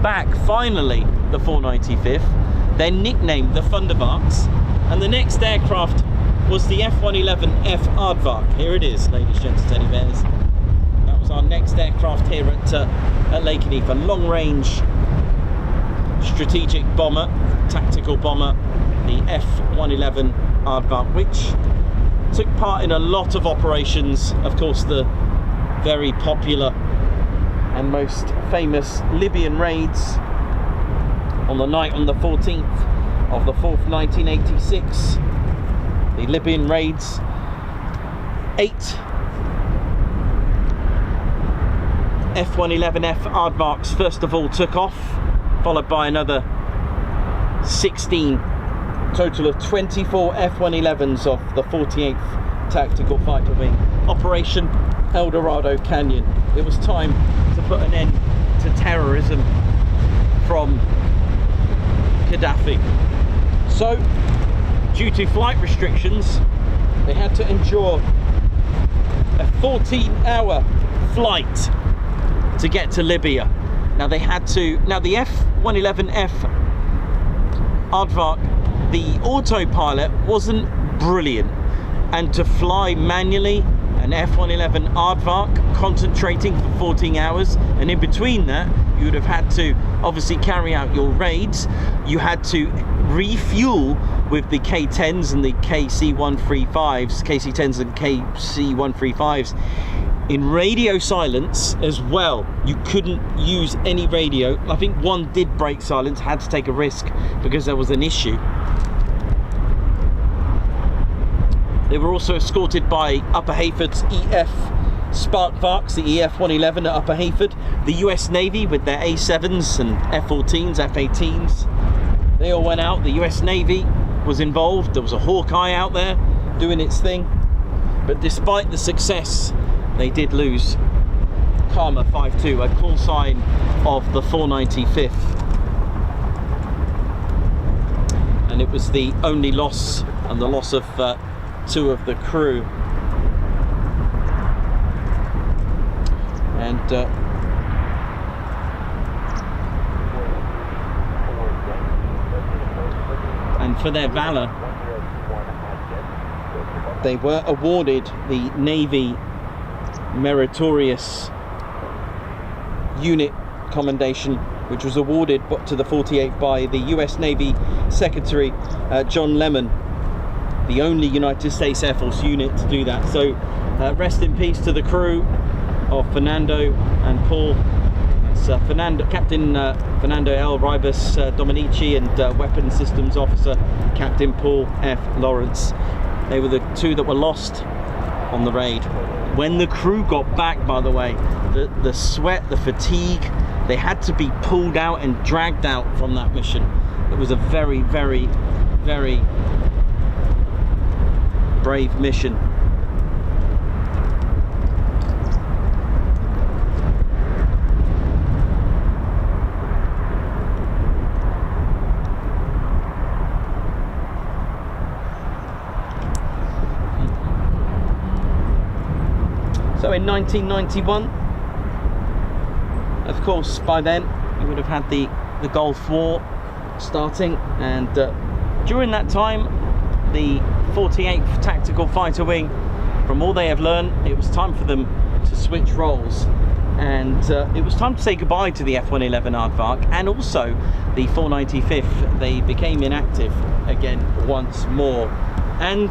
back finally the 495th, they're nicknamed the Thunderbarks, and the next aircraft was the F-111F Aardvark. Here it is, ladies, gents, teddy bears. That was our next aircraft here at Lakenheath, a long-range strategic bomber, tactical bomber, the F-111 Aardvark, which took part in a lot of operations. Of course, the very popular and most famous Libyan raids on the night on the 14th of the 4th, 1986. The Libyan raids, 8 F-111F Aardvarks first of all took off, followed by another 16, total of 24 F-111s of the 48th Tactical Fighter Wing, Operation El Dorado Canyon. It was time to put an end to terrorism from Gaddafi. So, due to flight restrictions, they had to endure a 14-hour flight to get to Libya. Now they had to, now the F-111F Aardvark, the autopilot wasn't brilliant, and to fly manually an F-111 Aardvark concentrating for 14 hours, and in between that you would have had to obviously carry out your raids. You had to refuel with the K-10s and the KC-135s, KC-10s and KC-135s in radio silence as well. You couldn't use any radio. I think one did break silence, had to take a risk because there was an issue. They were also escorted by Upper Heyford's EF Sparkvarks, the EF-111 at Upper Heyford, the US Navy with their A-7s and F-14s, F-18s. They all went out. The US Navy was involved. There was a Hawkeye out there doing its thing. But despite the success, they did lose Karma 52, a call sign of the 495th. And it was the only loss, and the loss of 2 of the crew. And for their valor, they were awarded the Navy Meritorious Unit Commendation, which was awarded to the 48th by the US Navy Secretary John Lemon, the only United States Air Force unit to do that. So rest in peace to the crew of Fernando and Paul. It's Captain Fernando L. Ribas Dominici and Weapons Systems Officer Captain Paul F. Lawrence. They were the 2 that were lost on the raid. When the crew got back, by the way, the sweat, the fatigue, they had to be pulled out and dragged out from that mission. It was a very, very, very brave mission. So in 1991, of course, by then you would have had the Gulf War, starting, and during that time the 48th Tactical Fighter Wing, from all they have learned, it was time for them to switch roles, and it was time to say goodbye to the F-111 Aardvark and also the 495th. They became inactive again once more, and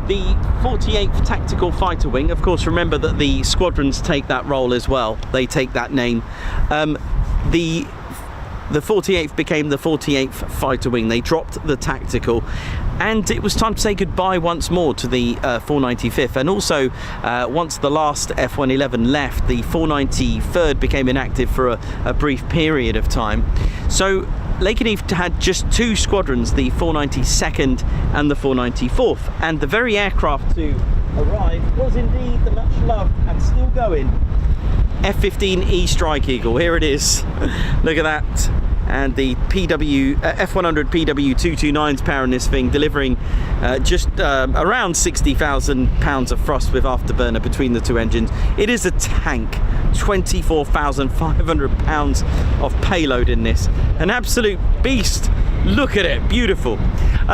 the 48th Tactical Fighter Wing, of course, remember that the squadrons take that role as well, they take that name. The 48th became the 48th Fighter Wing. They dropped the tactical, and it was time to say goodbye once more to the 495th. And also, once the last F-111 left, the 493rd became inactive for a brief period of time. So Lakenheath had just two squadrons, the 492nd and the 494th, and the very aircraft to arrive was indeed the much loved and still going F-15E Strike Eagle. Here it is. Look at that. And the F-100 PW229's powering this thing, delivering just around 60,000 pounds of thrust with afterburner between the two engines. It is a tank. 24,500 pounds of payload in this. An absolute beast. Look at it, beautiful.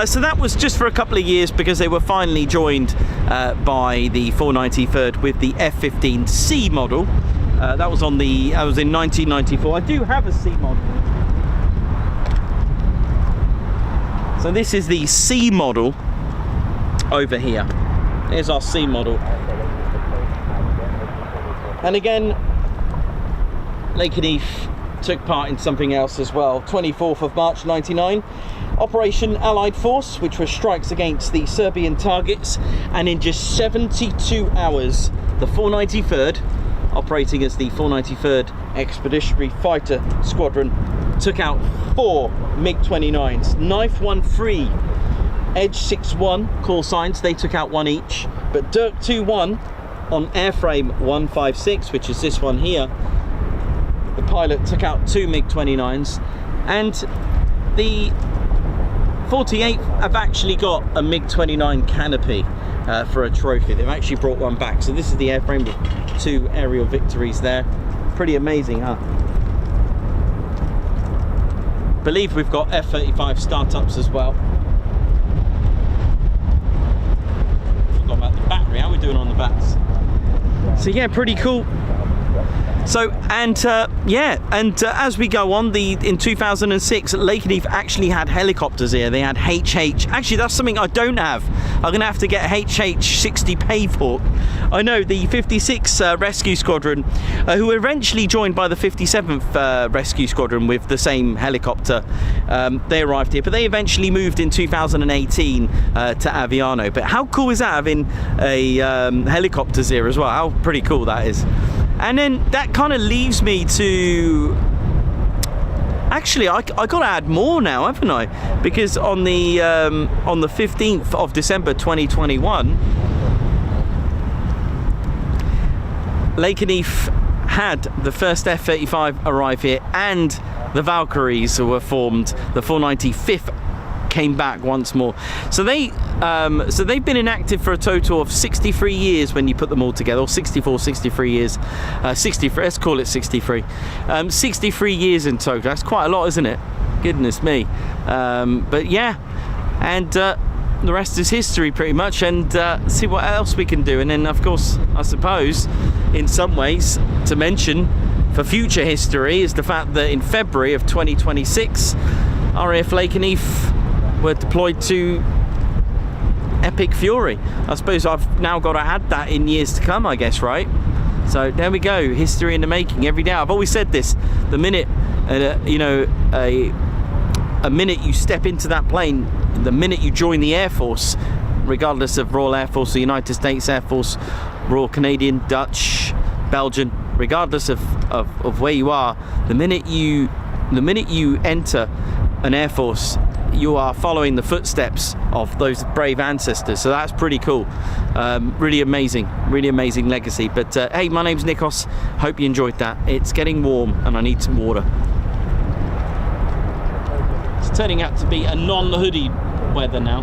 So that was just for a couple of years, because they were finally joined by the 493rd with the F-15C model. That was in 1994. I do have a C model. So this is the C model over here. Here's our C model. And again, Lakenheath took part in something else as well. 24th of March 99. Operation Allied Force, which was strikes against the Serbian targets. And in just 72 hours, the 493rd, operating as the 493rd Expeditionary Fighter Squadron, took out 4 MiG-29s, Knife 1-3, Edge 6-1 call signs, they took out 1 each, but Dirk 2-1 on airframe 156, which is this one here, the pilot took out 2 MiG-29s, and the 48th have actually got a MiG-29 canopy for a trophy. They've actually brought one back. So this is the airframe with 2 aerial victories there. Pretty amazing, huh? Believe we've got F-35 startups as well. Forgot about the battery. How are we doing on the bats? So yeah, pretty cool. So, and as we go on, in 2006, Lakenheath actually had helicopters here. They had HH. Actually, that's something I don't have. I'm going to have to get HH-60 Pavehawk. I know, the 56 Rescue Squadron, who were eventually joined by the 57th Rescue Squadron with the same helicopter. They arrived here, but they eventually moved in 2018 to Aviano. But how cool is that, having a helicopters here as well? How pretty cool that is. And then that kind of leaves me to... Actually, I got to add more now, haven't I? Because on the 15th of December 2021, Lakenheath had the first F-35 arrive here, and the Valkyries were formed. The 495th came back once more. So they've been inactive for a total of 63 years when you put them all together, or 63 years. 63, let's call it 63. 63 years in total. That's quite a lot, isn't it? Goodness me. But yeah, and the rest is history pretty much, and see what else we can do. And then, of course, I suppose in some ways to mention for future history is the fact that in February of 2026, RAF Lakenheath were deployed to Epic Fury. I suppose I've now got to add that in years to come, I guess, right? So there we go, history in the making every day. I've always said this, the minute a minute you step into that plane, the minute you join the Air Force, regardless of Royal Air Force or United States Air Force, Royal Canadian, Dutch, Belgian, regardless of where you are, the minute you enter an Air Force, you are following the footsteps of those brave ancestors. So that's pretty cool. Really amazing legacy. But hey, my name's Nikos. Hope you enjoyed that. It's getting warm and I need some water. It's turning out to be a non-hoodie weather now.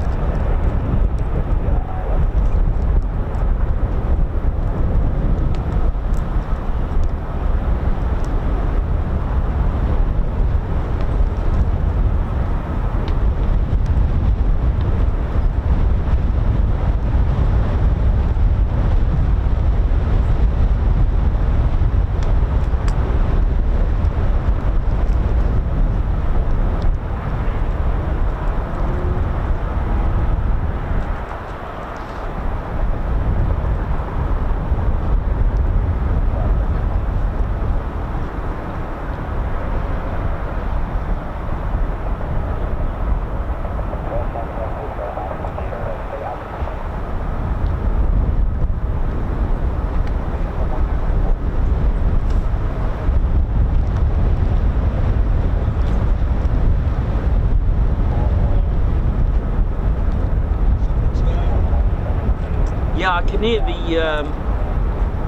I can hear the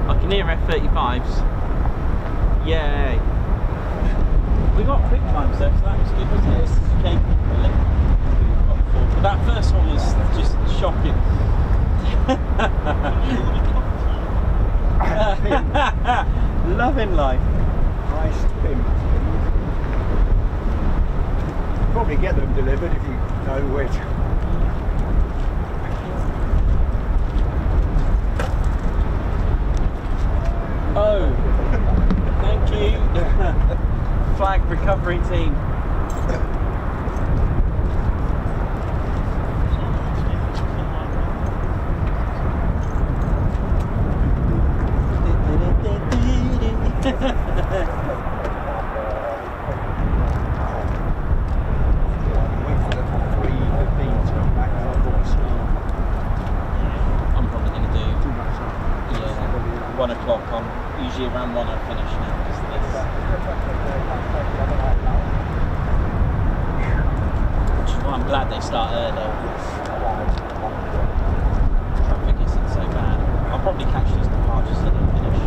I can hear F-35s. Yay! We got quick times though, so that was good, wasn't it? It's capable, really. But that first one was just shocking. Loving life. Nice pimp. Probably get them delivered if you know where to. Oh, thank you. Flag recovery team. I'm probably going to do 1 o'clock. I'm usually around 1 I finish now. Just this. Which is why I'm glad they start early. Traffic isn't so bad. I'll probably catch these departures so they finish.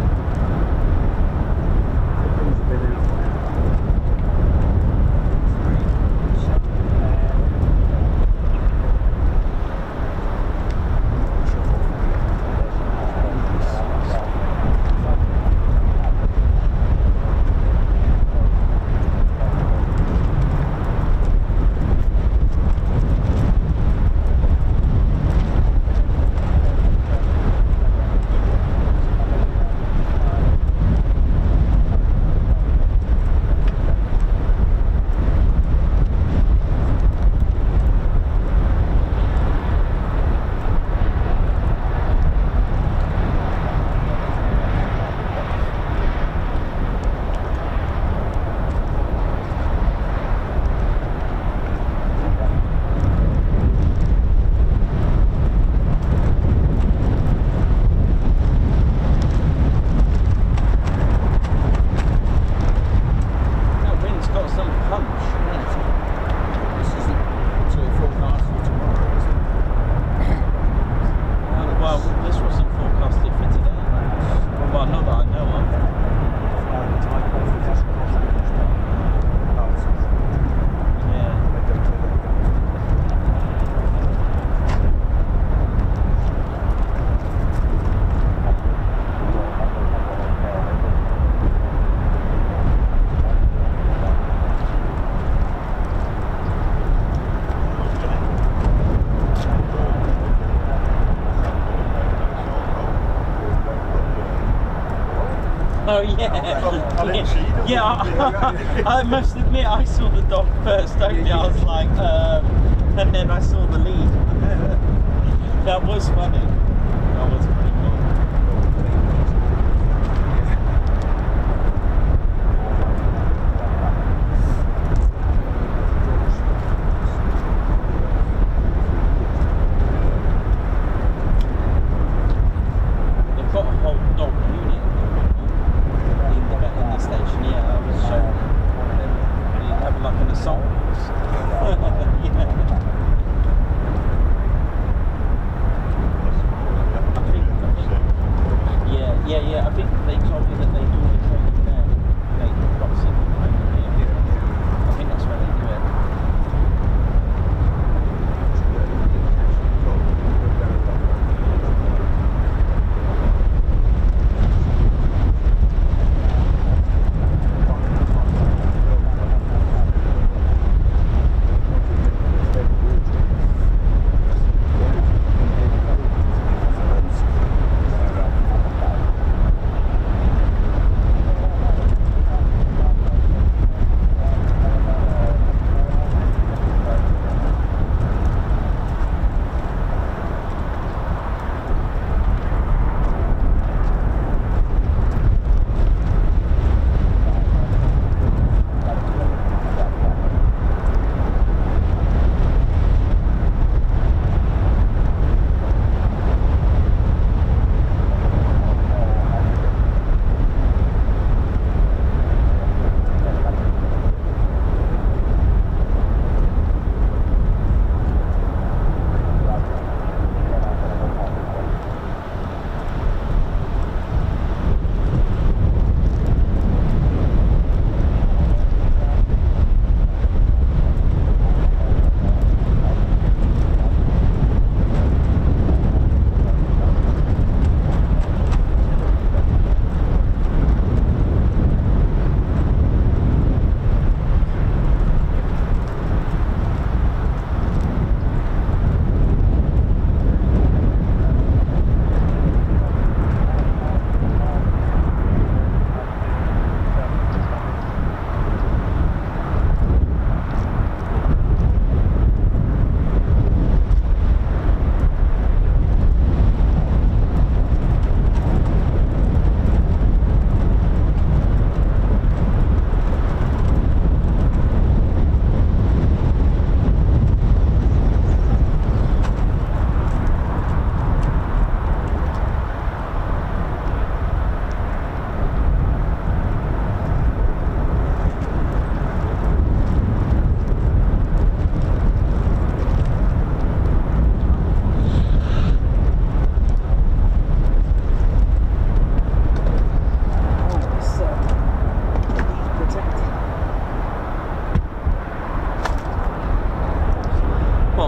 Oh yeah, yeah. I must admit, I saw the dog first. Only I was like, and then I saw the lead. That was funny. That was pretty cool. They've got a whole dog unit. In the station, yeah, I was shown. You have like an assault. Yeah. I think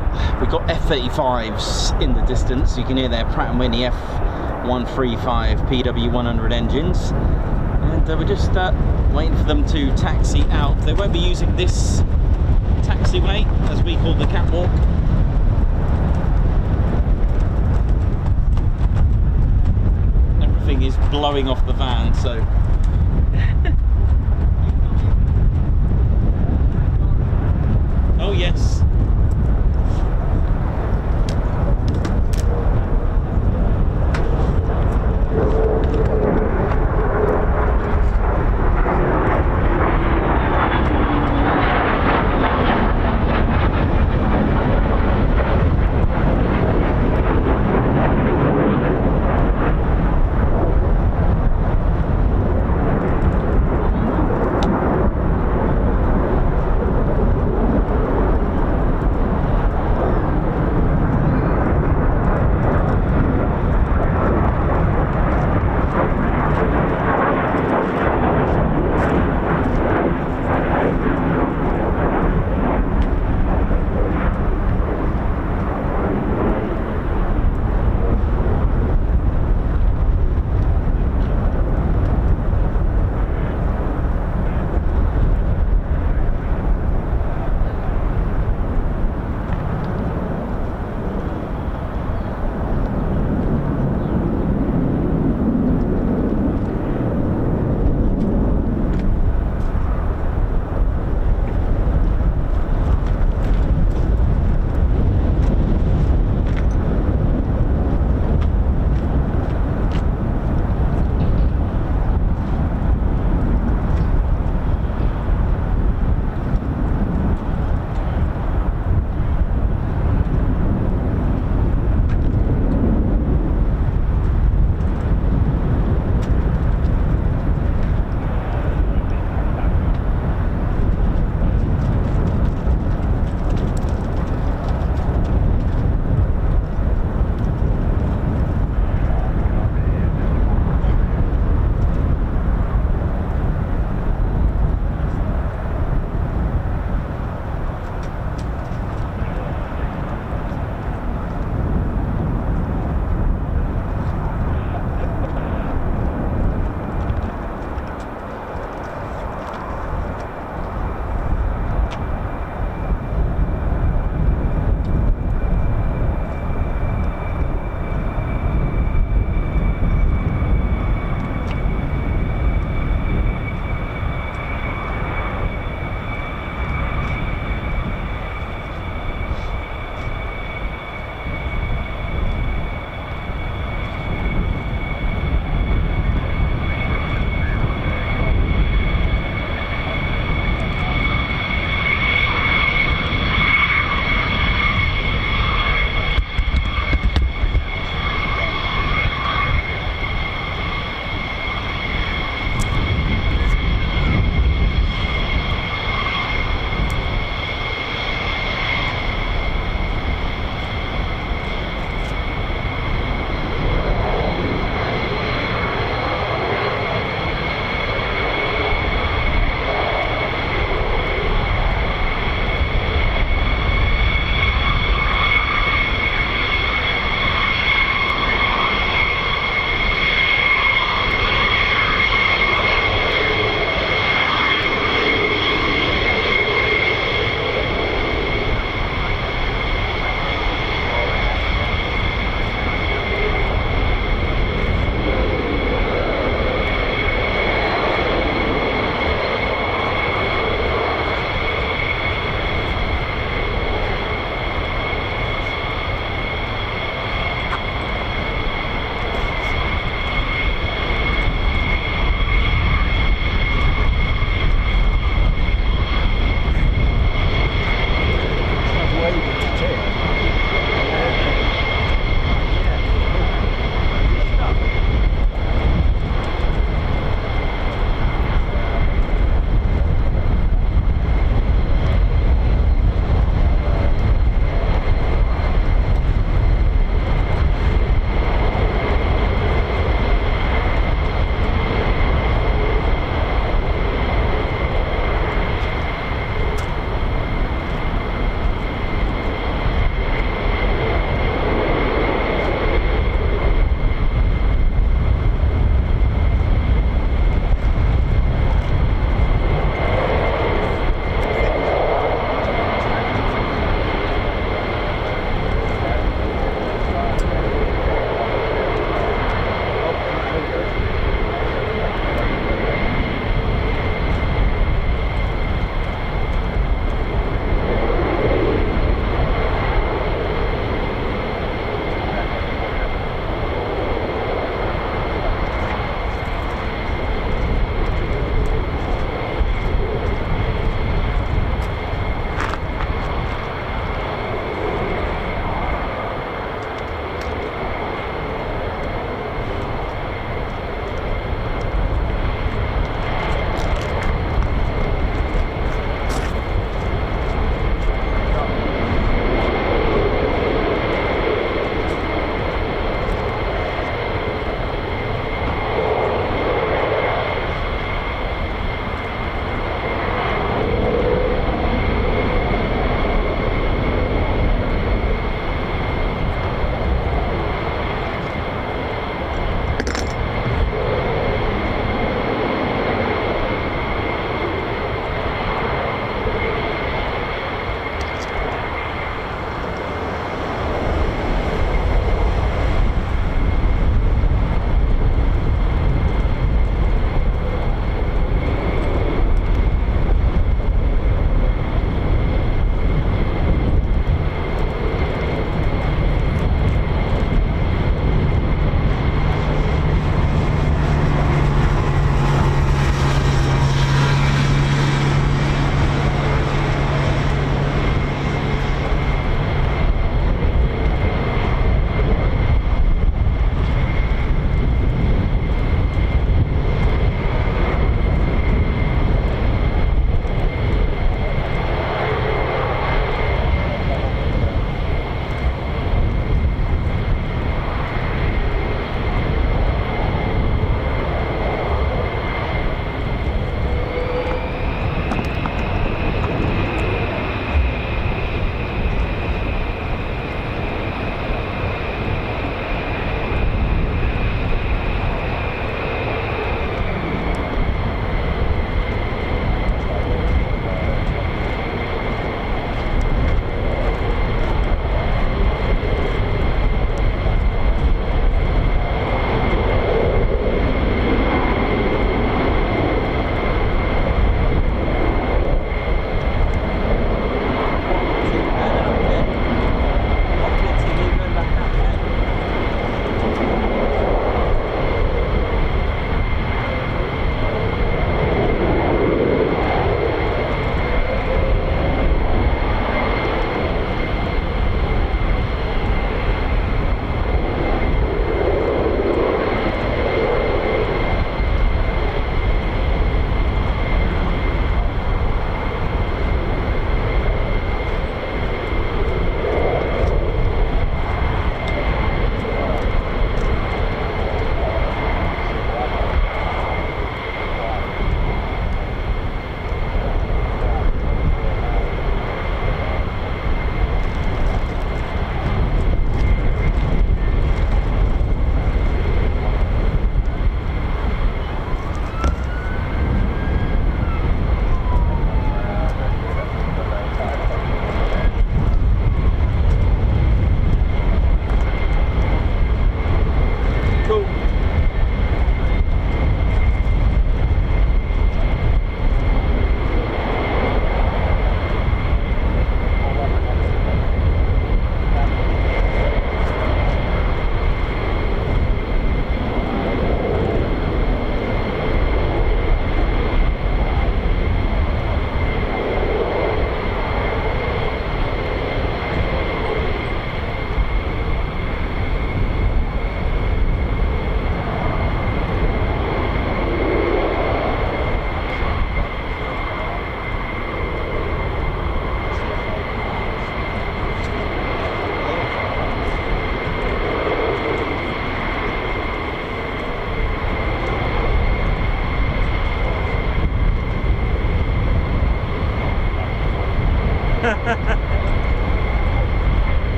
well, we've got F-35s in the distance. You can hear their Pratt & Whitney F-135 PW100 engines. And we're just waiting for them to taxi out. They won't be using this taxiway, as we call the catwalk. Everything is blowing off the van, so... Oh yes.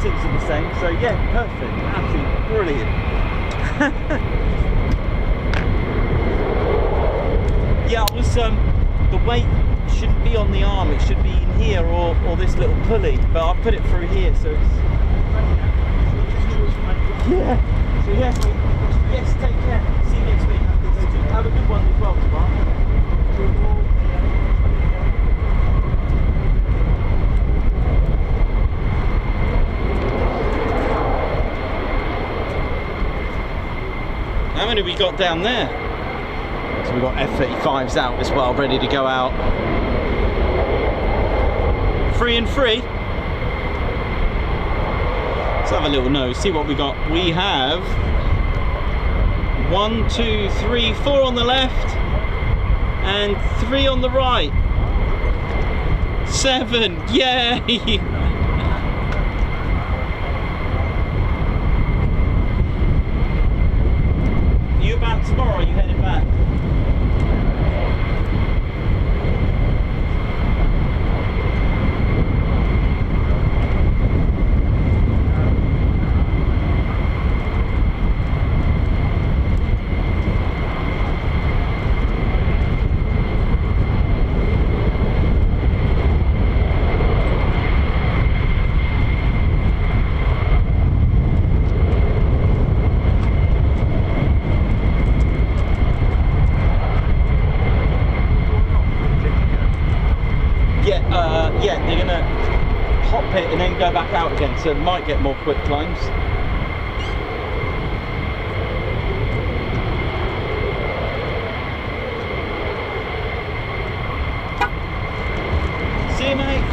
buttons are the same, so yeah, perfect, absolutely brilliant. Yeah, I was the weight shouldn't be on the arm, it should be in here or this little pulley, but I put it through here, so it's yeah. So yes, take care. See you next week. Have a good one as well tomorrow. How many we got down there? So we got F-35s out as well, ready to go out. 3 and 3. Let's have a little nose, see what we got. We have 1, 2, 3, 4 on the left and 3 on the right. 7, yay! You about tomorrow, or are you heading back? Yeah, they're gonna hop it and then go back out again, so it might get more quick climbs. See you, mate.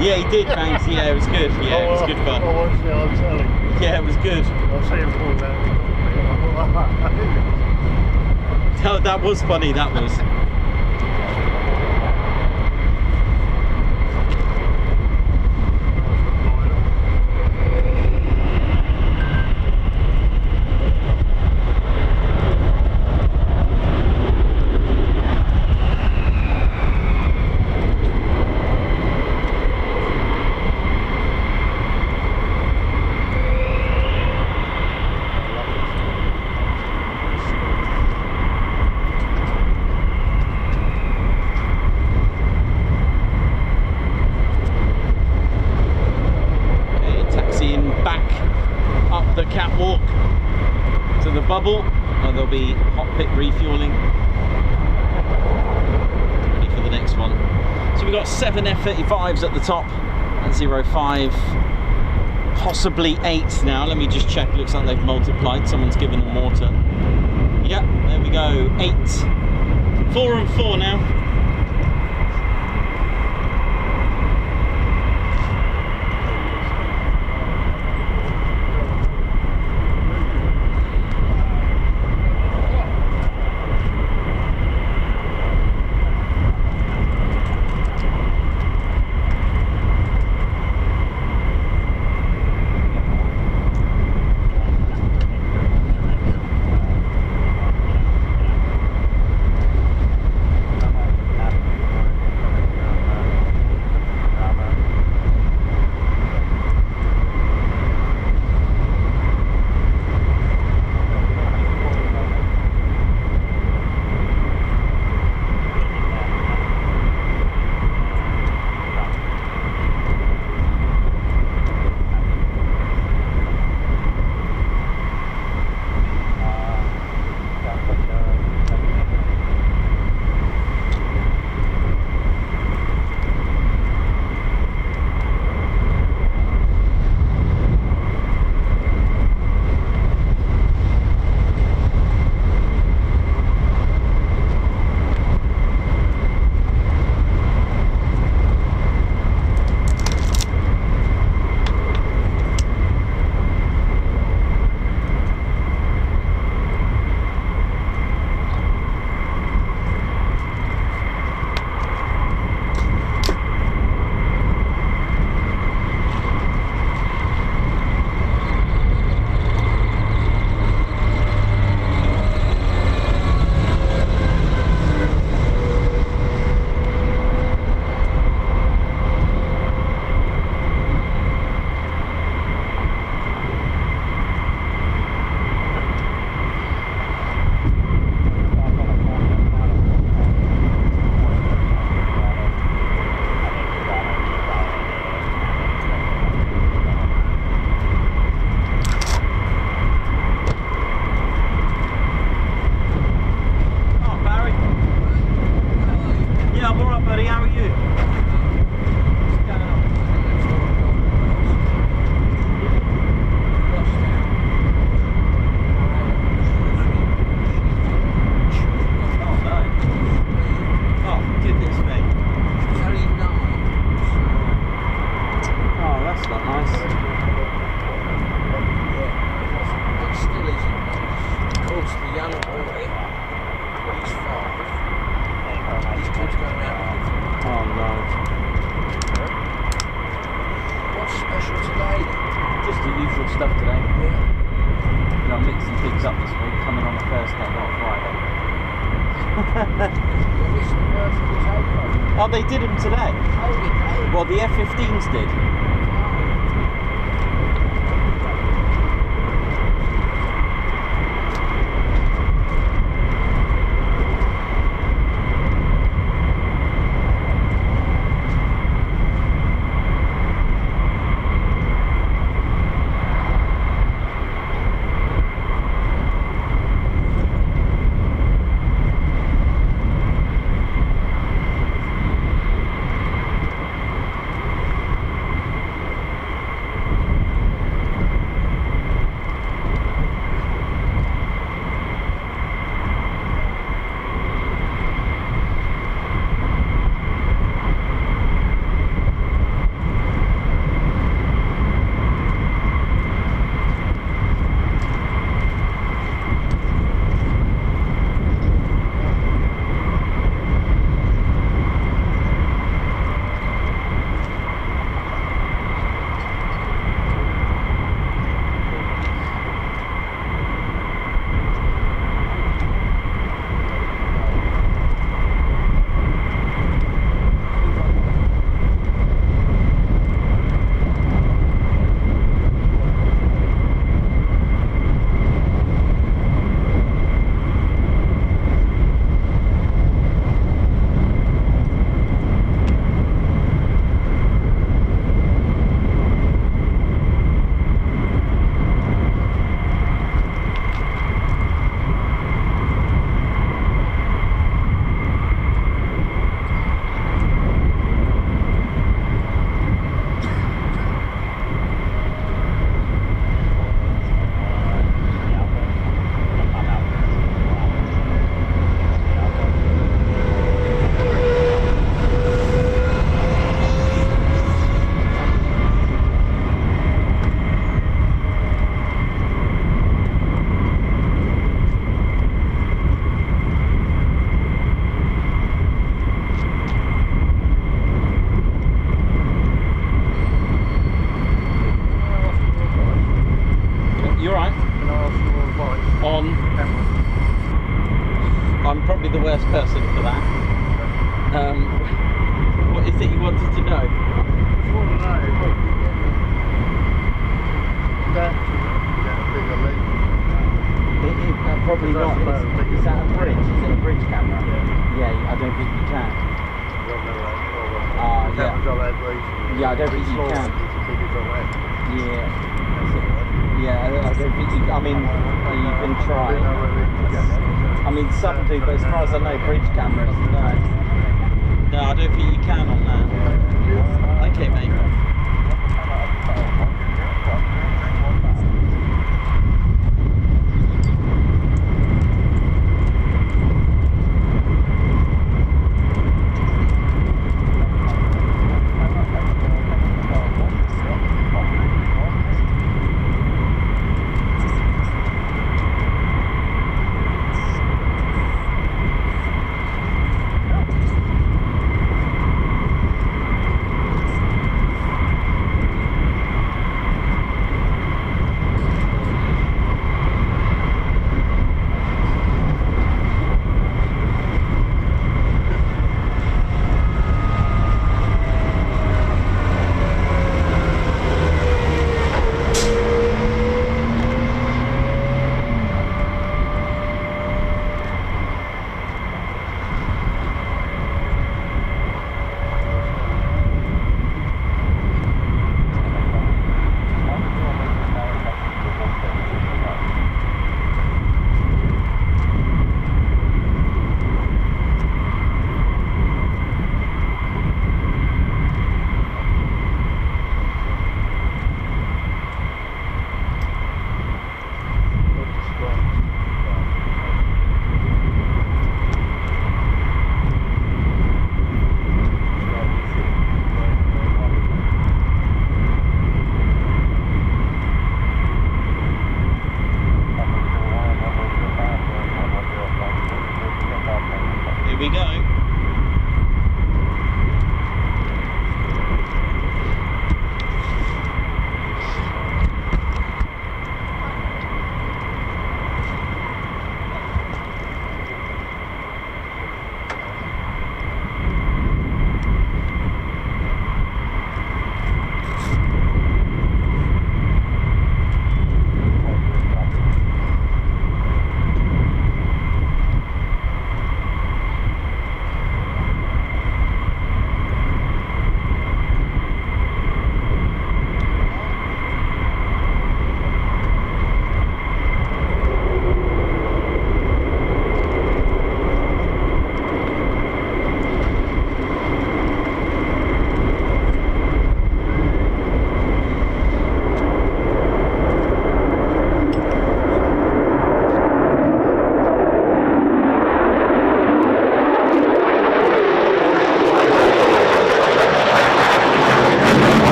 Yeah, he did, thanks. Yeah, it was good. Yeah, it was good fun. I watched it on telly. Yeah, it was good. I'll see him fall down. Oh, that was funny, that was. Catwalk to the bubble, where there'll be hot pit refueling, ready for the next one. So we've got 7 F-35s at the top and 05, possibly 8 now. Let me just check, looks like they've multiplied, someone's given them water. Yep, there we go, 8, 4 and 4 now. buddy. How are you? What's going on? Oh no. Oh goodness me. Oh, that's not nice. It still isn't nice. Of course, the young boy, he's 5. He's kids going around looking for Oh no. what's special today then? Just the usual stuff today. Yeah. You know, mixing things up this week, coming on a Thursday, not a Friday. Well, this is the birth of the takeover. Oh, they did them today. Oh, did they? Well, the F-15s did. I'm probably the worst person for that. What is it you wanted to know? Probably not. Is that a bridge? Is it a bridge camera? Yeah, I don't think you can. Yeah, I don't think you can. Yeah, I don't think you. I mean, you can try. I mean, some do, but as far as I know, bridge cameras, no. No, I don't think you can on that. Okay, mate.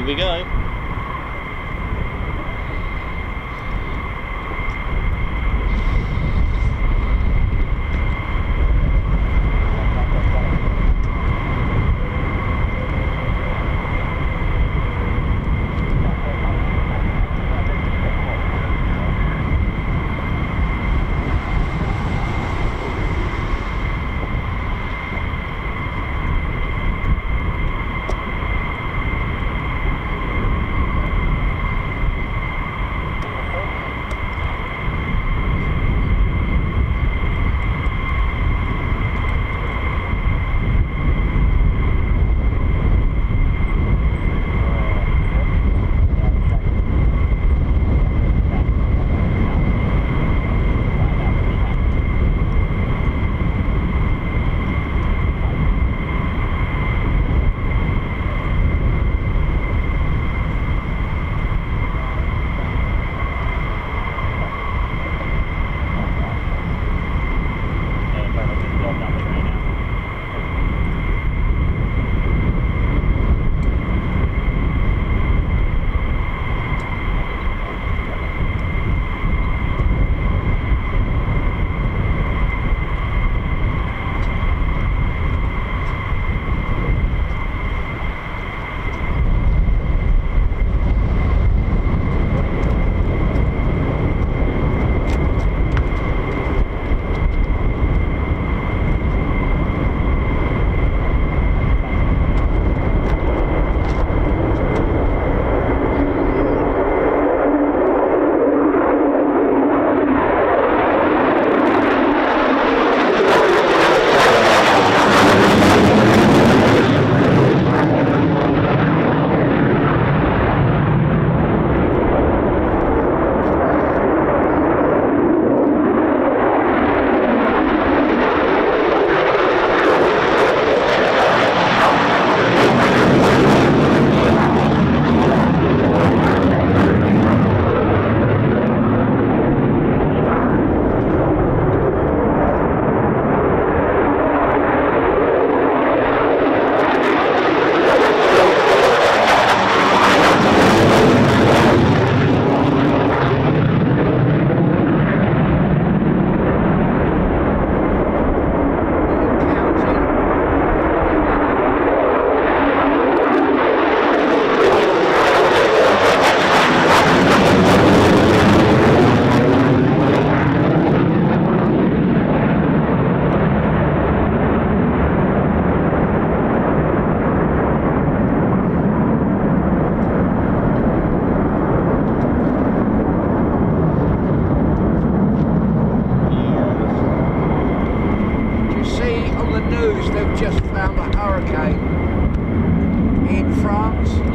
we go.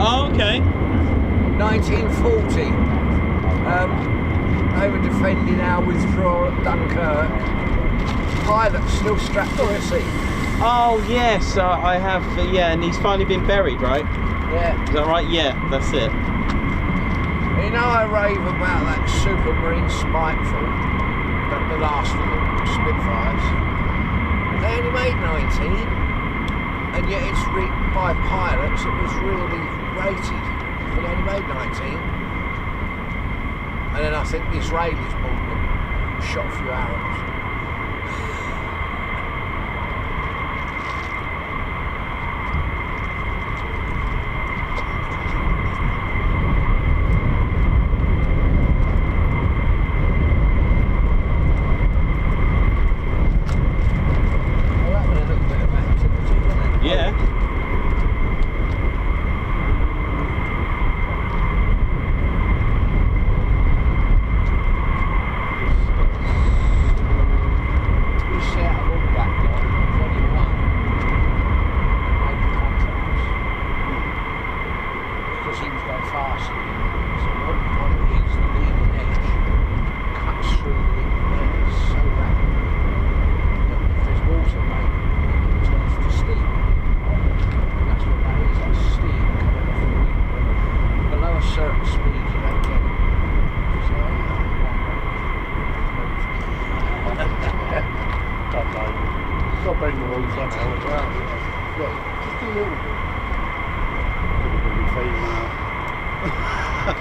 Oh, okay. 1940. They were defending our withdrawal at Dunkirk. Pilot's still strapped to the seat. Oh, yes, I have, yeah, and he's finally been buried, right? Yeah. Is that right? Yeah, that's it. You know, I rave about that Supermarine Spiteful, the last of the Spitfires. They only made 19, and yet it's by pilots it was really rated, but they only made 19. And then I think the Israelis bought them, shot a few arrows.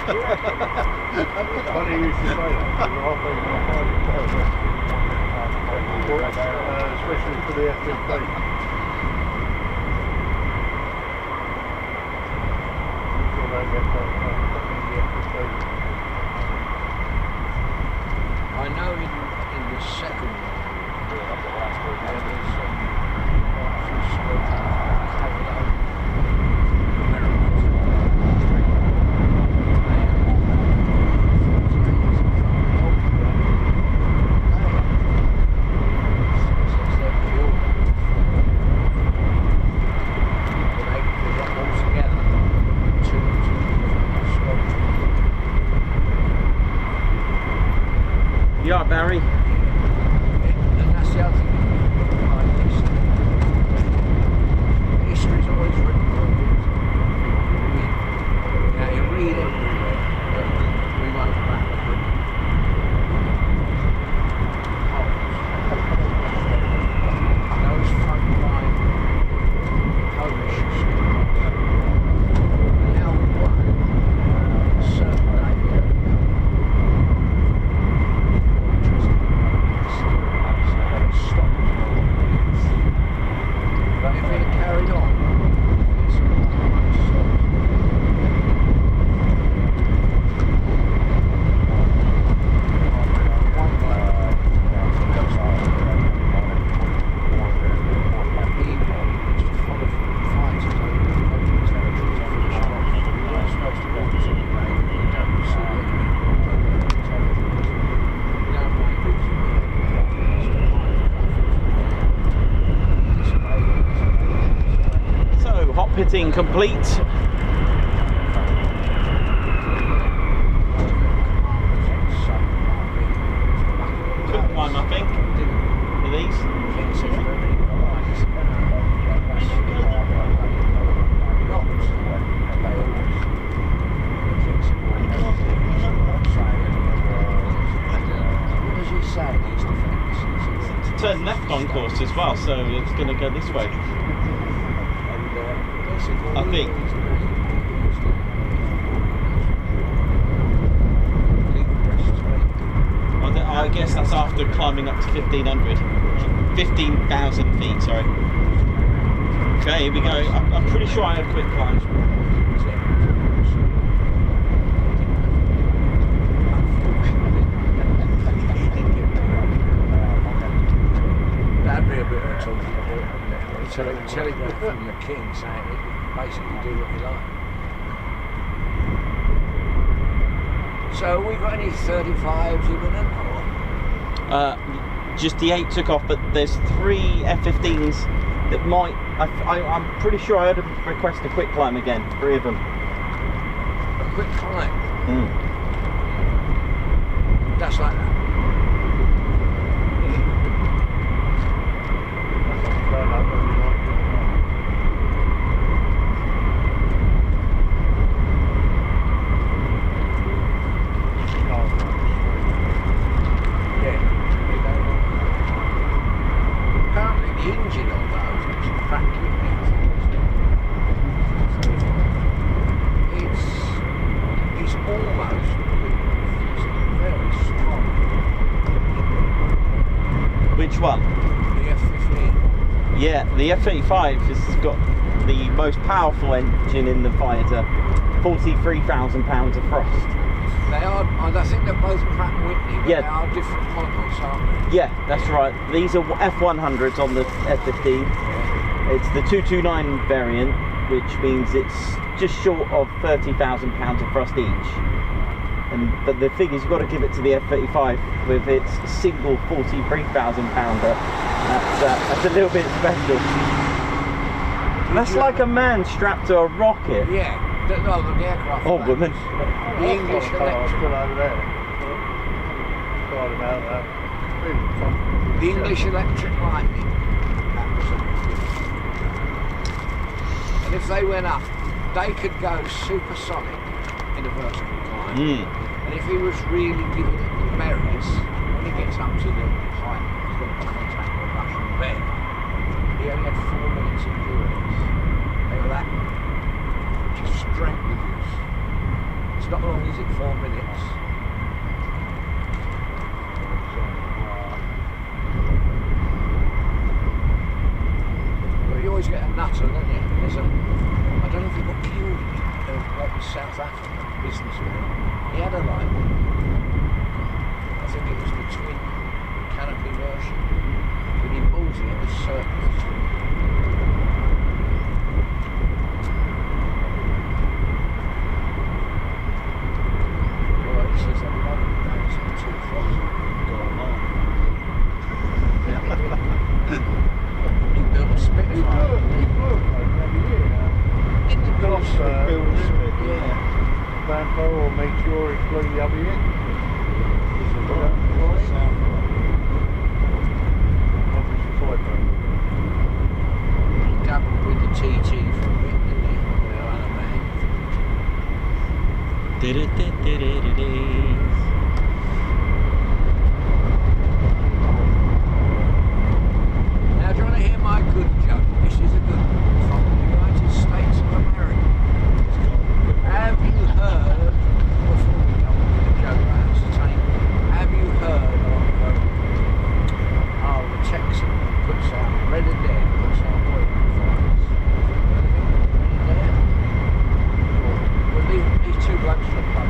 Funny you should say that, because I've been on a private carrier, especially for the F-15. Sure they get that the F-15. I know in the second one, there was some You are, Barry. and that's the other thing. History's always written wrong. Now you read everywhere, but we won't back the book. Those frontline Polish now one certain idea. But if it carried on, it's much stopped. So, hot pitting complete. Quick climb, I think. Are these? Turn left on course as well, so it's going to go this way. I think. I guess that's after climbing up to 1500. 15,000 feet, sorry. Okay, here we go. I'm pretty sure I had a quick climb. That'd be a bit of talking about telegraph from the king saying he could basically do what he liked. So we got any 35s imminent or? Just the 8 took off, but there's 3 F-15s that might. I'm pretty sure I heard them request a quick climb again. 3 of them. A quick climb? Mm. That's like that. Which one? The F-15. Yeah, the F-35 has got the most powerful engine in the fighter. 43,000 pounds of thrust. They are, I think they're both Pratt & Whitney, but Yeah. they are different models, aren't they? Yeah, that's right. These are F-100s on the F-15. It's the 229 variant, which means it's just short of 30,000 pounds of thrust each. But the thing is, you've got to give it to the F-35 with its single 43,000 pounder. That's a little bit special. That's like a man strapped to a rocket. Yeah, the aircraft. Oh, woman. The English electric. over there. Thought about that. Really fun. The English Electric Lightning. That was a And if they went up, they could go supersonic in a vertical climb. Mm. And if he was really giving it the berries, when he gets up to the height, he's got contact with a Russian bear. He only had 4 minutes of endurance. They were that just strength of use. not long, is it? 4 minutes. Well, you always get a nutter, don't you? There's a, I don't know if he got killed. What was South African businessman? He had a like. I think it was the twin canopy version. When he bought it, it was surplus. Well, he says I love it. That's too close. He built a Spitfire. He blew it like every year. Didn't he build a Spitfire? Build a Spit, Yeah. Bampo or make sure he blew the other end. He dabbled with the TT for a bit, didn't he? Yeah, now, do you want to hear my good joke? This is a good one from the United States of America. Have you heard, before we go on with the joke about entertainment, have you heard of the Texan puts out, Red and Dead puts out oil fires? Well, these two blokes from the pub,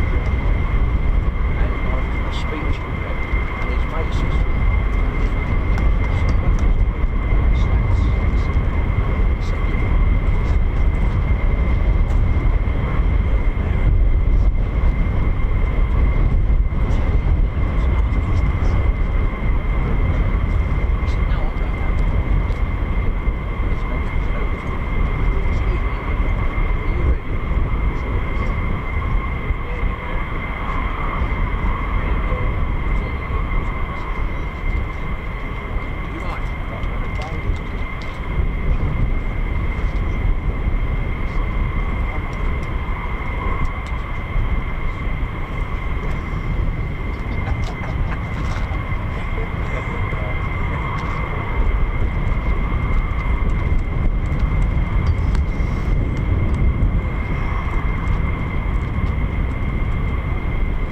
and one from a speech he read, and his mate says to him,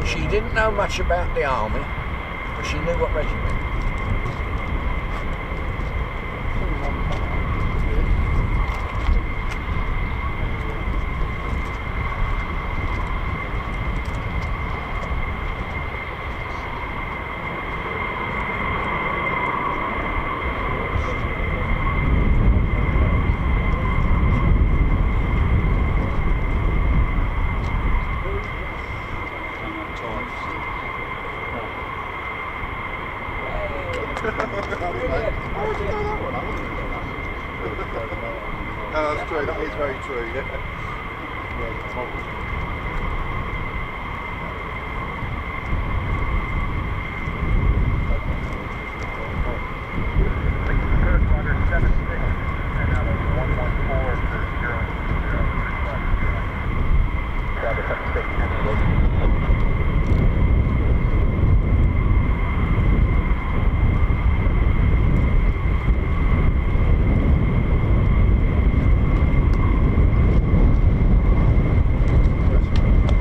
she didn't know much about the army, but she knew what regiment. No, that's true. That is very true.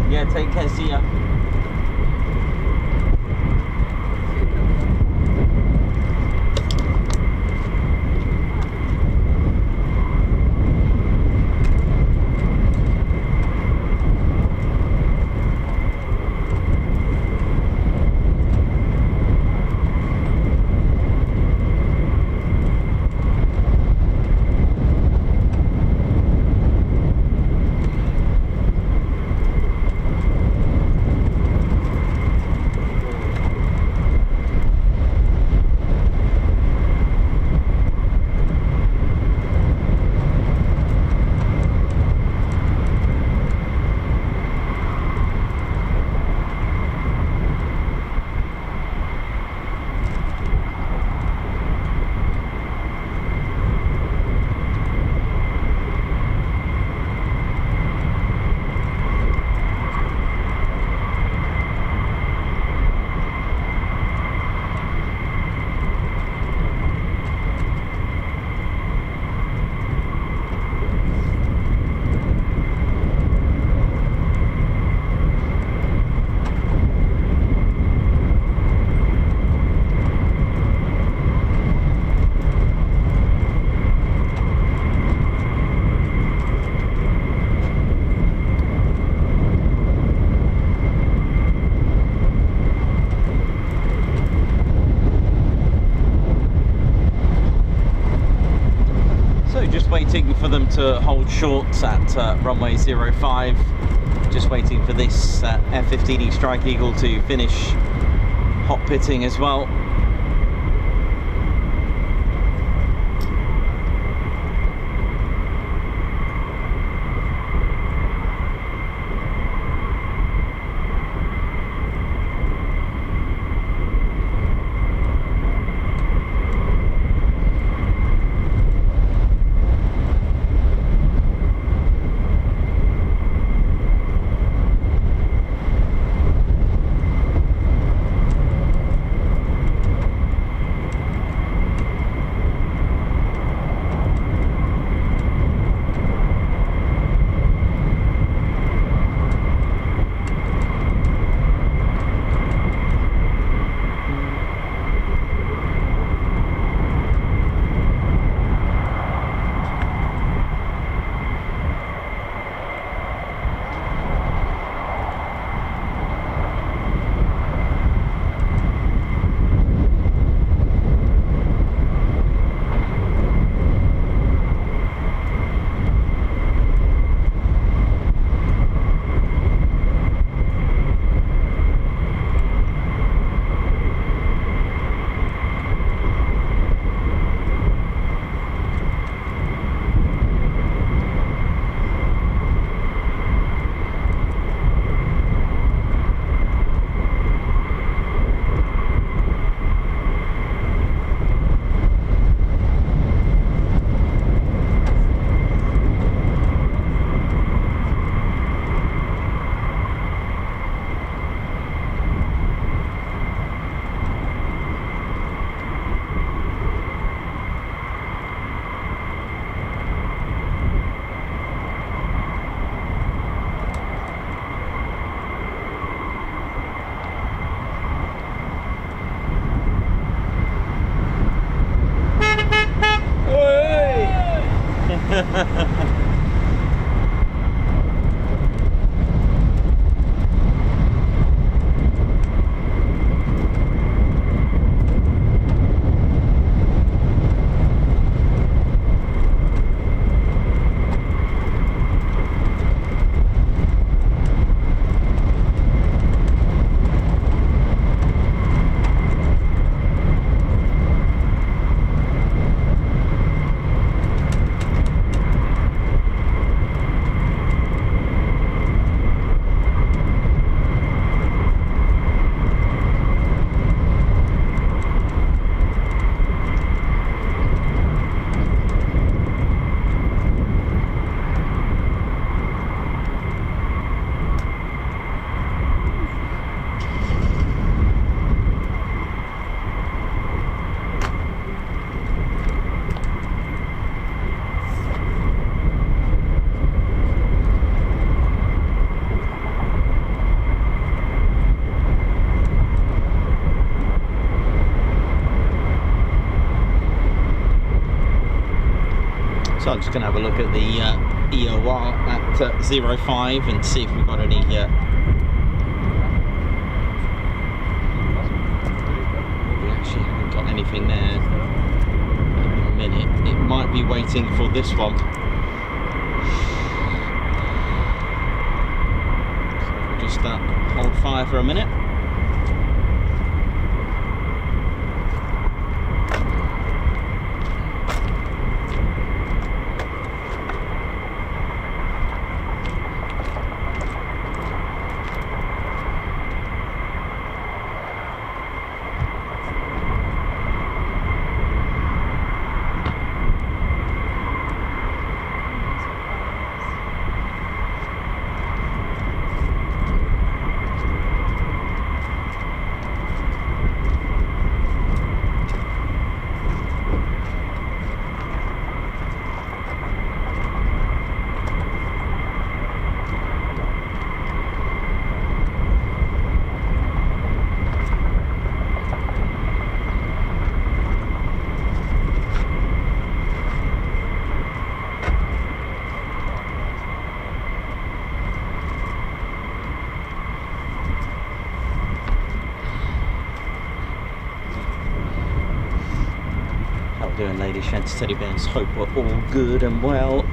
Yeah, take care, see ya. to hold short at runway 05. Just waiting for this F-15 Strike Eagle to finish hot pitting as well. So I'm just going to have a look at the EOR at 05 and see if we've got any we actually haven't got anything there at the minute. It might be waiting for this one. So we'll just hold fire for a minute. Doing, ladies, gents, teddy bears, hope we're all good and well.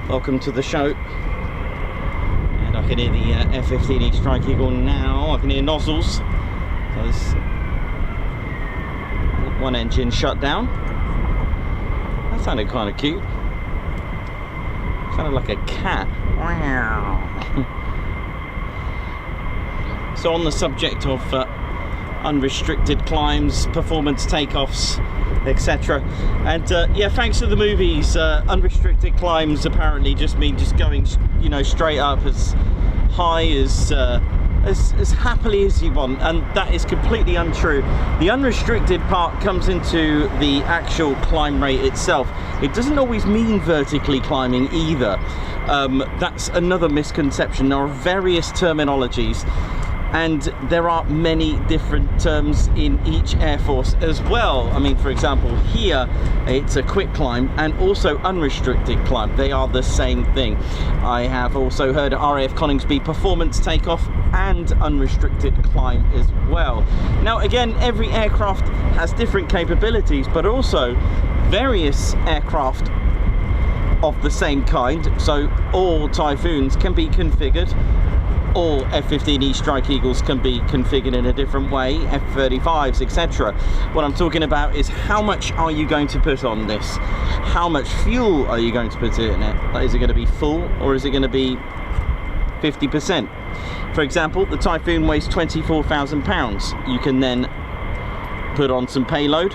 welcome to the show. And I can hear the F-15 Strike Eagle now. I can hear nozzles. So there's one engine shut down. That sounded kind of cute. Sounded like a cat. So on the subject of unrestricted climbs, performance takeoffs, etc. And yeah, thanks to the movies, unrestricted climbs apparently just mean just going, you know, straight up as high as happily as you want, and that is completely untrue. The unrestricted part comes into the actual climb rate itself. It doesn't always mean vertically climbing either. That's another misconception. There are various terminologies, and there are many different terms in each Air Force as well. I mean, for example, here it's a quick climb and also unrestricted climb. They are the same thing. I have also heard RAF Coningsby performance takeoff and unrestricted climb as well. Now again, every aircraft has different capabilities, but also various aircraft of the same kind. So all Typhoons can be configured, all F-15E Strike Eagles can be configured in a different way, F-35s, etc. What I'm talking about is how much are you going to put on this? How much fuel are you going to put in it? Is it going to be full, or is it going to be 50%? For example, the Typhoon weighs 24,000 pounds. You can then put on some payload.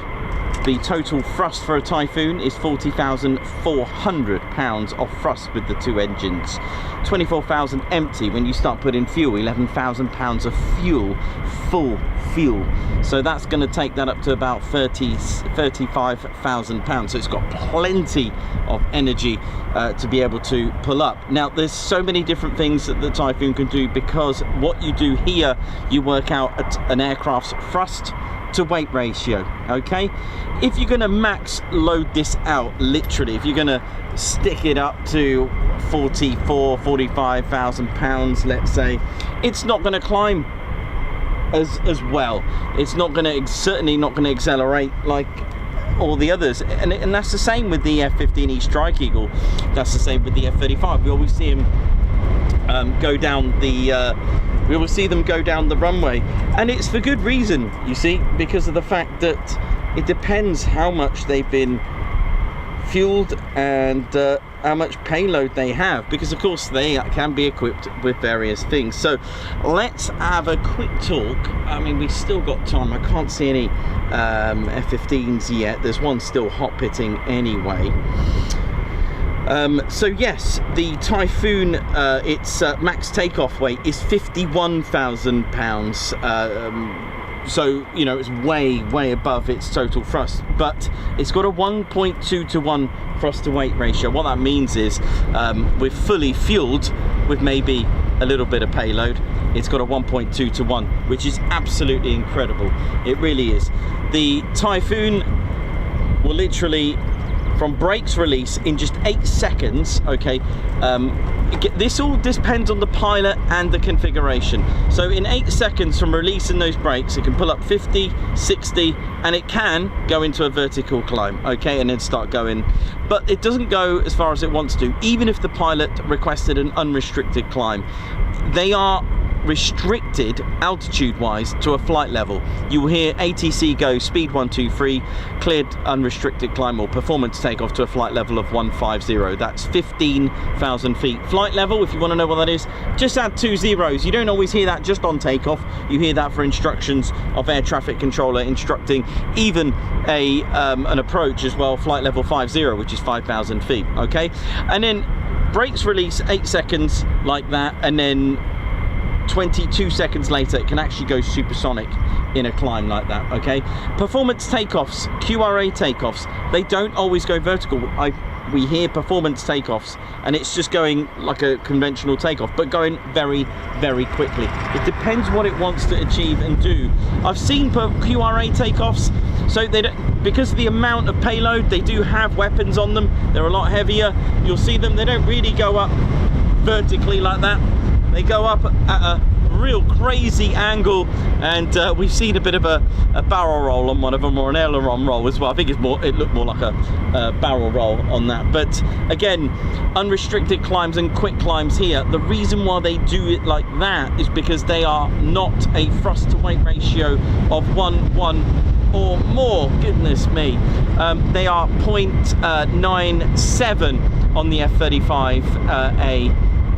The total thrust for a Typhoon is 40,400 pounds of thrust with the two engines. 24,000 empty. When you start putting fuel, 11,000 pounds of fuel, full fuel. So that's going to take that up to about 35,000 pounds. So it's got plenty of energy to be able to pull up. Now, there's so many different things that the Typhoon can do, because what you do here, you work out an aircraft's thrust to weight ratio. Okay, if you're going to max load this out, literally, if you're going to stick it up to 45,000 pounds, let's say, it's not going to climb as well. It's not going to, certainly not going to accelerate like all the others, and that's the same with the F-15E Strike Eagle. That's the same with the F-35. We always see him go down the we will see them go down the runway, and it's for good reason, you see, because of the fact that it depends how much they've been fueled and how much payload they have, because of course they can be equipped with various things. So let's have a quick talk. I mean, we've still got time. I can't see any F-15s yet. There's one still hot pitting anyway. So yes, the Typhoon, its max takeoff weight is 51,000 pounds. So, you know, it's way above its total thrust, but it's got a 1.2 to 1 thrust to weight ratio. What that means is, we're fully fueled with maybe a little bit of payload, it's got a 1.2 to 1, which is absolutely incredible. It really is. The Typhoon will literally, from brakes release, in just 8 seconds, okay, this all depends on the pilot and the configuration. So in 8 seconds from releasing those brakes, it can pull up 50, 60, and it can go into a vertical climb, okay, and then start going. But it doesn't go as far as it wants to, even if the pilot requested an unrestricted climb. They are restricted altitude wise to a flight level. You will hear ATC go speed 123, cleared unrestricted climb or performance takeoff to a flight level of 150. That's 15,000 feet. Flight level, if you want to know what that is, just add 2 zeros. You don't always hear that just on takeoff. You hear that for instructions of air traffic controller instructing even a an approach as well, flight level 50, which is 5,000 feet, okay? And then brakes release 8 seconds like that, and then 22 seconds later it can actually go supersonic in a climb like that, okay? Performance takeoffs, QRA takeoffs, they don't always go vertical. We hear performance takeoffs and it's just going like a conventional takeoff, but going very quickly. It depends what it wants to achieve and do. I've seen QRA takeoffs, so they don't, because of the amount of payload, they do have weapons on them. They're a lot heavier. You'll see them, they don't really go up vertically like that. They go up at a real crazy angle, and we've seen a bit of a barrel roll on one of them, or an aileron roll as well. I think it looked more like a barrel roll on that. But again, unrestricted climbs and quick climbs here, the reason why they do it like that is because they are not a thrust to weight ratio of 1:1 or more. Goodness me. They are 0.97 on the F-35A,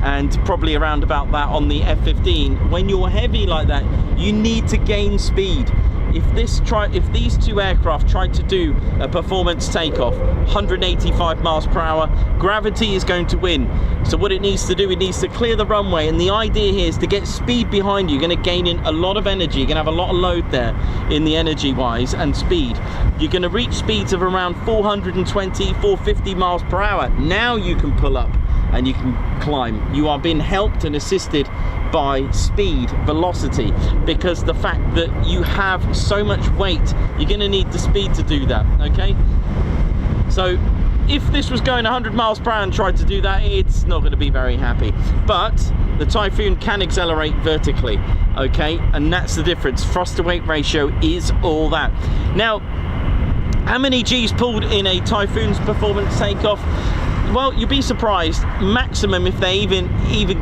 and probably around about that on the F-15. When you're heavy like that, you need to gain speed. If these two aircraft tried to do a performance takeoff, 185 miles per hour, gravity is going to win. So what it needs to do, it needs to clear the runway, and the idea here is to get speed behind you. You're going to gain in a lot of energy. You're going to have a lot of load there in the energy wise and speed. You're going to reach speeds of around 420, 450 miles per hour. Now you can pull up and you can climb. You are being helped and assisted by speed, velocity, because the fact that you have so much weight, you're going to need the speed to do that, okay? So if this was going 100 miles per hour and tried to do that, it's not going to be very happy. But the Typhoon can accelerate vertically, okay? And that's the difference. Thrust to weight ratio is all that. Now, how many G's pulled in a Typhoon's performance takeoff? Well, you'd be surprised. Maximum, if they even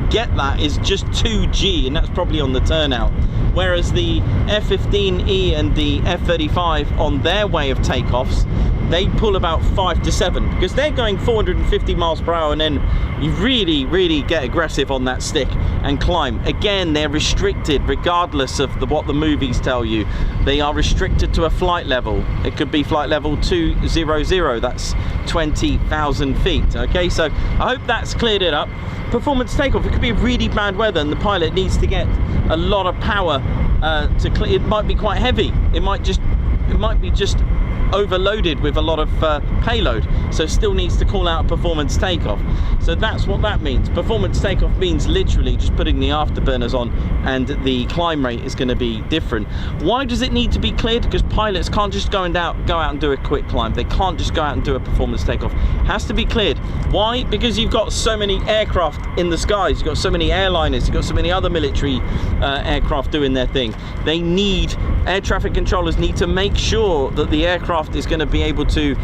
get that, is just 2G, and that's probably on the turnout. Whereas the F-15E and the F-35 on their way of takeoffs, they pull about 5 to 7, because they're going 450 miles per hour, and then you really get aggressive on that stick and climb. Again, they're restricted regardless of what the movies tell you. They are restricted to a flight level. It could be flight level 200, that's 20,000 feet. Okay, so I hope that's cleared it up. Performance takeoff, it could be really bad weather and the pilot needs to get a lot of power to clear. It might be quite heavy. It might be just overloaded with a lot of payload, so still needs to call out a performance takeoff. So that's what that means. Performance takeoff means literally just putting the afterburners on, and the climb rate is going to be different. Why does it need to be cleared? Because pilots can't just go out and do a quick climb. They can't just go out and do a performance takeoff. It has to be cleared. Why? Because you've got so many aircraft in the skies, you've got so many airliners, you've got so many other military aircraft doing their thing. Air traffic controllers need to make sure that the aircraft is going to be able to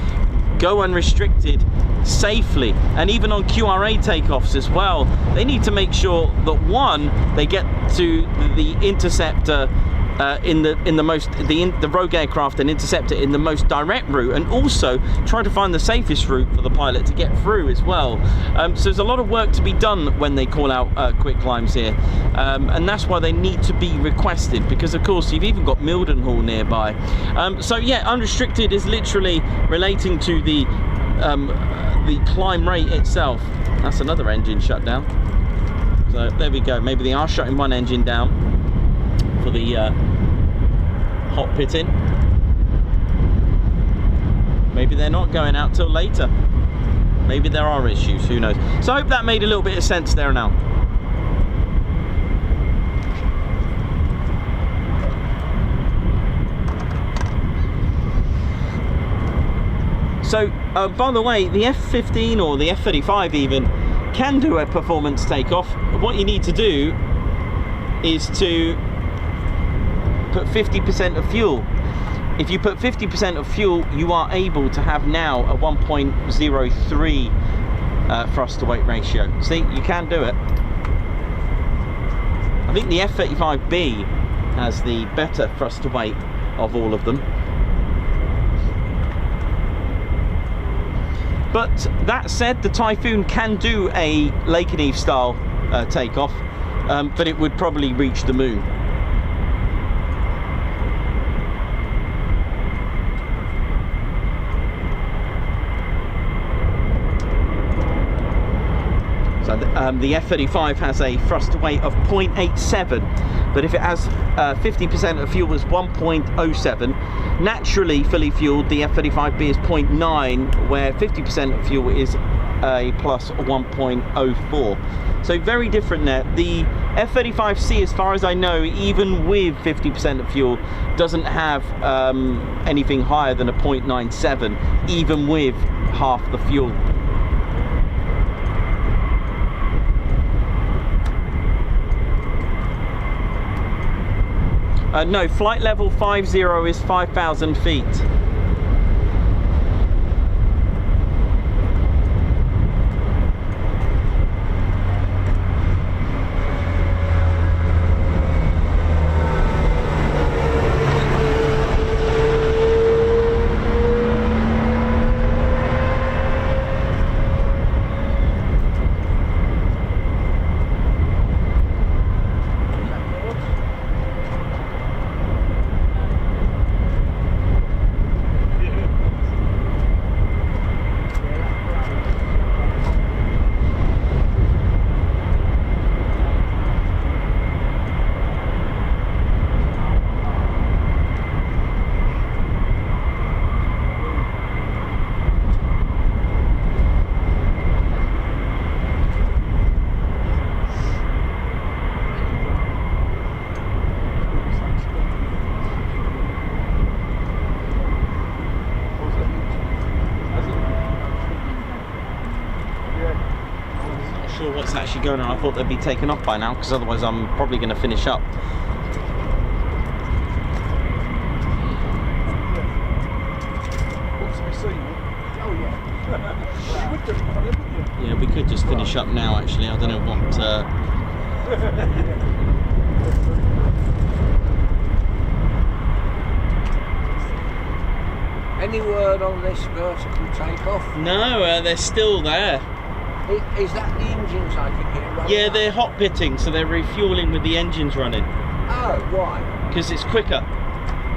go unrestricted safely, and even on QRA takeoffs as well, they need to make sure that one, they get to the interceptor the rogue aircraft and intercept it in the most direct route, and also try to find the safest route for the pilot to get through as well. So there's a lot of work to be done when they call out quick climbs here, and that's why they need to be requested, because of course you've even got Mildenhall nearby. So yeah, unrestricted is literally relating to the climb rate itself. That's another engine shut down. So there we go. Maybe they are shutting one engine down for the hot pitting. Maybe they're not going out till later. Maybe there are issues, who knows. So I hope that made a little bit of sense there now. So by the way, the F-15 or the F-35 even can do a performance takeoff. What you need to do is to put 50% of fuel. If you put 50% of fuel, you are able to have now a 1.03 thrust to weight ratio. See, you can do it. I think the F-35B has the better thrust to weight of all of them. But that said, the Typhoon can do a Lakenheath style takeoff, but it would probably reach the moon. So the F-35 has a thrust to weight of 0.87, but if it has 50% of fuel is 1.07. Naturally, fully fueled, the F-35B is 0.9, where 50% of fuel is a plus 1.04. So very different there. The F-35C, as far as I know, even with 50% of fuel, doesn't have anything higher than a 0.97, even with half the fuel. No, flight level 50 is 5,000 feet. Sure what's actually going on. I thought they'd be taken off by now, because otherwise I'm probably going to finish up. Yeah, we could just finish up now actually. I don't know what Any word on this vertical takeoff? No, they're still there. Is that the engines I can hear running? Yeah, they're hot pitting, so they're refueling with the engines running. Oh, why? Because it's quicker.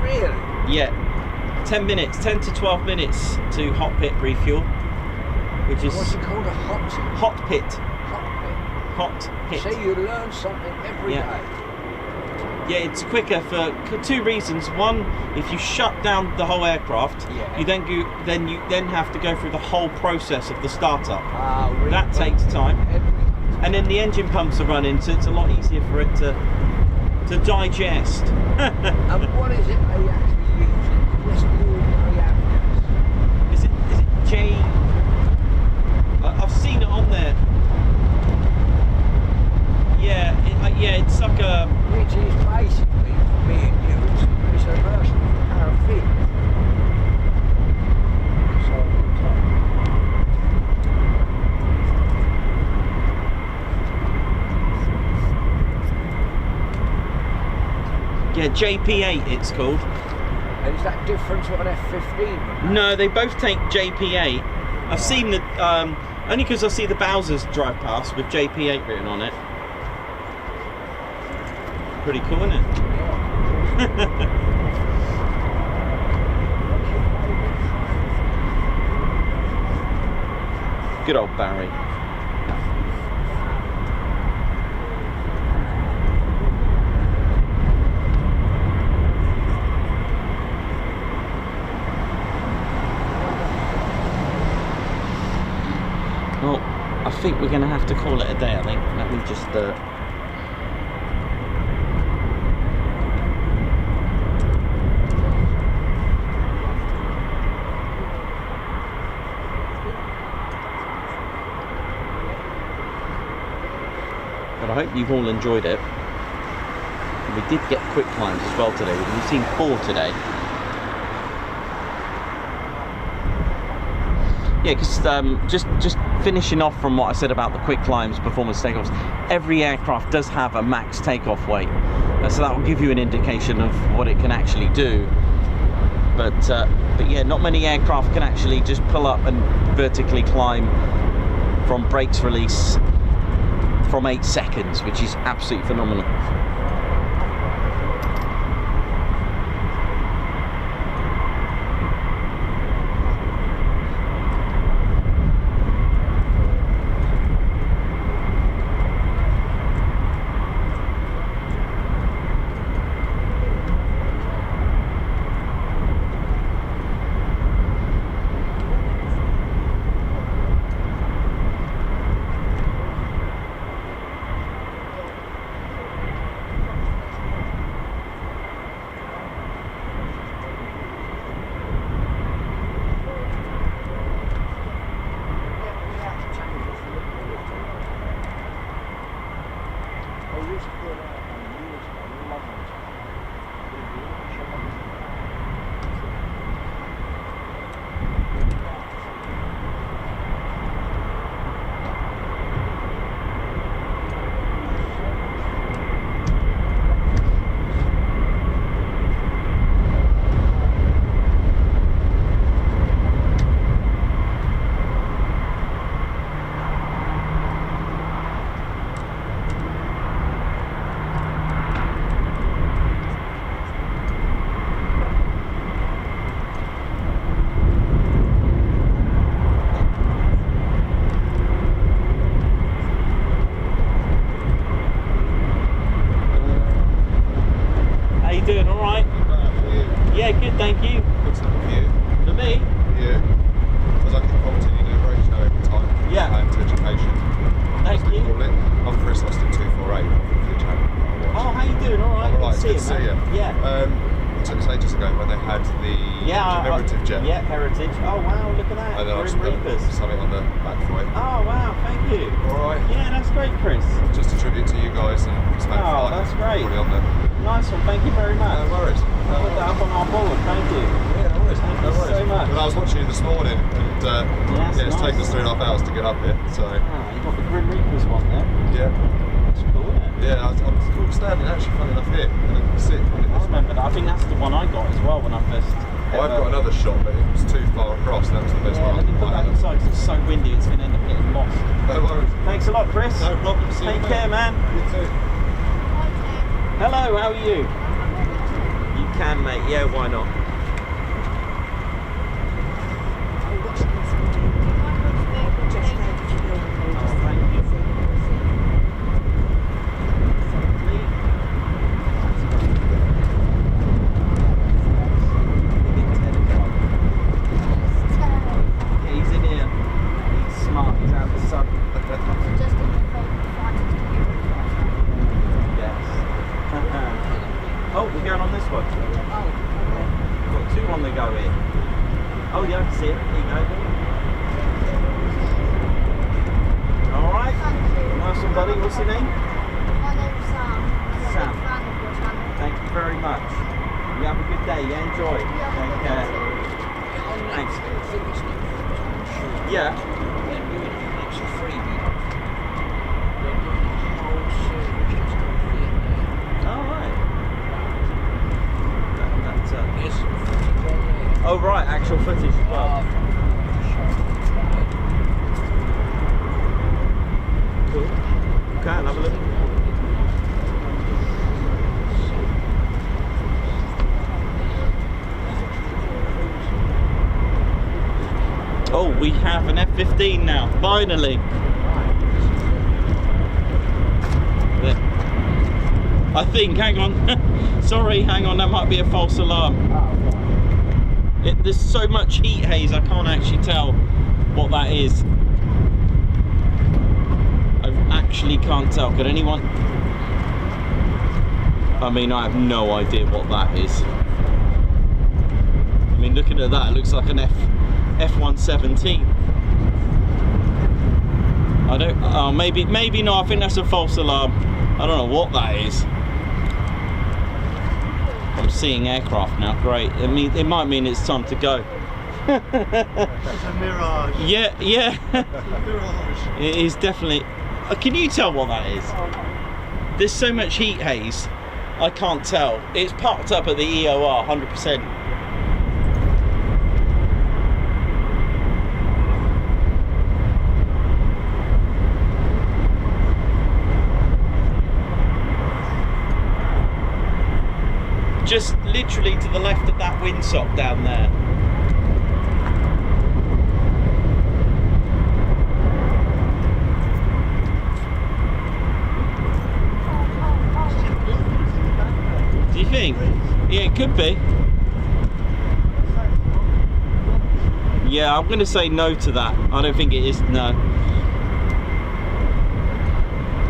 Really? Yeah. 10 minutes, 10 to 12 minutes to hot pit refuel. Which is... What's it called? A hot? Hot pit. Hot Hot pit. pit. See, you learn something every day. Yeah, it's quicker for two reasons. One, if you shut down the whole aircraft, you then have to go through the whole process of the startup. Really? That takes time. And then the engine pumps are running, so it's a lot easier for it to digest. And what is it they actually use? Just the ordinary avgas? Is it J? I've seen it on there. Yeah, it's like a... Which is basically, for me and you, it's a version of paraffin. So, yeah, JP8 it's called. and is that different to an F-15? No, they both take JP8. I've seen the... only because I see the Bowsers drive past with JP8 written on it. Pretty cool, isn't it? Good old Barry. Well, I think we're going to have to call it a day, I think. Let me just... But I hope you've all enjoyed it. We did get quick climbs as well today. We've seen 4 today. Yeah, because just finishing off from what I said about the quick climbs, performance takeoffs, every aircraft does have a max takeoff weight. So that will give you an indication of what it can actually do. But yeah, not many aircraft can actually just pull up and vertically climb from brakes release from 8 seconds, which is absolutely phenomenal. thank you. What's up with you? For me? You? Because I keep commenting, you do a great show every time. Yeah. And education. Thank you. I'm Chris Austin 248 from the channel. Oh, how you doing? All right. I'm alright, Good good to see you. Yeah. It took us ages ago when they had the commemorative jet. Yeah, heritage. Oh wow, look at that. And then I just Grim put Reapers. something on the back for you. Oh wow, thank you. Alright. Yeah, that's great, Chris. Just a tribute to you guys and Smoke Oh, Flight. that's great. Put it on there. Nice one, thank you very much. No worries. I'll put that up on our board, thank you. Yeah, no worries. Thank No you worries. so much. Well, I was watching you this morning and it's it's taken us nice. 3.5 hours to get up here, so Ah, you got the Grim Reapers one there. yeah. That's cool, isn't it? Yeah, I'm standing actually funny enough here and I can sit. I remember that. I think that's the one I got as well when I first. I've got another shot, but it was too far across, and that was the best Yeah, one. let me put that inside because it's so windy, it's going to end up getting lost. No worries. Thanks a lot, Chris. No problem. See you, Take mate. care, man. You too. Hello, how are you? You can, mate. Yeah, why not? Oh, thank you. Yeah, he's in here. He's smart. He's out of the sun. Yes. Oh, we're going on this one. Got two on the go here. Oh yeah, I can see it. There you go. Alright. Nice one, buddy. What's your name? My name's Sam. I'm Sam. a big fan of your channel. Thank you very much. You have a good day. Yeah, enjoy. Take care. Thanks. Yeah. Alright. Oh right, actual footage as well. Cool. Okay, I'll have a look. Oh, we have an F-15 now, finally. I think, hang on. Sorry, hang on, that might be a false alarm. There's so much heat haze, I can't actually tell what that is. I actually can't tell. Could anyone? I mean, I have no idea what that is. I mean, looking at that, it looks like an F-117. I don't. Oh, maybe not. I think that's a false alarm. I don't know what that is. I'm seeing aircraft now. Great. I mean, it might mean it's time to go. It's a mirage. Yeah, yeah. Mirage. It is definitely. Can you tell what that is? There's so much heat haze, I can't tell. It's parked up at the EOR, 100%. Just literally to the left of that windsock down there. Do you think? Yeah, it could be. Yeah, I'm going to say no to that. I don't think it is. No.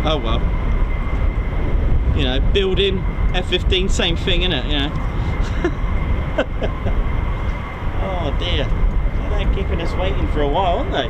Oh well. You know, building F-15, same thing, innit? You know. Oh dear. They're keeping us waiting for a while, aren't they?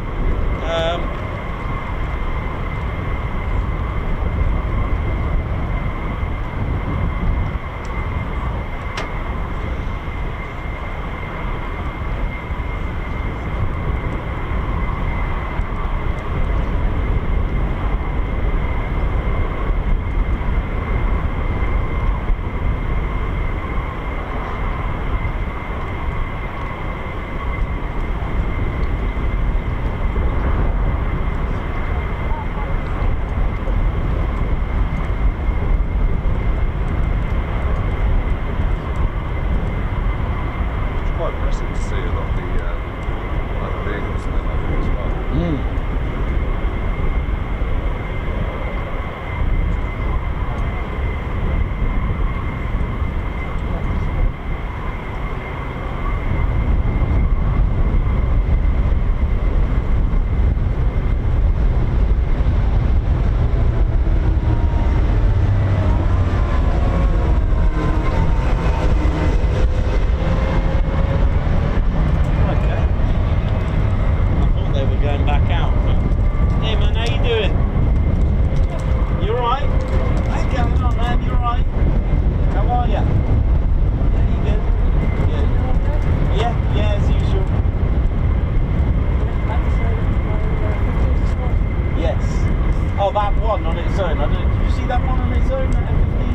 I don't know, did you see that one on its own, that F-15?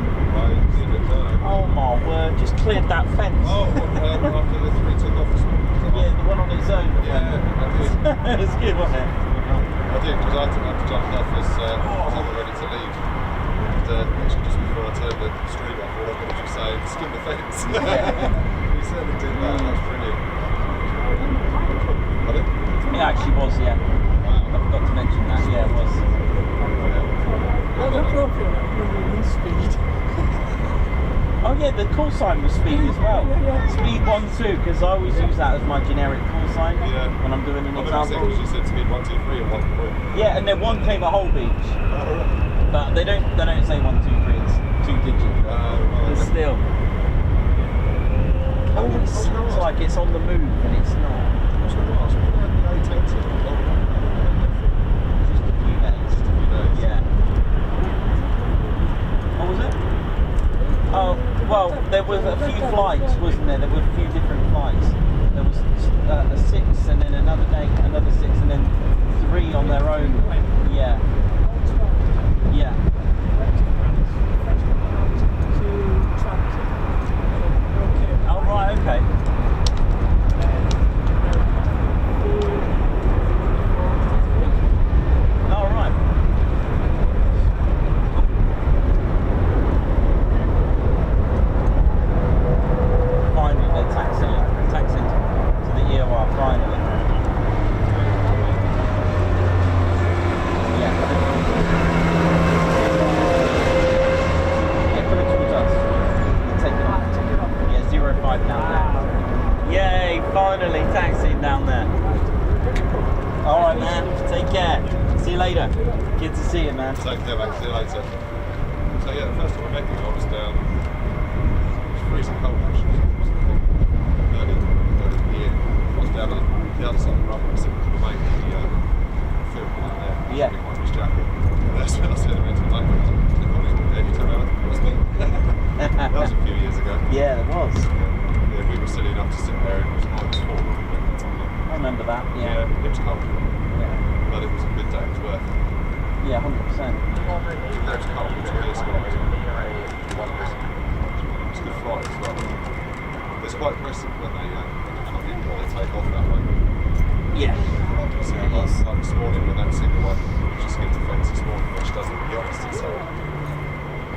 Oh my word, just cleared that fence. Oh, after the 3 took off. Yeah, the one on its own. Yeah, I did. It was good, wasn't it? I did, because I had to jump off as I was ready to leave. And actually just before I turned the stream off, all I could just say, skim the fence. We certainly did that, that's brilliant. It actually was, yeah. Wow. I forgot to mention that, yeah, it was. Not appropriate wind speed. Oh yeah, the call sign was speed as well. Speed 1-2, because I always use that as my generic call sign when I'm doing an example. You said speed 1, 2, 3 or 1, 3. Yeah, and then one came a whole beach. But they don't say 1, 2, 3, it's 2 digits. But still. Oh, it sounds like it's on the move and it's not. Just a few days. Yeah. What was it? Oh, well, there was a few flights, wasn't there? There were a few different flights. There was a 6 and then another day, another 6 and then 3 on their own. Yeah. Yeah. Oh, right, okay. All right. Finally, they're taxing to the EOR, finally. Yeah. Yeah, coming towards us. Take it off. Yeah, 05 down there. Yay, finally taxiing down there. Alright, man. Take care. See you later. Good to see you, man. Take care, mate. See you later. So yeah, the first time I met you, I was down. It was freezing cold actually. Early in the year. I was down on the other side of the runway, sitting with my mate in the field out there. Yeah. Behind his jacket. And that's when I said to him, like, you turned around, it was me. That was a few years ago. Yeah, it was. Yeah, we were silly enough to sit there and it was -4 when we went on the. I remember that, Yeah, it was cold. Yeah. But it was a good day, it was worth it. Yeah, 100%. Even though it's cold, it's clear skies. It's a good flight as well. It's quite impressive when they come in, when they take off that way. Yeah. So like this morning when that single one, she skipped the fence this morning, which doesn't, to be honest, it's so,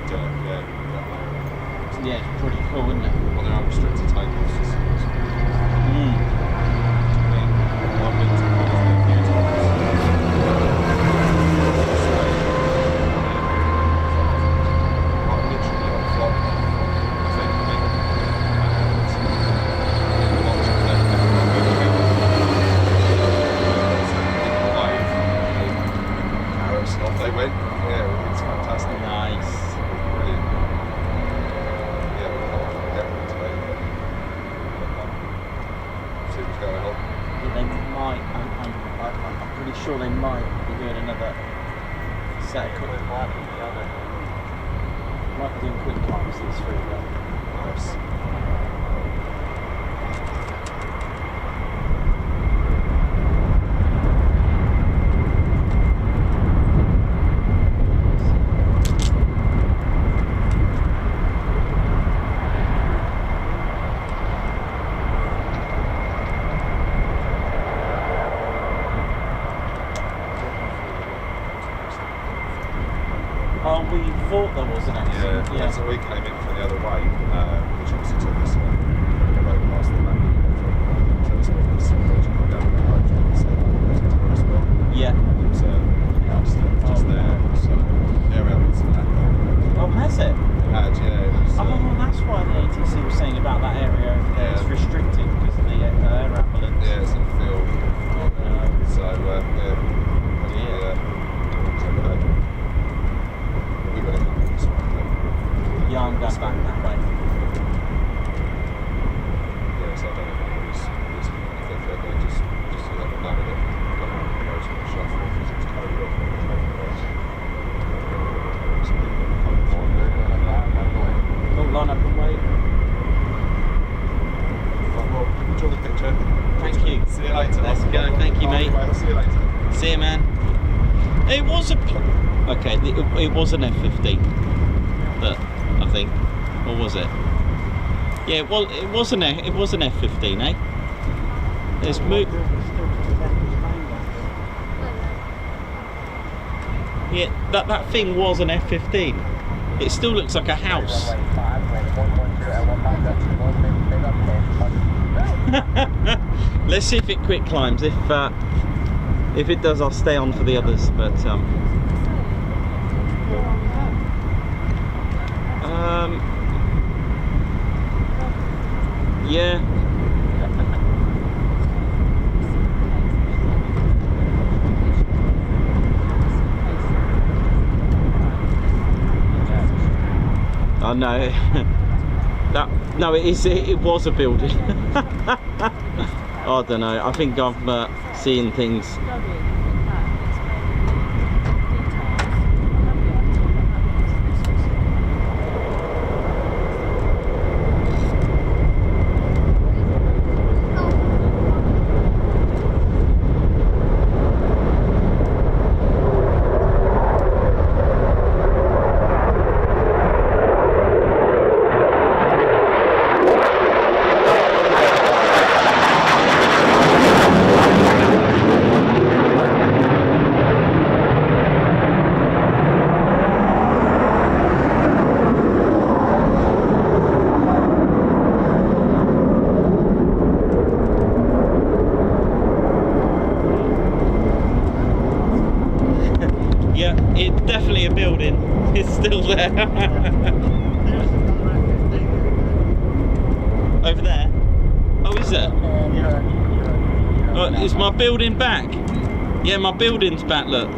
yeah. Yeah, it's pretty cool, isn't it? Well, they're unrestricted takeoffs. It's I mean, I've been to Coningsby a few times. Like literally on flight path, I think me and watching them Paris, off they went. Yeah, it's fantastic. Nice. Brilliant. Yeah, we'll get one today. See what's going on. Yeah, they might, I'm pretty sure they might be doing another set of quick might be doing quick climbs these 3 though. Nice. Oh, we thought there was an accident. Yeah, so we came in from the other way, which obviously took us a road past the back so it's not this bridge come down the road and so that as well. Yeah. It was just there, so area was that. Oh, has it? It had, yeah. It was, Oh, that's why the ATC was saying about that area over there. It's restricted because of the air ambulance. yeah, it's in the field. So, yeah. We were looking at this one. Yeah, I'm going back that way. Yeah, so I don't know if anybody's listening, if they're just to let them know that the roads are shut for because it's totally off on the traffic lights. So people are coming forward there. Don't line up and wait. Well, enjoy the picture. Thank you. See you later. Let's go. Thank you, mate. I'll see you later. See you, man. It was a... Okay, It was an F-15, but I think, or was it? Yeah, well, it was an F-15, eh? There's yeah, that thing was an F-15. It still looks like a house. Let's see if it quick climbs. If it does, I'll stay on for the others. But yeah. Oh no, no, it was a building. I don't know. I think I'm seeing things. It's definitely a building. It's still there. Over there? Oh, is it? Oh, is my building back? Yeah, my building's back, look.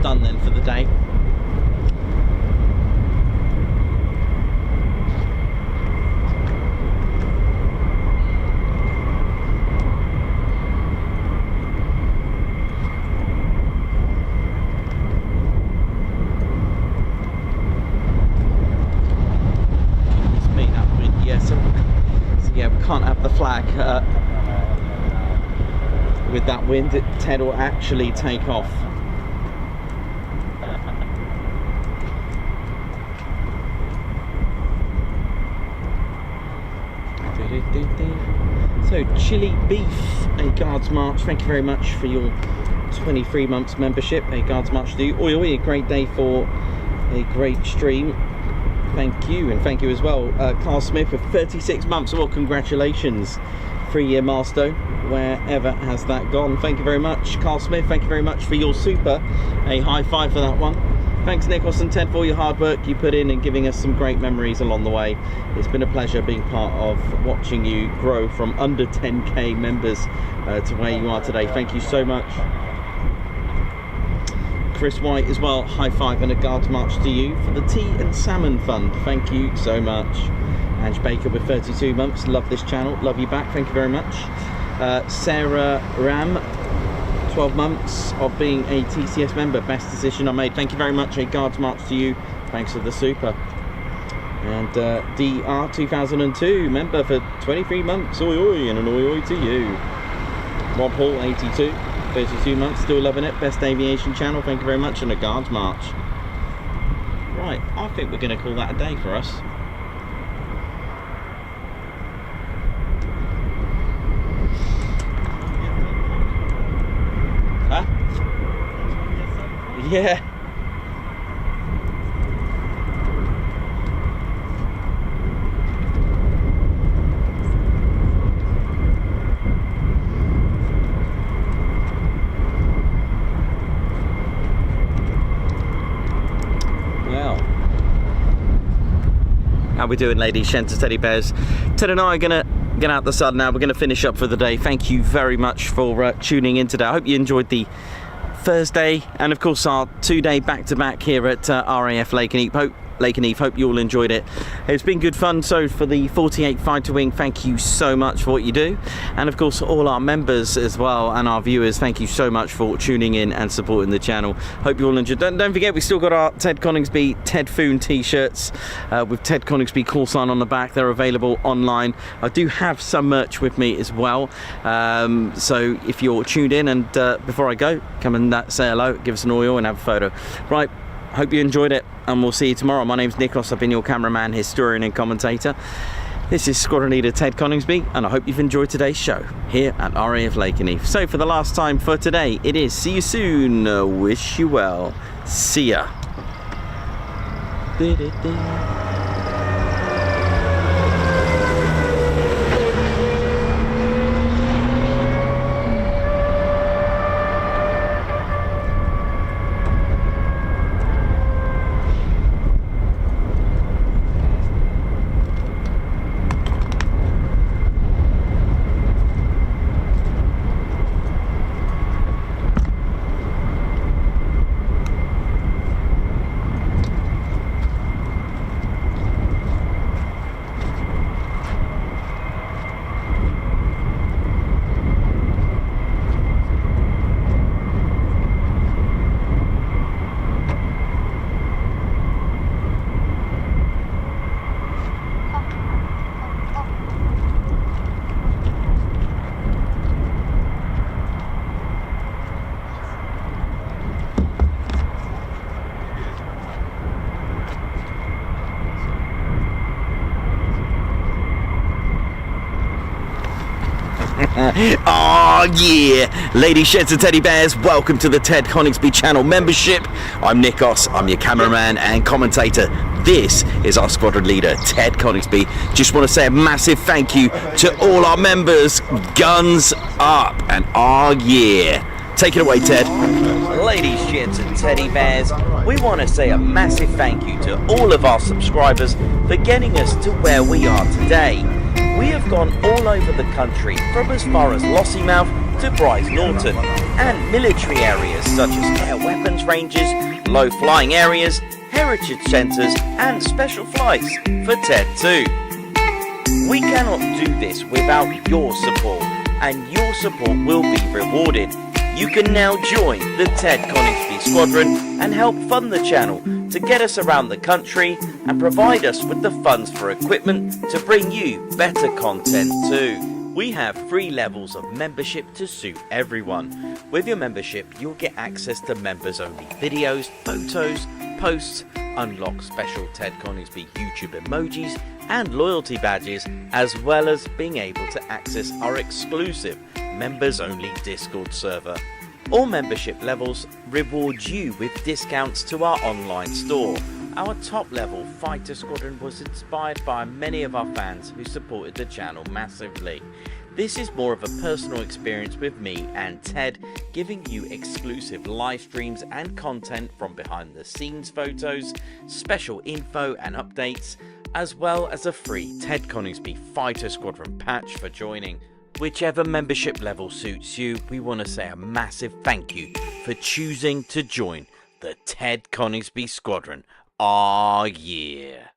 Done then for the day. Yeah, so yeah, we can't have the flag with that wind. Ted will actually take off. So Chili Beef, a Guards March, thank you very much for your 23 months membership. A Guards March to you. Oi, oi, a great day for a great stream. Thank you, and thank you as well, Carl Smith, for 36 months. Well, congratulations, 3-year milestone, wherever has that gone. Thank you very much, Carl Smith. Thank you very much for your super. A high five for that one. Thanks, Nikos and Ted, for all your hard work you put in and giving us some great memories along the way. It's been a pleasure being part of watching you grow from under 10k members to where you are today. Thank you so much. Chris White as well, high five and a Guards March to you for the Tea and Salmon Fund. Thank you so much. Ange Baker with 32 months, love this channel, love you back, thank you very much. Sarah Ram, 12 months of being a TCS member, best decision I made. Thank you very much. A Guards March to you, thanks for the super. And DR 2002 member for 23 months, oi oi, and an oi oi to you. Rob Hall 82, 32 months, still loving it, best aviation channel, thank you very much, and a Guards March. Right, I think we're going to call that a day for us. Huh? Yeah. How we doing, ladies, gents, teddy bears? Ted and I are gonna get out the sun now. We're gonna finish up for the day. Thank you very much for tuning in today. I hope you enjoyed the Thursday and of course our 2-day back-to-back here at RAF Lakenheath. Hope you all enjoyed it. It's been good fun. So for the 48 Fighter Wing, thank you so much for what you do, and of course all our members as well and our viewers, thank you so much for tuning in and supporting the channel. Hope you all enjoyed. Don't forget, we still got our Ted Coningsby Ted Foon t-shirts with Ted Coningsby call sign on the back. They're available online. I do have some merch with me as well, so if you're tuned in and before I go, come and say hello, give us an oil and have a photo. Right, hope you enjoyed it, and we'll see you tomorrow. My name's Nikos, I've been your cameraman, historian and commentator. This is Squadron Leader Ted Coningsby, and I hope you've enjoyed today's show here at RAF Lakenheath. So for the last time for today, it is see you soon, wish you well, see ya. Oh yeah, ladies, gents and teddy bears, welcome to the Ted Coningsby channel membership. I'm Nikos, I'm your cameraman and commentator. This is our squadron leader, Ted Coningsby. Just want to say a massive thank you to all our members. Guns up, and oh yeah. Take it away, Ted. Ladies, gents and teddy bears, we want to say a massive thank you to all of our subscribers for getting us to where we are today. We have gone all over the country, from as far as Lossiemouth to Bryce Norton, and military areas such as air weapons ranges, low flying areas, heritage centres and special flights for TED 2. We cannot do this without your support, and your support will be rewarded. You can now join the Ted Coningsby Squadron and help fund the channel to get us around the country and provide us with the funds for equipment to bring you better content too. We have 3 levels of membership to suit everyone. With your membership, you'll get access to members only videos, photos, posts, unlock special Ted Coningsby YouTube emojis and loyalty badges, as well as being able to access our exclusive members only Discord server. All membership levels reward you with discounts to our online store. Our top level Fighter Squadron was inspired by many of our fans who supported the channel massively. This is more of a personal experience with me and Ted, giving you exclusive live streams and content from behind the scenes photos, special info and updates, as well as a free Ted Coningsby Fighter Squadron patch for joining. Whichever membership level suits you, we want to say a massive thank you for choosing to join the Ted Coningsby Squadron. Ah, yeah.